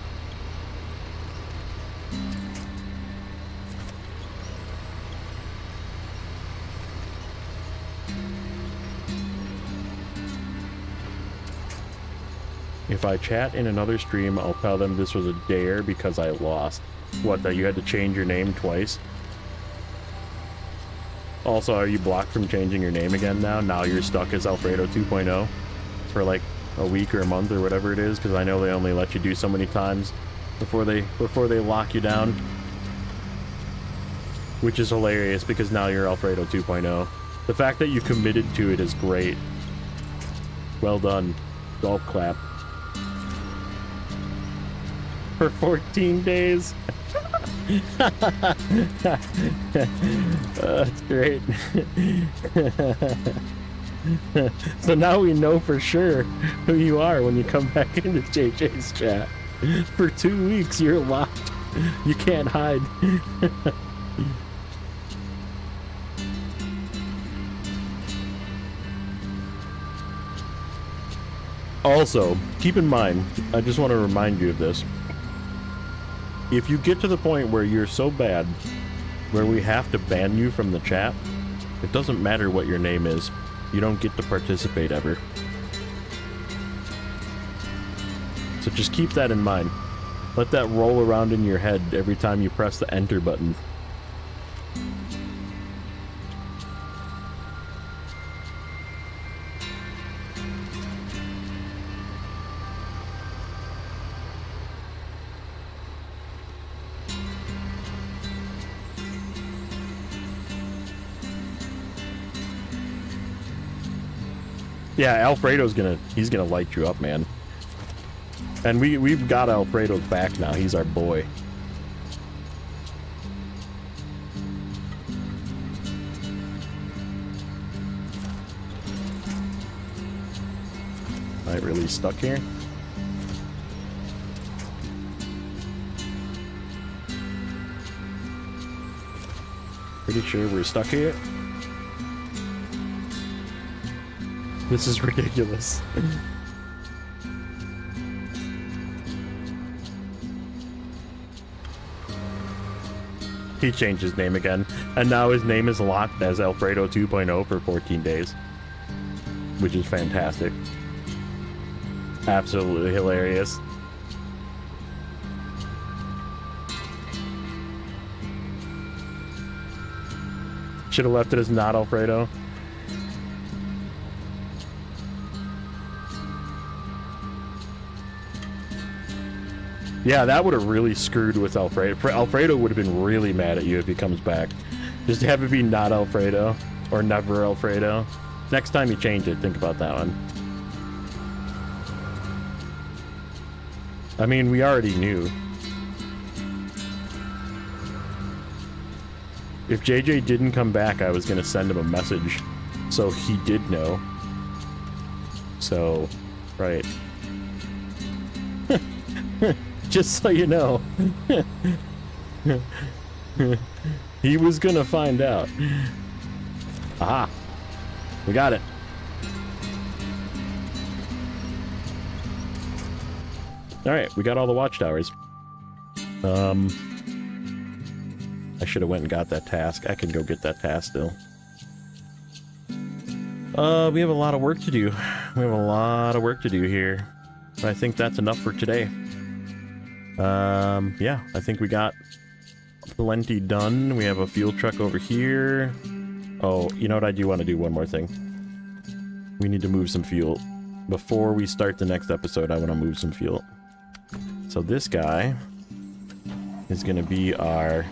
If I chat in another stream, I'll tell them this was a dare because I lost. What, that you had to change your name twice? Also, are you blocked from changing your name again now? Now you're stuck as Alfredo 2.0 for like a week or a month or whatever it is, because I know they only let you do so many times before they lock you down. Which is hilarious because now you're Alfredo 2.0. The fact that you committed to it is great. Well done. Golf clap. For 14 days. That's great. So now we know for sure who you are when you come back into JJ's chat. For 2 weeks you're locked. You can't hide. Also, keep in mind, I just want to remind you of this. If you get to the point where you're so bad, where we have to ban you from the chat, it doesn't matter what your name is. You don't get to participate ever. So just keep that in mind. Let that roll around in your head every time you press the enter button. Yeah, Alfredo's he's gonna light you up, man. And we've got Alfredo's back now. He's our boy. Am I really stuck here? Pretty sure we're stuck here. This is ridiculous. He changed his name again, and now his name is locked as Alfredo 2.0 for 14 days. Which is fantastic. Absolutely hilarious. Should have left it as not Alfredo. Yeah, that would have really screwed with Alfredo. Alfredo would have been really mad at you if he comes back. Just have it be not Alfredo, or never Alfredo. Next time you change it, think about that one. I mean, we already knew. If JJ didn't come back, I was going to send him a message. So he did know. So, right. Just so you know. He was going to find out. Aha. We got it. Alright, we got all the watchtowers. I should have went and got that task. I can go get that task still. We have a lot of work to do. We have a lot of work to do here. But I think that's enough for today. Yeah, I think we got plenty done. We have a fuel truck over here. Oh, you know what? I do want to do one more thing. We need to move some fuel. Before we start the next episode, I want to move some fuel. So this guy is going to be our...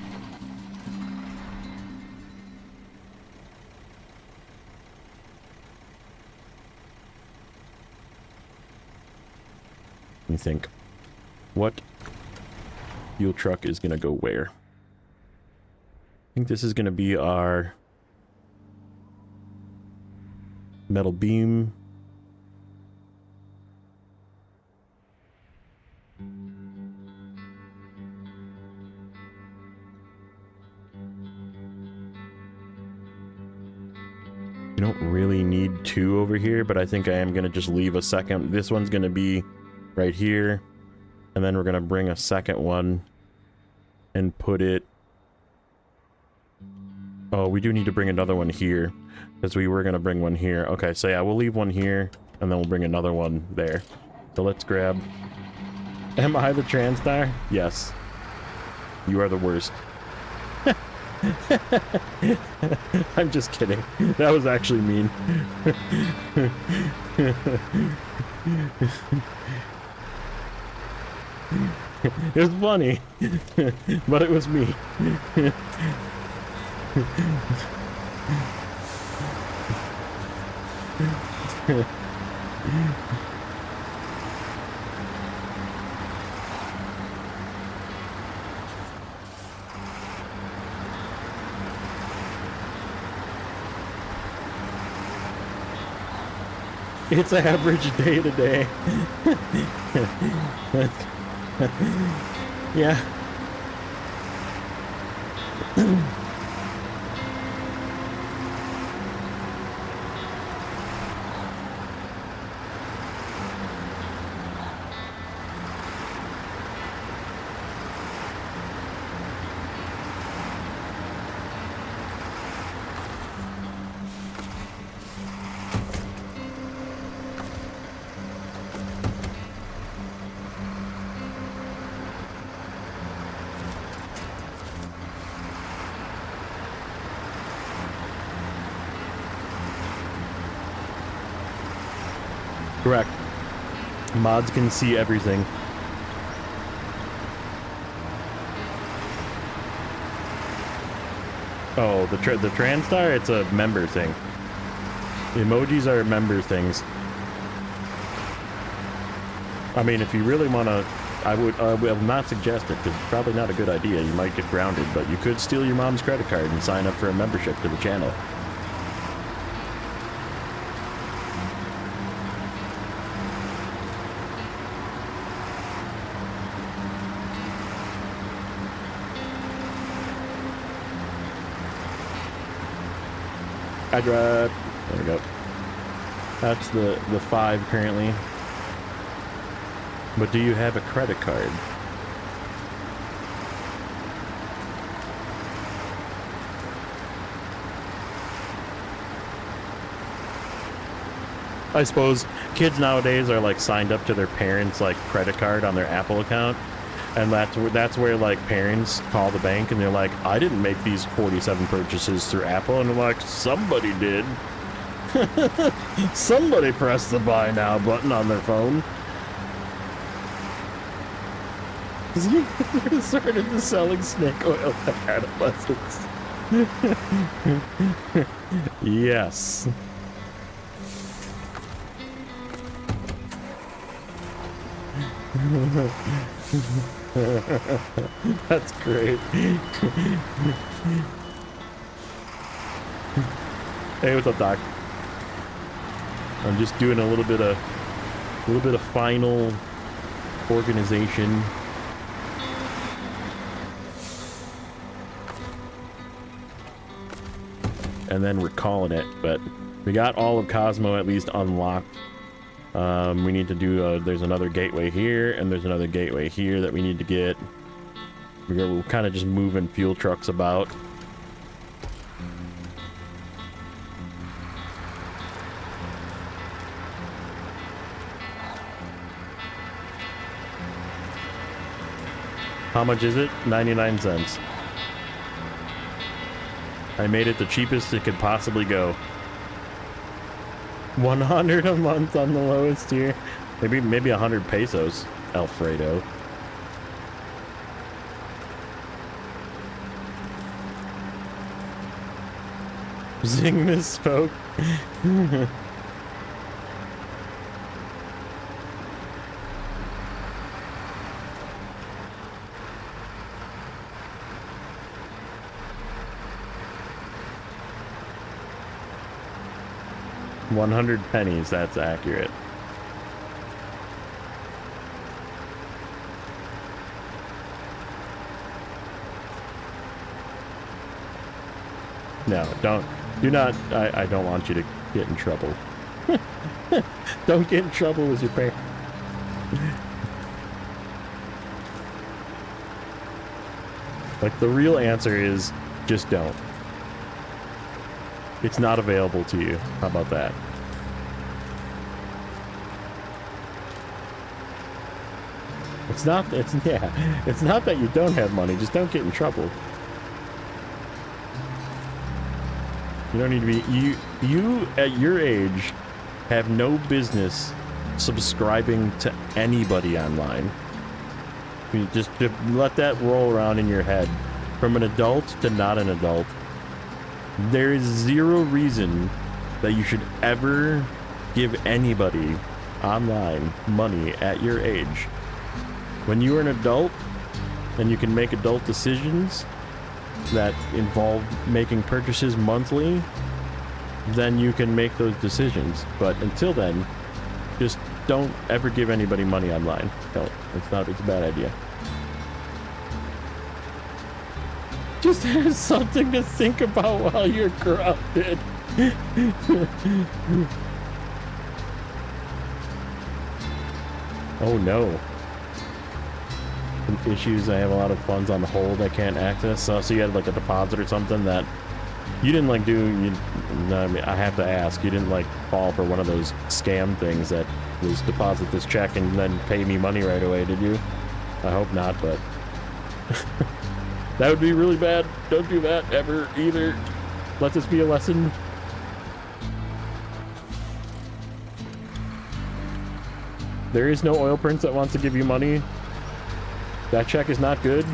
Let me think. What fuel truck is going to go where? I think this is going to be our metal beam. You don't really need two over here, but I think I am going to just leave a second. This one's going to be right here. And then we're going to bring a second one and put it... Oh, we do need to bring another one here. Because we were going to bring one here. Okay, so yeah, we'll leave one here. And then we'll bring another one there. So let's grab... Am I the TranStar? Yes. You are the worst. I'm just kidding. That was actually mean. It was funny, but it was me. It's average day to day. Yeah. Correct. Mods can see everything. Oh, the TranStar? It's a member thing. Emojis are member things. I mean, if you really want to... I will not suggest it, because it's probably not a good idea. You might get grounded, but you could steal your mom's credit card and sign up for a membership to the channel. I drive. There we go. That's the 5 currently. But do you have a credit card? I suppose kids nowadays are like signed up to their parents' like credit card on their Apple account, and that's where like parents call the bank and they're like, I didn't make these 47 purchases through Apple, and I'm like, somebody did. Somebody pressed the buy now button on their phone. They started selling snake oil to adolescents. Yes. That's great. Hey, what's up, Doc? I'm just doing a little bit of final organization. And then we're calling it, but we got all of Cosmo at least unlocked. We need to do, there's another gateway here, and there's another gateway here that we need to get. We're kind of just moving fuel trucks about. How much is it? 99 cents. I made it the cheapest it could possibly go. 100 a month on the lowest tier. Maybe 100 pesos, Alfredo. Zing misspoke. $100 pennies, that's accurate. No, do not, I don't want you to get in trouble. Don't get in trouble with your parents. Like, the real answer is, just don't. It's not available to you. How about that? It's not that you don't have money, just don't get in trouble. You don't need to be, you at your age have no business subscribing to anybody online. You just let that roll around in your head. From an adult to not an adult, there is zero reason that you should ever give anybody online money at your age. When you are an adult and you can make adult decisions that involve making purchases monthly, then you can make those decisions. But until then, just don't ever give anybody money online. Don't. It's a bad idea. Just have something to think about while you're grounded. Oh no. Some issues, I have a lot of funds on hold I can't access. So you had like a deposit or something that you didn't like do. I mean, I have to ask, you didn't like fall for one of those scam things that was deposit this check and then pay me money right away, did you? I hope not, but that would be really bad. Don't do that ever either. Let this be a lesson. There is no oil prince that wants to give you money. That check is not good.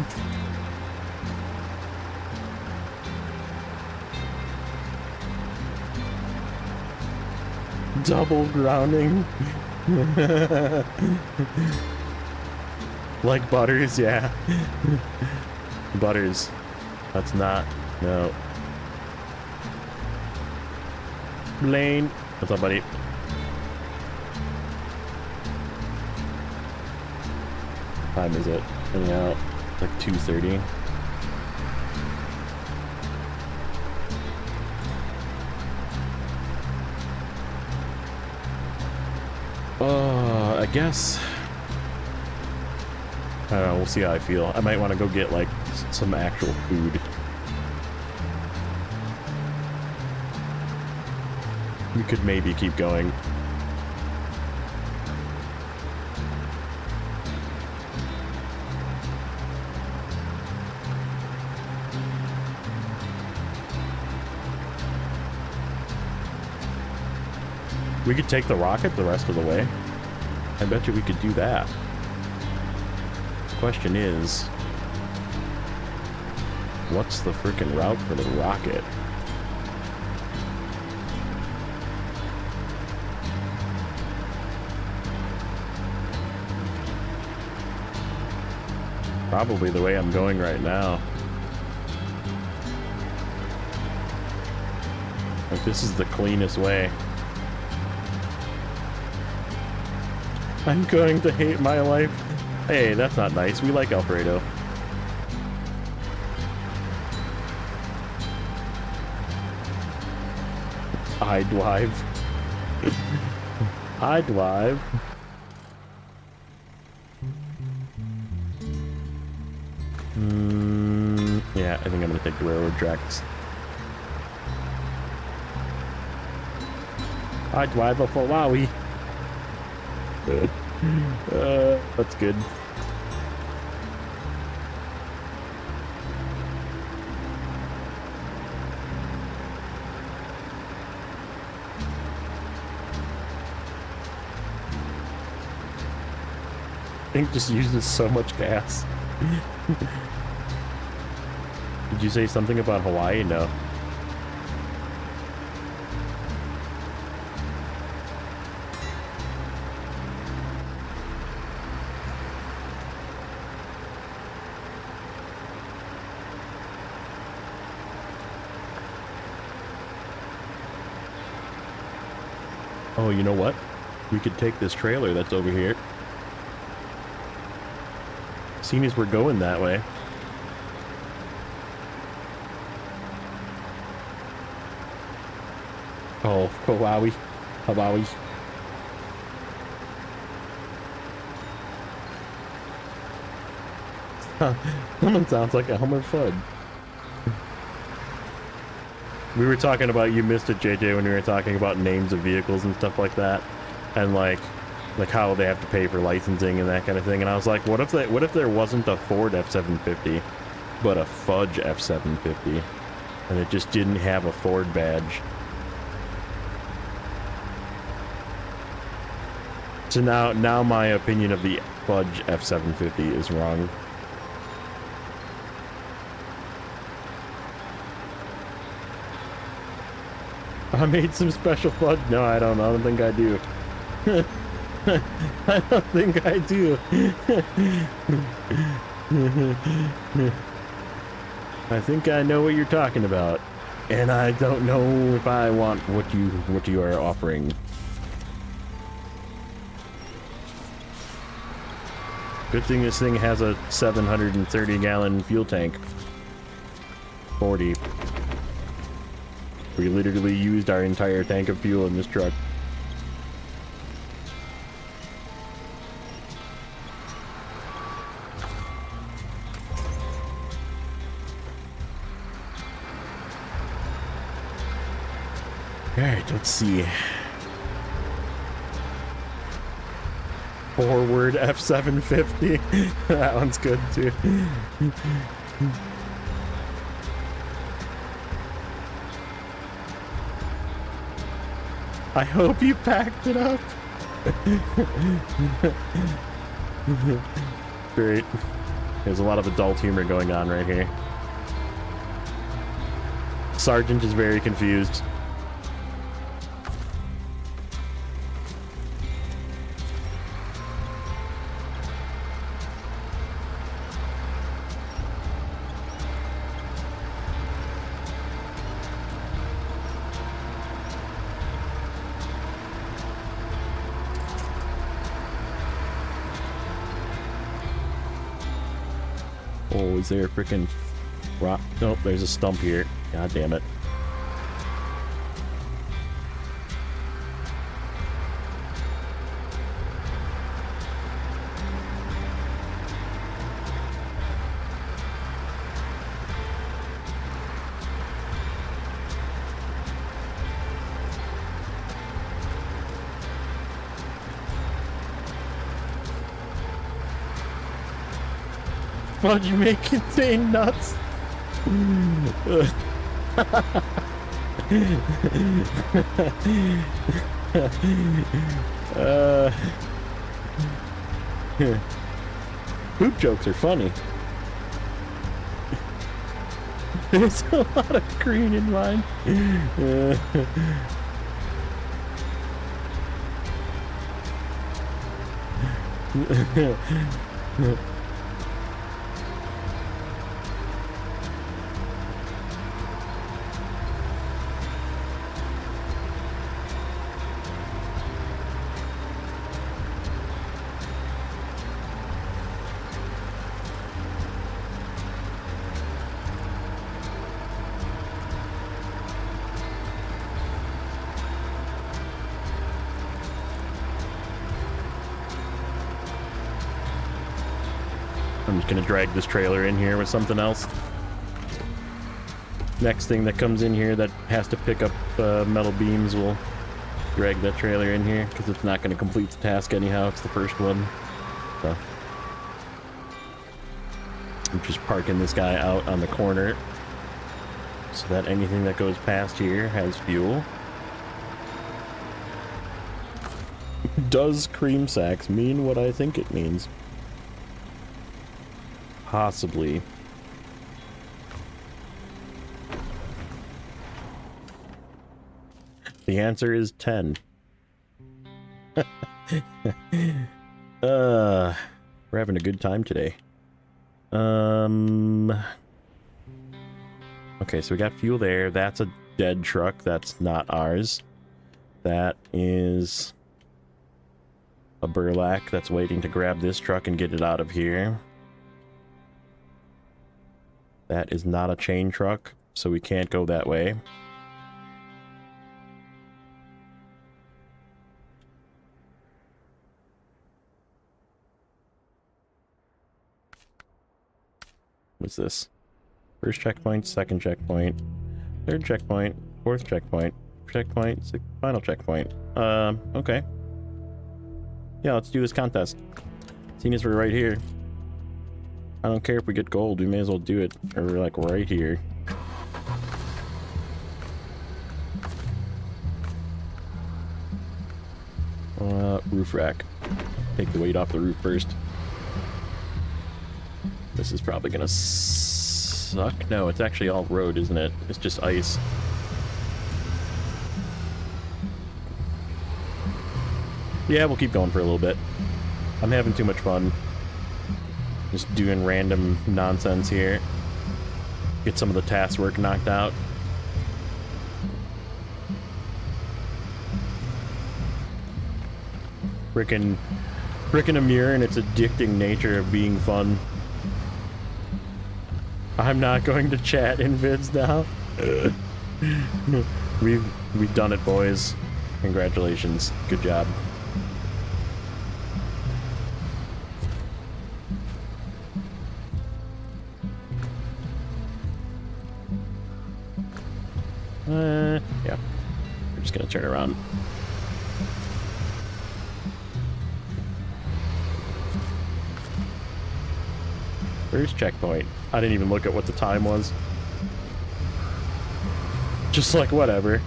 Double grounding. Like Butters, yeah. Butters. That's not. No. Blaine. What's up, buddy? What time is it? Coming out like 2:30. I guess. I don't know, we'll see how I feel. I might want to go get, like, some actual food. We could maybe keep going. We could take the rocket the rest of the way. I bet you we could do that. Question is, what's the freaking route for the rocket? Probably the way I'm going right now. Like, this is the cleanest way. I'm going to hate my life. Hey, that's not nice. We like Alfredo. I drive. I drive. Yeah, I think I'm gonna take the railroad tracks. I drive a Ferrari. That's good. I think just uses so much gas. Did you say something about Hawaii? No. Oh, you know what? We could take this trailer that's over here. Seeing as we're going that way. Oh, Hawaii. Hawaii. Someone sounds like Elmer Fudd. We were talking about, you missed it, JJ, when we were talking about names of vehicles and stuff like that, and like how they have to pay for licensing and that kind of thing. And I was like, what if there wasn't a Ford F-750, but a Fudge F-750, and it just didn't have a Ford badge? So now my opinion of the Fudge F-750 is wrong. I made some special fudge. No, I don't. I don't think I do. I don't think I do. I think I know what you're talking about, and I don't know if I want what you are offering. Good thing this thing has a 730-gallon fuel tank. 40. We literally used our entire tank of fuel in this truck. Alright, let's see. Forward F-750. That one's good too. I hope you packed it up. Great. There's a lot of adult humor going on right here. Sergeant is very confused. Oh, is there a freaking rock? Nope, there's a stump here. God damn it. fudge make insane nuts? Poop jokes are funny. There's a lot of green in mine. I'm just gonna drag this trailer in here with something else. Next thing that comes in here that has to pick up metal beams will drag that trailer in here, because it's not gonna complete the task anyhow. It's the first one. So I'm just parking this guy out on the corner so that anything that goes past here has fuel. Does cream sacks mean what I think it means? Possibly. The answer is 10. We're having a good time today. Okay, so we got fuel there. That's a dead truck. That's not ours. That is a burlap that's waiting to grab this truck and get it out of here. That is not a chain truck, so we can't go that way. What's this? First checkpoint, second checkpoint, third checkpoint, fourth checkpoint, checkpoint, final checkpoint. Okay. Yeah, let's do this contest. Seeing as we're right here. I don't care if we get gold, we may as well do it. Or we're like right here. Roof rack. Take the weight off the roof first. This is probably gonna suck. No, it's actually all road, isn't it? It's just ice. Yeah, we'll keep going for a little bit. I'm having too much fun. Just doing random nonsense here. Get some of the task work knocked out. Frickin' Amur and its addicting nature of being fun. I'm not going to chat in vids now. We've done it, boys. Congratulations. Good job. Yeah. We're just gonna turn around. First checkpoint. I didn't even look at what the time was. Just like, whatever.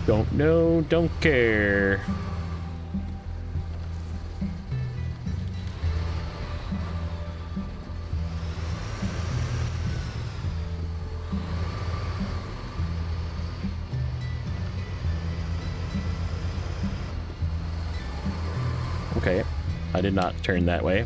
Don't know, don't care. Okay, I did not turn that way.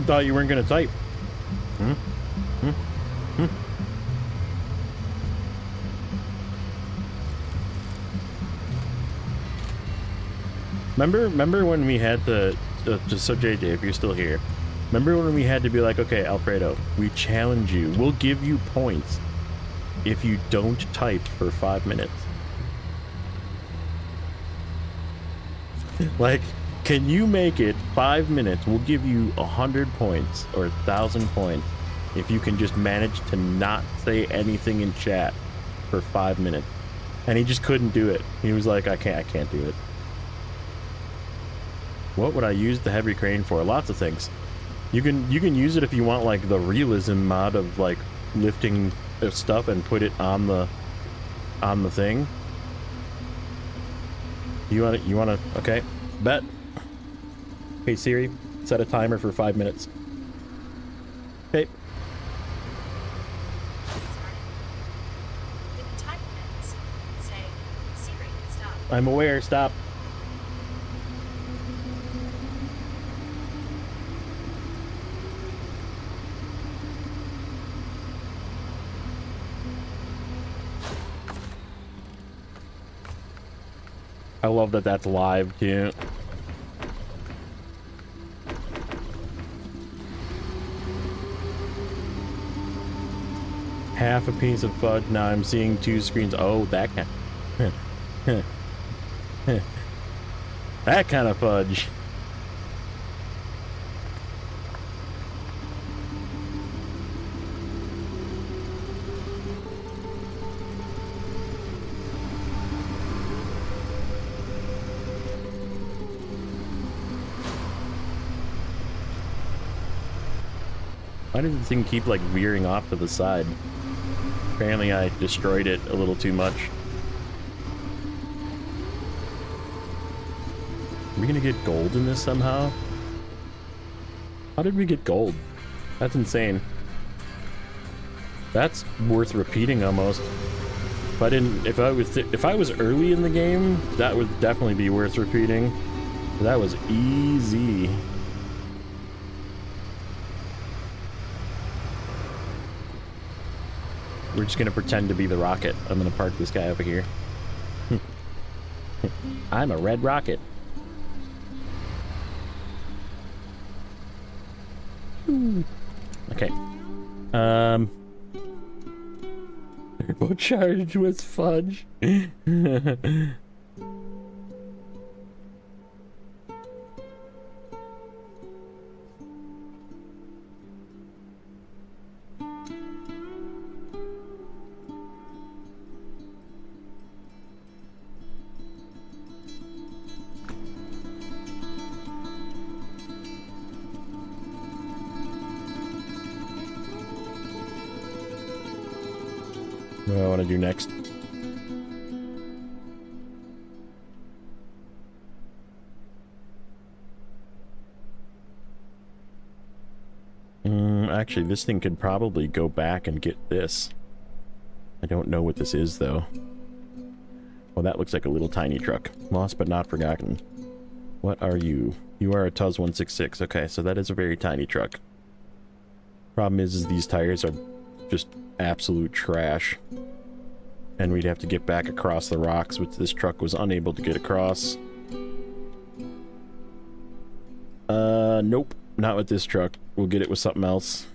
Thought you weren't gonna type. Hmm? Hmm? Hmm? Remember when we had to, just so JJ, if you're still here, remember when we had to be like, okay, Alfredo, we challenge you. We'll give you points if you don't type for 5 minutes. Like, can you make it 5 minutes? We'll give you 100 points or 1,000 points if you can just manage to not say anything in chat for 5 minutes. And he just couldn't do it. He was like, I can't do it. What would I use the heavy crane for? Lots of things. You can use it if you want like the realism mod of like lifting stuff and put it on the thing. You want to okay, bet. Hey Siri, set a timer for 5 minutes. Okay. I'm aware, stop. I love that that's live too. Half a piece of fudge. Now I'm seeing 2 screens. Oh, that kind. That kind of fudge. Why does this thing keep like veering off to the side? Apparently I destroyed it a little too much. Are we gonna get gold in this somehow? How did we get gold? That's insane. That's worth repeating almost. If I was early in the game, that would definitely be worth repeating. That was easy. We're just gonna pretend to be the rocket. I'm gonna park this guy over here. I'm a red rocket. Okay. Turbo charge was fudge. What do I want to do next? Actually, this thing could probably go back and get this. I don't know what this is, though. Well, that looks like a little tiny truck. Lost but not forgotten. What are you? You are a Tuz 166. Okay, so that is a very tiny truck. Problem is these tires are just absolute trash. And we'd have to get back across the rocks, which this truck was unable to get across. Nope. Not with this truck. We'll get it with something else.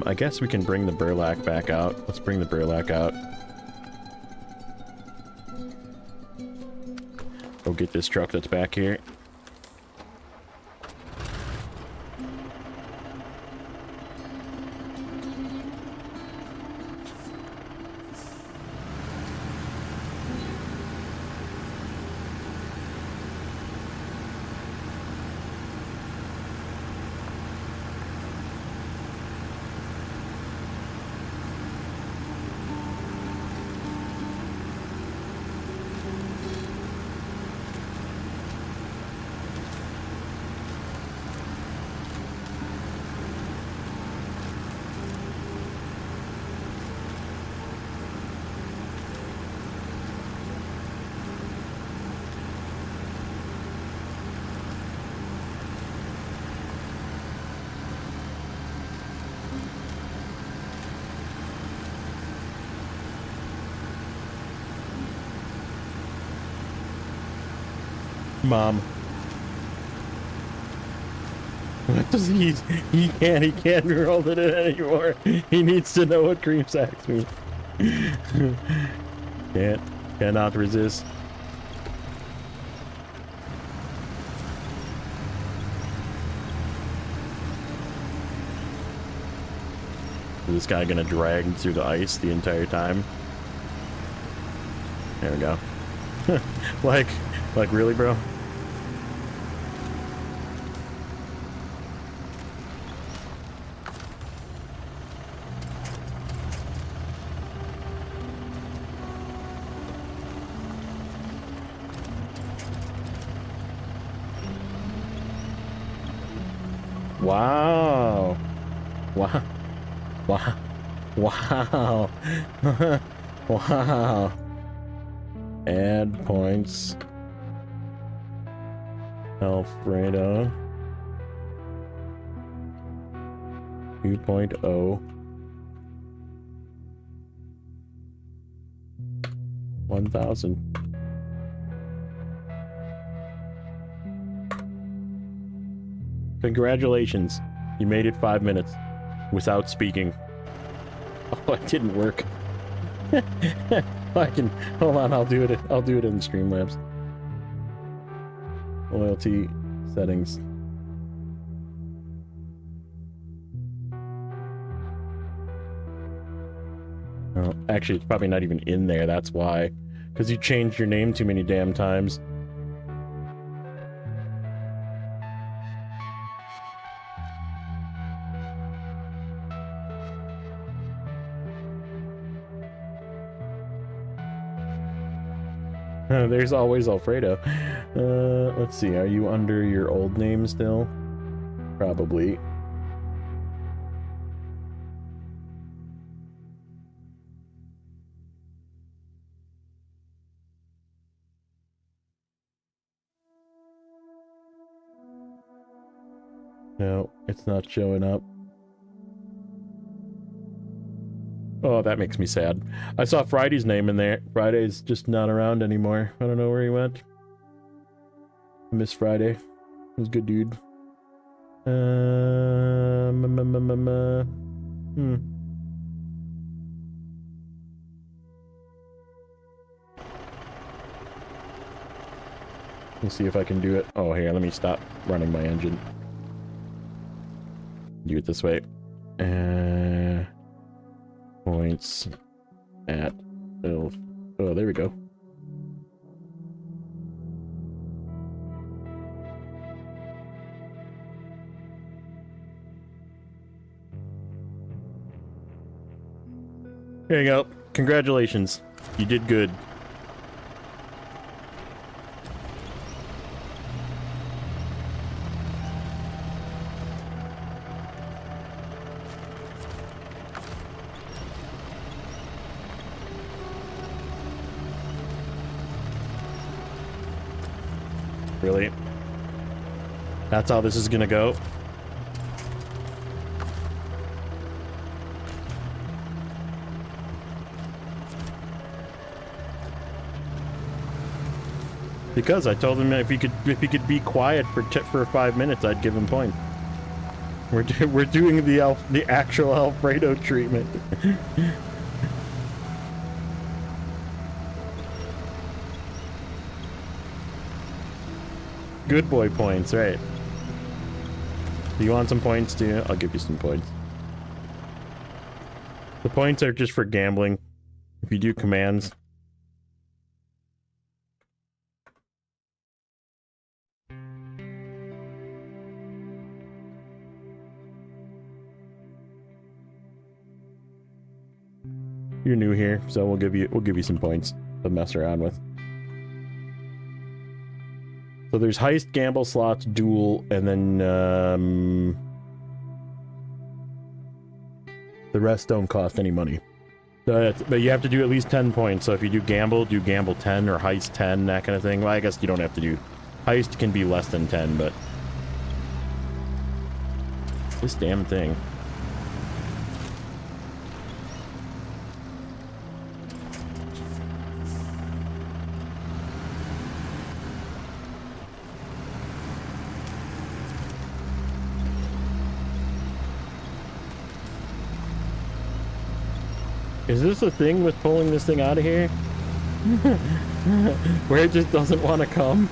I guess we can bring the burlap back out. Let's bring the burlap out. Go get this truck that's back here. Mom. What does he can't roll it in anymore. He needs to know what cream sacks mean. Cannot resist. Is this guy gonna drag through the ice the entire time? There we go. like really, bro? Wow. Wow. Wow. Wow. Wow. Add points. Alfredo. 2.0. 1,000. Congratulations. You made it 5 minutes without speaking. Oh, it didn't work. I can hold on, I'll do it in Streamlabs. Loyalty settings. Oh, actually, it's probably not even in there, that's why. Because you changed your name too many damn times. There's always Alfredo. Let's see, are you under your old name still? Probably. No, it's not showing up. Oh, that makes me sad. I saw Friday's name in there. Friday's just not around anymore. I don't know where he went. I miss Friday. He was a good dude. Let me see if I can do it. Oh, here, let me stop running my engine. Do it this way. Points at oh, there we go. There you go. Congratulations. You did good. Really? That's how this is gonna go? Because I told him if he could be quiet for 5 minutes, I'd give him points. We're doing the actual Alfredo treatment. Good boy points, right? Do you want some points too? I'll give you some points. The points are just for gambling. If you do commands. You're new here, so we'll give you some points to mess around with. So there's heist, gamble, slots, duel, and then the rest don't cost any money. But you have to do at least 10 points. So if you do gamble 10 or heist 10, that kind of thing. Well, I guess you don't have to do. Heist can be less than 10, but this damn thing. Is this the thing with pulling this thing out of here? Where it just doesn't want to come?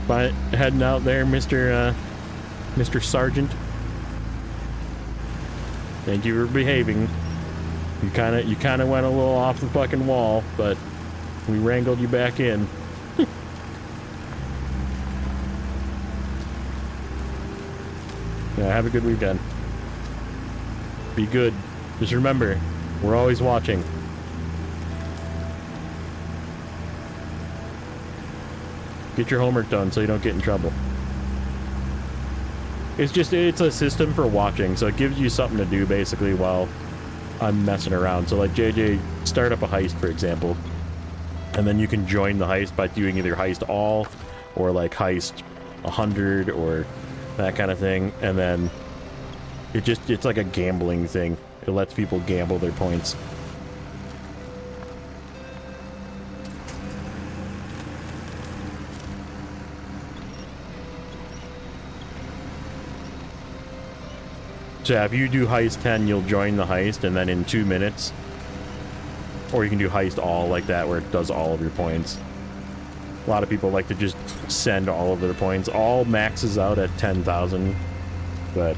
By heading out there, Mr. Sergeant. Thank you for behaving. You kind of went a little off the fucking wall, but we wrangled you back in. Yeah, have a good weekend. Be good. Just remember, we're always watching. Get your homework done so you don't get in trouble. It's a system for watching, so it gives you something to do basically while I'm messing around. So like JJ, start up a heist, for example, and then you can join the heist by doing either heist all or like heist 100 or that kind of thing, and then it's like a gambling thing. It lets people gamble their points. So yeah, if you do heist 10, you'll join the heist, and then in 2 minutes, or you can do heist all like that, where it does all of your points. A lot of people like to just send all of their points. All maxes out at 10,000, but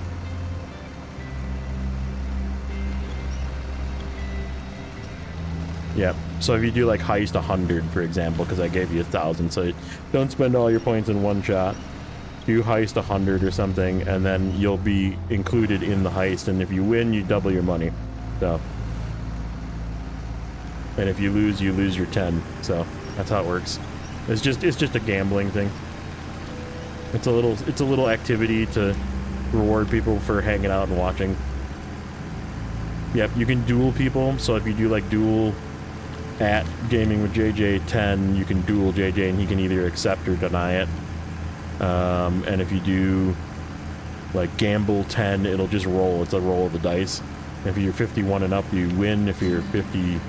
yeah. So if you do like heist 100, for example, because I gave you 1,000, so don't spend all your points in one shot. Do heist 100 or something, and then you'll be included in the heist, and if you win, you double your money. So, and if you lose your 10. So that's how it works. It's just a gambling thing. It's a little activity to reward people for hanging out and watching. Yep, you can duel people. So if you do like duel at Gaming with JJ 10, you can duel JJ, and he can either accept or deny it. And if you do like gamble 10, it'll just roll. It's a roll of the dice. If you're 51 and up, you win. If you're 50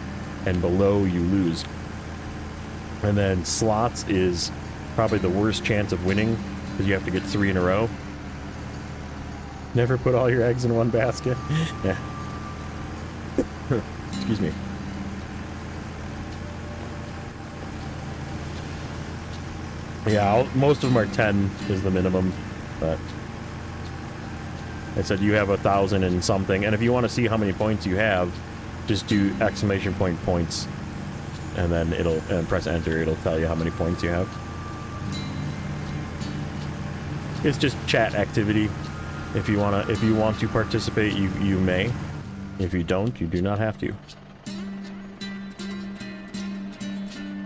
and below, you lose. And then slots is probably the worst chance of winning, because you have to get 3 in a row. Never put all your eggs in one basket. Yeah. Excuse me. Yeah, most of them are 10 is the minimum, but I said you have 1,000 and something, and if you want to see how many points you have, just do exclamation point points, and then and press enter. It'll tell you how many points you have. It's just chat activity. If you want to participate, you may. If you don't, you do not have to.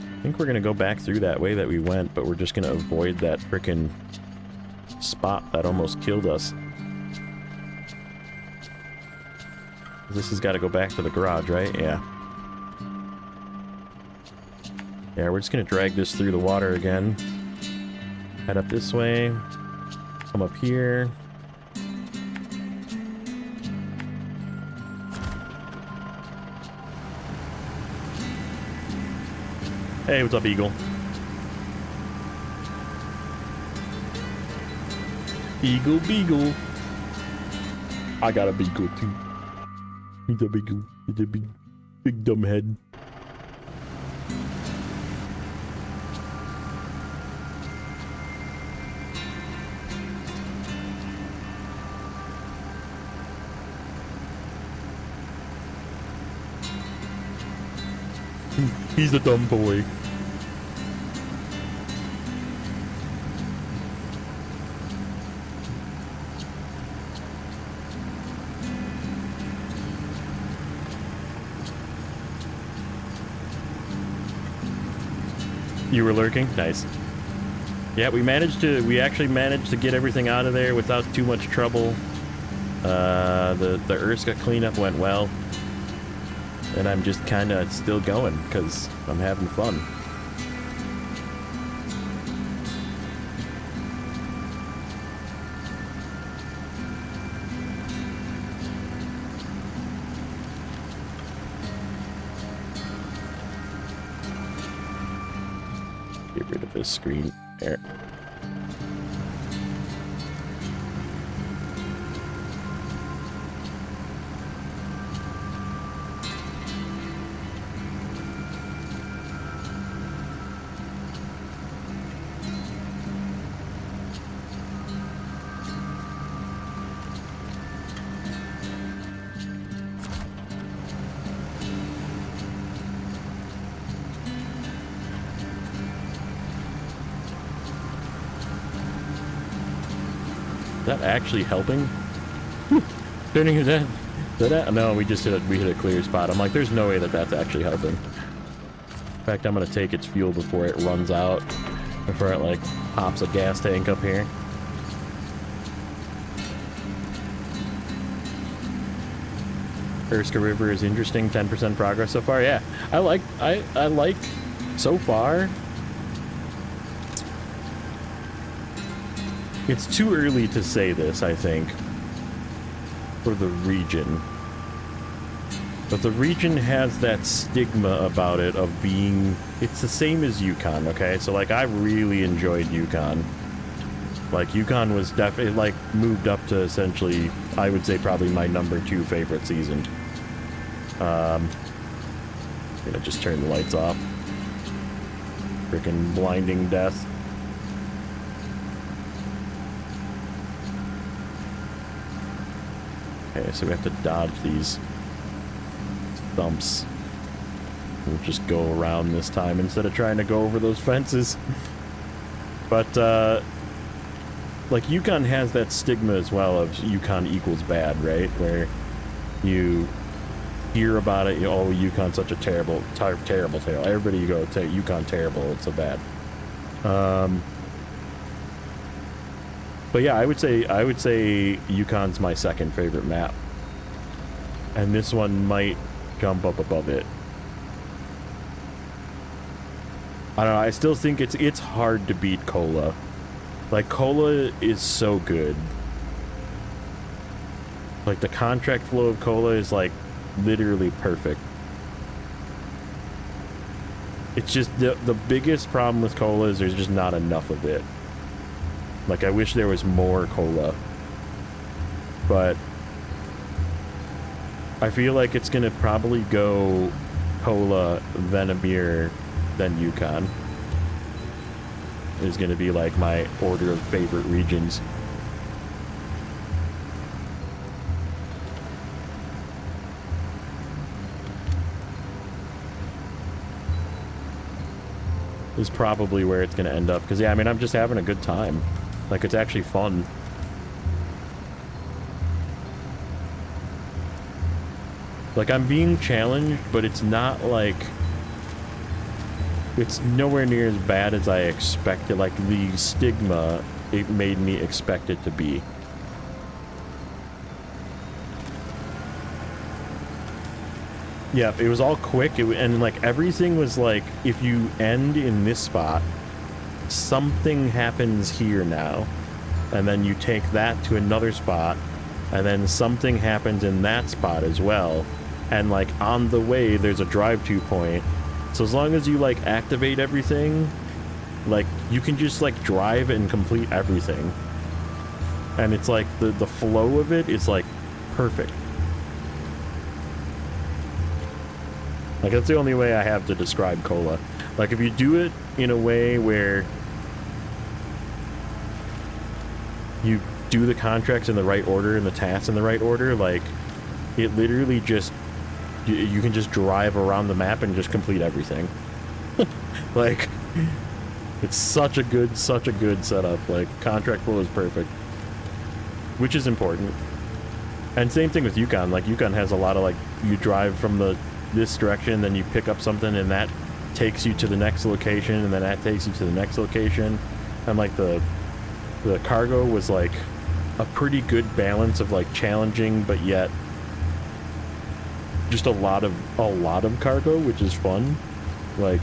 I think we're gonna go back through that way that we went, but we're just gonna avoid that frickin' spot that almost killed us. This has got to go back to the garage, right? Yeah. Yeah, we're just gonna drag this through the water again. Head up this way. Come up here. Hey, what's up, Eagle? Eagle Beagle. I got a beagle too. He's a beagle. He's a big dumb head. He's a dumb boy. You were lurking? Nice. Yeah, we actually managed to get everything out of there without too much trouble. The Urska cleanup went well. And I'm just kind of still going, because I'm having fun. Get rid of this screen there. Is that actually helping? Turning his head. No, we just hit a clear spot. I'm like, there's no way that that's actually helping. In fact, I'm gonna take its fuel before it runs out. Before it, like, pops a gas tank up here. Urska River is interesting. 10% progress so far. Yeah, I like so far. It's too early to say this, I think, for the region. But the region has that stigma about it of being... It's the same as Yukon, okay? So, like, I really enjoyed Yukon. Like, Yukon was definitely, like, moved up to essentially, I would say, probably my #2 favorite season. I'm gonna just turn the lights off. Freaking blinding death. Okay, so we have to dodge these thumps. We'll just go around this time instead of trying to go over those fences. But, like, Yukon has that stigma as well of Yukon equals bad, right? Where you hear about it, oh, Yukon's such a terrible tale. Everybody you go, Yukon terrible, it's so bad. But yeah, I would say Yukon's my second favorite map. And this one might jump up above it. I don't know, I still think it's hard to beat Kola. Like, Kola is so good. Like, the contract flow of Kola is, like, literally perfect. It's just, the biggest problem with Kola is there's just not enough of it. Like, I wish there was more Kola. But I feel like it's gonna probably go Kola, then Amur, then Yukon. Is gonna be like my order of favorite regions. Is probably where it's gonna end up, because yeah, I mean, I'm just having a good time. Like, it's actually fun. Like, I'm being challenged, but it's not like... It's nowhere near as bad as I expected. Like, the stigma, it made me expect it to be. Yeah, it was all quick, and, like, everything was like, if you end in this spot, something happens here now, and then you take that to another spot, and then something happens in that spot as well, and, like, on the way, there's a drive-to point. So as long as you, like, activate everything, like, you can just, like, drive and complete everything. And it's, like, the flow of it is, like, perfect. Like, that's the only way I have to describe Kola. Like, if you do it in a way where you do the contracts in the right order and the tasks in the right order, like, it literally just... You can just drive around the map and just complete everything. Like, it's such a good setup. Like, contract flow is perfect. Which is important. And same thing with Yukon. Like, Yukon has a lot of, like, you drive from this direction, then you pick up something, and that takes you to the next location, and then that takes you to the next location. And, like, the cargo was, like, a pretty good balance of, like, challenging, but yet just a lot of cargo, which is fun. Like,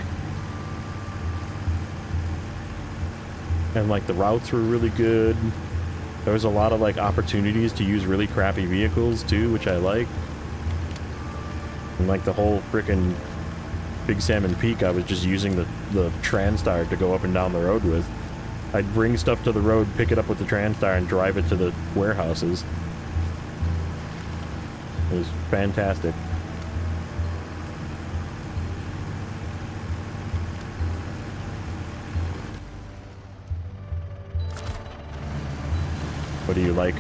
and, like, the routes were really good. There was a lot of, like, opportunities to use really crappy vehicles too, which I like. And, like, the whole frickin' Big Salmon Peak, I was just using the Transtar to go up and down the road with. I'd bring stuff to the road, pick it up with the Transtar, and drive it to the warehouses. It was fantastic. What do you like,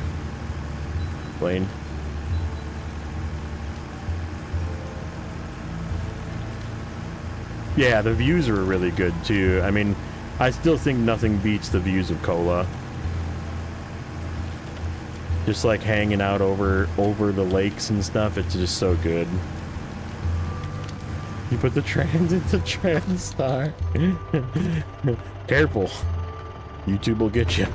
Blaine? Yeah, the views were really good too. I mean, I still think nothing beats the views of Kola. Just like hanging out over the lakes and stuff. It's just so good. You put the trans into TransStar. Careful. YouTube will get you.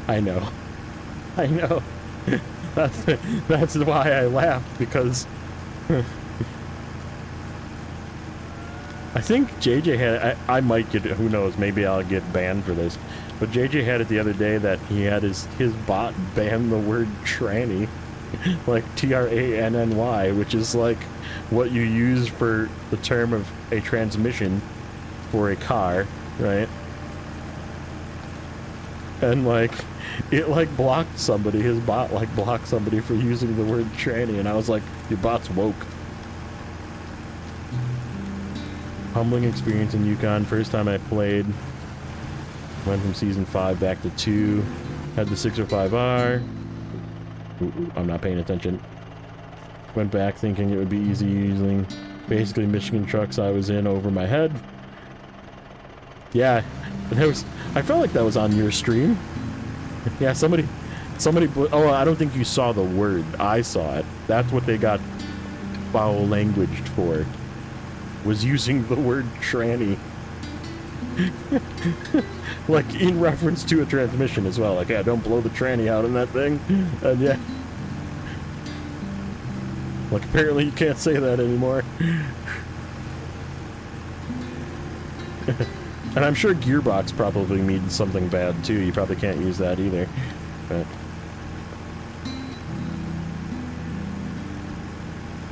I know. I know. That's why I laughed, because I think JJ had, I might get it, who knows, maybe I'll get banned for this, but JJ had it the other day that he had his bot ban the word tranny, like T-R-A-N-N-Y, which is like what you use for the term of a transmission for a car, right? And like, it like blocked somebody, his bot like blocked somebody for using the word tranny, and I was like, your bot's woke. Humbling experience in Yukon. First time I played, went from season 5 back to 2, had the 605R. Ooh, I'm not paying attention. Went back thinking it would be easy using basically Michigan trucks I was in over my head. Yeah, I felt like that was on your stream. Yeah, somebody, oh, I don't think you saw the word. I saw it. That's what they got foul languaged for, was using the word tranny. Like, in reference to a transmission as well. Like, yeah, don't blow the tranny out in that thing. And yeah. Like, apparently you can't say that anymore. And I'm sure gearbox probably means something bad too. You probably can't use that either. But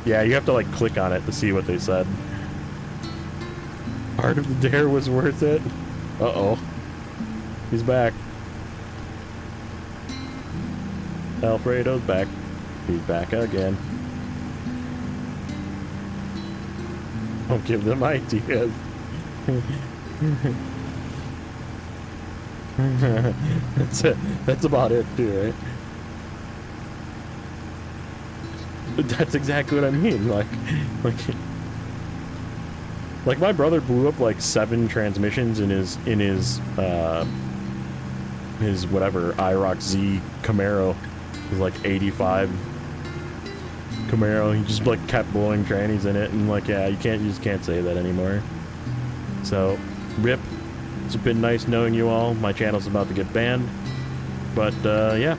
yeah, you have to like click on it to see what they said. Part of the dare was worth it. Uh-oh. He's back. Alfredo's back. He's back again. Don't give them ideas. That's it. That's about it too, right? That's exactly what I mean. Like my brother blew up like 7 transmissions in his whatever IROC Z Camaro. It was like 85 Camaro. He just like kept blowing trannies in it, and like, yeah, you just can't say that anymore. So, rip. It's been nice knowing you all. My channel's about to get banned, but yeah.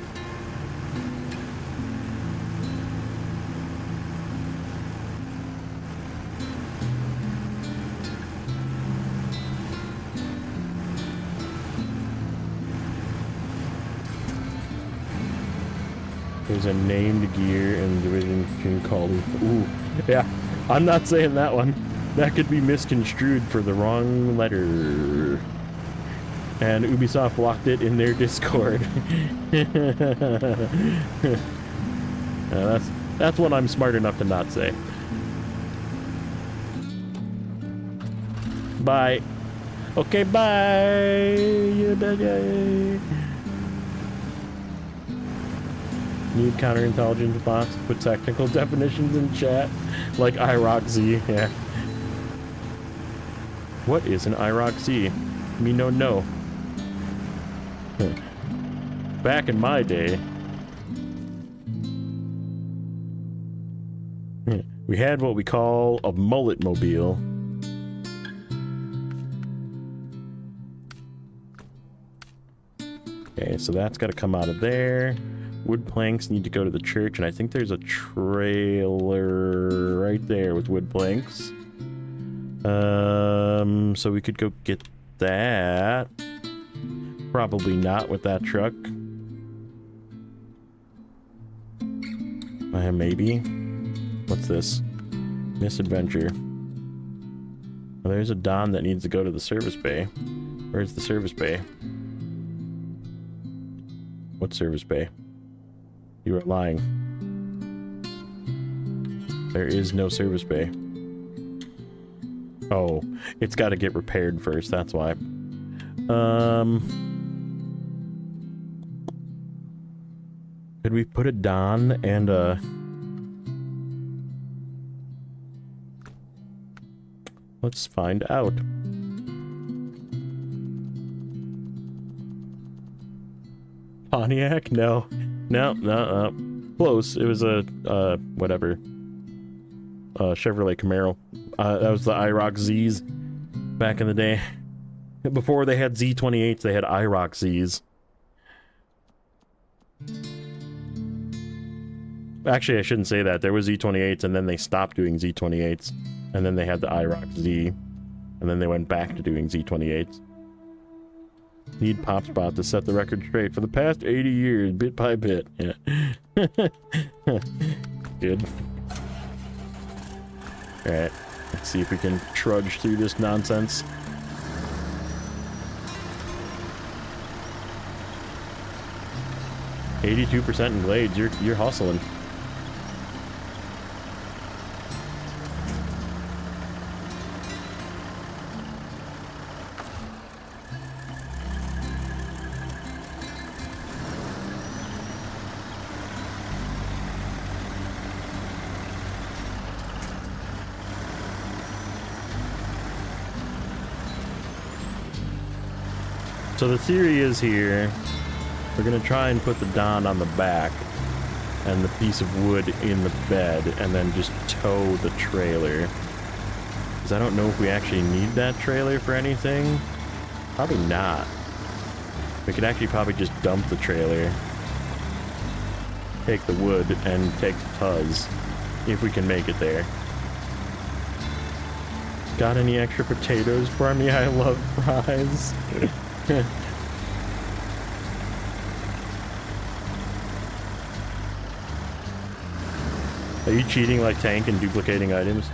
There's a named gear in Division 2 called... Ooh, yeah. I'm not saying that one. That could be misconstrued for the wrong letter. And Ubisoft blocked it in their Discord. That's what I'm smart enough to not say. Bye. Okay, bye. Need counterintelligence bots. Put technical definitions in chat. Like IROC Z, yeah. What is an IROC Z? Me no know. Back in my day, we had what we call a mullet mobile. Okay, so that's got to come out of there. Wood planks need to go to the church, and I think there's a trailer right there with wood planks. So we could go get that. Probably not with that truck. Maybe. What's this? Misadventure. Well, there's a Don that needs to go to the service bay. Where's the service bay? What service bay? You are lying. There is no service bay. Oh, it's got to get repaired first, that's why. Could we put a Don and a... Let's find out. Pontiac? No. No. Close. It was a, whatever. Chevrolet Camaro. That was the IROC Zs back in the day. Before they had Z28s, they had IROC Zs. Actually, I shouldn't say that. There was Z28s, and then they stopped doing Z28s. And then they had the IROC Z. And then they went back to doing Z28s. Need Pop Spot to set the record straight for the past 80 years, bit by bit. Yeah. Good. Alright. Let's see if we can trudge through this nonsense. %82% in blades. You're hustling. So the theory is here, we're gonna try and put the Don on the back and the piece of wood in the bed and then just tow the trailer. Because I don't know if we actually need that trailer for anything. Probably not. We could actually probably just dump the trailer, take the wood, and take the tuz, if we can make it there. Got any extra potatoes for me? I love fries. Are you cheating like Tank and duplicating items?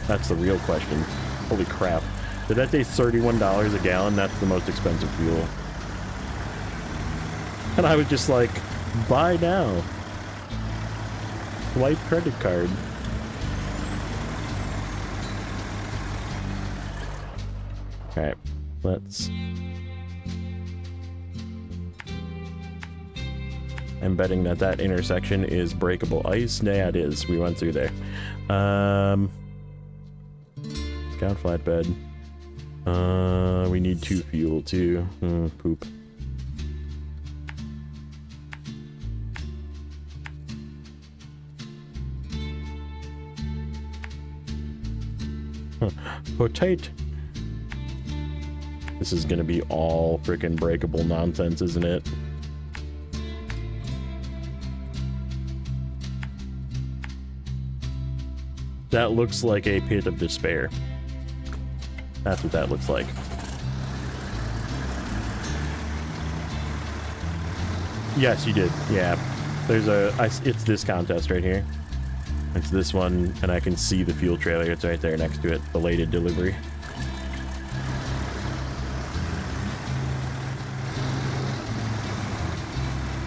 That's the real question. Holy crap. Did that say $31 a gallon? That's the most expensive fuel. And I was just like, buy now. Swipe credit card. Alright, let's... I'm betting that that intersection is breakable ice. Yeah, it is. We went through there. Scout flatbed. We need 2 fuel too. Poop. Potato. This is gonna be all freaking breakable nonsense, isn't it? That looks like a pit of despair. That's what that looks like. Yes, you did. Yeah. There's it's this contest right here. It's this one, and I can see the fuel trailer. It's right there next to it. Belated delivery.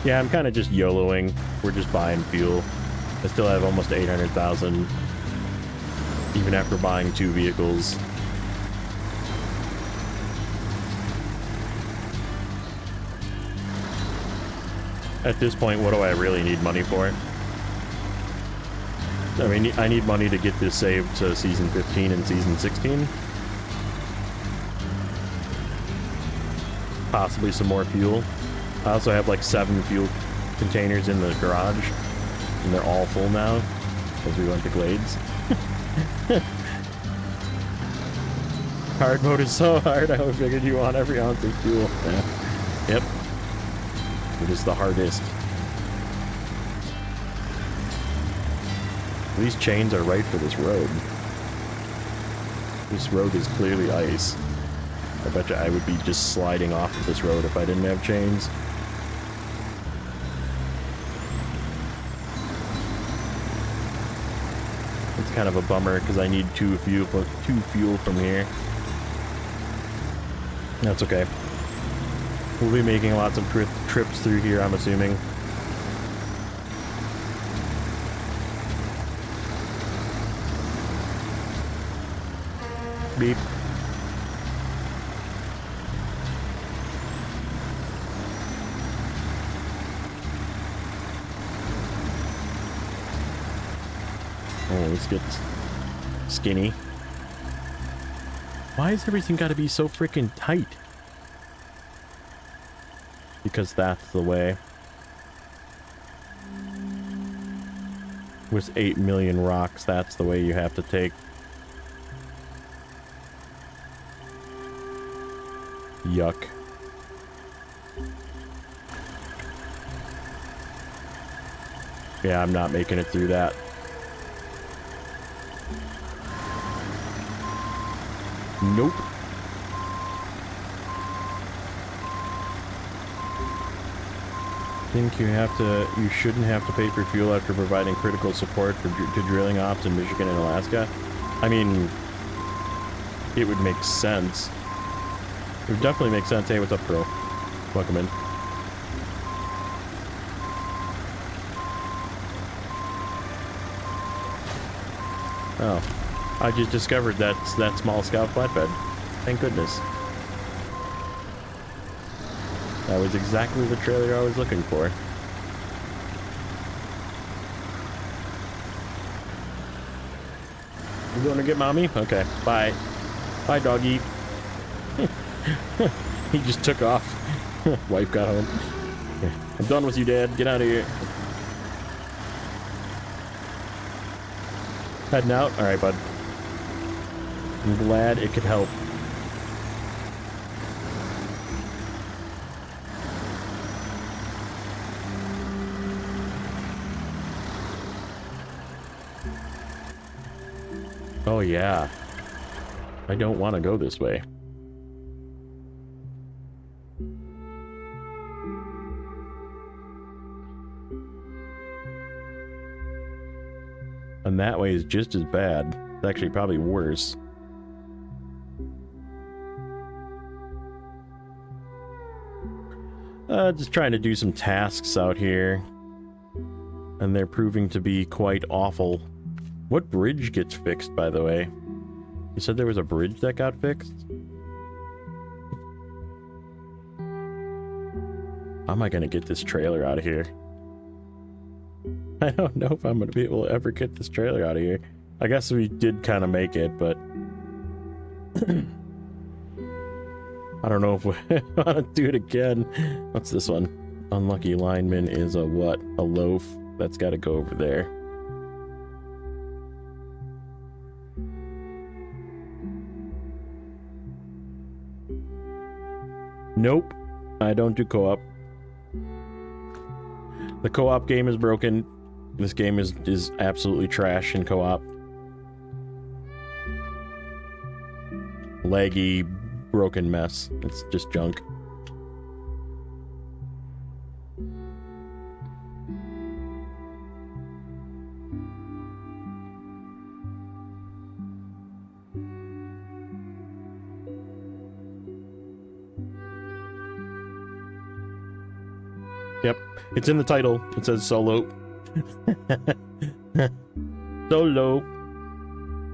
Yeah, I'm kind of just YOLOing. We're just buying fuel. I still have almost 800,000. Even after buying 2 vehicles. At this point, what do I really need money for? I mean, I need money to get this saved to Season 15 and Season 16. Possibly some more fuel. I also have like 7 fuel containers in the garage. And they're all full now. Because we went to Glades. Hard mode is so hard, I figured you want every ounce of fuel. Yeah. Yep. It is the hardest. These chains are right for this road. This road is clearly ice. I bet you I would be just sliding off of this road if I didn't have chains. It's kind of a bummer because I need 2 fuel from here. That's okay. We'll be making lots of trips through here, I'm assuming. Beep. nose gets skinny. Why has everything got to be so freaking tight? Because that's the way. With 8 million rocks, that's the way you have to take. Yuck. Yeah, I'm not making it through that. Nope. Think you shouldn't have to pay for fuel after providing critical support to drilling ops in Michigan and Alaska? I mean, it would make sense. It would definitely make sense. Hey, what's up, bro? Welcome in. Oh, I just discovered that small scout flatbed. Thank goodness. That was exactly the trailer I was looking for. You going to get mommy? Okay, bye. Bye, doggy. He just took off. Wife got home. I'm done with you, Dad. Get out of here. Heading out? Alright, bud. I'm glad it could help. Oh yeah. I don't want to go this way. And that way is just as bad. It's actually probably worse. Just trying to do some tasks out here. And they're proving to be quite awful. What bridge gets fixed, by the way? You said there was a bridge that got fixed? How am I gonna get this trailer out of here? I don't know if I'm gonna be able to ever get this trailer out of here. I guess we did kind of make it, but... I don't know if we want to do it again. What's this one? Unlucky lineman is a what? A loaf? That's gotta go over there. Nope, I don't do co-op. The co-op game is broken. This game is absolutely trash in co-op. Laggy, broken mess. It's just junk. Yep, it's in the title. It says solo. Solo.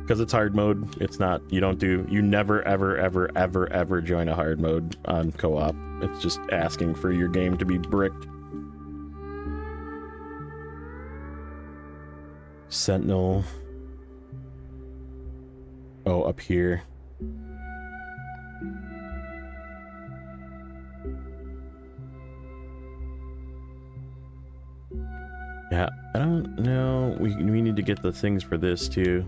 Because it's hard mode. It's not, you never, ever, ever, ever, ever join a hard mode on co-op. It's just asking for your game to be bricked. Sentinel. Oh, up here. Yeah, I don't know. We need to get the things for this too.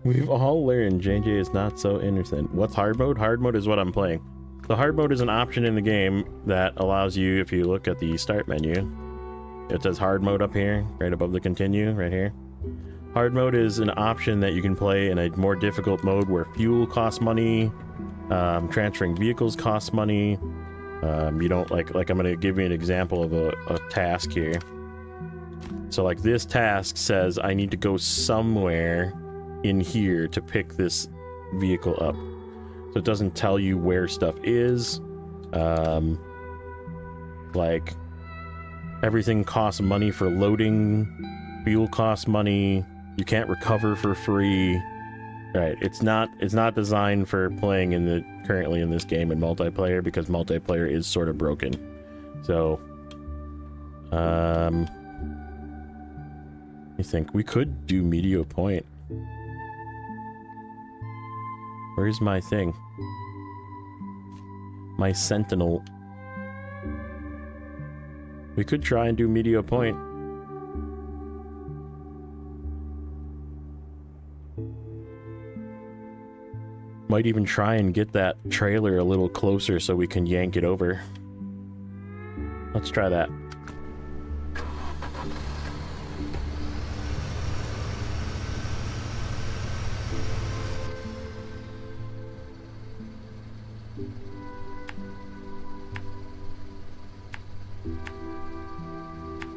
We've all learned JJ is not so innocent. What's hard mode? Hard mode is what I'm playing. The hard mode is an option in the game that allows you, if you look at the start menu, it says hard mode up here, right above the continue, right here. Hard mode is an option that you can play in a more difficult mode where fuel costs money, transferring vehicles costs money. You don't like I'm going to give you an example of a task here. So like this task says I need to go somewhere in here to pick this vehicle up. So it doesn't tell you where stuff is. Like everything costs money for loading, fuel costs money, you can't recover for free. Right, it's not designed for playing currently in this game in multiplayer, because multiplayer is sort of broken. So You think we could do Meteor Point? Where's my thing? My Sentinel. We could try and do Meteor Point. Might even try and get that trailer a little closer so we can yank it over. Let's try that.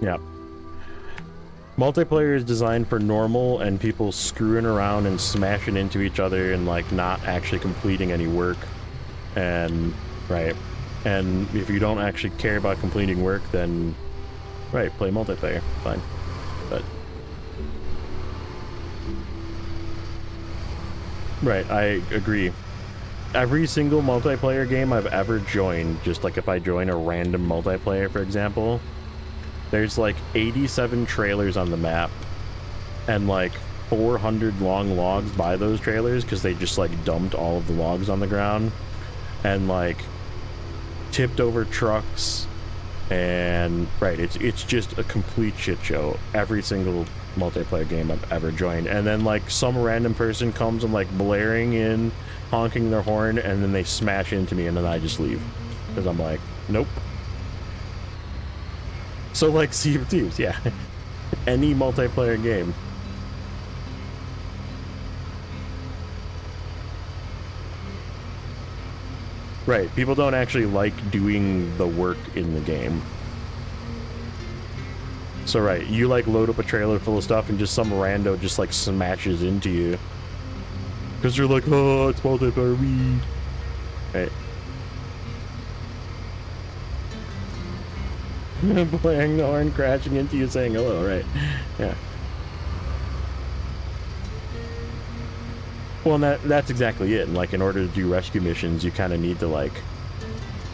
Yeah. Multiplayer is designed for normal and people screwing around and smashing into each other and like not actually completing any work. And right. And if you don't actually care about completing work, then right, play multiplayer. Fine. But right, I agree. Every single multiplayer game I've ever joined, just like if I join a random multiplayer, for example, there's like 87 trailers on the map and like 400 long logs by those trailers because they just like dumped all of the logs on the ground and like tipped over trucks and right, it's just a complete shit show every single multiplayer game I've ever joined. And then like some random person comes and like blaring in, honking their horn, and then they smash into me and then I just leave because I'm like, nope. So like Sea of Thieves, yeah. Any multiplayer game. Right, people don't actually like doing the work in the game. So right, you like load up a trailer full of stuff and just some rando just like smashes into you. Because you're like, oh, it's multiplayer, wee. Right. Playing the horn, crashing into you, saying hello, right? Yeah. Well, and that's exactly it. And like, in order to do rescue missions, you kind of need to like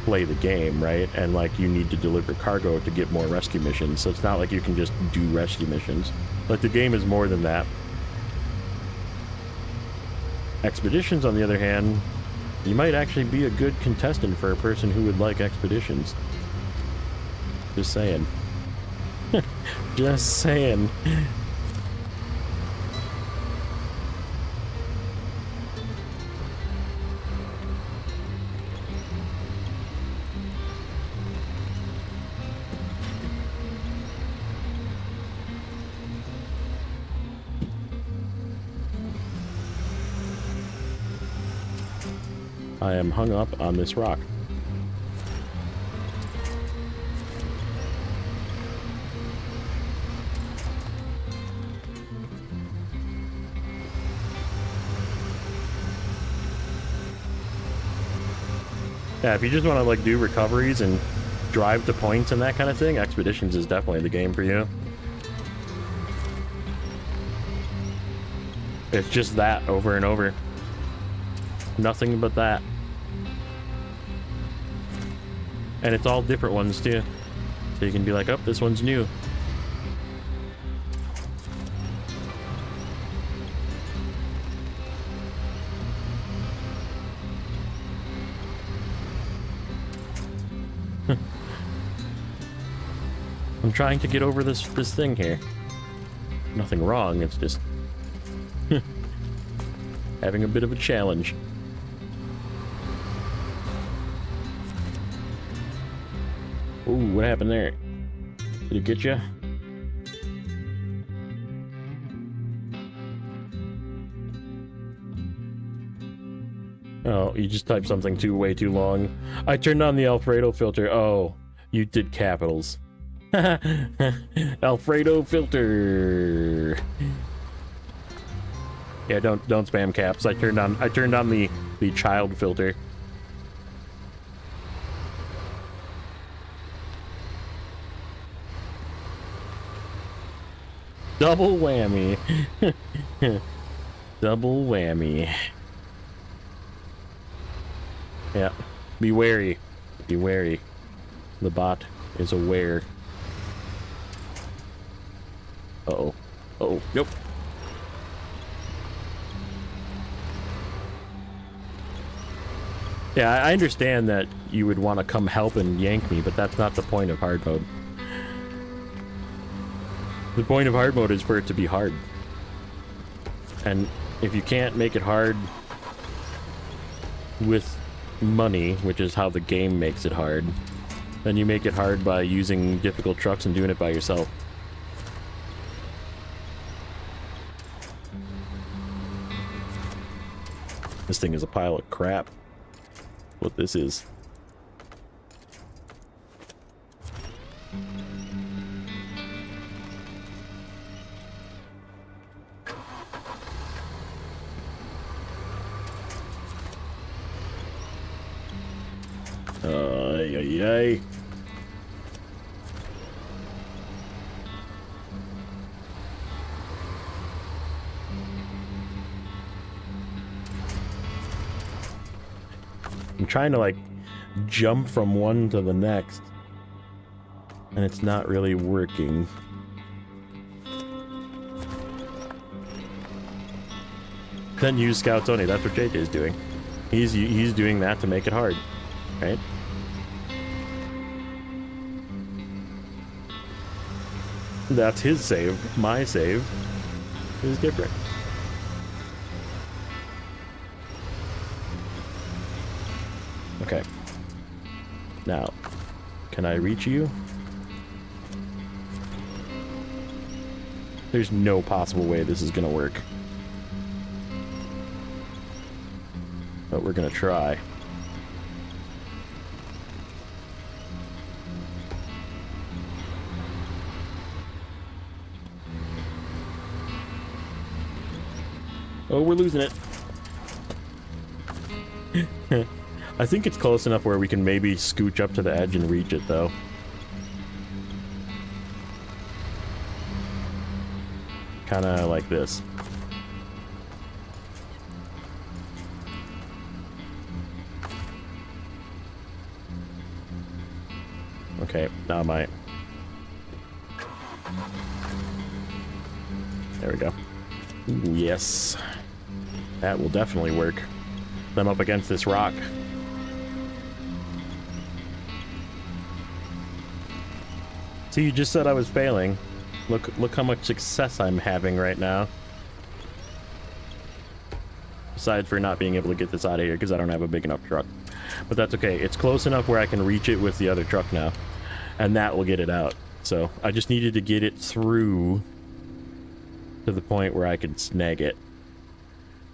play the game, right? And like, you need to deliver cargo to get more rescue missions. So it's not like you can just do rescue missions. Like, the game is more than that. Expeditions, on the other hand, you might actually be a good contestant for a person who would like expeditions. Just saying. Just saying. I am hung up on this rock. Yeah, if you just want to like do recoveries and drive to points and that kind of thing, Expeditions is definitely the game for you. It's just that over and over. Nothing but that. And it's all different ones too. So you can be like, oh, this one's new. I'm trying to get over this thing here. Nothing wrong, it's just having a bit of a challenge. Ooh, what happened there? Did it get you? Oh, you just typed something way too long. I turned on the Alfredo filter. Oh, you did capitals. Alfredo filter. Yeah, don't spam caps. I turned on the child filter. Double whammy. Double whammy. Yeah. Be wary. Be wary. The bot is aware. Uh-oh. Oh, nope. Yeah, I understand that you would want to come help and yank me, but that's not the point of hard mode. The point of hard mode is for it to be hard. And if you can't make it hard with money, which is how the game makes it hard, then you make it hard by using difficult trucks and doing it by yourself. This thing is a pile of crap. What this is. Yay. I'm trying to like jump from one to the next, and it's not really working. Then use scouts only. That's what JJ is doing. He's doing that to make it hard, right? That's his save. My save is different. Okay. Now, can I reach you? There's no possible way this is gonna work. But we're gonna try. Oh, we're losing it. I think it's close enough where we can maybe scooch up to the edge and reach it, though. Kinda like this. Okay, now my... There we go. Ooh, yes. That will definitely work. I'm up against this rock. See, you just said I was failing. Look how much success I'm having right now. Aside for not being able to get this out of here because I don't have a big enough truck. But that's okay. It's close enough where I can reach it with the other truck now. And that will get it out. So I just needed to get it through to the point where I could snag it.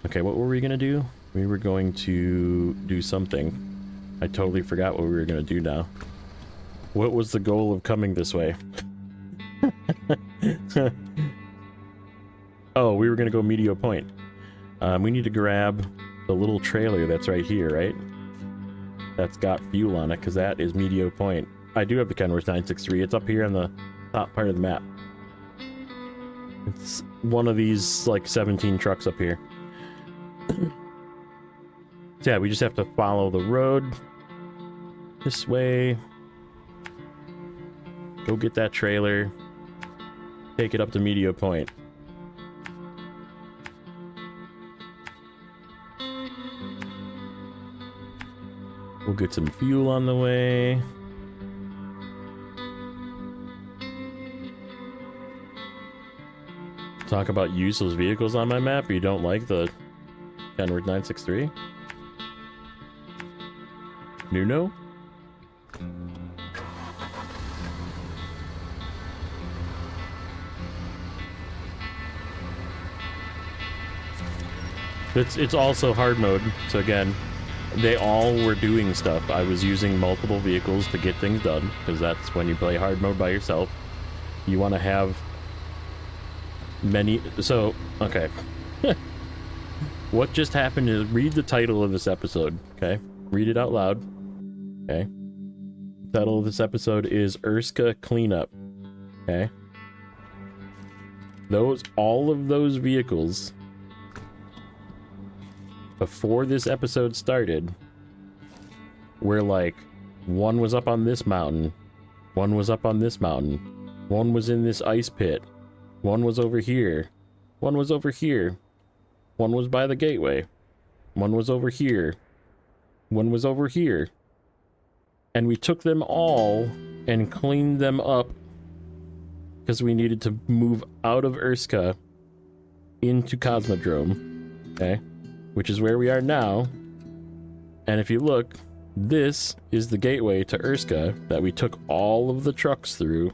Okay, what were we gonna do? We were going to do something. I totally forgot what we were gonna do now. What was the goal of coming this way? Oh, we were gonna go Meteor Point. We need to grab the little trailer that's right here, right? That's got fuel on it, because that is Meteor Point. I do have the Kenworth 963. It's up here on the top part of the map. It's one of these, like, 17 trucks up here. So yeah, we just have to follow the road this way. Go get that trailer. Take it up to Meteor Point. We'll get some fuel on the way. Talk about useless vehicles on my map. You don't like the Kenworth 963? Nuno? It's also hard mode, so again, they all were doing stuff. I was using multiple vehicles to get things done, because that's when you play hard mode by yourself. You want to have many... So, okay. What just happened is, read the title of this episode, okay? Read it out loud, okay? The title of this episode is Urska Cleanup, okay? All of those vehicles, before this episode started, were like, one was up on this mountain, one was up on this mountain, one was in this ice pit, One was over here. One was over here. One was by the gateway. One was over here. One was over here. And we took them all and cleaned them up because we needed to move out of Urska into Cosmodrome, okay? Which is where we are now. And if you look, this is the gateway to Urska that we took all of the trucks through.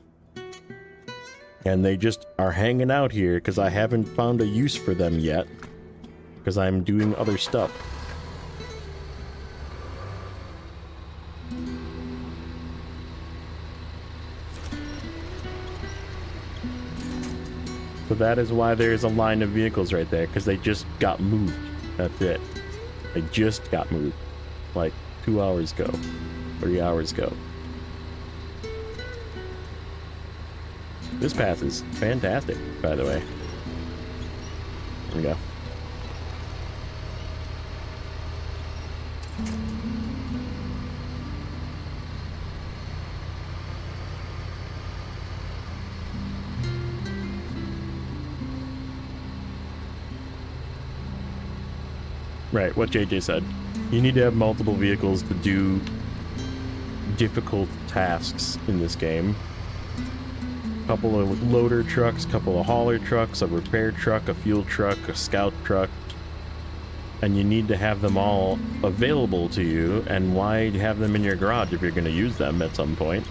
And they just are hanging out here because I haven't found a use for them yet. Because I'm doing other stuff. So that is why there's a line of vehicles right there, because they just got moved. That's it. They just got moved. Like 2 hours ago. 3 hours ago. This path is fantastic, by the way. There we go. Right, what JJ said. You need to have multiple vehicles to do difficult tasks in this game. Couple of loader trucks, couple of hauler trucks, a repair truck, a fuel truck, a scout truck. And you need to have them all available to you. And why have them in your garage if you're going to use them at some point?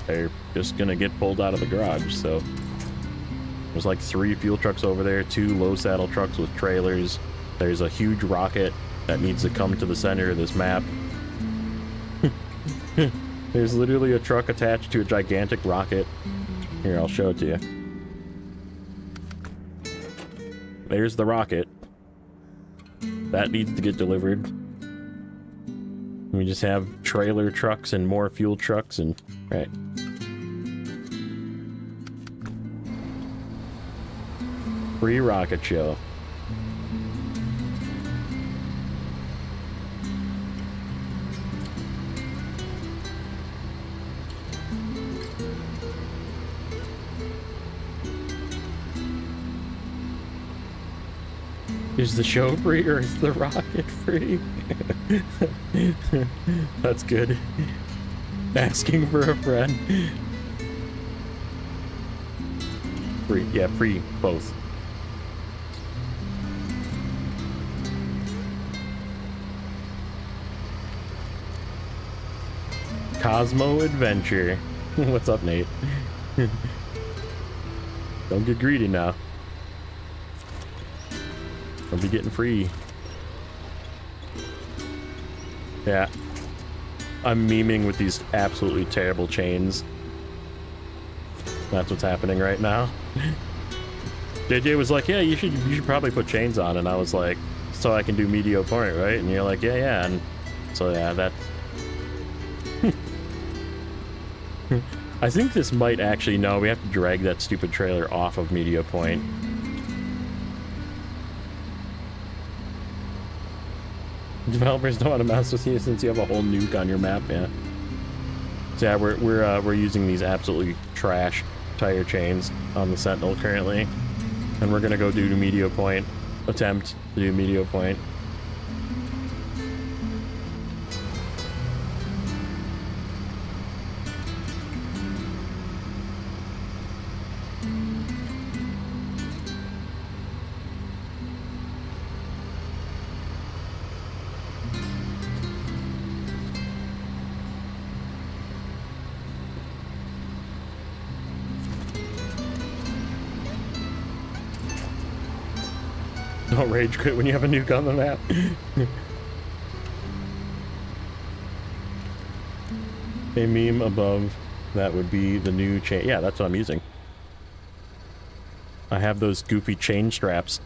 They're just going to get pulled out of the garage, so... There's like 3 fuel trucks over there, 2 low saddle trucks with trailers. There's a huge rocket that needs to come to the center of this map. There's literally a truck attached to a gigantic rocket. Here, I'll show it to you. There's the rocket. That needs to get delivered. We just have trailer trucks and more fuel trucks and... Right. Free rocket show. Is the show free or is the rocket free? That's good. Asking for a friend. Free, yeah, free, both. Cosmo Adventure. What's up, Nate? Don't get greedy now. I'll be getting free. Yeah. I'm memeing with these absolutely terrible chains. That's what's happening right now. JJ was like, yeah, you should probably put chains on. And I was like, so I can do medial point, right? And you're like, yeah. And so yeah, that's... I think this might actually... No, we have to drag that stupid trailer off of media point. Developers don't want to mess with you since you have a whole nuke on your map, yeah. So yeah, we're using these absolutely trash tire chains on the Sentinel currently, and we're gonna go do media point, attempt to do media point. Don't rage quit when you have a nuke on the map. A meme above that would be the new chain. Yeah, that's what I'm using. I have those goofy chain straps.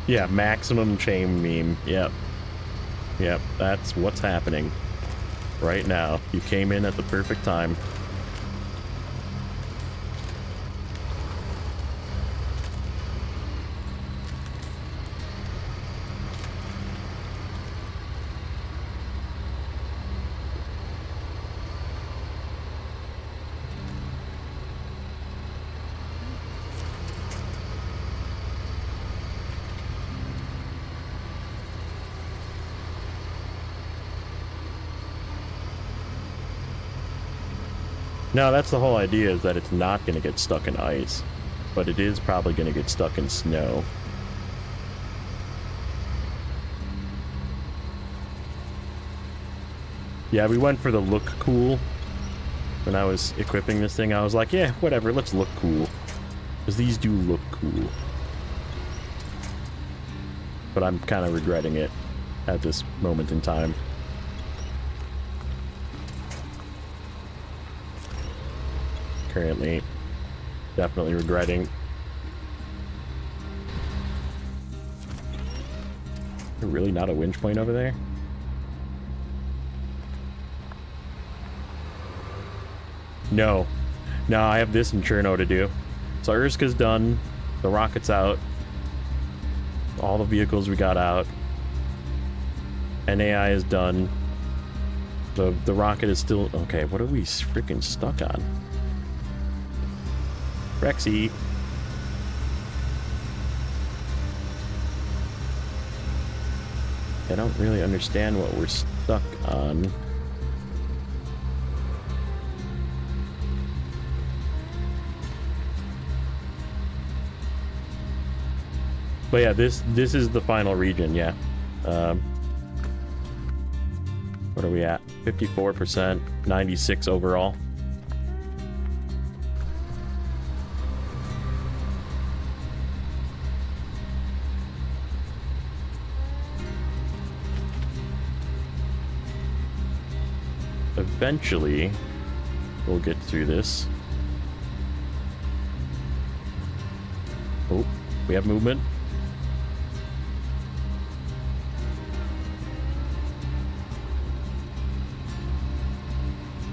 Yeah, maximum chain meme. Yep. Yep, that's what's happening right now. You came in at the perfect time. No, that's the whole idea, is that it's not going to get stuck in ice, but it is probably going to get stuck in snow. Yeah, we went for the look cool. When I was equipping this thing, I was like, yeah, whatever, let's look cool. Because these do look cool. But I'm kind of regretting it at this moment in time. Currently, definitely regretting. Really not a winch point over there? No. No, I have this in Cherno to do. So Urska's done. The rocket's out. All the vehicles we got out. NAI is done. The rocket is still... Okay, what are we freaking stuck on? Rexy. I don't really understand what we're stuck on. But yeah, this is the final region, yeah. What are we at? 54%, 96 overall. Eventually, we'll get through this. Oh, we have movement.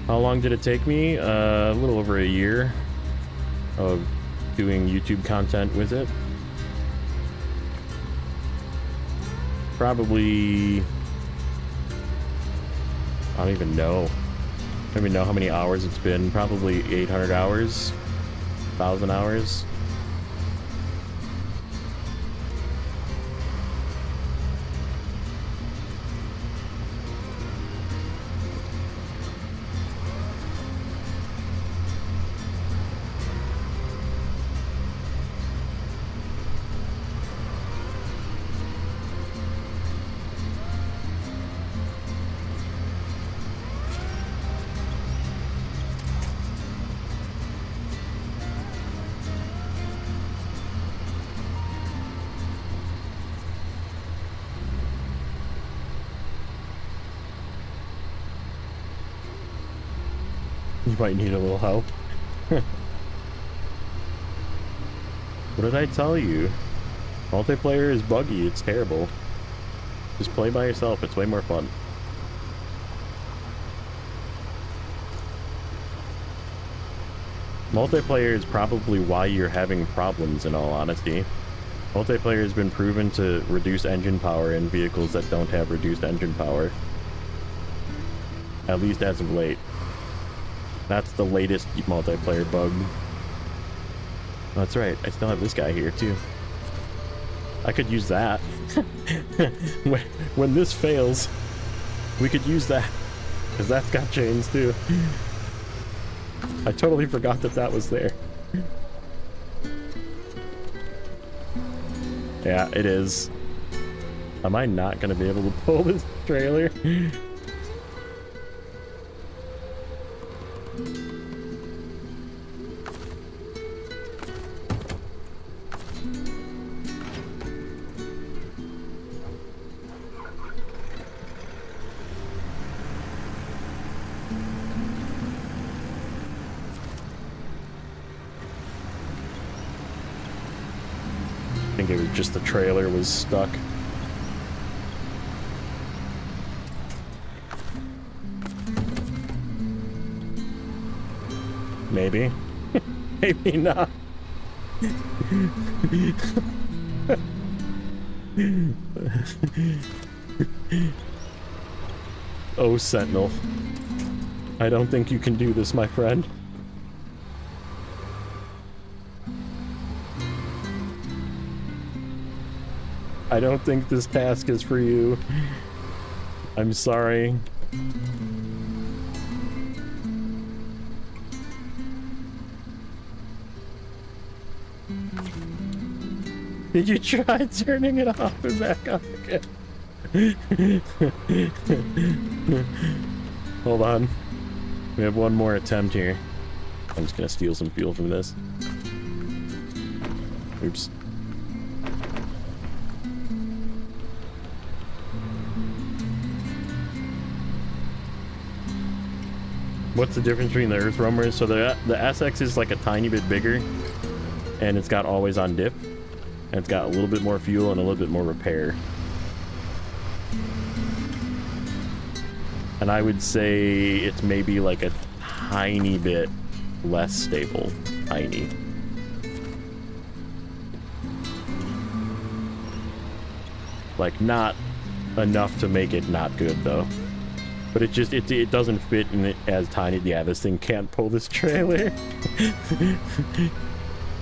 How long did it take me? A little over a year of doing YouTube content with it. Probably... I don't even know. I don't even know how many hours it's been. Probably 800 hours, 1,000 hours. You might need a little help. What did I tell you? Multiplayer is buggy, it's terrible. Just play by yourself, it's way more fun. Multiplayer is probably why you're having problems, in all honesty. Multiplayer has been proven to reduce engine power in vehicles that don't have reduced engine power. At least as of late. That's the latest multiplayer bug. That's right, I still have this guy here too. I could use that. when this fails, we could use that. Because that's got chains too. I totally forgot that that was there. Yeah, it is. Am I not going to be able to pull this trailer? think it was just the trailer was stuck. Maybe. Maybe not. Oh, Sentinel. I don't think you can do this, my friend. I don't think this task is for you. I'm sorry. Did you try turning it off and back on again? Hold on. We have one more attempt here. I'm just gonna steal some fuel from this. Oops. What's the difference between the Earth Roamers? So the SX is like a tiny bit bigger, and it's got always on diff, and it's got a little bit more fuel and a little bit more repair. And I would say it's maybe like a tiny bit less stable. Tiny. Like not enough to make it not good though. But it just, it doesn't fit in it as tiny. Yeah, this thing can't pull this trailer.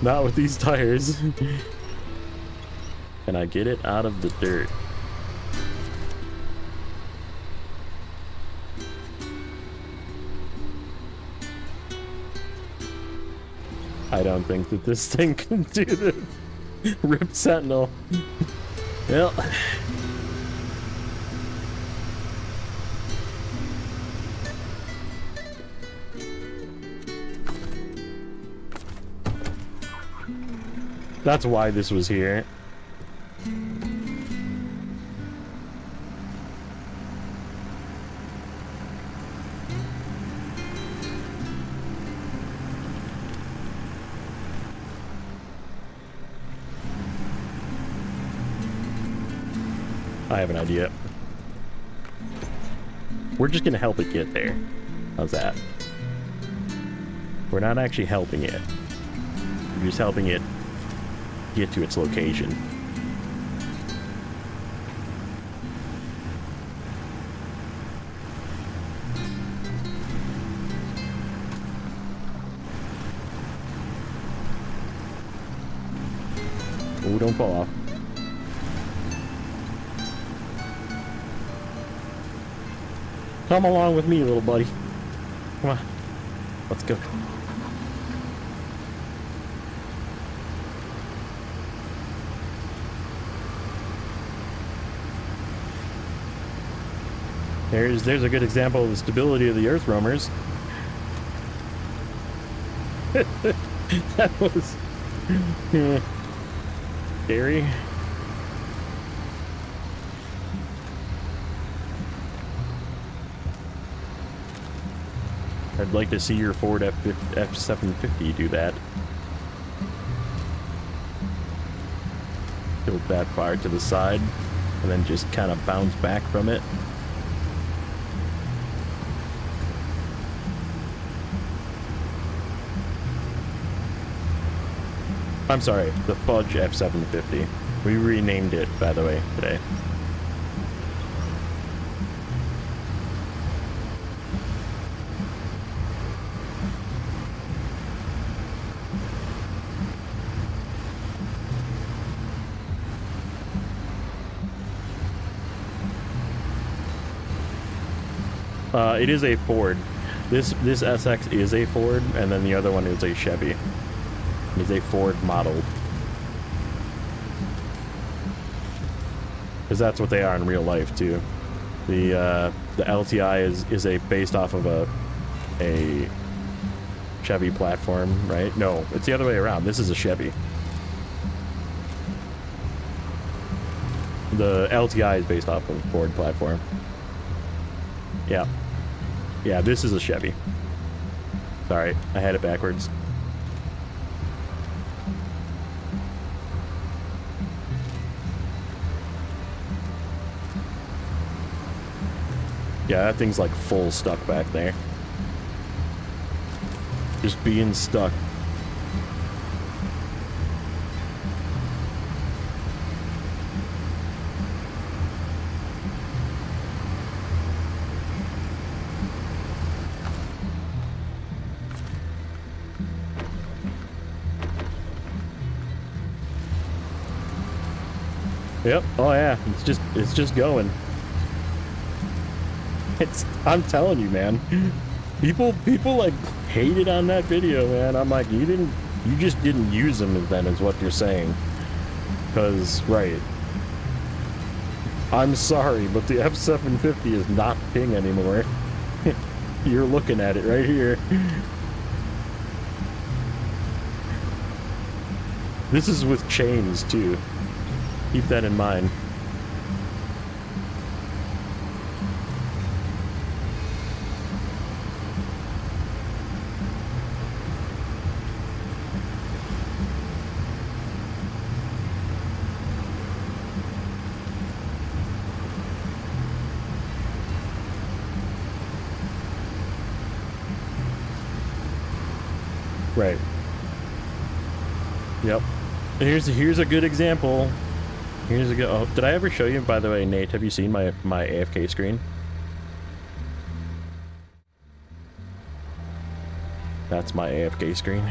Not with these tires. Can I get it out of the dirt? I don't think that this thing can do this. Rip Sentinel. Well. That's why this was here. I have an idea. We're just gonna help it get there. How's that? We're not actually helping it. We're just helping it get to its location. Oh, don't fall off. Come along with me, little buddy. Come on. Let's go. There's a good example of the stability of the Earth Roamers. That was scary. I'd like to see your Ford F750 do that. Tilt that far to the side and then just kind of bounce back from it. I'm sorry, the Fudge F750. We renamed it, by the way, today. It is a Ford. This SX is a Ford, and then the other one is a Chevy. It's a Ford model. Because that's what they are in real life too. The LTI is based off of a Chevy platform, right? No, it's the other way around. This is a Chevy. The LTI is based off of a Ford platform. Yeah. Yeah, this is a Chevy. Sorry, I had it backwards. Yeah, that thing's like full stuck back there. Just being stuck. Yep. Oh yeah. It's just going. I'm telling you, man. People like hated on that video, man. I'm like, you just didn't use them then is what you're saying. Cause right. I'm sorry, but the F750 is not ping anymore. You're looking at it right here. This is with chains too. Keep that in mind. Right. Yep. Here's a good example. Here's a good. Oh, did I ever show you? By the way, Nate, have you seen my AFK screen? That's my AFK screen.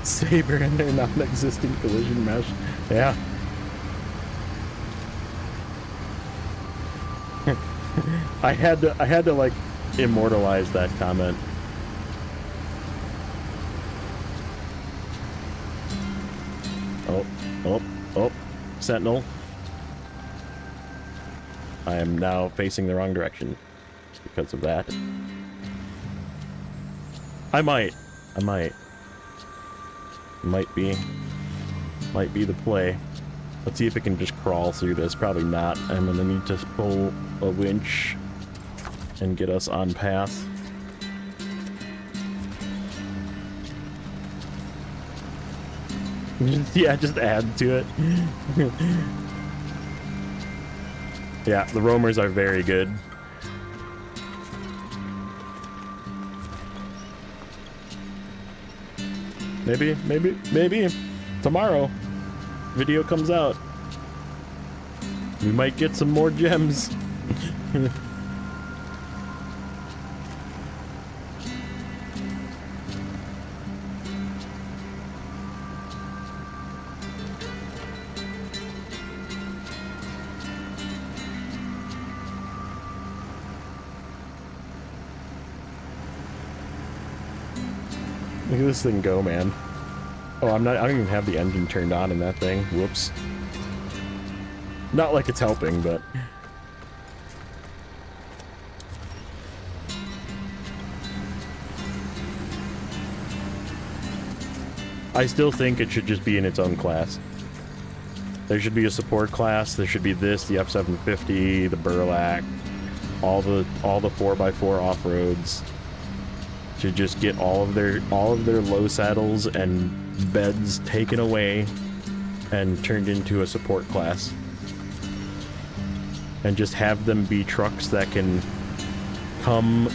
Saber and their non-existing collision mesh. Yeah. I had to like immortalize that comment. Oh, Sentinel. I am now facing the wrong direction because of that. I might be the play. Let's see if it can just crawl through this. Probably not. I'm gonna need to pull a winch and get us on path. Yeah, just add to it. Yeah, the roamers are very good. Maybe tomorrow video comes out. We might get some more gems. Look at this thing go, man. Oh, I don't even have the engine turned on in that thing. Whoops. Not like it's helping, but... I still think it should just be in its own class. There should be a support class. There should be this, the F750, the Burlak, all the 4x4 off-roads. To just get all of their low saddles and beds taken away and turned into a support class. And just have them be trucks that can come,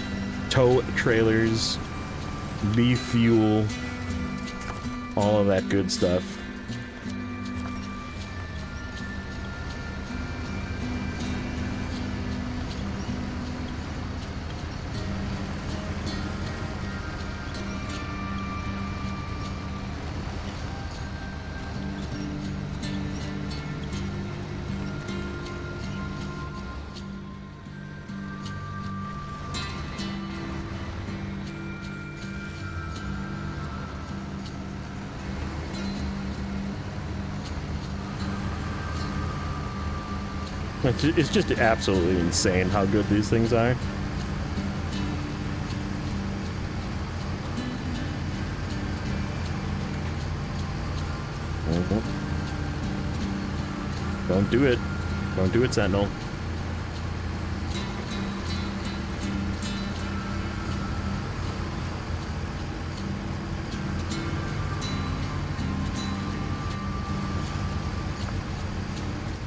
tow trailers, be fuel, all of that good stuff. It's just absolutely insane how good these things are. Don't do it. Don't do it, Sentinel.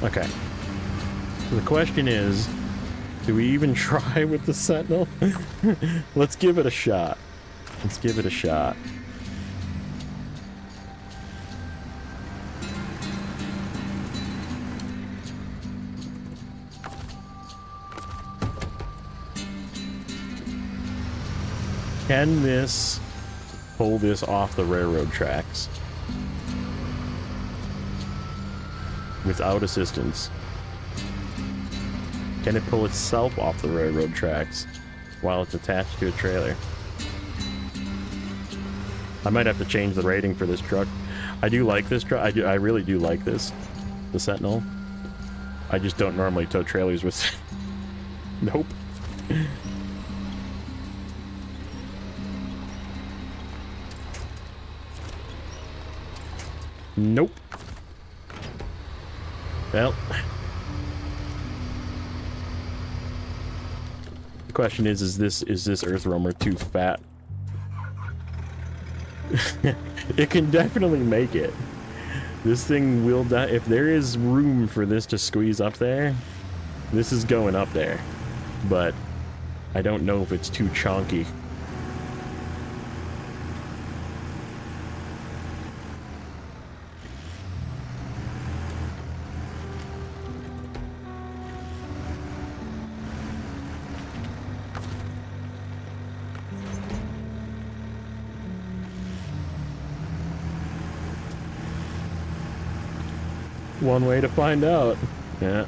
Okay. So the question is, do we even try with the Sentinel? Let's give it a shot. Let's give it a shot. Can this pull this off the railroad tracks without assistance? Can it pull itself off the railroad tracks while it's attached to a trailer? I might have to change the rating for this truck. I do like this truck. I really do like this, the Sentinel. I just don't normally tow trailers with. Nope. Nope. Well, the question is this Earth Roamer too fat? It can definitely make it. This thing will die. If there is room for this to squeeze up there, this is going up there. But I don't know if it's too chonky. One way to find out. Yeah.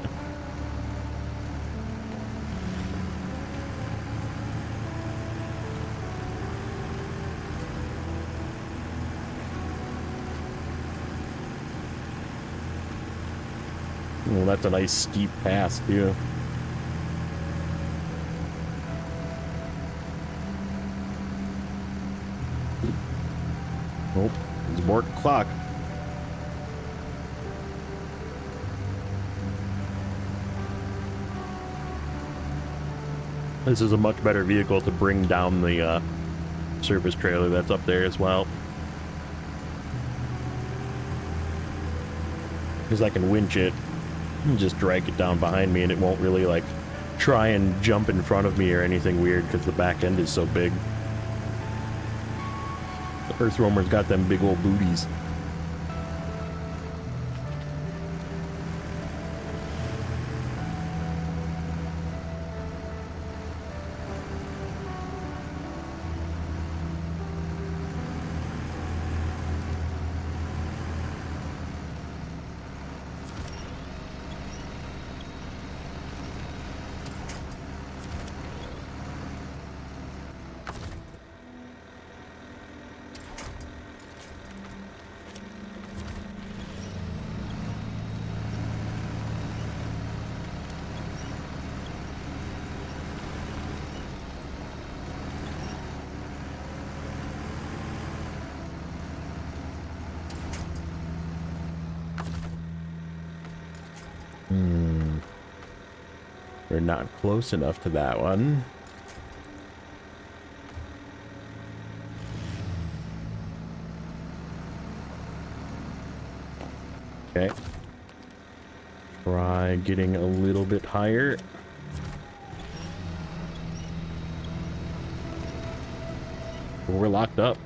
Well, that's a nice steep pass, too. Oh, it's more clock. This is a much better vehicle to bring down the service trailer that's up there as well. Because I can winch it and just drag it down behind me, and it won't really like try and jump in front of me or anything weird because the back end is so big. The Earth Roamer's got them big old booties. We're not close enough to that one. Okay. Try getting a little bit higher. We're locked up.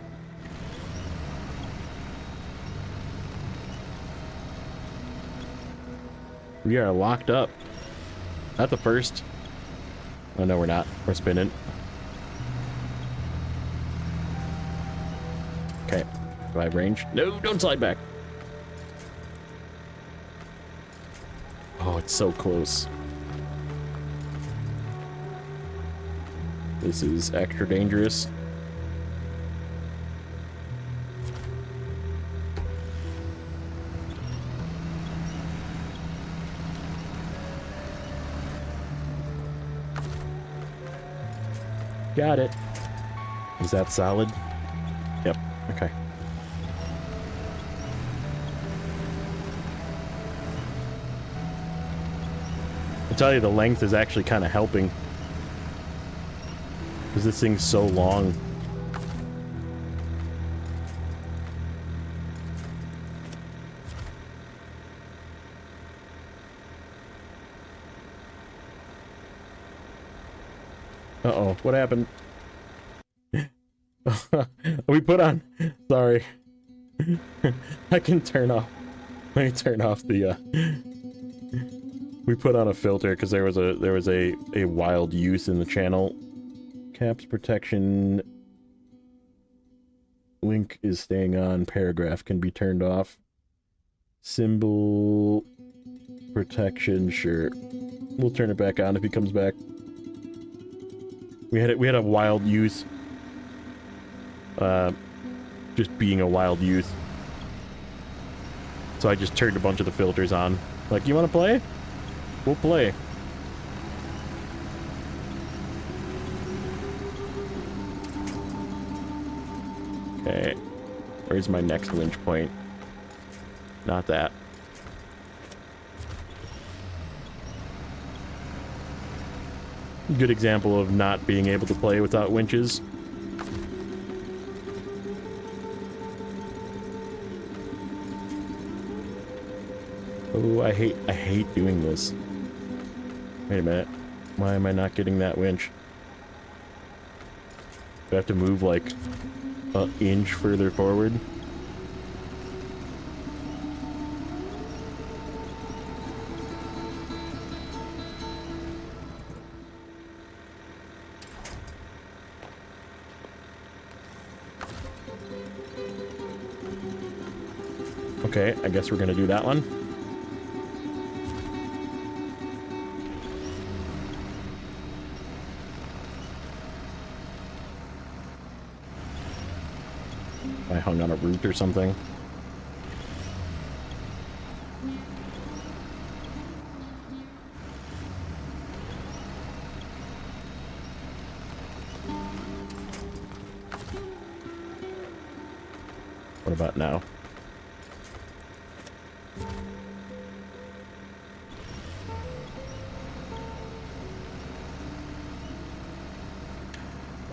We are locked up. Not the first. Oh no, we're not. We're spinning. Okay. Do I have range? No, don't slide back. Oh, it's so close. This is extra dangerous. Got it. Is that solid? Yep. Okay. tell you, the length is actually kind of helping. Because this thing's so long. Uh-oh, what happened? We put on... Sorry. I can turn off... Let me turn off the, We put on a filter because there was a wild use in the channel. Caps protection... Link is staying on. Paragraph can be turned off. Symbol... Protection, sure. We'll turn it back on if he comes back. We had a wild youth. Just being a wild youth. So I just turned a bunch of the filters on. Like, you wanna play? We'll play. Okay. Where's my next winch point? Not that. Good example of not being able to play without winches. Oh, I hate doing this. Wait a minute. Why am I not getting that winch? Do I have to move like an inch further forward? Okay, I guess we're gonna do that one. I hung on a root or something. What about now?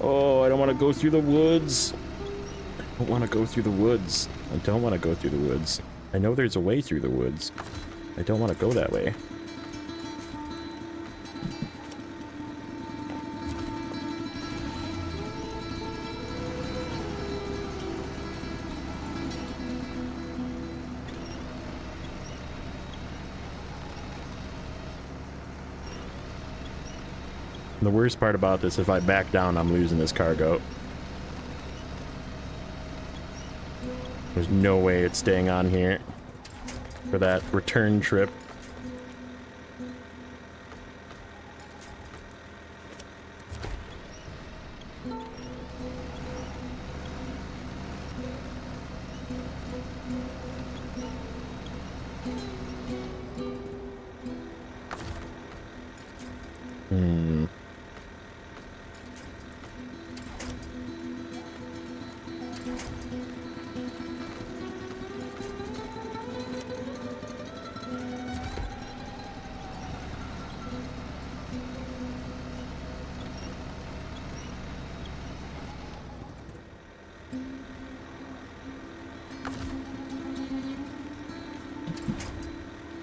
Oh, I don't want to go through the woods. I don't want to go through the woods. I don't want to go through the woods. I know there's a way through the woods. I don't want to go that way. The worst part about this, if I back down, I'm losing this cargo. There's no way it's staying on here for that return trip.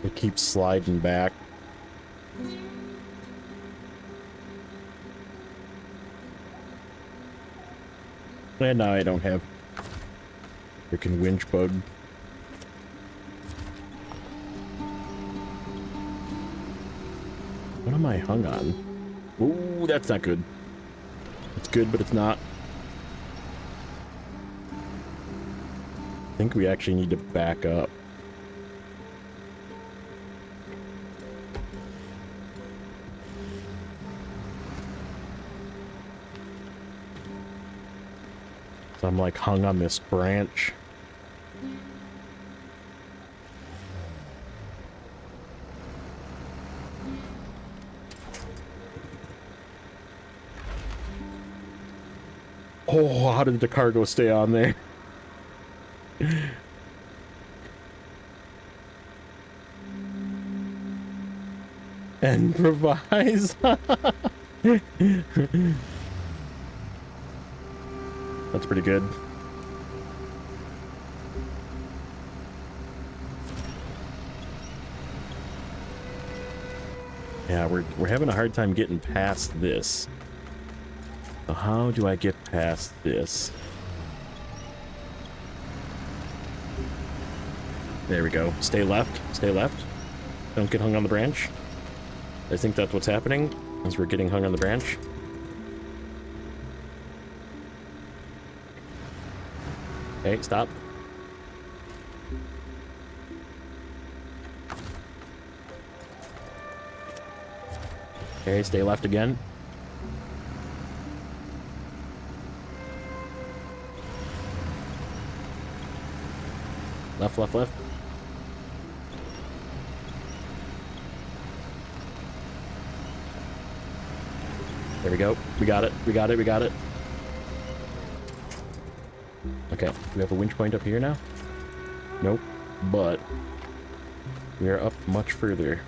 It keeps sliding back. And now I don't have freaking winch bug. What am I hung on? Ooh, that's not good. It's good, but it's not. I think we actually need to back up. So I'm like hung on this branch. Oh, how did the cargo stay on there? Improvise. That's pretty good. Yeah, we're having a hard time getting past this. So how do I get past this? There we go. Stay left. Stay left. Don't get hung on the branch. I think that's what's happening as we're getting hung on the branch. Okay, stop. Okay, stay left again. Left, left, left. There we go. We got it. We got it. We got it. Okay. Do we have a winch point up here now? Nope. But we are up much further.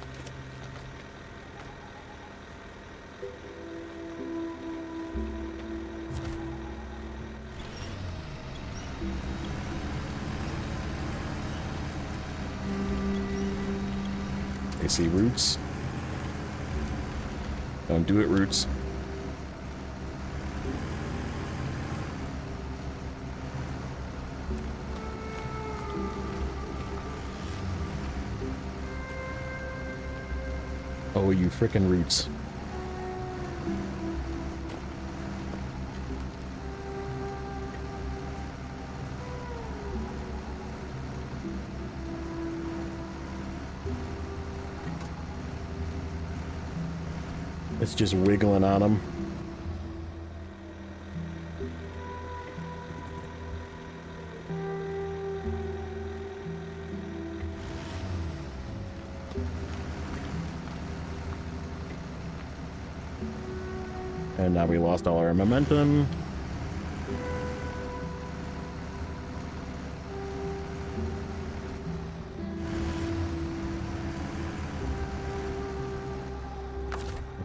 I see roots. Don't do it, roots. Oh, you frickin' roots. It's just wiggling on them. And now we lost all our momentum.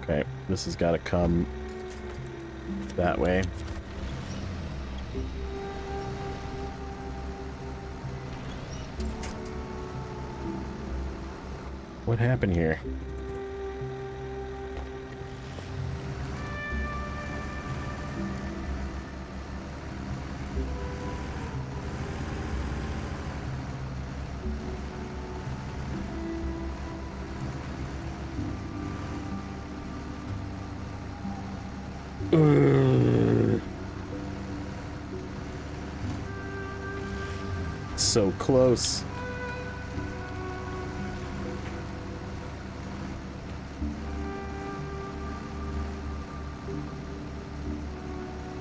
Okay, this has got to come that way. What happened here? So close.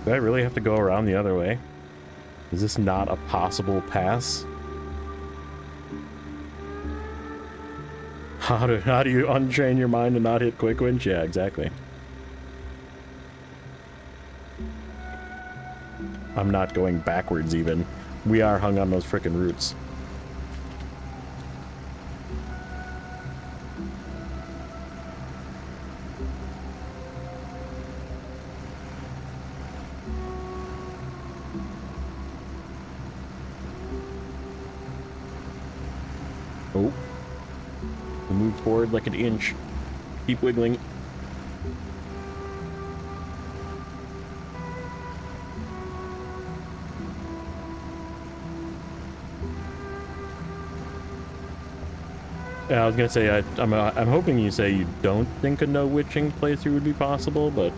Do I really have to go around the other way? Is this not a possible pass? How do you untrain your mind to not hit quick winch? Yeah, exactly. I'm not going backwards even. We are hung on those frickin' roots. Oh. We move forward like an inch. Keep wiggling. Yeah, I was gonna say I'm hoping you say you don't think a no witching playthrough would be possible, but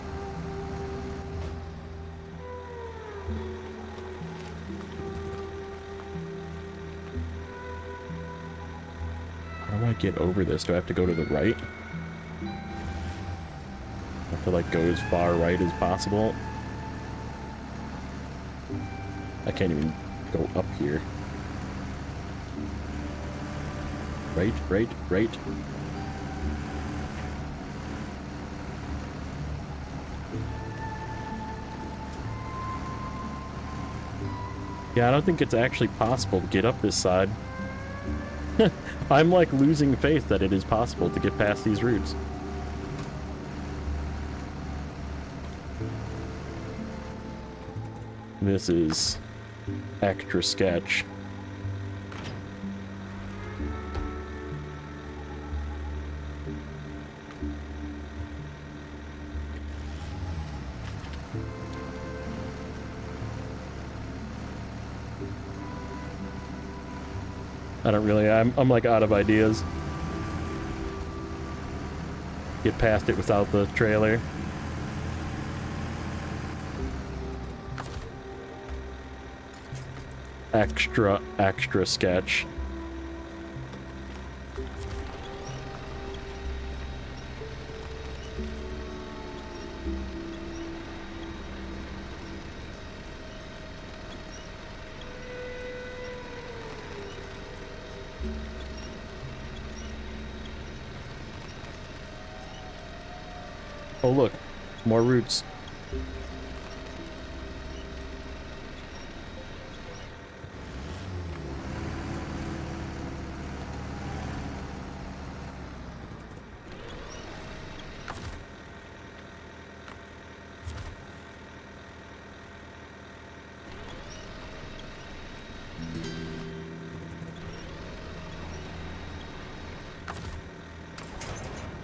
how do I get over this? Do I have to go to the right? I have to like go as far right as possible. I can't even go up here. Right, right, right. Yeah, I don't think it's actually possible to get up this side. I'm like losing faith that it is possible to get past these roots. This is extra sketch. I don't really, I'm like out of ideas. Get past it without the trailer. Extra sketch. Oh look, more roots.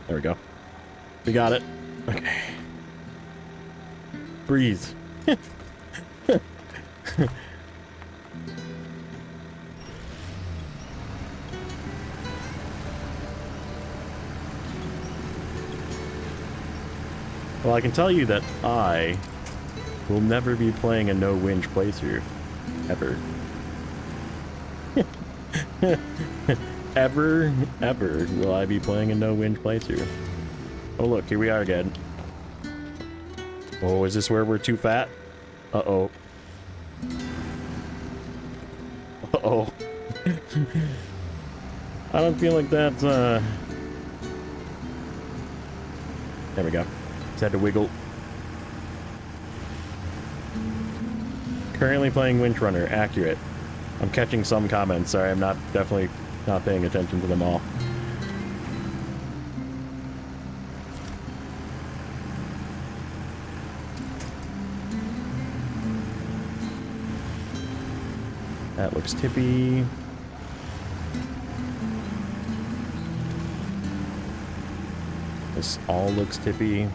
There we go. We got it. Okay. Breathe. Well, I can tell you that I will never be playing a no-winch playthrough. Ever. Ever will I be playing a no-winch playthrough. Oh look, here we are again. Oh, is this where we're too fat? Uh-oh. Uh-oh. I don't feel like that's, There we go. Just had to wiggle. Currently playing Winch Runner. Accurate. I'm catching some comments. Sorry, I'm definitely not paying attention to them all. That looks tippy. This all looks tippy.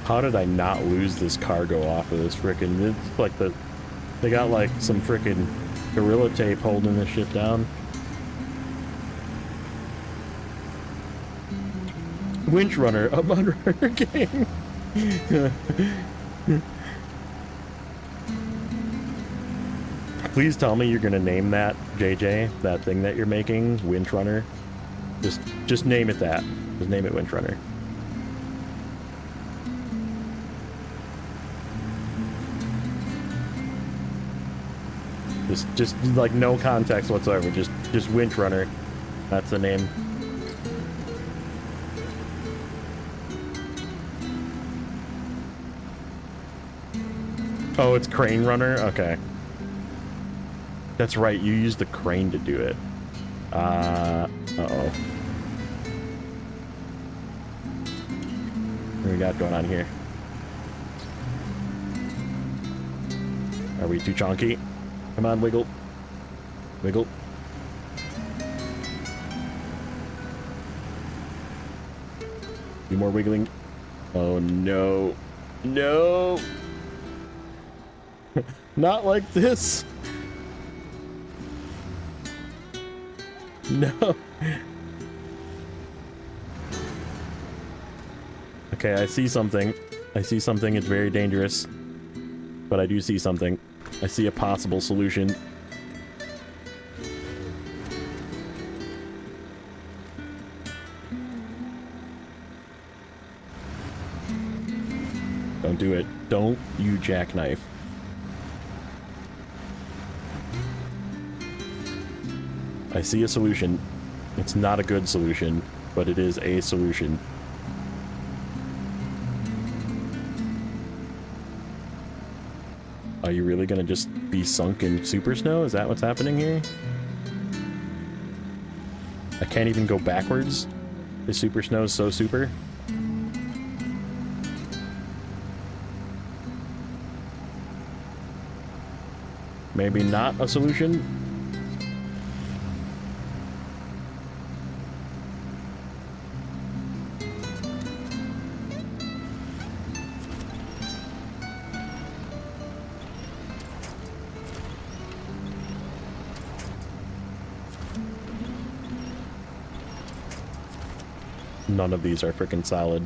How did I not lose this cargo off of this frickin'? It's like they got like some frickin' gorilla tape holding this shit down. Winch Runner, a mud runner game. Please tell me you're gonna name that, JJ, that thing that you're making, Winch Runner. Just name it that. Just name it Winch Runner. Just like no context whatsoever. Just Winch Runner. That's the name. Oh, it's Crane Runner? Okay. That's right, you use the crane to do it. Uh-oh. What do we got going on here? Are we too chonky? Come on, wiggle. Wiggle. Do more wiggling. Oh no. No! Not like this. No. Okay, I see something. I see something. It's very dangerous. But I do see something. I see a possible solution. Don't do it. Don't you jackknife. I see a solution. It's not a good solution, but it is a solution. Are you really gonna just be sunk in super snow? Is that what's happening here? I can't even go backwards? The super snow is so super? Maybe not a solution? None of these are freaking solid.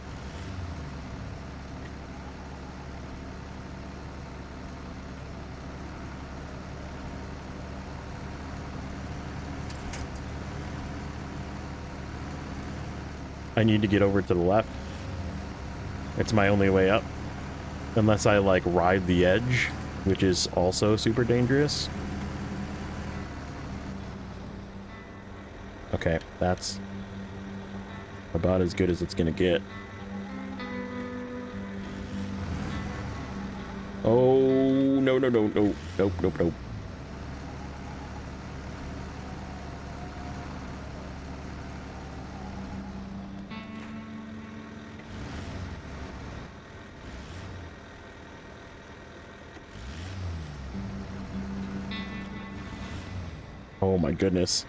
I need to get over to the left. It's my only way up. Unless I, like, ride the edge, which is also super dangerous. Okay, that's about as good as it's gonna get. Oh, no, no, no, no, nope, nope, nope. Oh my goodness.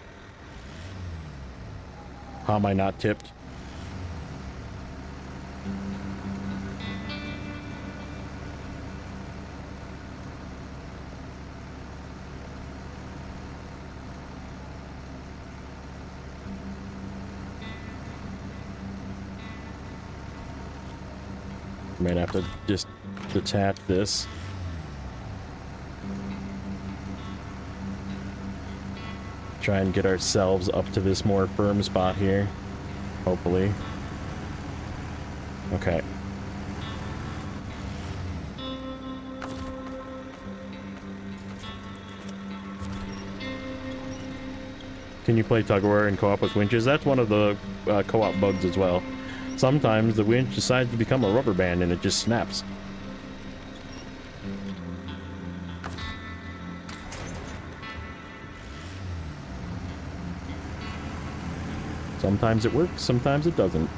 How am I not tipped? Might have to just detach this. Try and get ourselves up to this more firm spot here. Hopefully. Okay. Can you play tug of war and co-op with winches? That's one of the co-op bugs as well. Sometimes the winch decides to become a rubber band and it just snaps. Sometimes it works, sometimes it doesn't.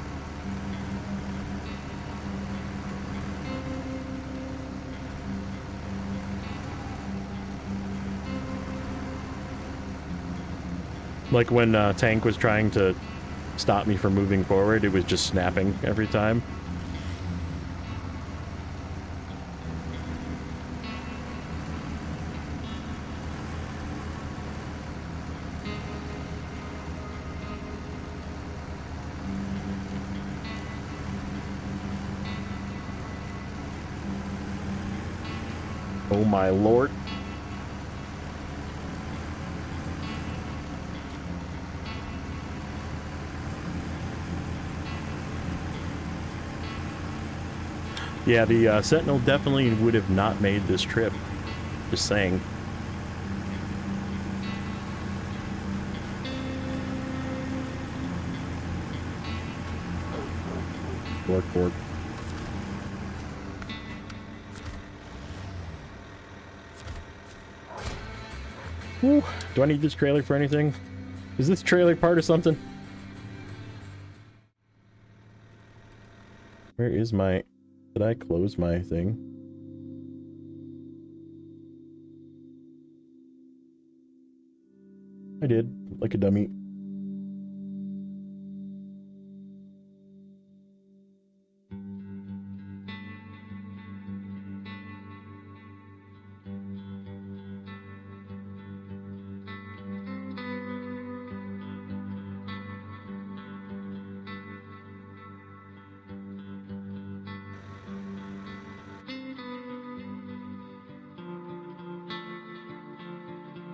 Like when Tank was trying to stop me from moving forward, it was just snapping every time. Oh my lord. Yeah, the Sentinel definitely would have not made this trip. Just saying. Fork. Whew. Do I need this trailer for anything? Is this trailer part of something? Where is my... Did I close my thing? I did, like a dummy.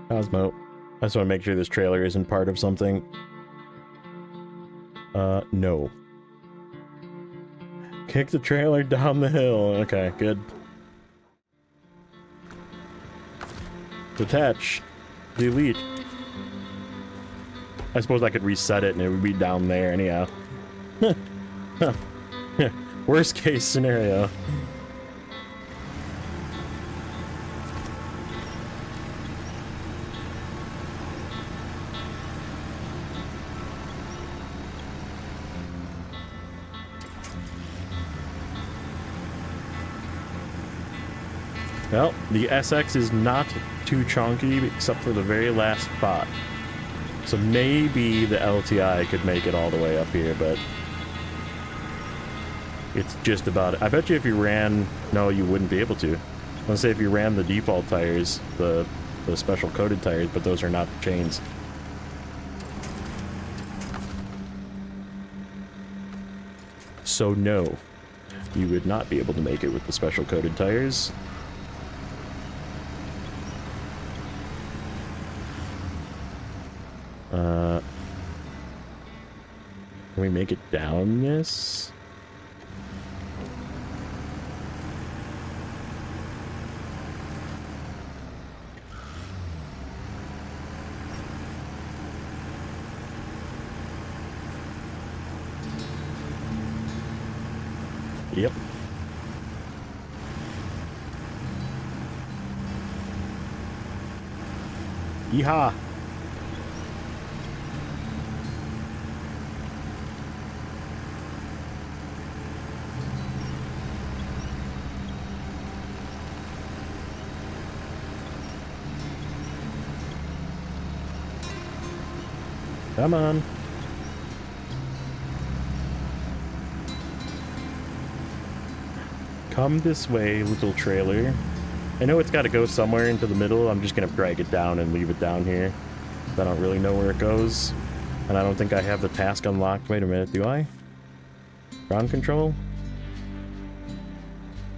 Cosmo. I just want to make sure this trailer isn't part of something. No. Kick the trailer down the hill. Okay, good. Detach. Delete. I suppose I could reset it and it would be down there anyhow. Worst case scenario. Well, the SX is not too chunky except for the very last spot. So maybe the LTI could make it all the way up here, but it's just about it. I bet you if you ran... No, you wouldn't be able to. Let's say if you ran the default tires, the special coated tires, but those are not chains. So no, you would not be able to make it with the special coated tires. Can we make it down this? Yep. Yeehaw! Come on. Come this way, little trailer. I know it's got to go somewhere into the middle. I'm just going to drag it down and leave it down here. I don't really know where it goes. And I don't think I have the task unlocked. Wait a minute, do I? Ground control?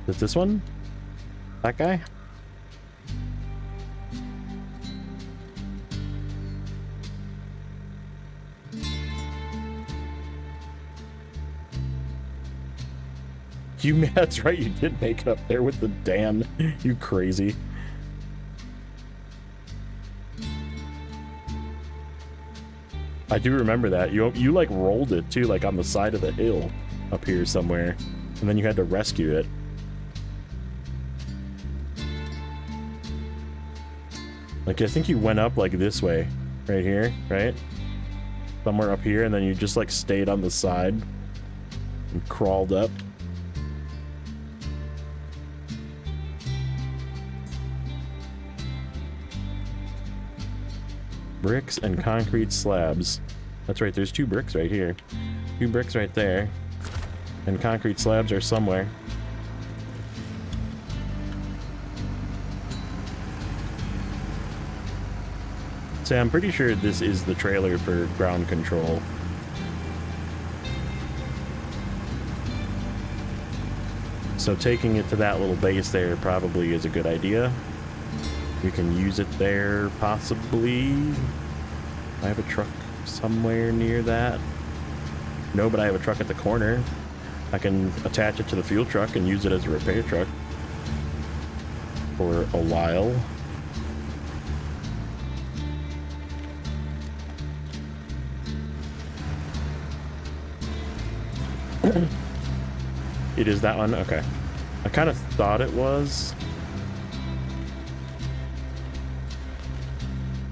Is it this one? That guy? That's right, you did make it up there with the Dan. You crazy. I do remember that. You like rolled it too, like on the side of the hill up here somewhere. And then you had to rescue it. Like, I think you went up like this way. Right here, right? Somewhere up here, and then you just like stayed on the side and crawled up. Bricks and concrete slabs. That's right, there's 2 bricks right here. 2 bricks right there. And concrete slabs are somewhere. So I'm pretty sure this is the trailer for ground control. So taking it to that little base there probably is a good idea. We can use it there, possibly. I have a truck somewhere near that. No, but I have a truck at the corner. I can attach it to the fuel truck and use it as a repair truck for a while. It is that one? Okay. I kind of thought it was.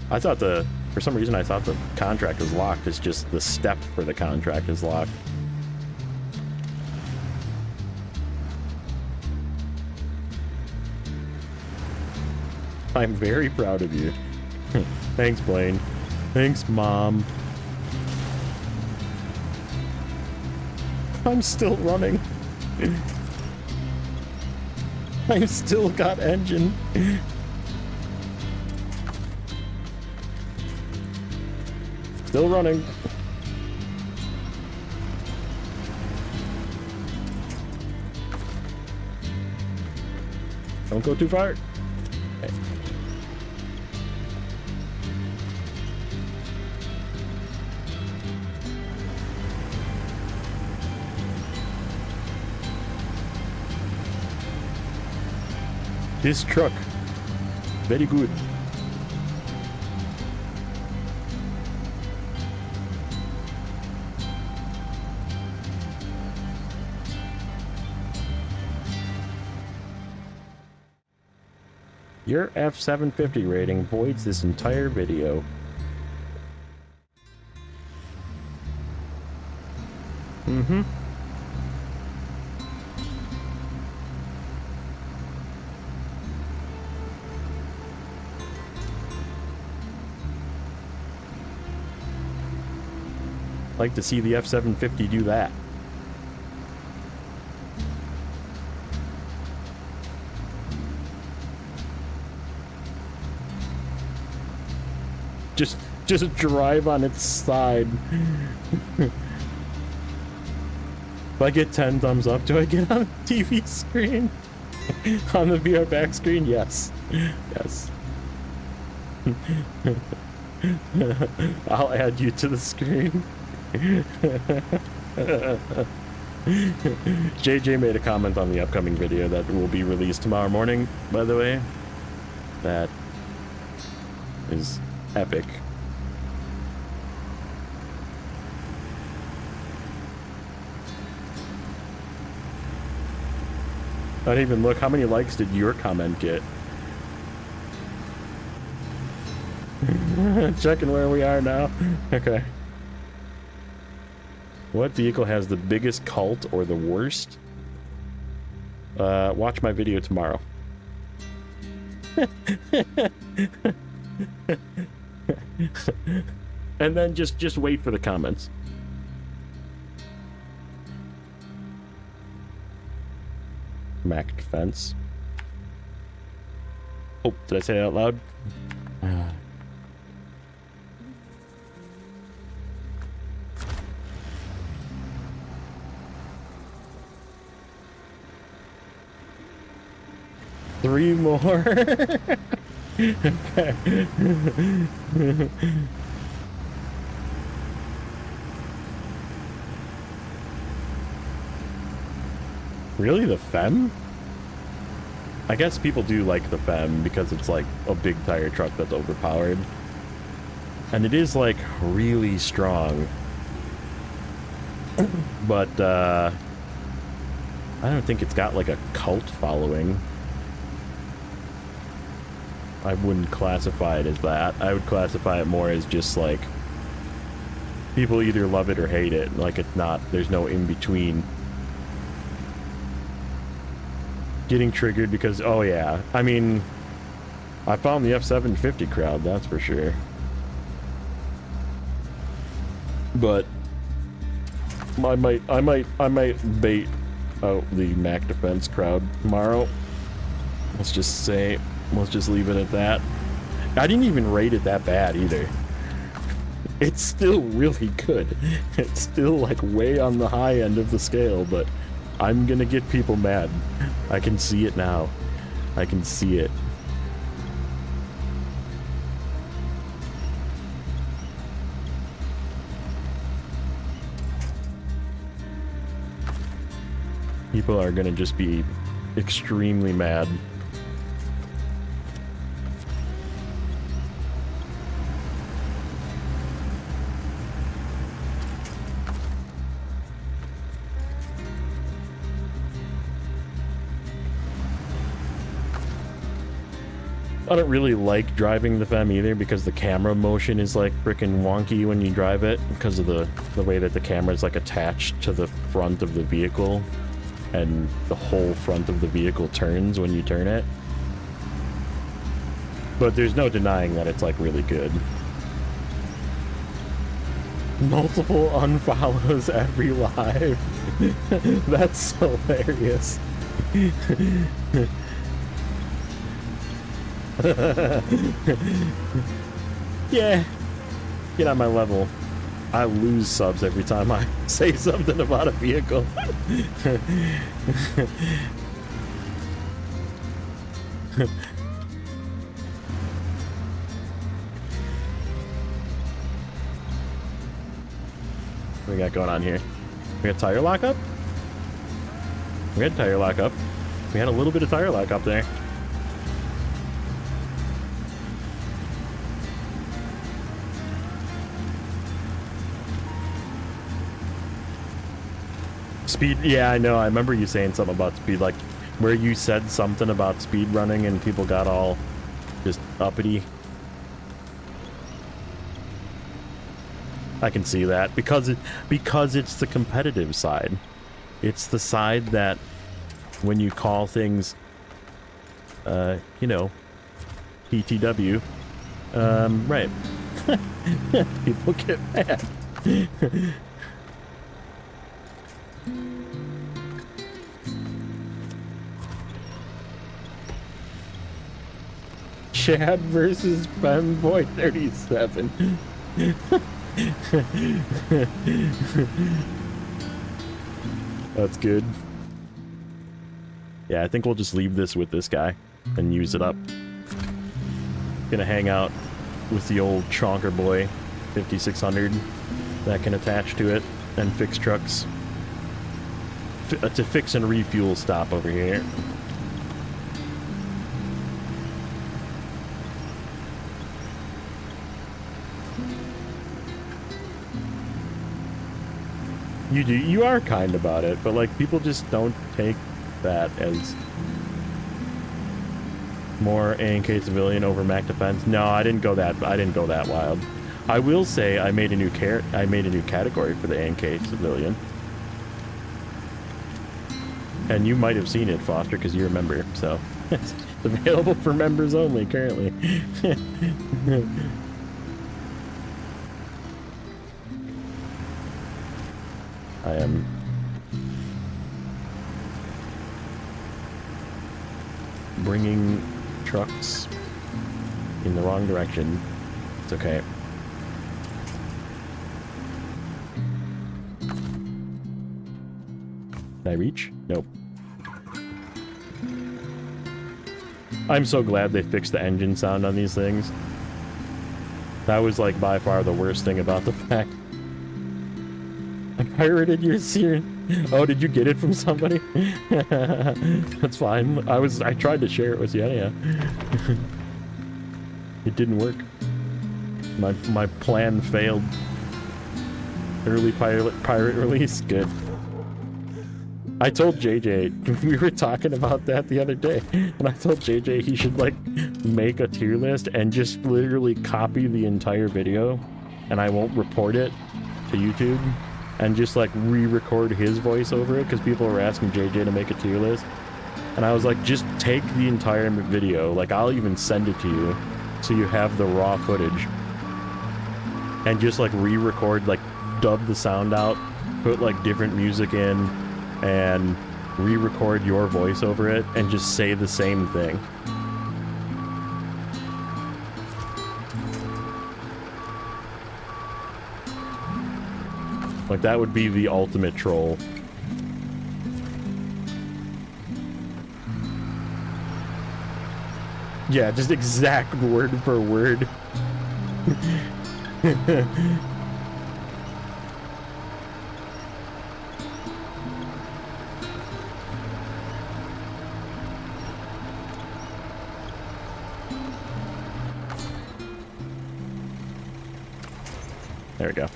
I thought for some reason I thought the contract was locked. It's just the step for the contract is locked. I'm very proud of you. Thanks, Blaine. Thanks, Mom. I'm still running. I've still got engine. Still running. Don't go too far. Okay. This truck, very good. Your F750 rating voids this entire video. Mm-hmm. Like to see the F750 do that. Just drive on its side. If I get 10 thumbs up, do I get on the TV screen? On the VR back screen? Yes. Yes. I'll add you to the screen. JJ made a comment on the upcoming video that will be released tomorrow morning, by the way. That is epic. I didn't even look. How many likes did your comment get? Checking where we are now. Okay. What vehicle has the biggest cult or the worst? Watch my video tomorrow. And then just wait for the comments. Mac defense. Oh, did I say that out loud? Three more. Okay. Really, the Fem? I guess people do like the Fem because it's like a big tire truck that's overpowered. And it is like really strong. But I don't think it's got like a cult following. I wouldn't classify it as that. I would classify it more as just like people either love it or hate it. Like it's not, there's no in between. Getting triggered because, oh yeah, I mean, I found the F750 crowd, that's for sure. But I might bait out the Mac defense crowd tomorrow. Let's just say, let's just leave it at that. I didn't even rate it that bad either. It's still really good. It's still like way on the high end of the scale, but I'm gonna get people mad. I can see it now. I can see it. People are gonna just be extremely mad. I don't really like driving the Fem either because the camera motion is like freaking wonky when you drive it because of the way that the camera is like attached to the front of the vehicle and the whole front of the vehicle turns when you turn it. But there's no denying that it's like really good. Multiple unfollows every live. That's hilarious. Yeah, get on my level. I lose subs every time I say something about a vehicle. What we got going on here? We got tire lockup? We had tire lockup. We had a little bit of tire lockup there. Speed, yeah, I know. I remember you saying something about speed, like where you said something about speed running and people got all just uppity. I can see that because it's the competitive side. It's the side that when you call things, you know, PTW, right? People get mad. Chad versus Femboy 37. That's good. Yeah, I think we'll just leave this with this guy and use it up. Gonna hang out with the old Chonker Boy 5600 that can attach to it and fix trucks. To fix and refuel stop over here. You are kind about it, but like people just don't take that as more A&K civilian over Mac defense. No, I didn't go that wild. I will say I made a new category for the A&K civilian. And you might have seen it, Foster, because you're a member, so it's available for members only currently. I am bringing trucks in the wrong direction. It's okay. Can I reach? Nope. I'm so glad they fixed the engine sound on these things. That was like by far the worst thing about the pack. I pirated your series. Oh, did you get it from somebody? That's fine. I tried to share it with you, yeah. It didn't work. My plan failed. Early pirate release, good. I told JJ, we were talking about that the other day, and I told JJ he should like make a tier list and just literally copy the entire video, and I won't report it to YouTube, and just like re-record his voice over it, because people were asking JJ to make a tier list. And I was like, just take the entire video, like I'll even send it to you, so you have the raw footage, and just like re-record, like dub the sound out, put like different music in, and re-record your voice over it, and just say the same thing. Like, that would be the ultimate troll. Yeah, just exact word for word. There we go.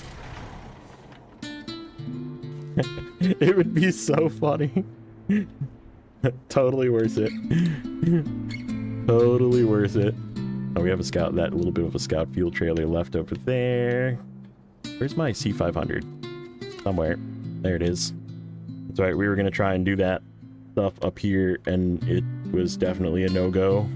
It would be so funny. Totally worth it. Totally worth it. Oh, we have a scout, that little bit of a scout fuel trailer left over there. Where's my C500? Somewhere. There it is. That's right, we were gonna try and do that stuff up here, and it was definitely a no-go.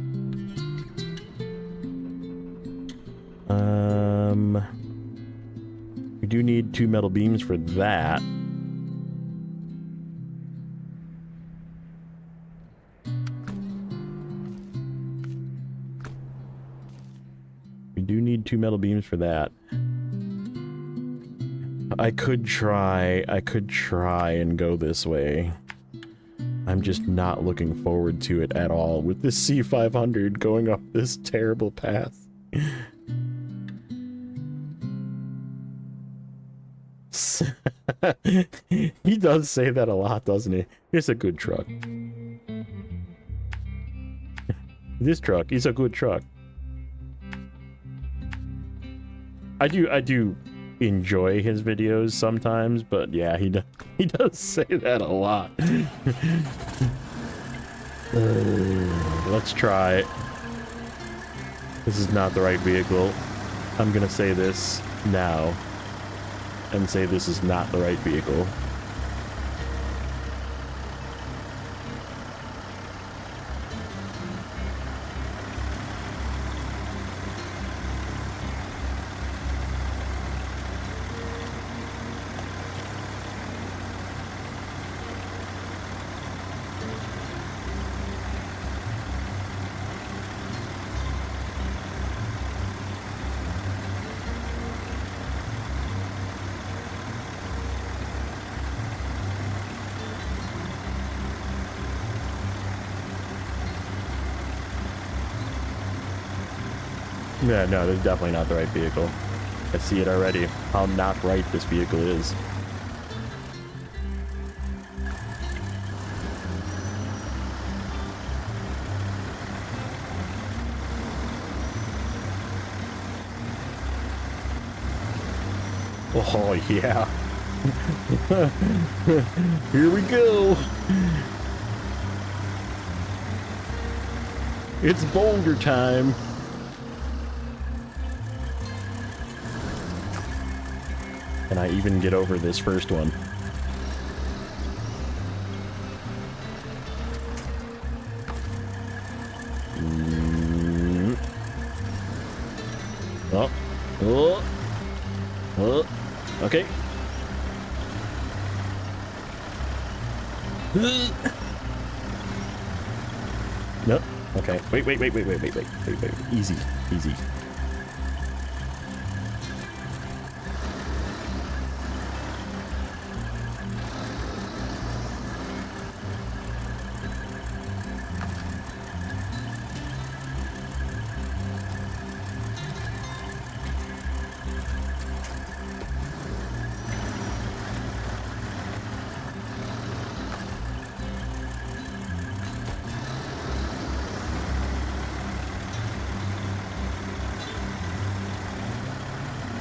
We do need 2 metal beams for that. We do need 2 metal beams for that. I could try and go this way. I'm just not looking forward to it at all with this C500 going up this terrible path. He does say that a lot, doesn't he? It's a good truck. This truck is a good truck. I do enjoy his videos sometimes, but yeah, he does say that a lot. Let's try it. This is not the right vehicle. I'm gonna say this now and say this is not the right vehicle. Yeah, no, this is definitely not the right vehicle. I see it already. How not right this vehicle is. Oh, yeah. Here we go. It's boulder time. Can I even get over this first one? Oh. Oh. Oh. Okay. Nope. Okay. Wait. Easy. Easy.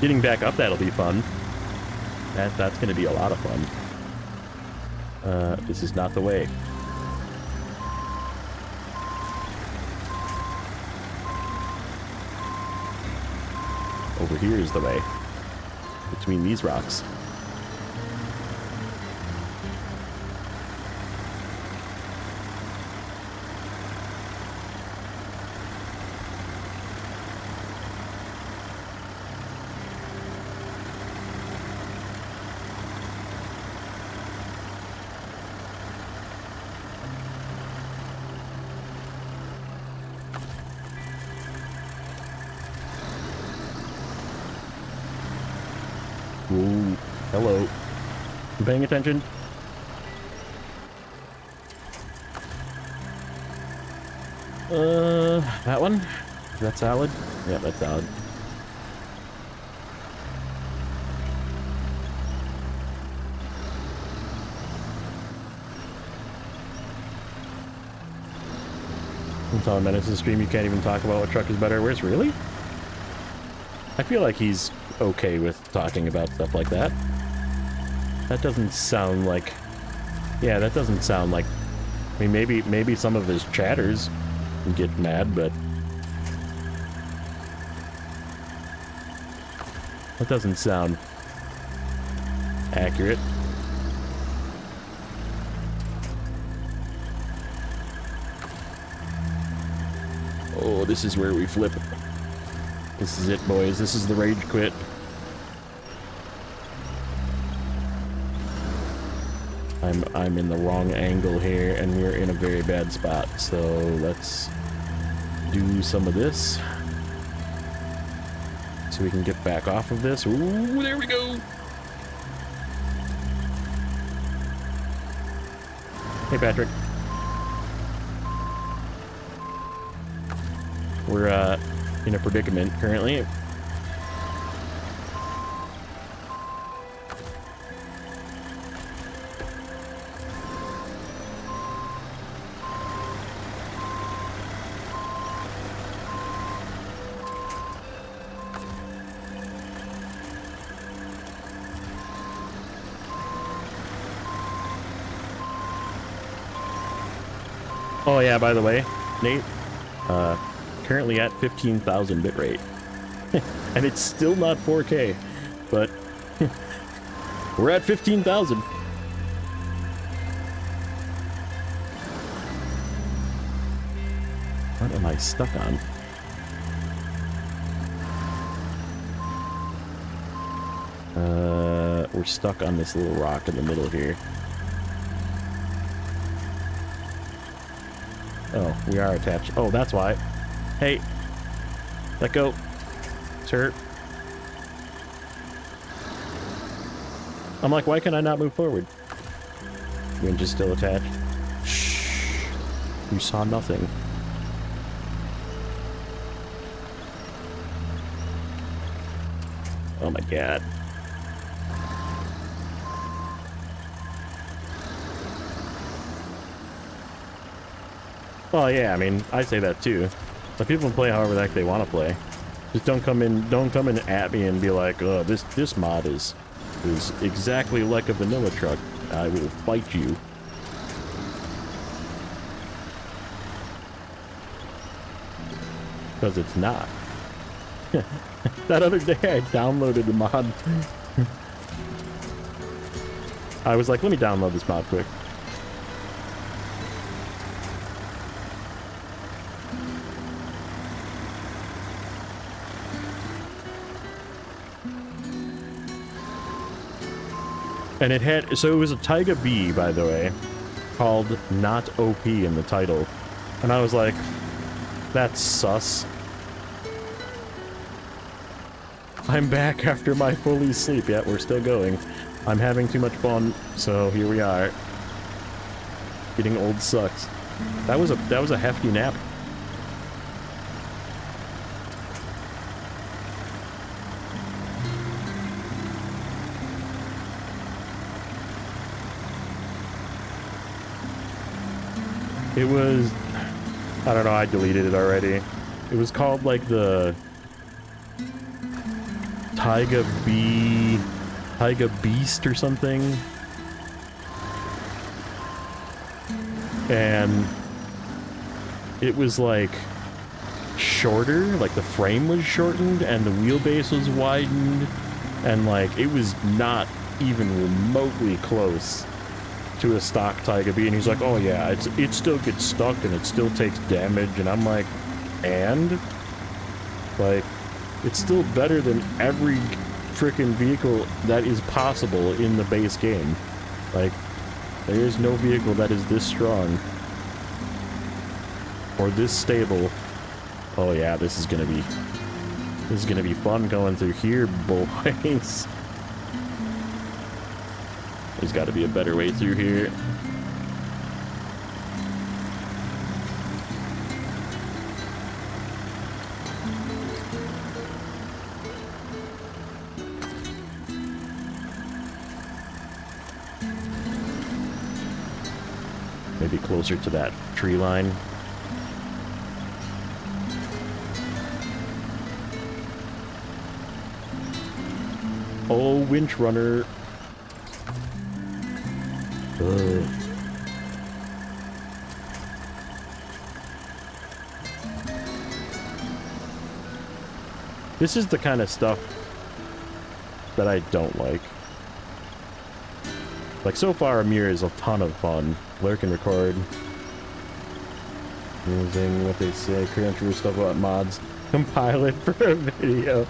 Getting back up, that'll be fun. That's gonna be a lot of fun. This is not the way. Over here is the way. Between these rocks. Ooh, hello. You paying attention? That one? Is that solid? Yeah, that's solid. It's all minutes of the stream, you can't even talk about what truck is better. Where's really? I feel like he's okay with talking about stuff like that. That doesn't sound like... Yeah, that doesn't sound like... I mean, maybe some of his chatters get mad, but... That doesn't sound... accurate. Oh, this is where we flip. This is it, boys. This is the rage quit. I'm in the wrong angle here, and we're in a very bad spot. So let's do some of this, so we can get back off of this. Ooh, there we go. Hey, Patrick. We're in a predicament currently. Oh yeah, by the way, Nate, currently at 15,000 bitrate. And it's still not 4K, but we're at 15,000. What am I stuck on? We're stuck on this little rock in the middle here. Oh, we are attached. Oh, that's why. Hey, let go, sir. I'm like, why can I not move forward? Winch is still attached. Shh. You saw nothing. Oh my god. Well, yeah, I mean, I say that too. But people can play however the heck they want to play. Just don't come in at me and be like, oh, this mod is exactly like a vanilla truck. I will fight you. Because it's not. That other day I downloaded the mod. I was like, let me download this mod quick. And it had, so it was a Taiga B, by the way, called Not OP in the title. And I was like, that's sus. I'm back after my fully sleep. Yeah, we're still going. I'm having too much fun, so here we are. Getting old sucks. That was a hefty nap. It was, I don't know, I deleted it already. It was called like the Taiga Beast or something. And it was like shorter, like the frame was shortened and the wheelbase was widened, and like it was not even remotely close to a stock Taiga B. And he's like, oh yeah, it still gets stuck and it still takes damage. And I'm like, and? Like, it's still better than every frickin' vehicle that is possible in the base game. Like, there is no vehicle that is this strong or this stable. Oh yeah, this is gonna be fun going through here, boys. There's got to be a better way through here. Maybe closer to that tree line. Oh, winch runner. This is the kind of stuff that I don't like. Like, so far, Amur is a ton of fun. Lurk and record. Using what they say, current true stuff about mods. Compile it for a video.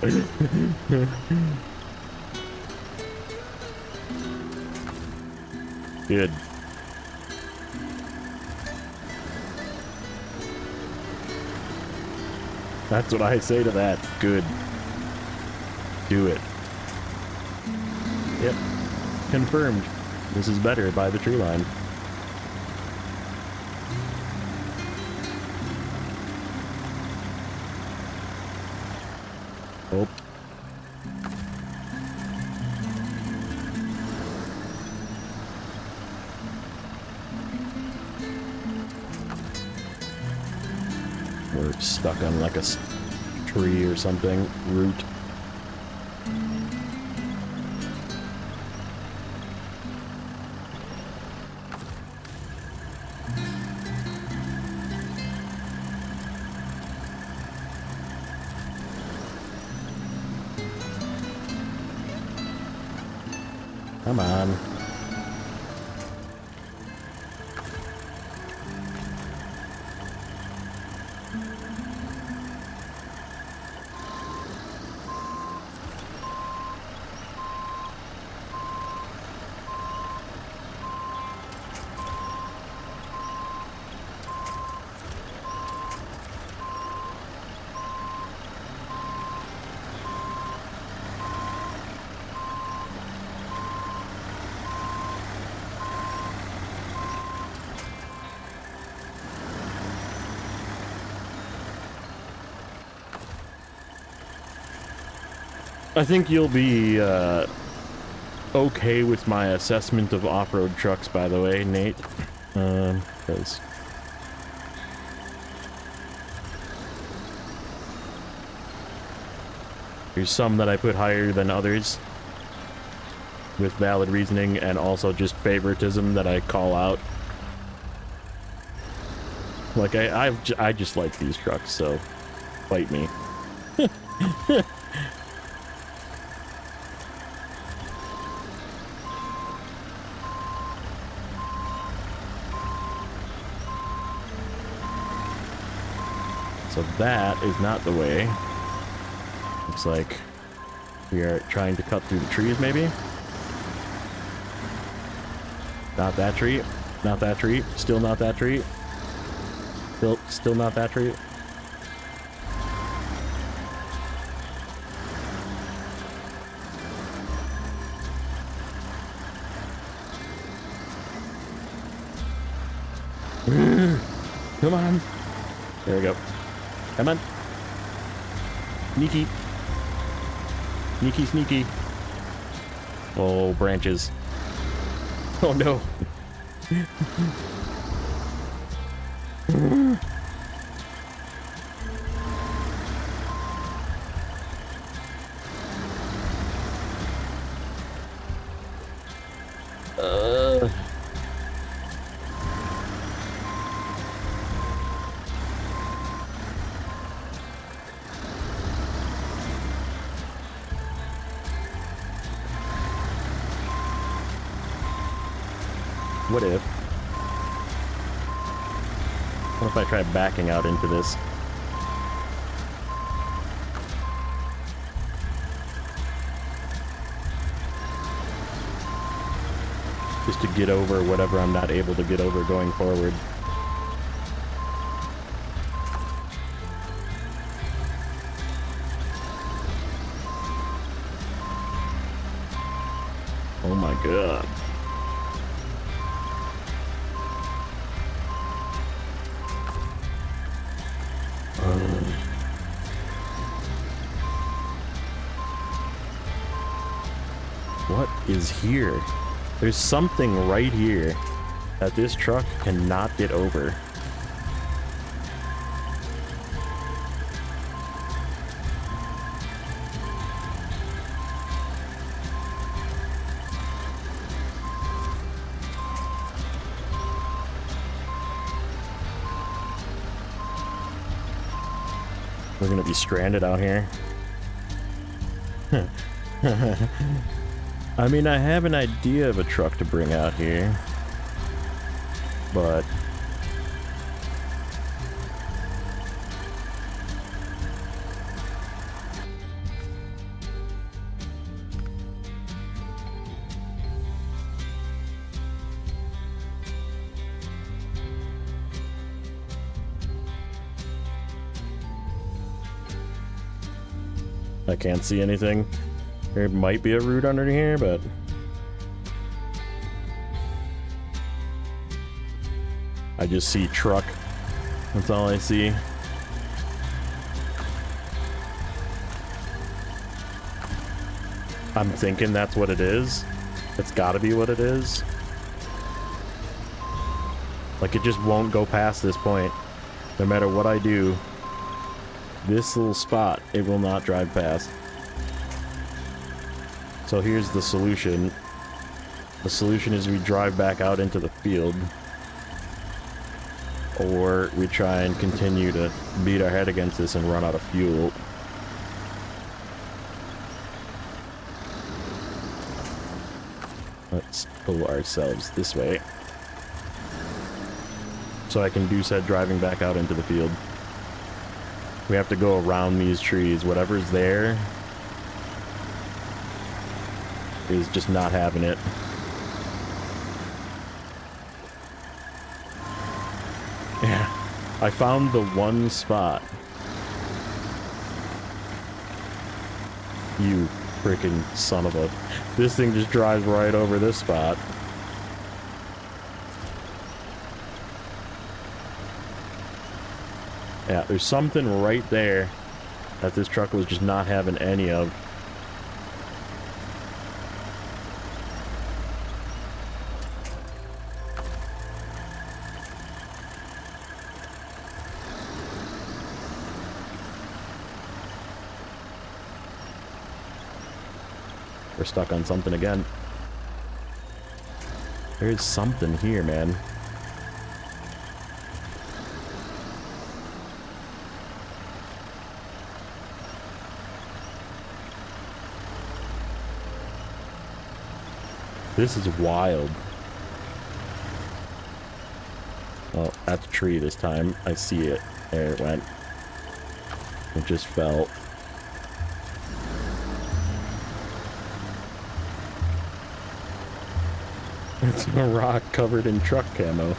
Good. That's what I say to that. Good. Do it. Yep. Confirmed. This is better by the tree line. Oh. We're stuck on like a tree or something. Root. Come on. I think you'll be okay with my assessment of off-road trucks, by the way, Nate. Because there's some that I put higher than others with valid reasoning, and also just favoritism that I call out. Like, I just like these trucks, so fight me. So that is not the way. Looks like we are trying to cut through the trees, maybe? Not that tree. Not that tree. Still not that tree. Still not that tree. Come on. There we go. Come on. Sneaky. Sneaky, sneaky. Oh, branches. Oh no. What if? What if I try backing out into this? Just to get over whatever I'm not able to get over going forward. Oh my god. What is here? There's something right here that this truck cannot get over. We're gonna be stranded out here. I mean, I have an idea of a truck to bring out here, but I can't see anything. There might be a route under here, but I just see truck. That's all I see. I'm thinking that's what it is. It's gotta be what it is. Like, it just won't go past this point. No matter what I do, this little spot, it will not drive past. So here's the solution. The solution is we drive back out into the field, or we try and continue to beat our head against this and run out of fuel. Let's pull ourselves this way, so I can do said driving back out into the field. We have to go around these trees. Whatever's there is just not having it. Yeah, I found the one spot. You freaking son of a... This thing just drives right over this spot. Yeah, there's something right there that this truck was just not having any of. We're stuck on something again. There's something here, man. This is wild. Oh, that's a tree this time. I see it. There it went. It just fell. It's a rock covered in truck camo.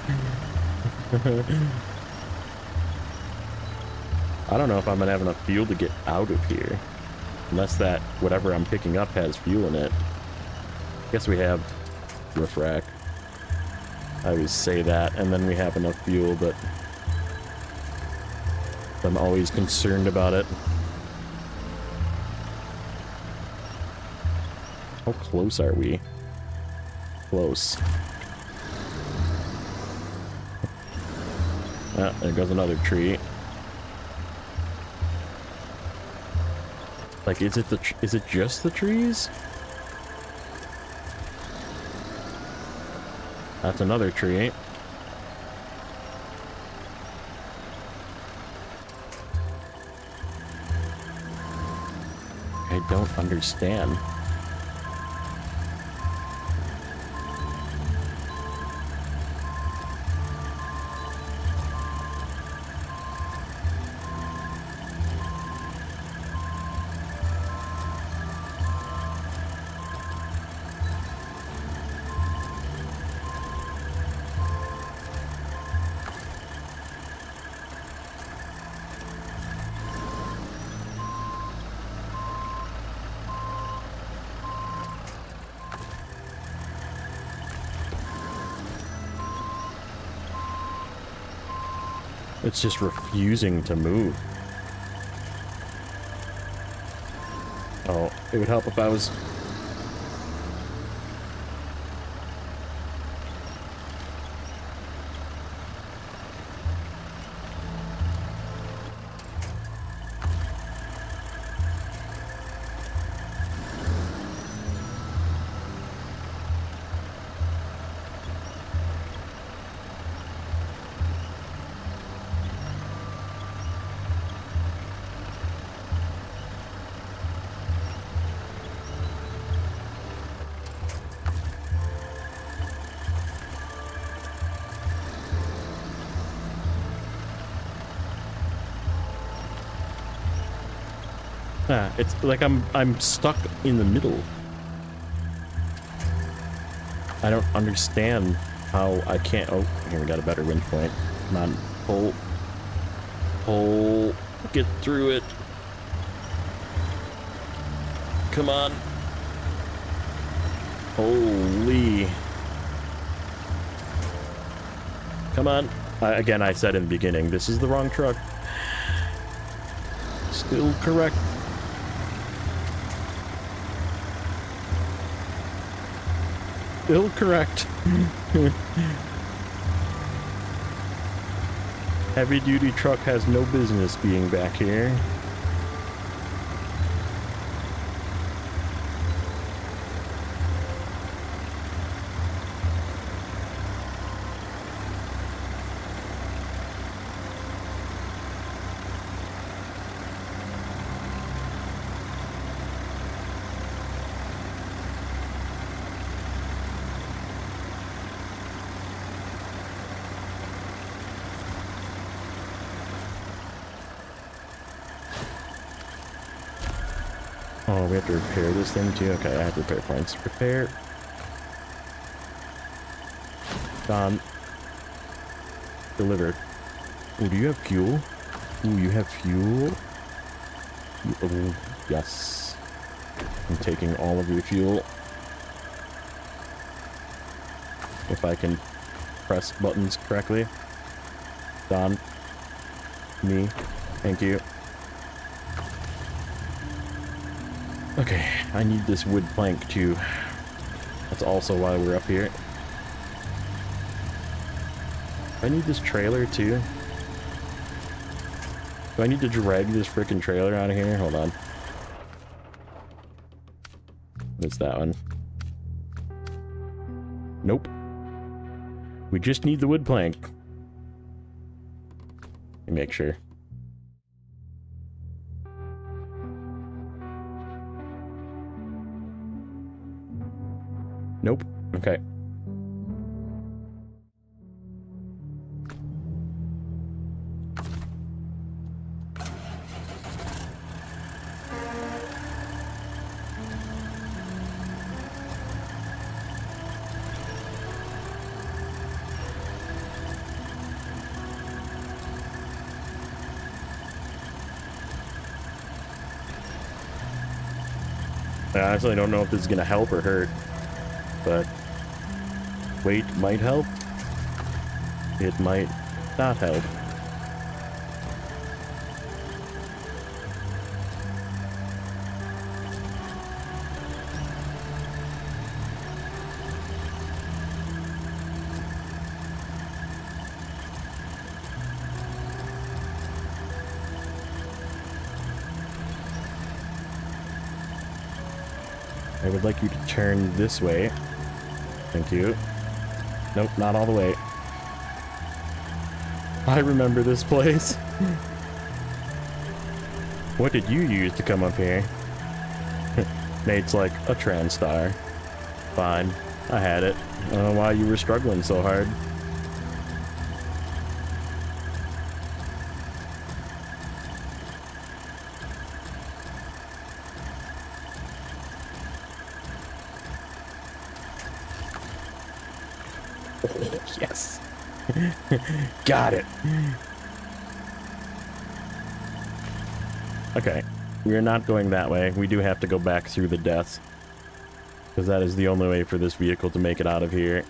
I don't know if I'm gonna have enough fuel to get out of here. Unless that, whatever I'm picking up has fuel in it. Guess we have roof rack. I always say that, and then we have enough fuel, but I'm always concerned about it. How close are we? Close. Ah, there goes another tree. Like, is it just the trees? That's another tree. I don't understand. It's just refusing to move. Oh, it would help if I was... Ah, it's like I'm stuck in the middle. I don't understand how I can't... Oh, here we got a better winch point. Come on, pull. Pull. Get through it. Come on. Holy. Come on. Again, I said in the beginning, this is the wrong truck. Still correct. Still correct. Heavy duty truck has no business being back here. Oh, we have to repair this thing too? Okay, I have repair points. Repair. Done. Delivered. Oh, do you have fuel? Ooh, you have fuel? Oh, yes. I'm taking all of your fuel. If I can press buttons correctly. Done. Me. Thank you. Okay, I need this wood plank too. That's also why we're up here. I need this trailer too. Do I need to drag this freaking trailer out of here? Hold on. What's that one? Nope. We just need the wood plank. Let me make sure. Nope. Okay. I honestly don't know if this is gonna help or hurt, but weight might help. It might not help. I would like you to turn this way. Thank you. Nope, not all the way. I remember this place. What did you use to come up here? Nate's like, a TranStar. Fine, I had it. I don't know why you were struggling so hard. Yes. Got it. Okay. We're not going that way. We do have to go back through the death. Because that is the only way for this vehicle to make it out of here.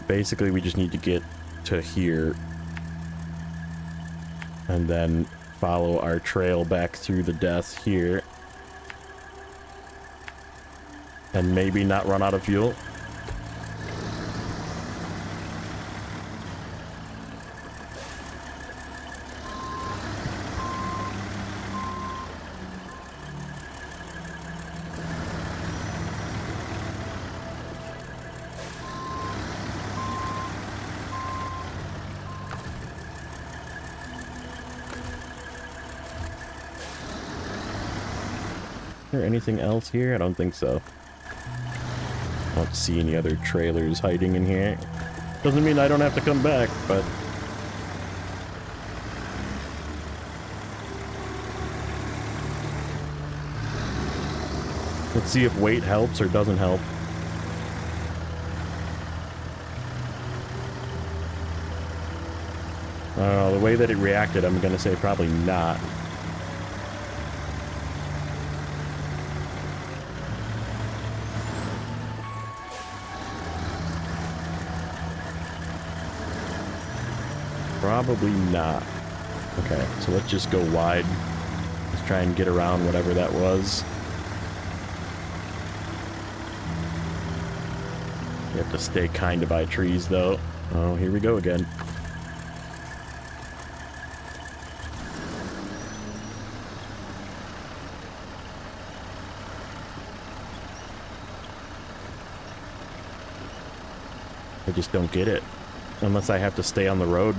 Basically, we just need to get to here. And then follow our trail back through the death here. And maybe not run out of fuel. Is there anything else here? I don't think so. I don't see any other trailers hiding in here. Doesn't mean I don't have to come back, but... Let's see if weight helps or doesn't help. The way that it reacted, I'm gonna say probably not. Probably not. Okay, so let's just go wide. Let's try and get around whatever that was. You have to stay kind of by trees, though. Oh, here we go again. I just don't get it. Unless I have to stay on the road.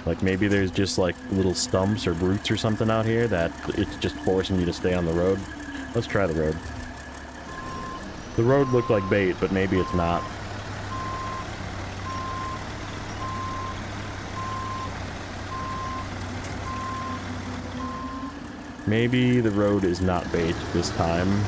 Like, maybe there's just, like, little stumps or roots or something out here that it's just forcing you to stay on the road. Let's try the road. The road looked like bait, but maybe it's not. Maybe the road is not bait this time.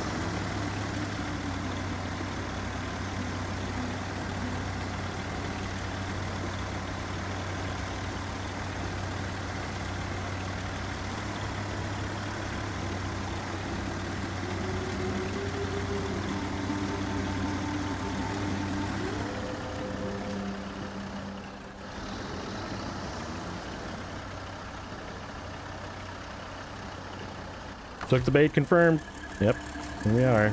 Took the bait, confirmed. Yep, here we are.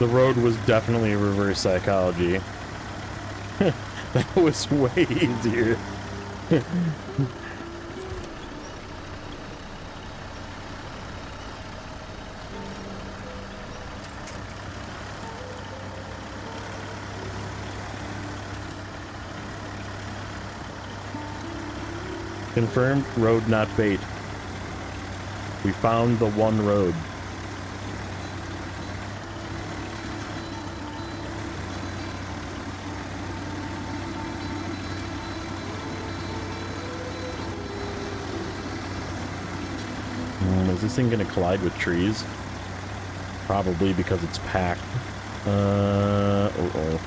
The road was definitely reverse psychology. That was way easier. Confirmed road not bait. We found the one road. Is this thing gonna collide with trees? Probably because it's packed. Uh-oh.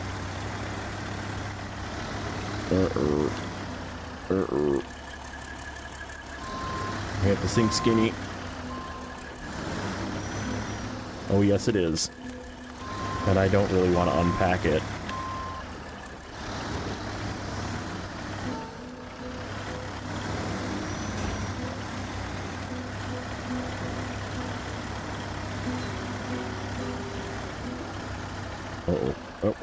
We have this thing skinny. Oh yes it is. And I don't really want to unpack it. Uh-oh. Oh.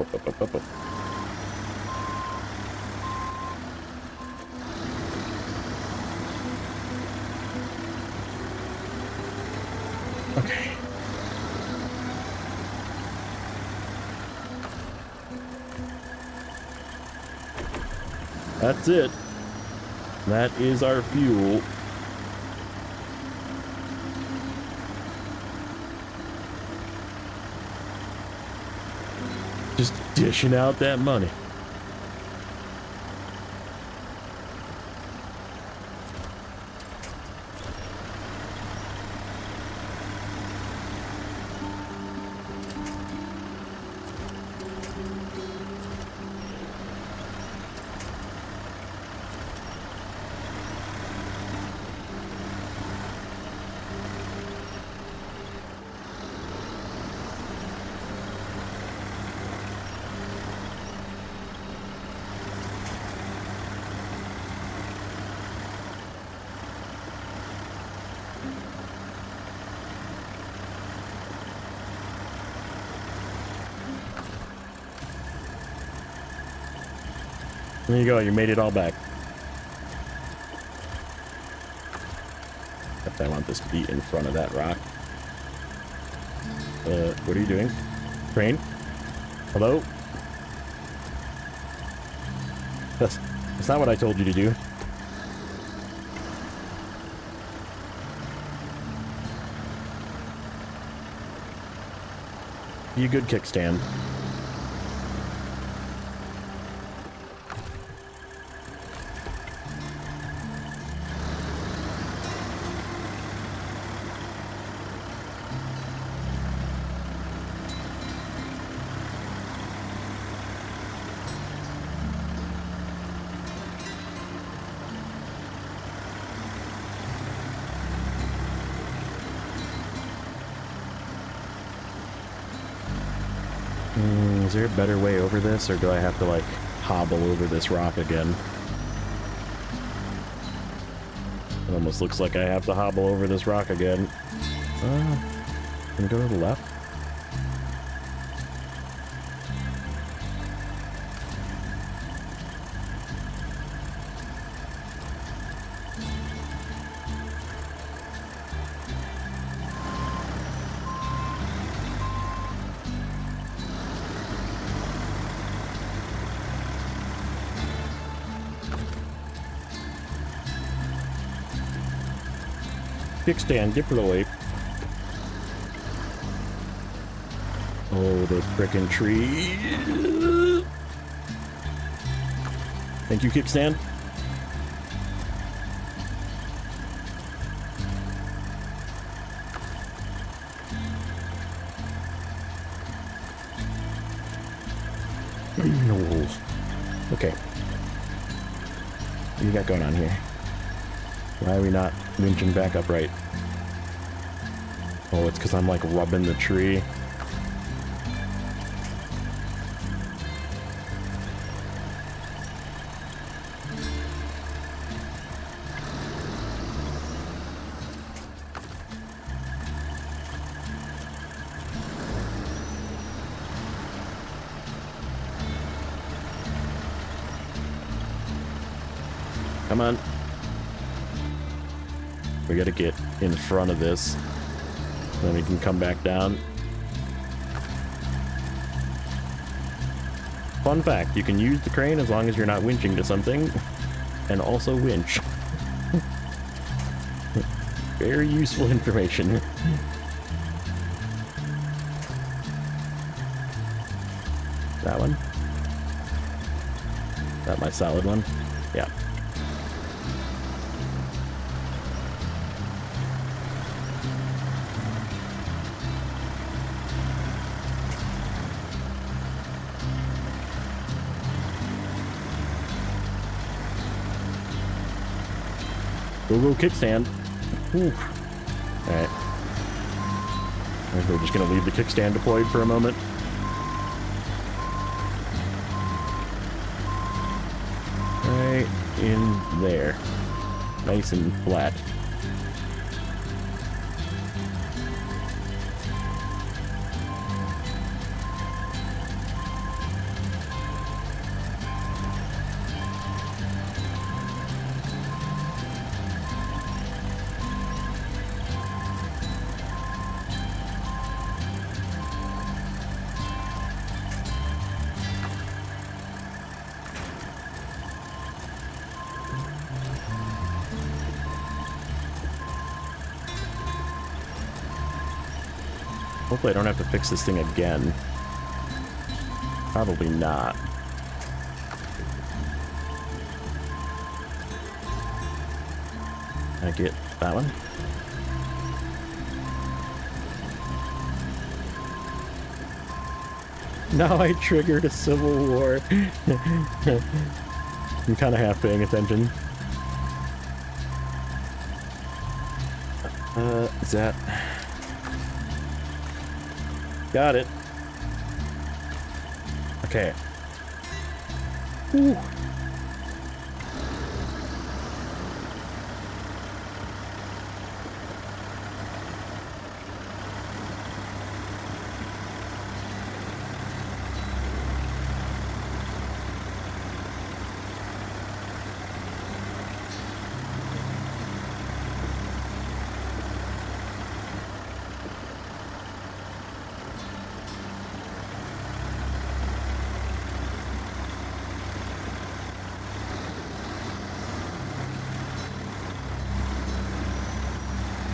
Okay. That's it. That is our fuel. Just dishing out that money. There you go, you made it all back. Except I want this to be in front of that rock. What are you doing? Train? Hello? That's not what I told you to do. Be a good kickstand. Is there a better way over this, or do I have to, like, hobble over this rock again? It almost looks like I have to hobble over this rock again. Can we go to the left? Kickstand, deploy. Oh, those frickin' trees. Thank you, kickstand. No. Okay. What do you got going on here? Why are we not winching back upright? Oh, it's because I'm like rubbing the tree. Come on. We gotta get in front of this. Then we can come back down. Fun fact, you can use the crane as long as you're not winching to something. And also winch. Very useful information. That one? That my solid one? Yeah. Go kickstand. Alright. We're just gonna leave the kickstand deployed for a moment. Right in there. Nice and flat. Hopefully I don't have to fix this thing again. Probably not. I get that one? Now I triggered a civil war. I'm kind of half paying attention. Is that... Got it. Okay. Ooh.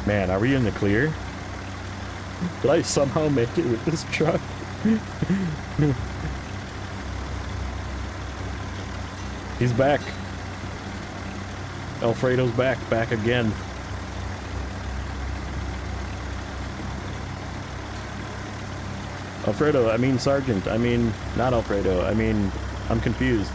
Man, are we in the clear? Did I somehow make it with this truck? He's back. Alfredo's back again. Alfredo, I mean Sergeant, I mean not Alfredo, I mean, I'm confused.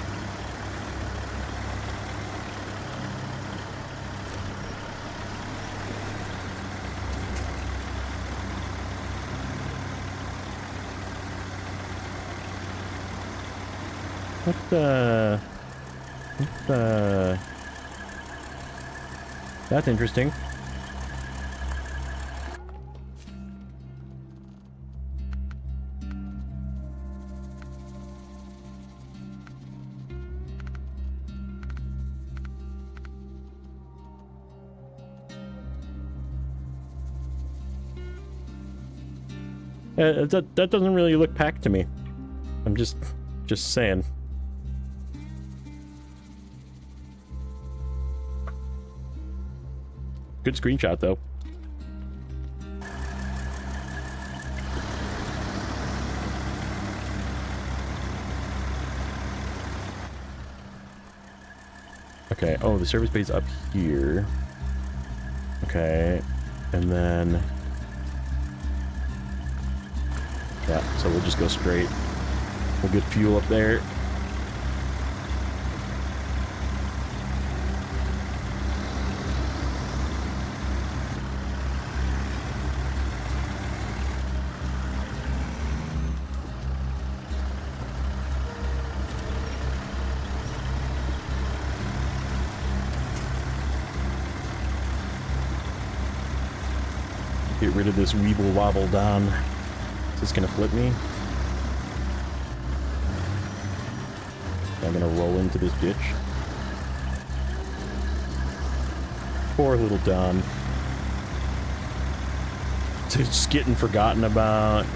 What the... That's interesting. That doesn't really look packed to me. I'm just saying. Good screenshot, though. Okay, oh, the service bay's up here. Okay, and then... Yeah, so we'll just go straight. We'll get fuel up there. Get rid of this weeble wobble down. Is this gonna flip me? I'm gonna roll into this ditch. Poor little Don. Just getting forgotten about,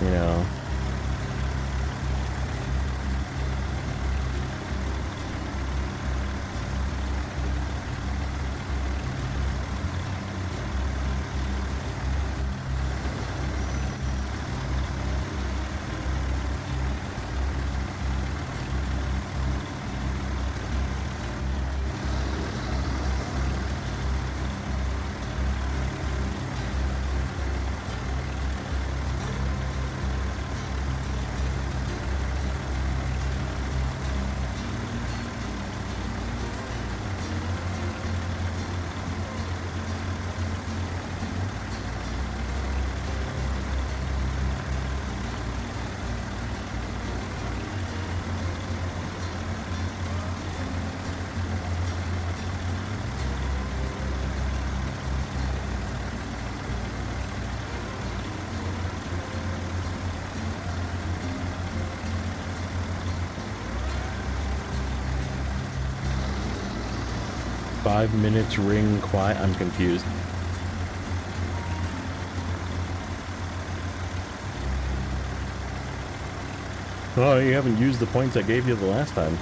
you know. Five minutes ring quiet. I'm confused. Oh, you haven't used the points I gave you the last time.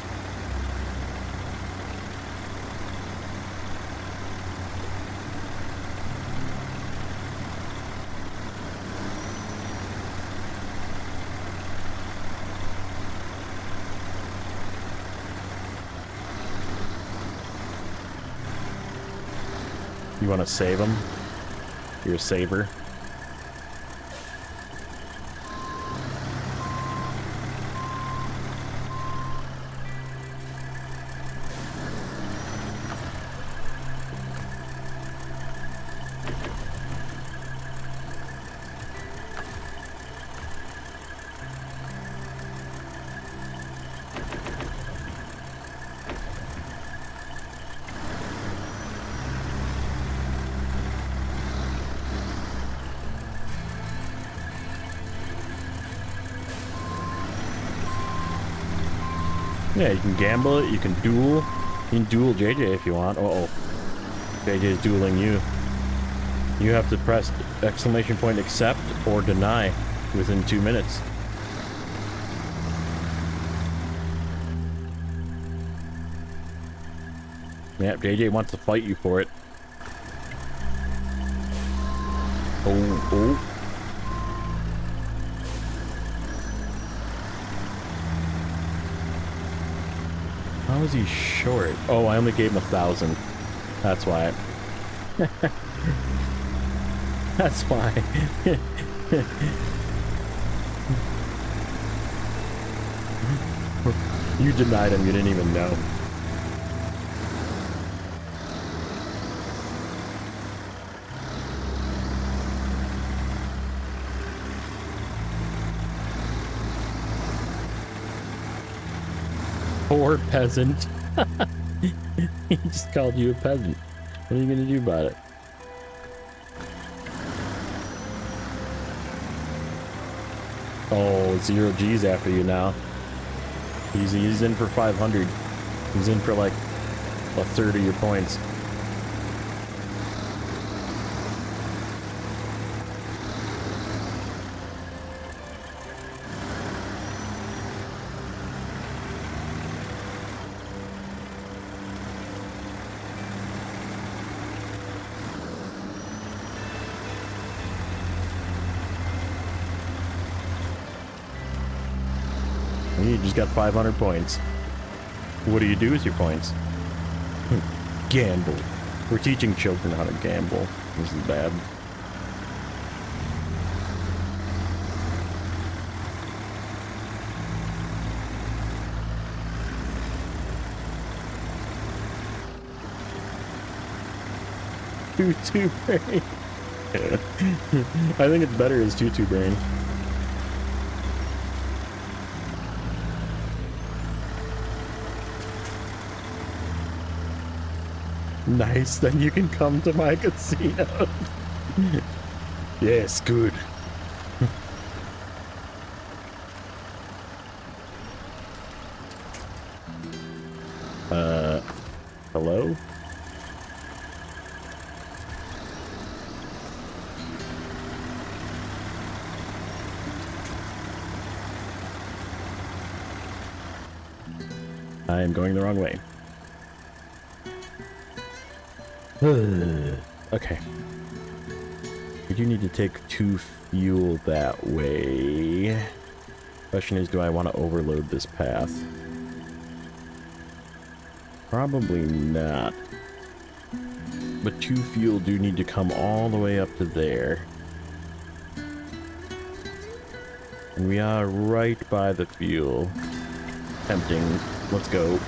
You want to save them? You're a saver. Yeah, you can gamble it, you can duel. You can duel JJ if you want. Uh-oh. JJ's dueling you. You have to press exclamation point accept or deny within 2 minutes. Yeah, JJ wants to fight you for it. Oh, oh. How is he short? Oh, I only gave him 1,000. That's why. That's why. You denied him, you didn't even know. Poor peasant. He just called you a peasant. What are you gonna do about it? Oh, 0G's after you now. He's in for 500. He's in for like a third of your points. You just got 500 points. What do you do with your points? Gamble. We're teaching children how to gamble. This is bad. Tutu brain. I think it's better as tutu brain. Nice, then you can come to my casino. Yes, good. Hello? I am going the wrong way. Okay. We do need to take 2 fuel that way. Question is, do I want to overload this path? Probably not. But 2 fuel do need to come all the way up to there. And we are right by the fuel. Tempting. Let's go.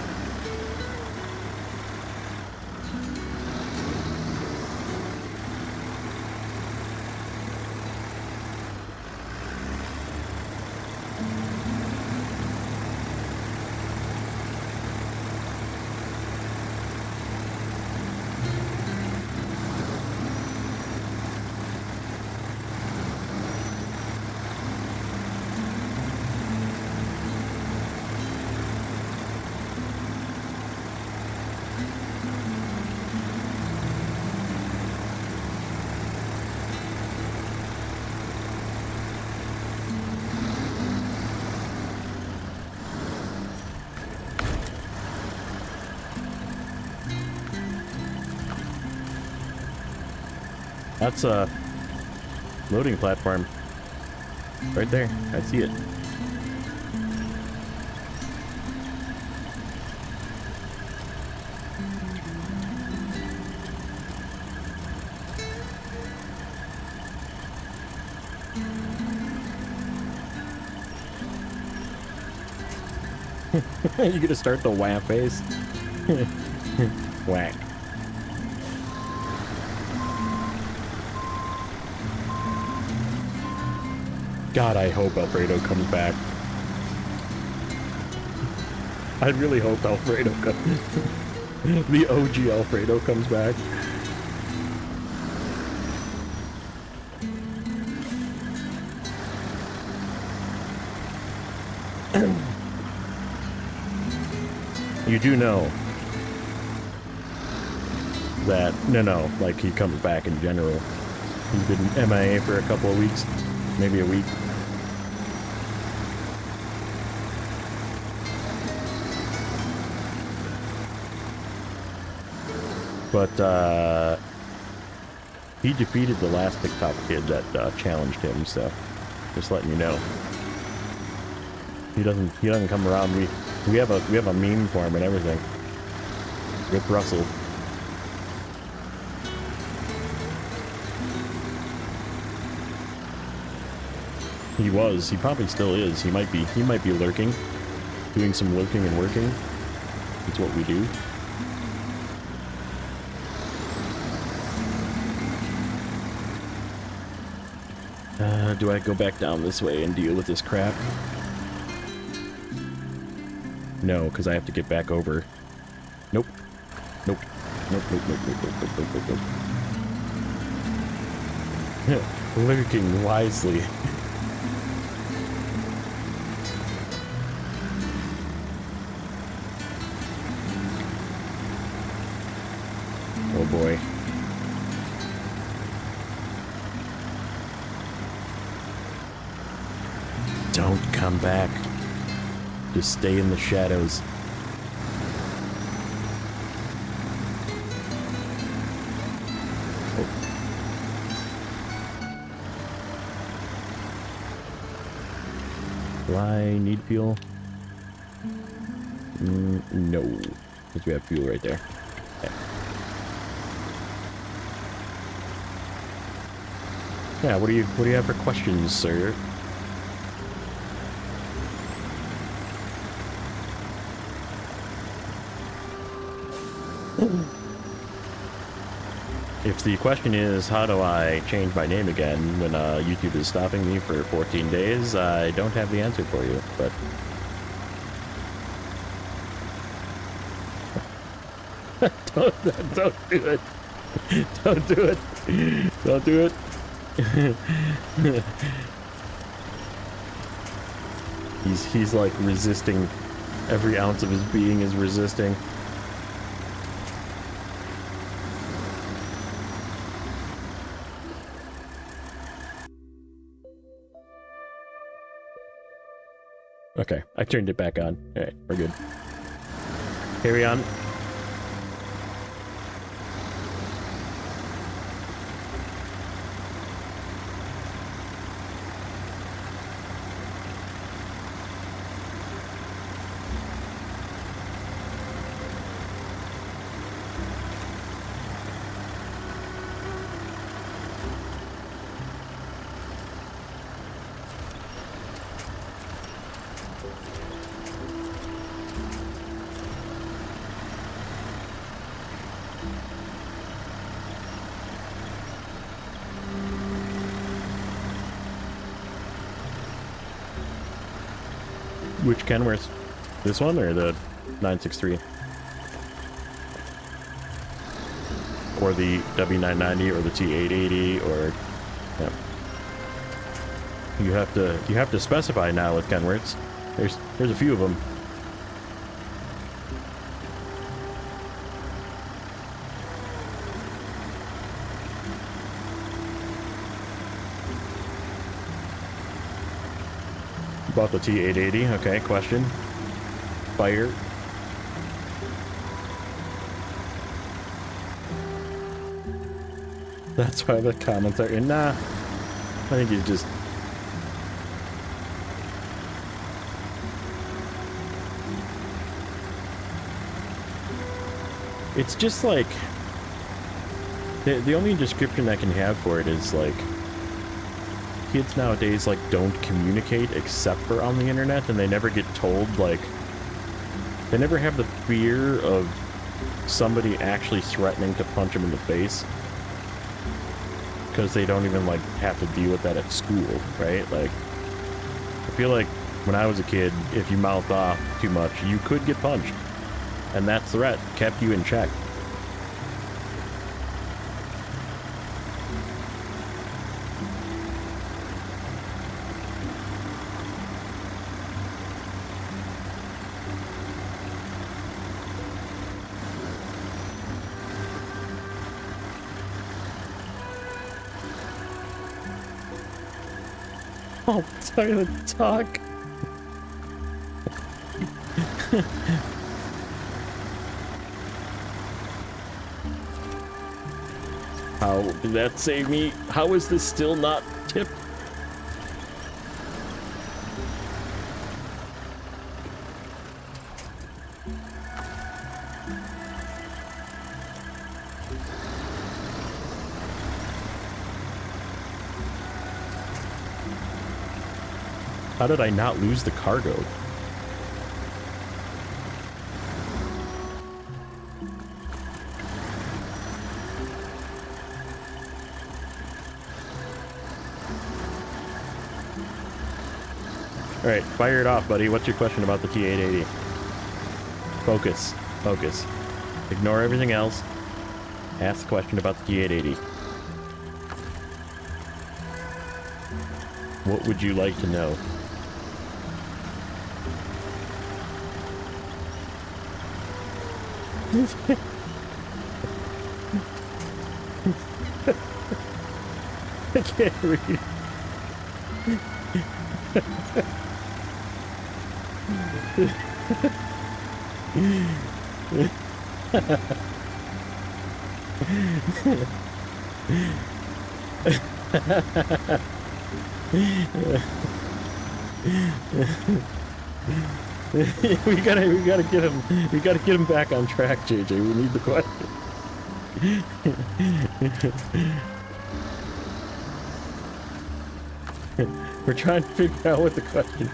That's a loading platform. Right there. I see it. You gonna start the wham face? Whack. God, I hope Alfredo comes back. I really hope Alfredo comes. The OG Alfredo comes back. You do know that, no, like he comes back in general. He's been MIA for a couple of weeks, maybe a week. But, he defeated the last TikTok kid that, challenged him, so just letting you know. He doesn't come around. We have a meme for him and everything. Rip Russell. He probably still is. He might be lurking. Doing some lurking and working. It's what we do. Do I go back down this way and deal with this crap? No, because I have to get back over. Nope. Nope. Nope, nope, nope, nope, nope, nope, nope, nope, nope. Lurking wisely. Oh boy. Don't come back. Just stay in the shadows. Oh. Do I need fuel? No. Because we have fuel right there. Okay. Yeah, what do you have for questions, sir? If the question is, how do I change my name again when YouTube is stopping me for 14 days, I don't have the answer for you, but... don't do it. Don't do it. Don't do it. He's like resisting. Every ounce of his being is resisting. Okay, I turned it back on. Alright, we're good. Carry on. Which Kenworth? This one or the 963? Or the W990 or the T880 or yeah. You have to specify now with Kenworths. There's a few of them. About the T880, okay, question. Fire. That's why the comments are in. Nah, I think you just... It's just like... The only description I can have for it is like... Kids nowadays like don't communicate except for on the internet, and they never get told, like, they never have the fear of somebody actually threatening to punch them in the face, because they don't even like have to deal with that at school, right? Like, I feel like when I was a kid, if you mouthed off too much, you could get punched, and that threat kept you in check. Oh, sorry to talk. How did that save me? How is this still not tipped? How did I not lose the cargo? Alright, fire it off, buddy. What's your question about the T880? Focus. Focus. Ignore everything else. Ask the question about the T880. What would you like to know? I can't read. we gotta get him back on track, JJ. We need the question. We're trying to figure out what the question.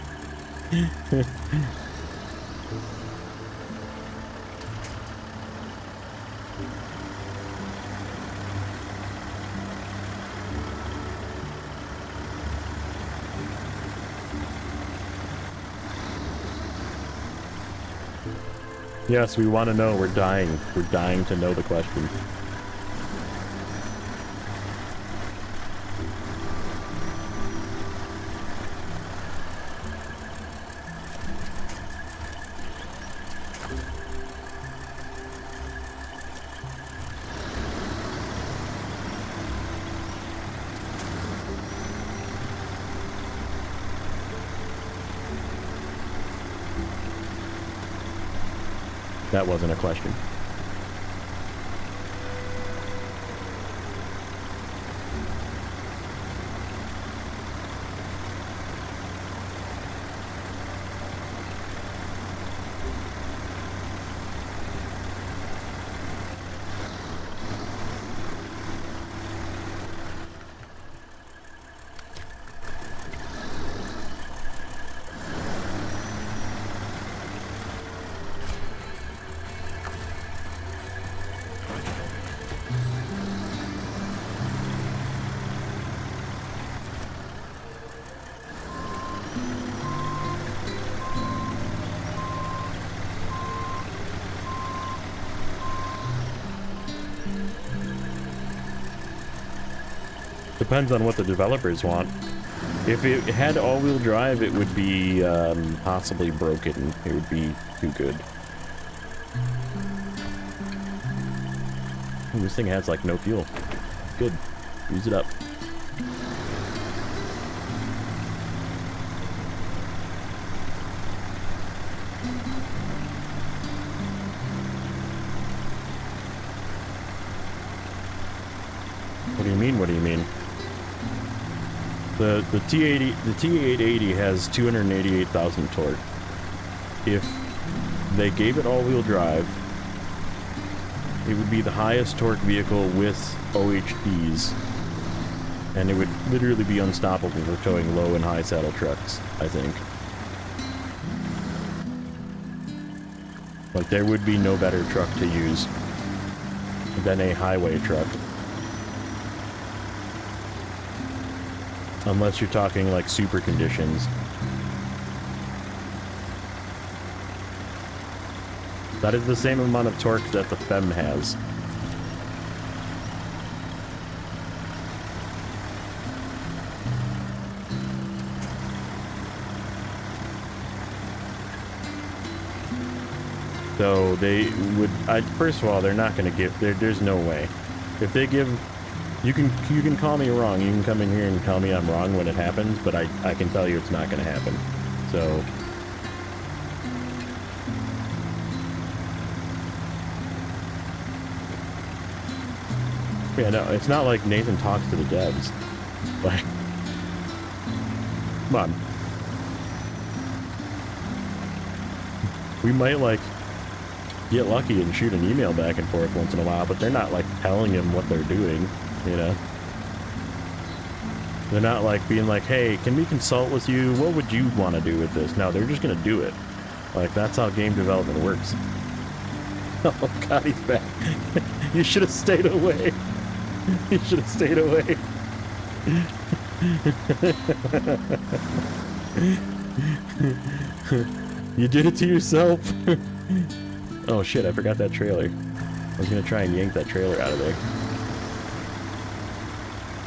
Yes, we want to know. We're dying. We're dying to know the question. That wasn't a question. Depends on what the developers want. If it had all-wheel drive, it would be possibly broken. It would be too good. Ooh, this thing has like no fuel. Good. Use it up. What do you mean? What do you mean? The T880 has 288,000 torque. If they gave it all-wheel drive, it would be the highest torque vehicle with OHDs, and it would literally be unstoppable for towing low and high saddle trucks, I think. Like, there would be no better truck to use than a highway truck. Unless you're talking like super conditions. That is the same amount of torque that the FEM has. So they would, first of all, they're not going to give, there's no way. If they give, you can call me wrong. You can come in here and tell me I'm wrong when it happens, but I can tell you it's not going to happen. So yeah, no, it's not like Nathan talks to the devs. Like, come on. We might like get lucky and shoot an email back and forth once in a while, but they're not like telling him what they're doing. You know, they're not like being like, hey, can we consult with you? What would you want to do with this? No, they're just going to do it. Like, that's how game development works. Oh god, he's back. You should have stayed away. You should have stayed away. You did it to yourself. Oh shit, I forgot that trailer. I was going to try and yank that trailer out of there.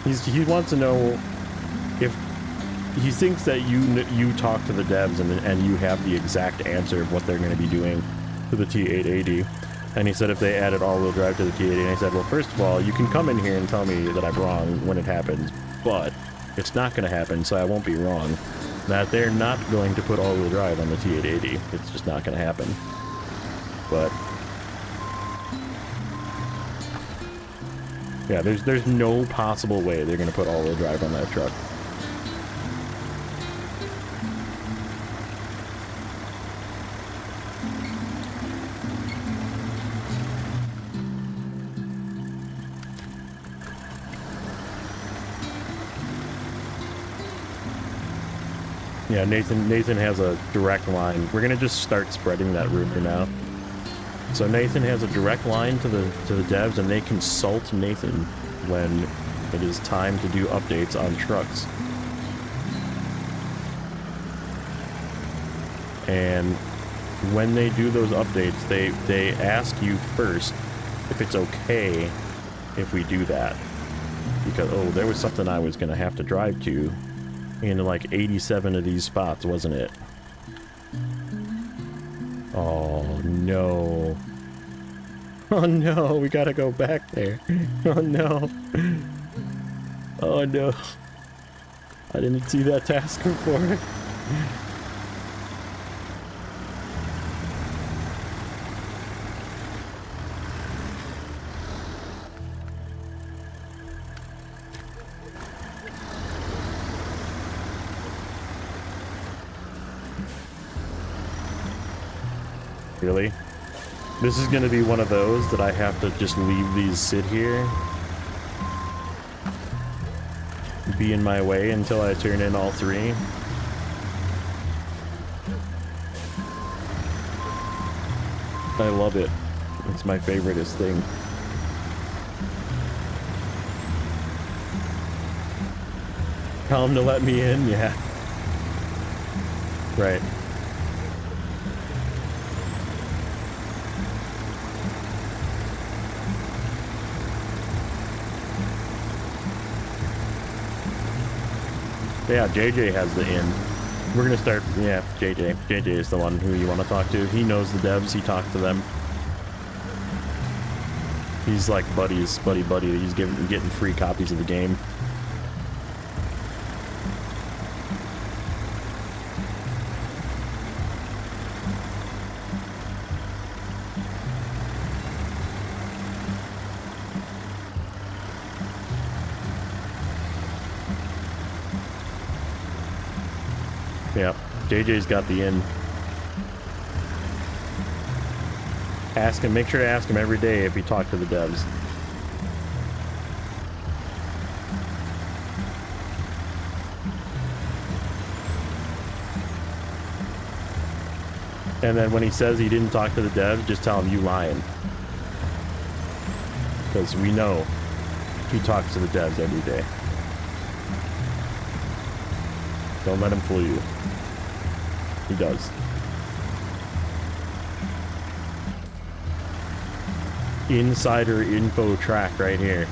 He wants to know if he thinks that you talk to the devs and you have the exact answer of what they're going to be doing to the T880. And he said if they added all-wheel drive to the T880, and I said, well, first of all, you can come in here and tell me that I'm wrong when it happens, but it's not going to happen, so I won't be wrong. That they're not going to put all-wheel drive on the T880. It's just not going to happen. But yeah, there's no possible way they're going to put all-wheel drive on that truck. Yeah, Nathan has a direct line. We're going to just start spreading that rumor now. So Nathan has a direct line to the devs, and they consult Nathan when it is time to do updates on trucks. And when they do those updates, they ask you first if it's okay if we do that. Because, oh, there was something I was going to have to drive to in like 87 of these spots, wasn't it? Oh, no. Oh, no, we gotta go back there. Oh, no. Oh, no. I didn't see that task before. Really? This is gonna be one of those that I have to just leave these sit here. Be in my way until I turn in all 3. I love it. It's my favoriteest thing. Tell him to let me in? Yeah. Right. Yeah, JJ has the in. We're gonna start, yeah, JJ. JJ is the one who you want to talk to. He knows the devs, he talked to them. He's like buddies, buddy. He's getting free copies of the game. Yeah, JJ's got the in. Ask him, make sure to ask him every day if you talk to the devs. And then when he says he didn't talk to the devs, just tell him you lying. Because we know he talks to the devs every day. Don't let him fool you. He does. Insider info track right here.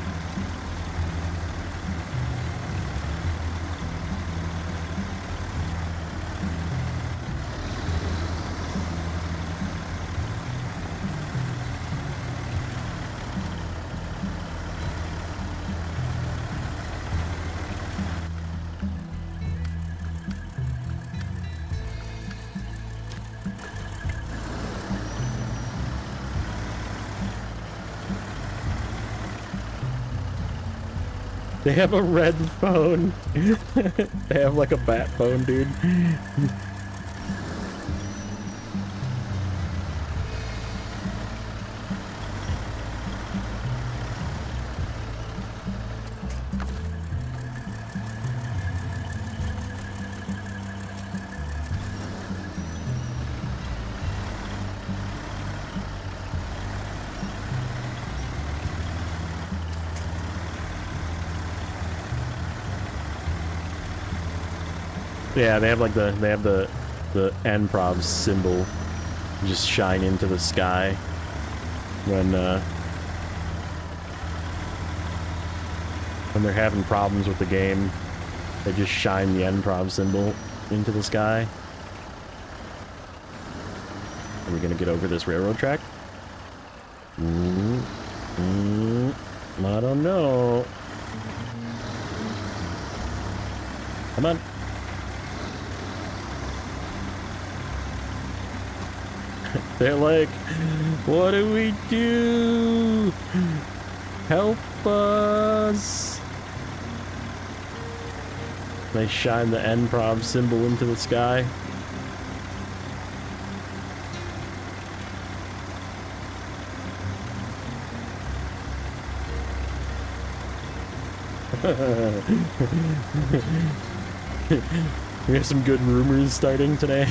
They have a red phone. They have like a bat phone, dude. Yeah, they have like the N-Prov symbol just shine into the sky when they're having problems with the game. They just shine the N-Prov symbol into the sky. Are we gonna get over this railroad track? I don't know. Come on. They're like, what do we do? Help us. They shine the N-Prov symbol into the sky. We have some good rumors starting today.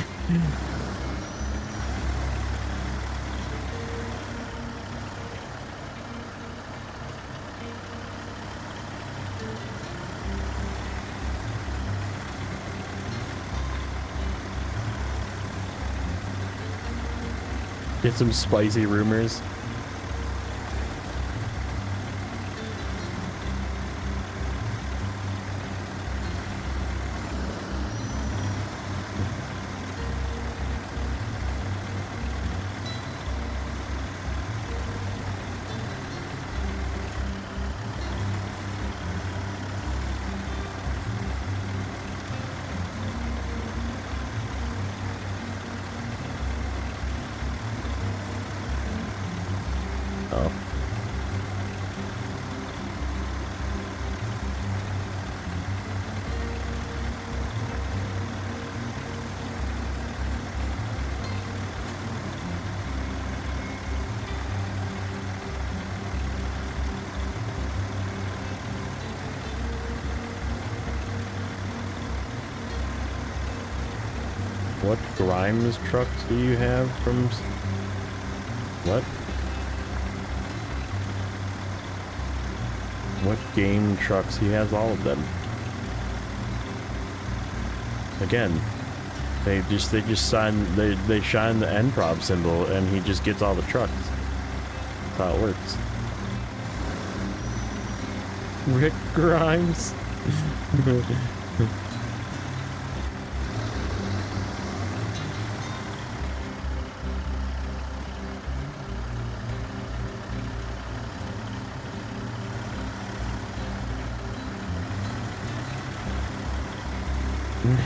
Get some spicy rumors. What Grimes trucks do you have from... What? What game trucks? He has all of them. Again, they just shine the N-prov symbol and he just gets all the trucks. That's how it works. Rick Grimes.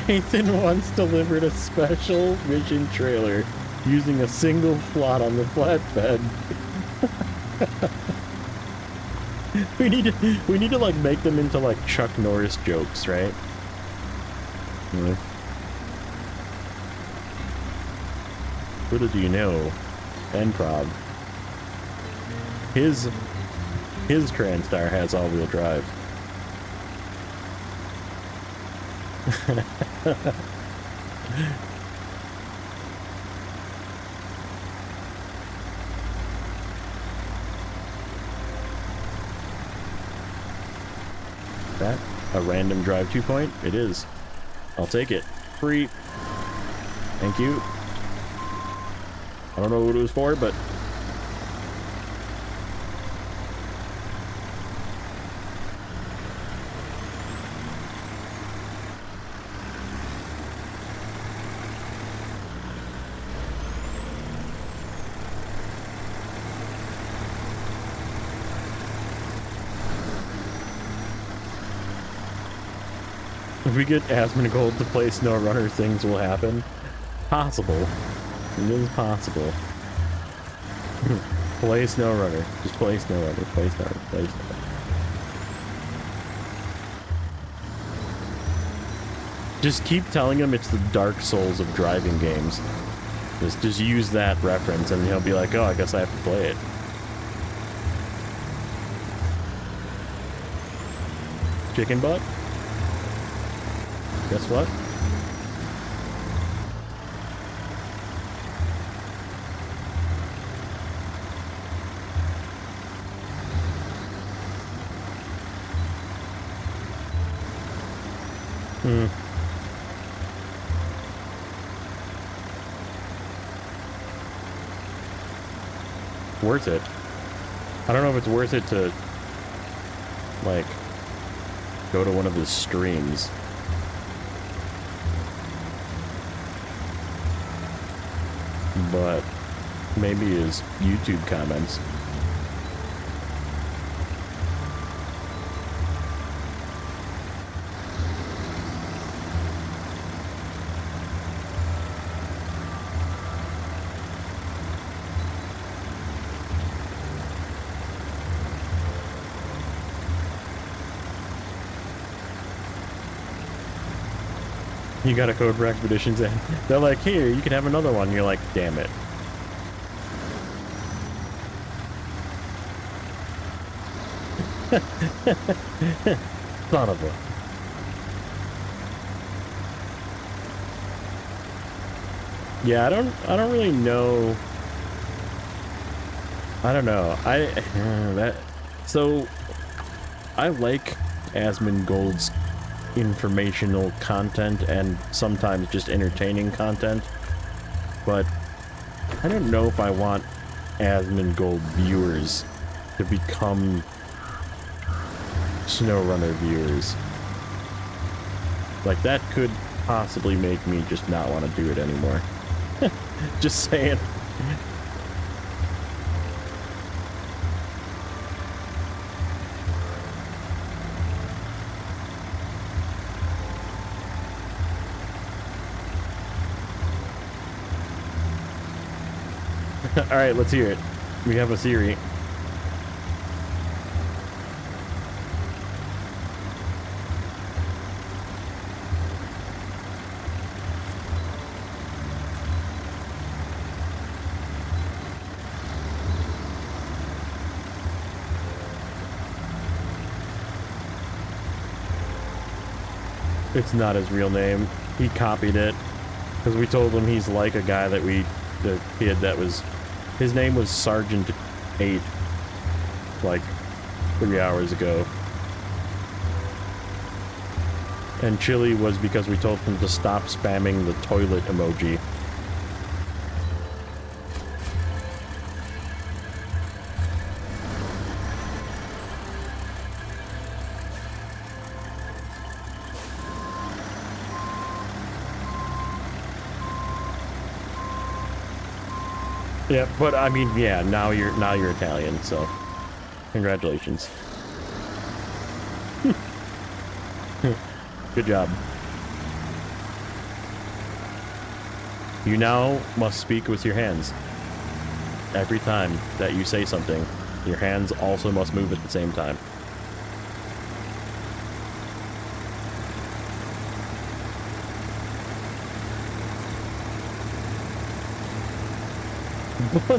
Nathan once delivered a special mission trailer using a single slot on the flatbed. we need to like make them into like Chuck Norris jokes, right? Little do you know, N-prov. His TranStar has all-wheel drive. That a random drive 2 point? It is. I'll take it. Free. Thank you. I don't know what it was for, but if we get Asmongold to play Snowrunner, things will happen. Possible. It is possible. Play Snowrunner. Just play Snowrunner. Play Snowrunner. Play Snowrunner. Just keep telling him it's the Dark Souls of driving games. Just use that reference and he'll be like, oh, I guess I have to play it. Chicken butt? Guess what? Worth it. I don't know if it's worth it to, like, go to one of his streams. But maybe his YouTube comments. You got a code for expeditions in. They're like, here, you can have another one. You're like, damn it. Son of a. Yeah, I don't really know. I don't know. So I like Asmongold's informational content and sometimes just entertaining content, but I don't know if I want Asmongold viewers to become Snowrunner viewers. Like, that could possibly make me just not want to do it anymore. Just saying. Alright, let's hear it. We have a theory. It's not his real name. He copied it we told him he's like a guy that the kid that was, his name was Sergeant 8, like 3 hours ago. And chili was because we told him to stop spamming the toilet emoji. Yeah, but I mean, yeah, now you're Italian, so congratulations. Good job. You now must speak with your hands. Every time that you say something, your hands also must move at the same time.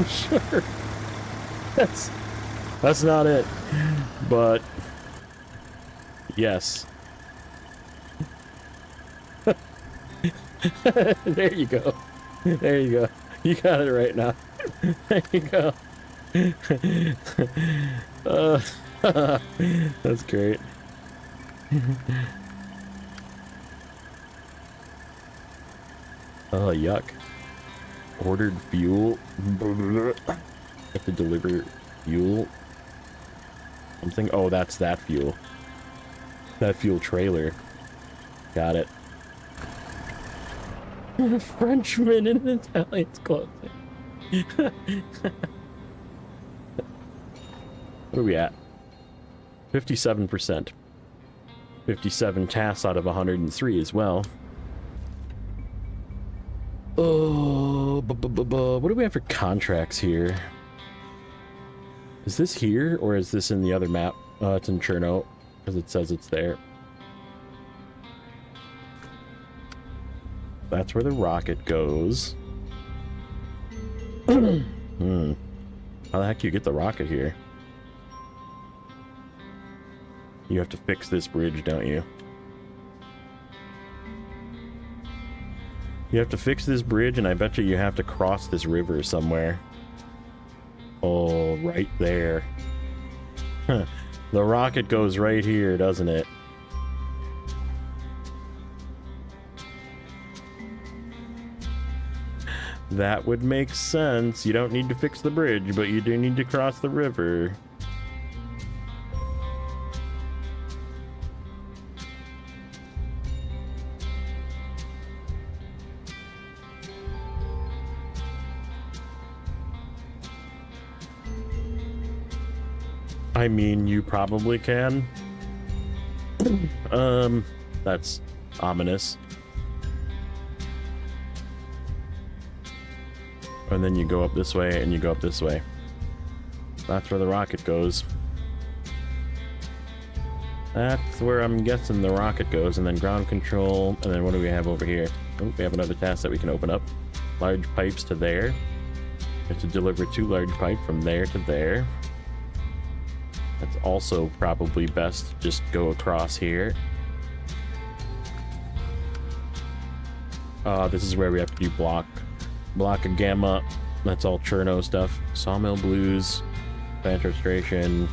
Sure. That's not it. But yes. There you go. There you go. You got it right now. There you go. That's great. Oh, yuck. Ordered fuel. Have to deliver fuel. Something. Oh, that's that fuel. That fuel trailer. Got it. A Frenchman in an Italian's clothing. What are we at? 57%. 57 tasks out of 103 as well. Oh, what do we have for contracts here? Is this here, or is this in the other map? It's in Cherno, because it says it's there. That's where the rocket goes. How the heck do you get the rocket here? You have to fix this bridge, don't you? You have to fix this bridge, and I bet you have to cross this river somewhere. Oh, right there. Huh. The rocket goes right here, doesn't it? That would make sense. You don't need to fix the bridge, but you do need to cross the river. I mean, you probably can. That's ominous. And then you go up this way, and you go up this way. That's where the rocket goes. That's where I'm guessing the rocket goes, and then ground control, and then what do we have over here? Oh, we have another task that we can open up. Large pipes to there. We have to deliver 2 large pipes from there to there. That's also probably best to just go across here. This is where we have to do block of gamma. That's all Cherno stuff. Sawmill blues, plant restoration.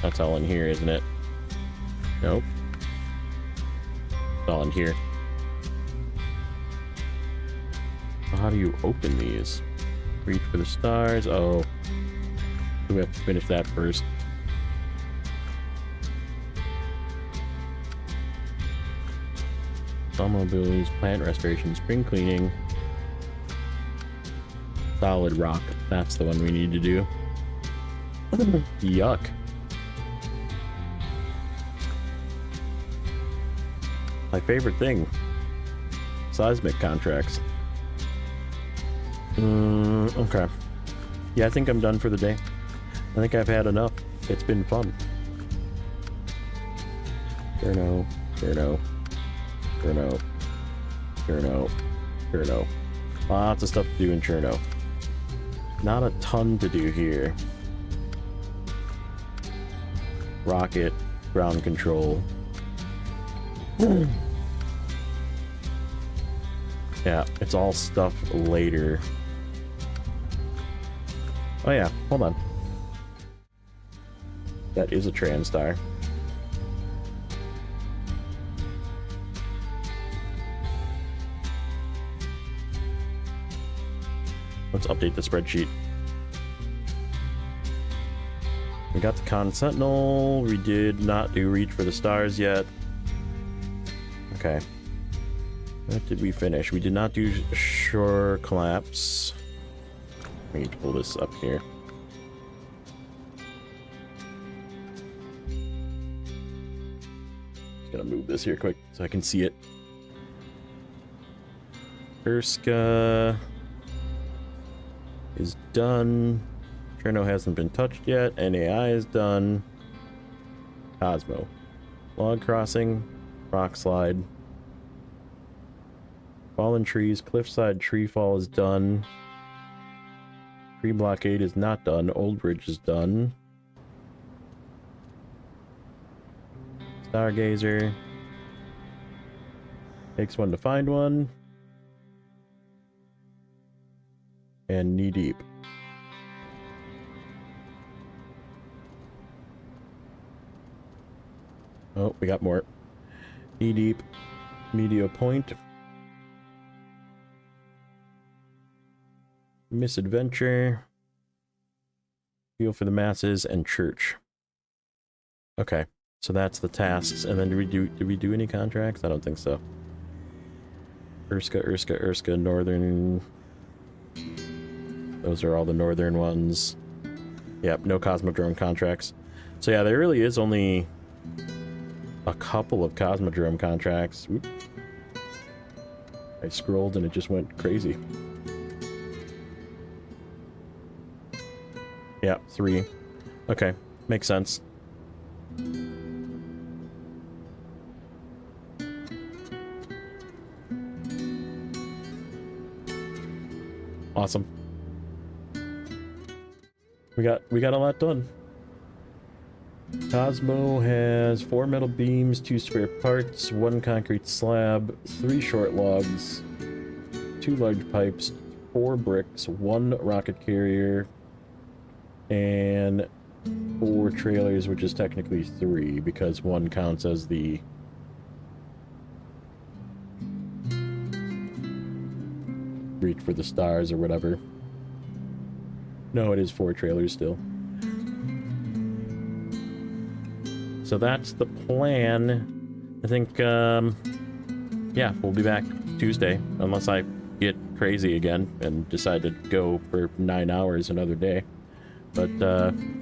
That's all in here, isn't it? Nope. It's all in here. So how do you open these? Reach for the stars. Oh, we have to finish that first. Sawmill blues, plant restoration, spring cleaning. Solid rock. That's the one we need to do. Yuck. My favorite thing. Seismic contracts. Okay. Yeah, I think I'm done for the day. I think I've had enough. It's been fun. Cherno. Lots of stuff to do in Cherno. Not a ton to do here. Rocket, ground control. Yeah, it's all stuff later. Oh yeah, hold on. That is a TranStar. Let's update the spreadsheet. We got the Con Sentinel. We did not do Reach for the Stars yet. Okay. What did we finish? We did not do Shore Collapse. We need to pull this up here. Just gonna move this here quick so I can see it. Urska is done. Cherno hasn't been touched yet. NAI is done. Cosmo. Log Crossing. Rock Slide. Fallen Trees. Cliffside Tree Fall is done. Tree Blockade is not done. Old Bridge is done. Stargazer. Takes one to find one. And Knee Deep. Oh, we got more. Knee Deep, Media Point, Misadventure, Feel for the Masses, and Church. Okay, so that's the tasks. And then did we do any contracts? I don't think so. Urska, Northern. Those are all the northern ones. Yep, no Cosmodrome contracts. So yeah, there really is only a couple of Cosmodrome contracts. Oop. I scrolled and it just went crazy. Yeah, 3. Okay, makes sense. Awesome. We got a lot done. Cosmo has 4 metal beams, 2 spare parts, 1 concrete slab, 3 short logs, 2 large pipes, 4 bricks, 1 rocket carrier, and 4 trailers, which is technically 3 because 1 counts as the Reach for the Stars or whatever. No, it is 4 trailers still. So that's the plan. I think, yeah, we'll be back Tuesday, unless I get crazy again and decide to go for 9 hours another day. But,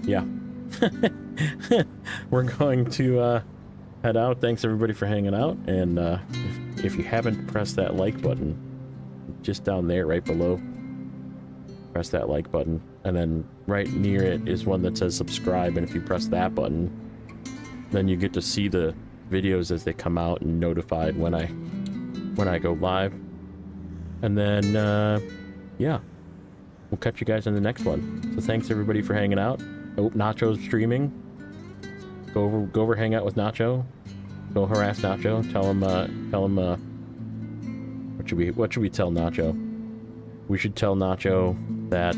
yeah. We're going to head out. Thanks, everybody, for hanging out. And if you haven't pressed that like button, just down there, right below, press that like button. And then right near it is one that says subscribe. And if you press that button, then you get to see the videos as they come out and notified when I go live. And then, yeah, we'll catch you guys in the next one. So thanks everybody for hanging out. Oh, Nacho's streaming. Go over, hang out with Nacho. Go harass Nacho. Tell him, what should we tell Nacho? We should tell Nacho that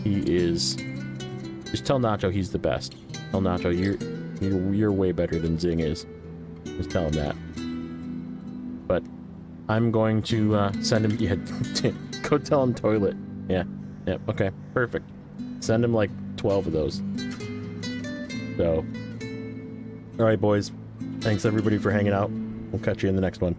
he is. Just tell Nacho he's the best. Tell Nacho you're way better than Zing is. Just tell him that. But I'm going to send him. Yeah, go tell him toilet. Yeah. Yep. Okay. Perfect. Send him like 12 of those. So. All right, boys. Thanks everybody for hanging out. We'll catch you in the next one.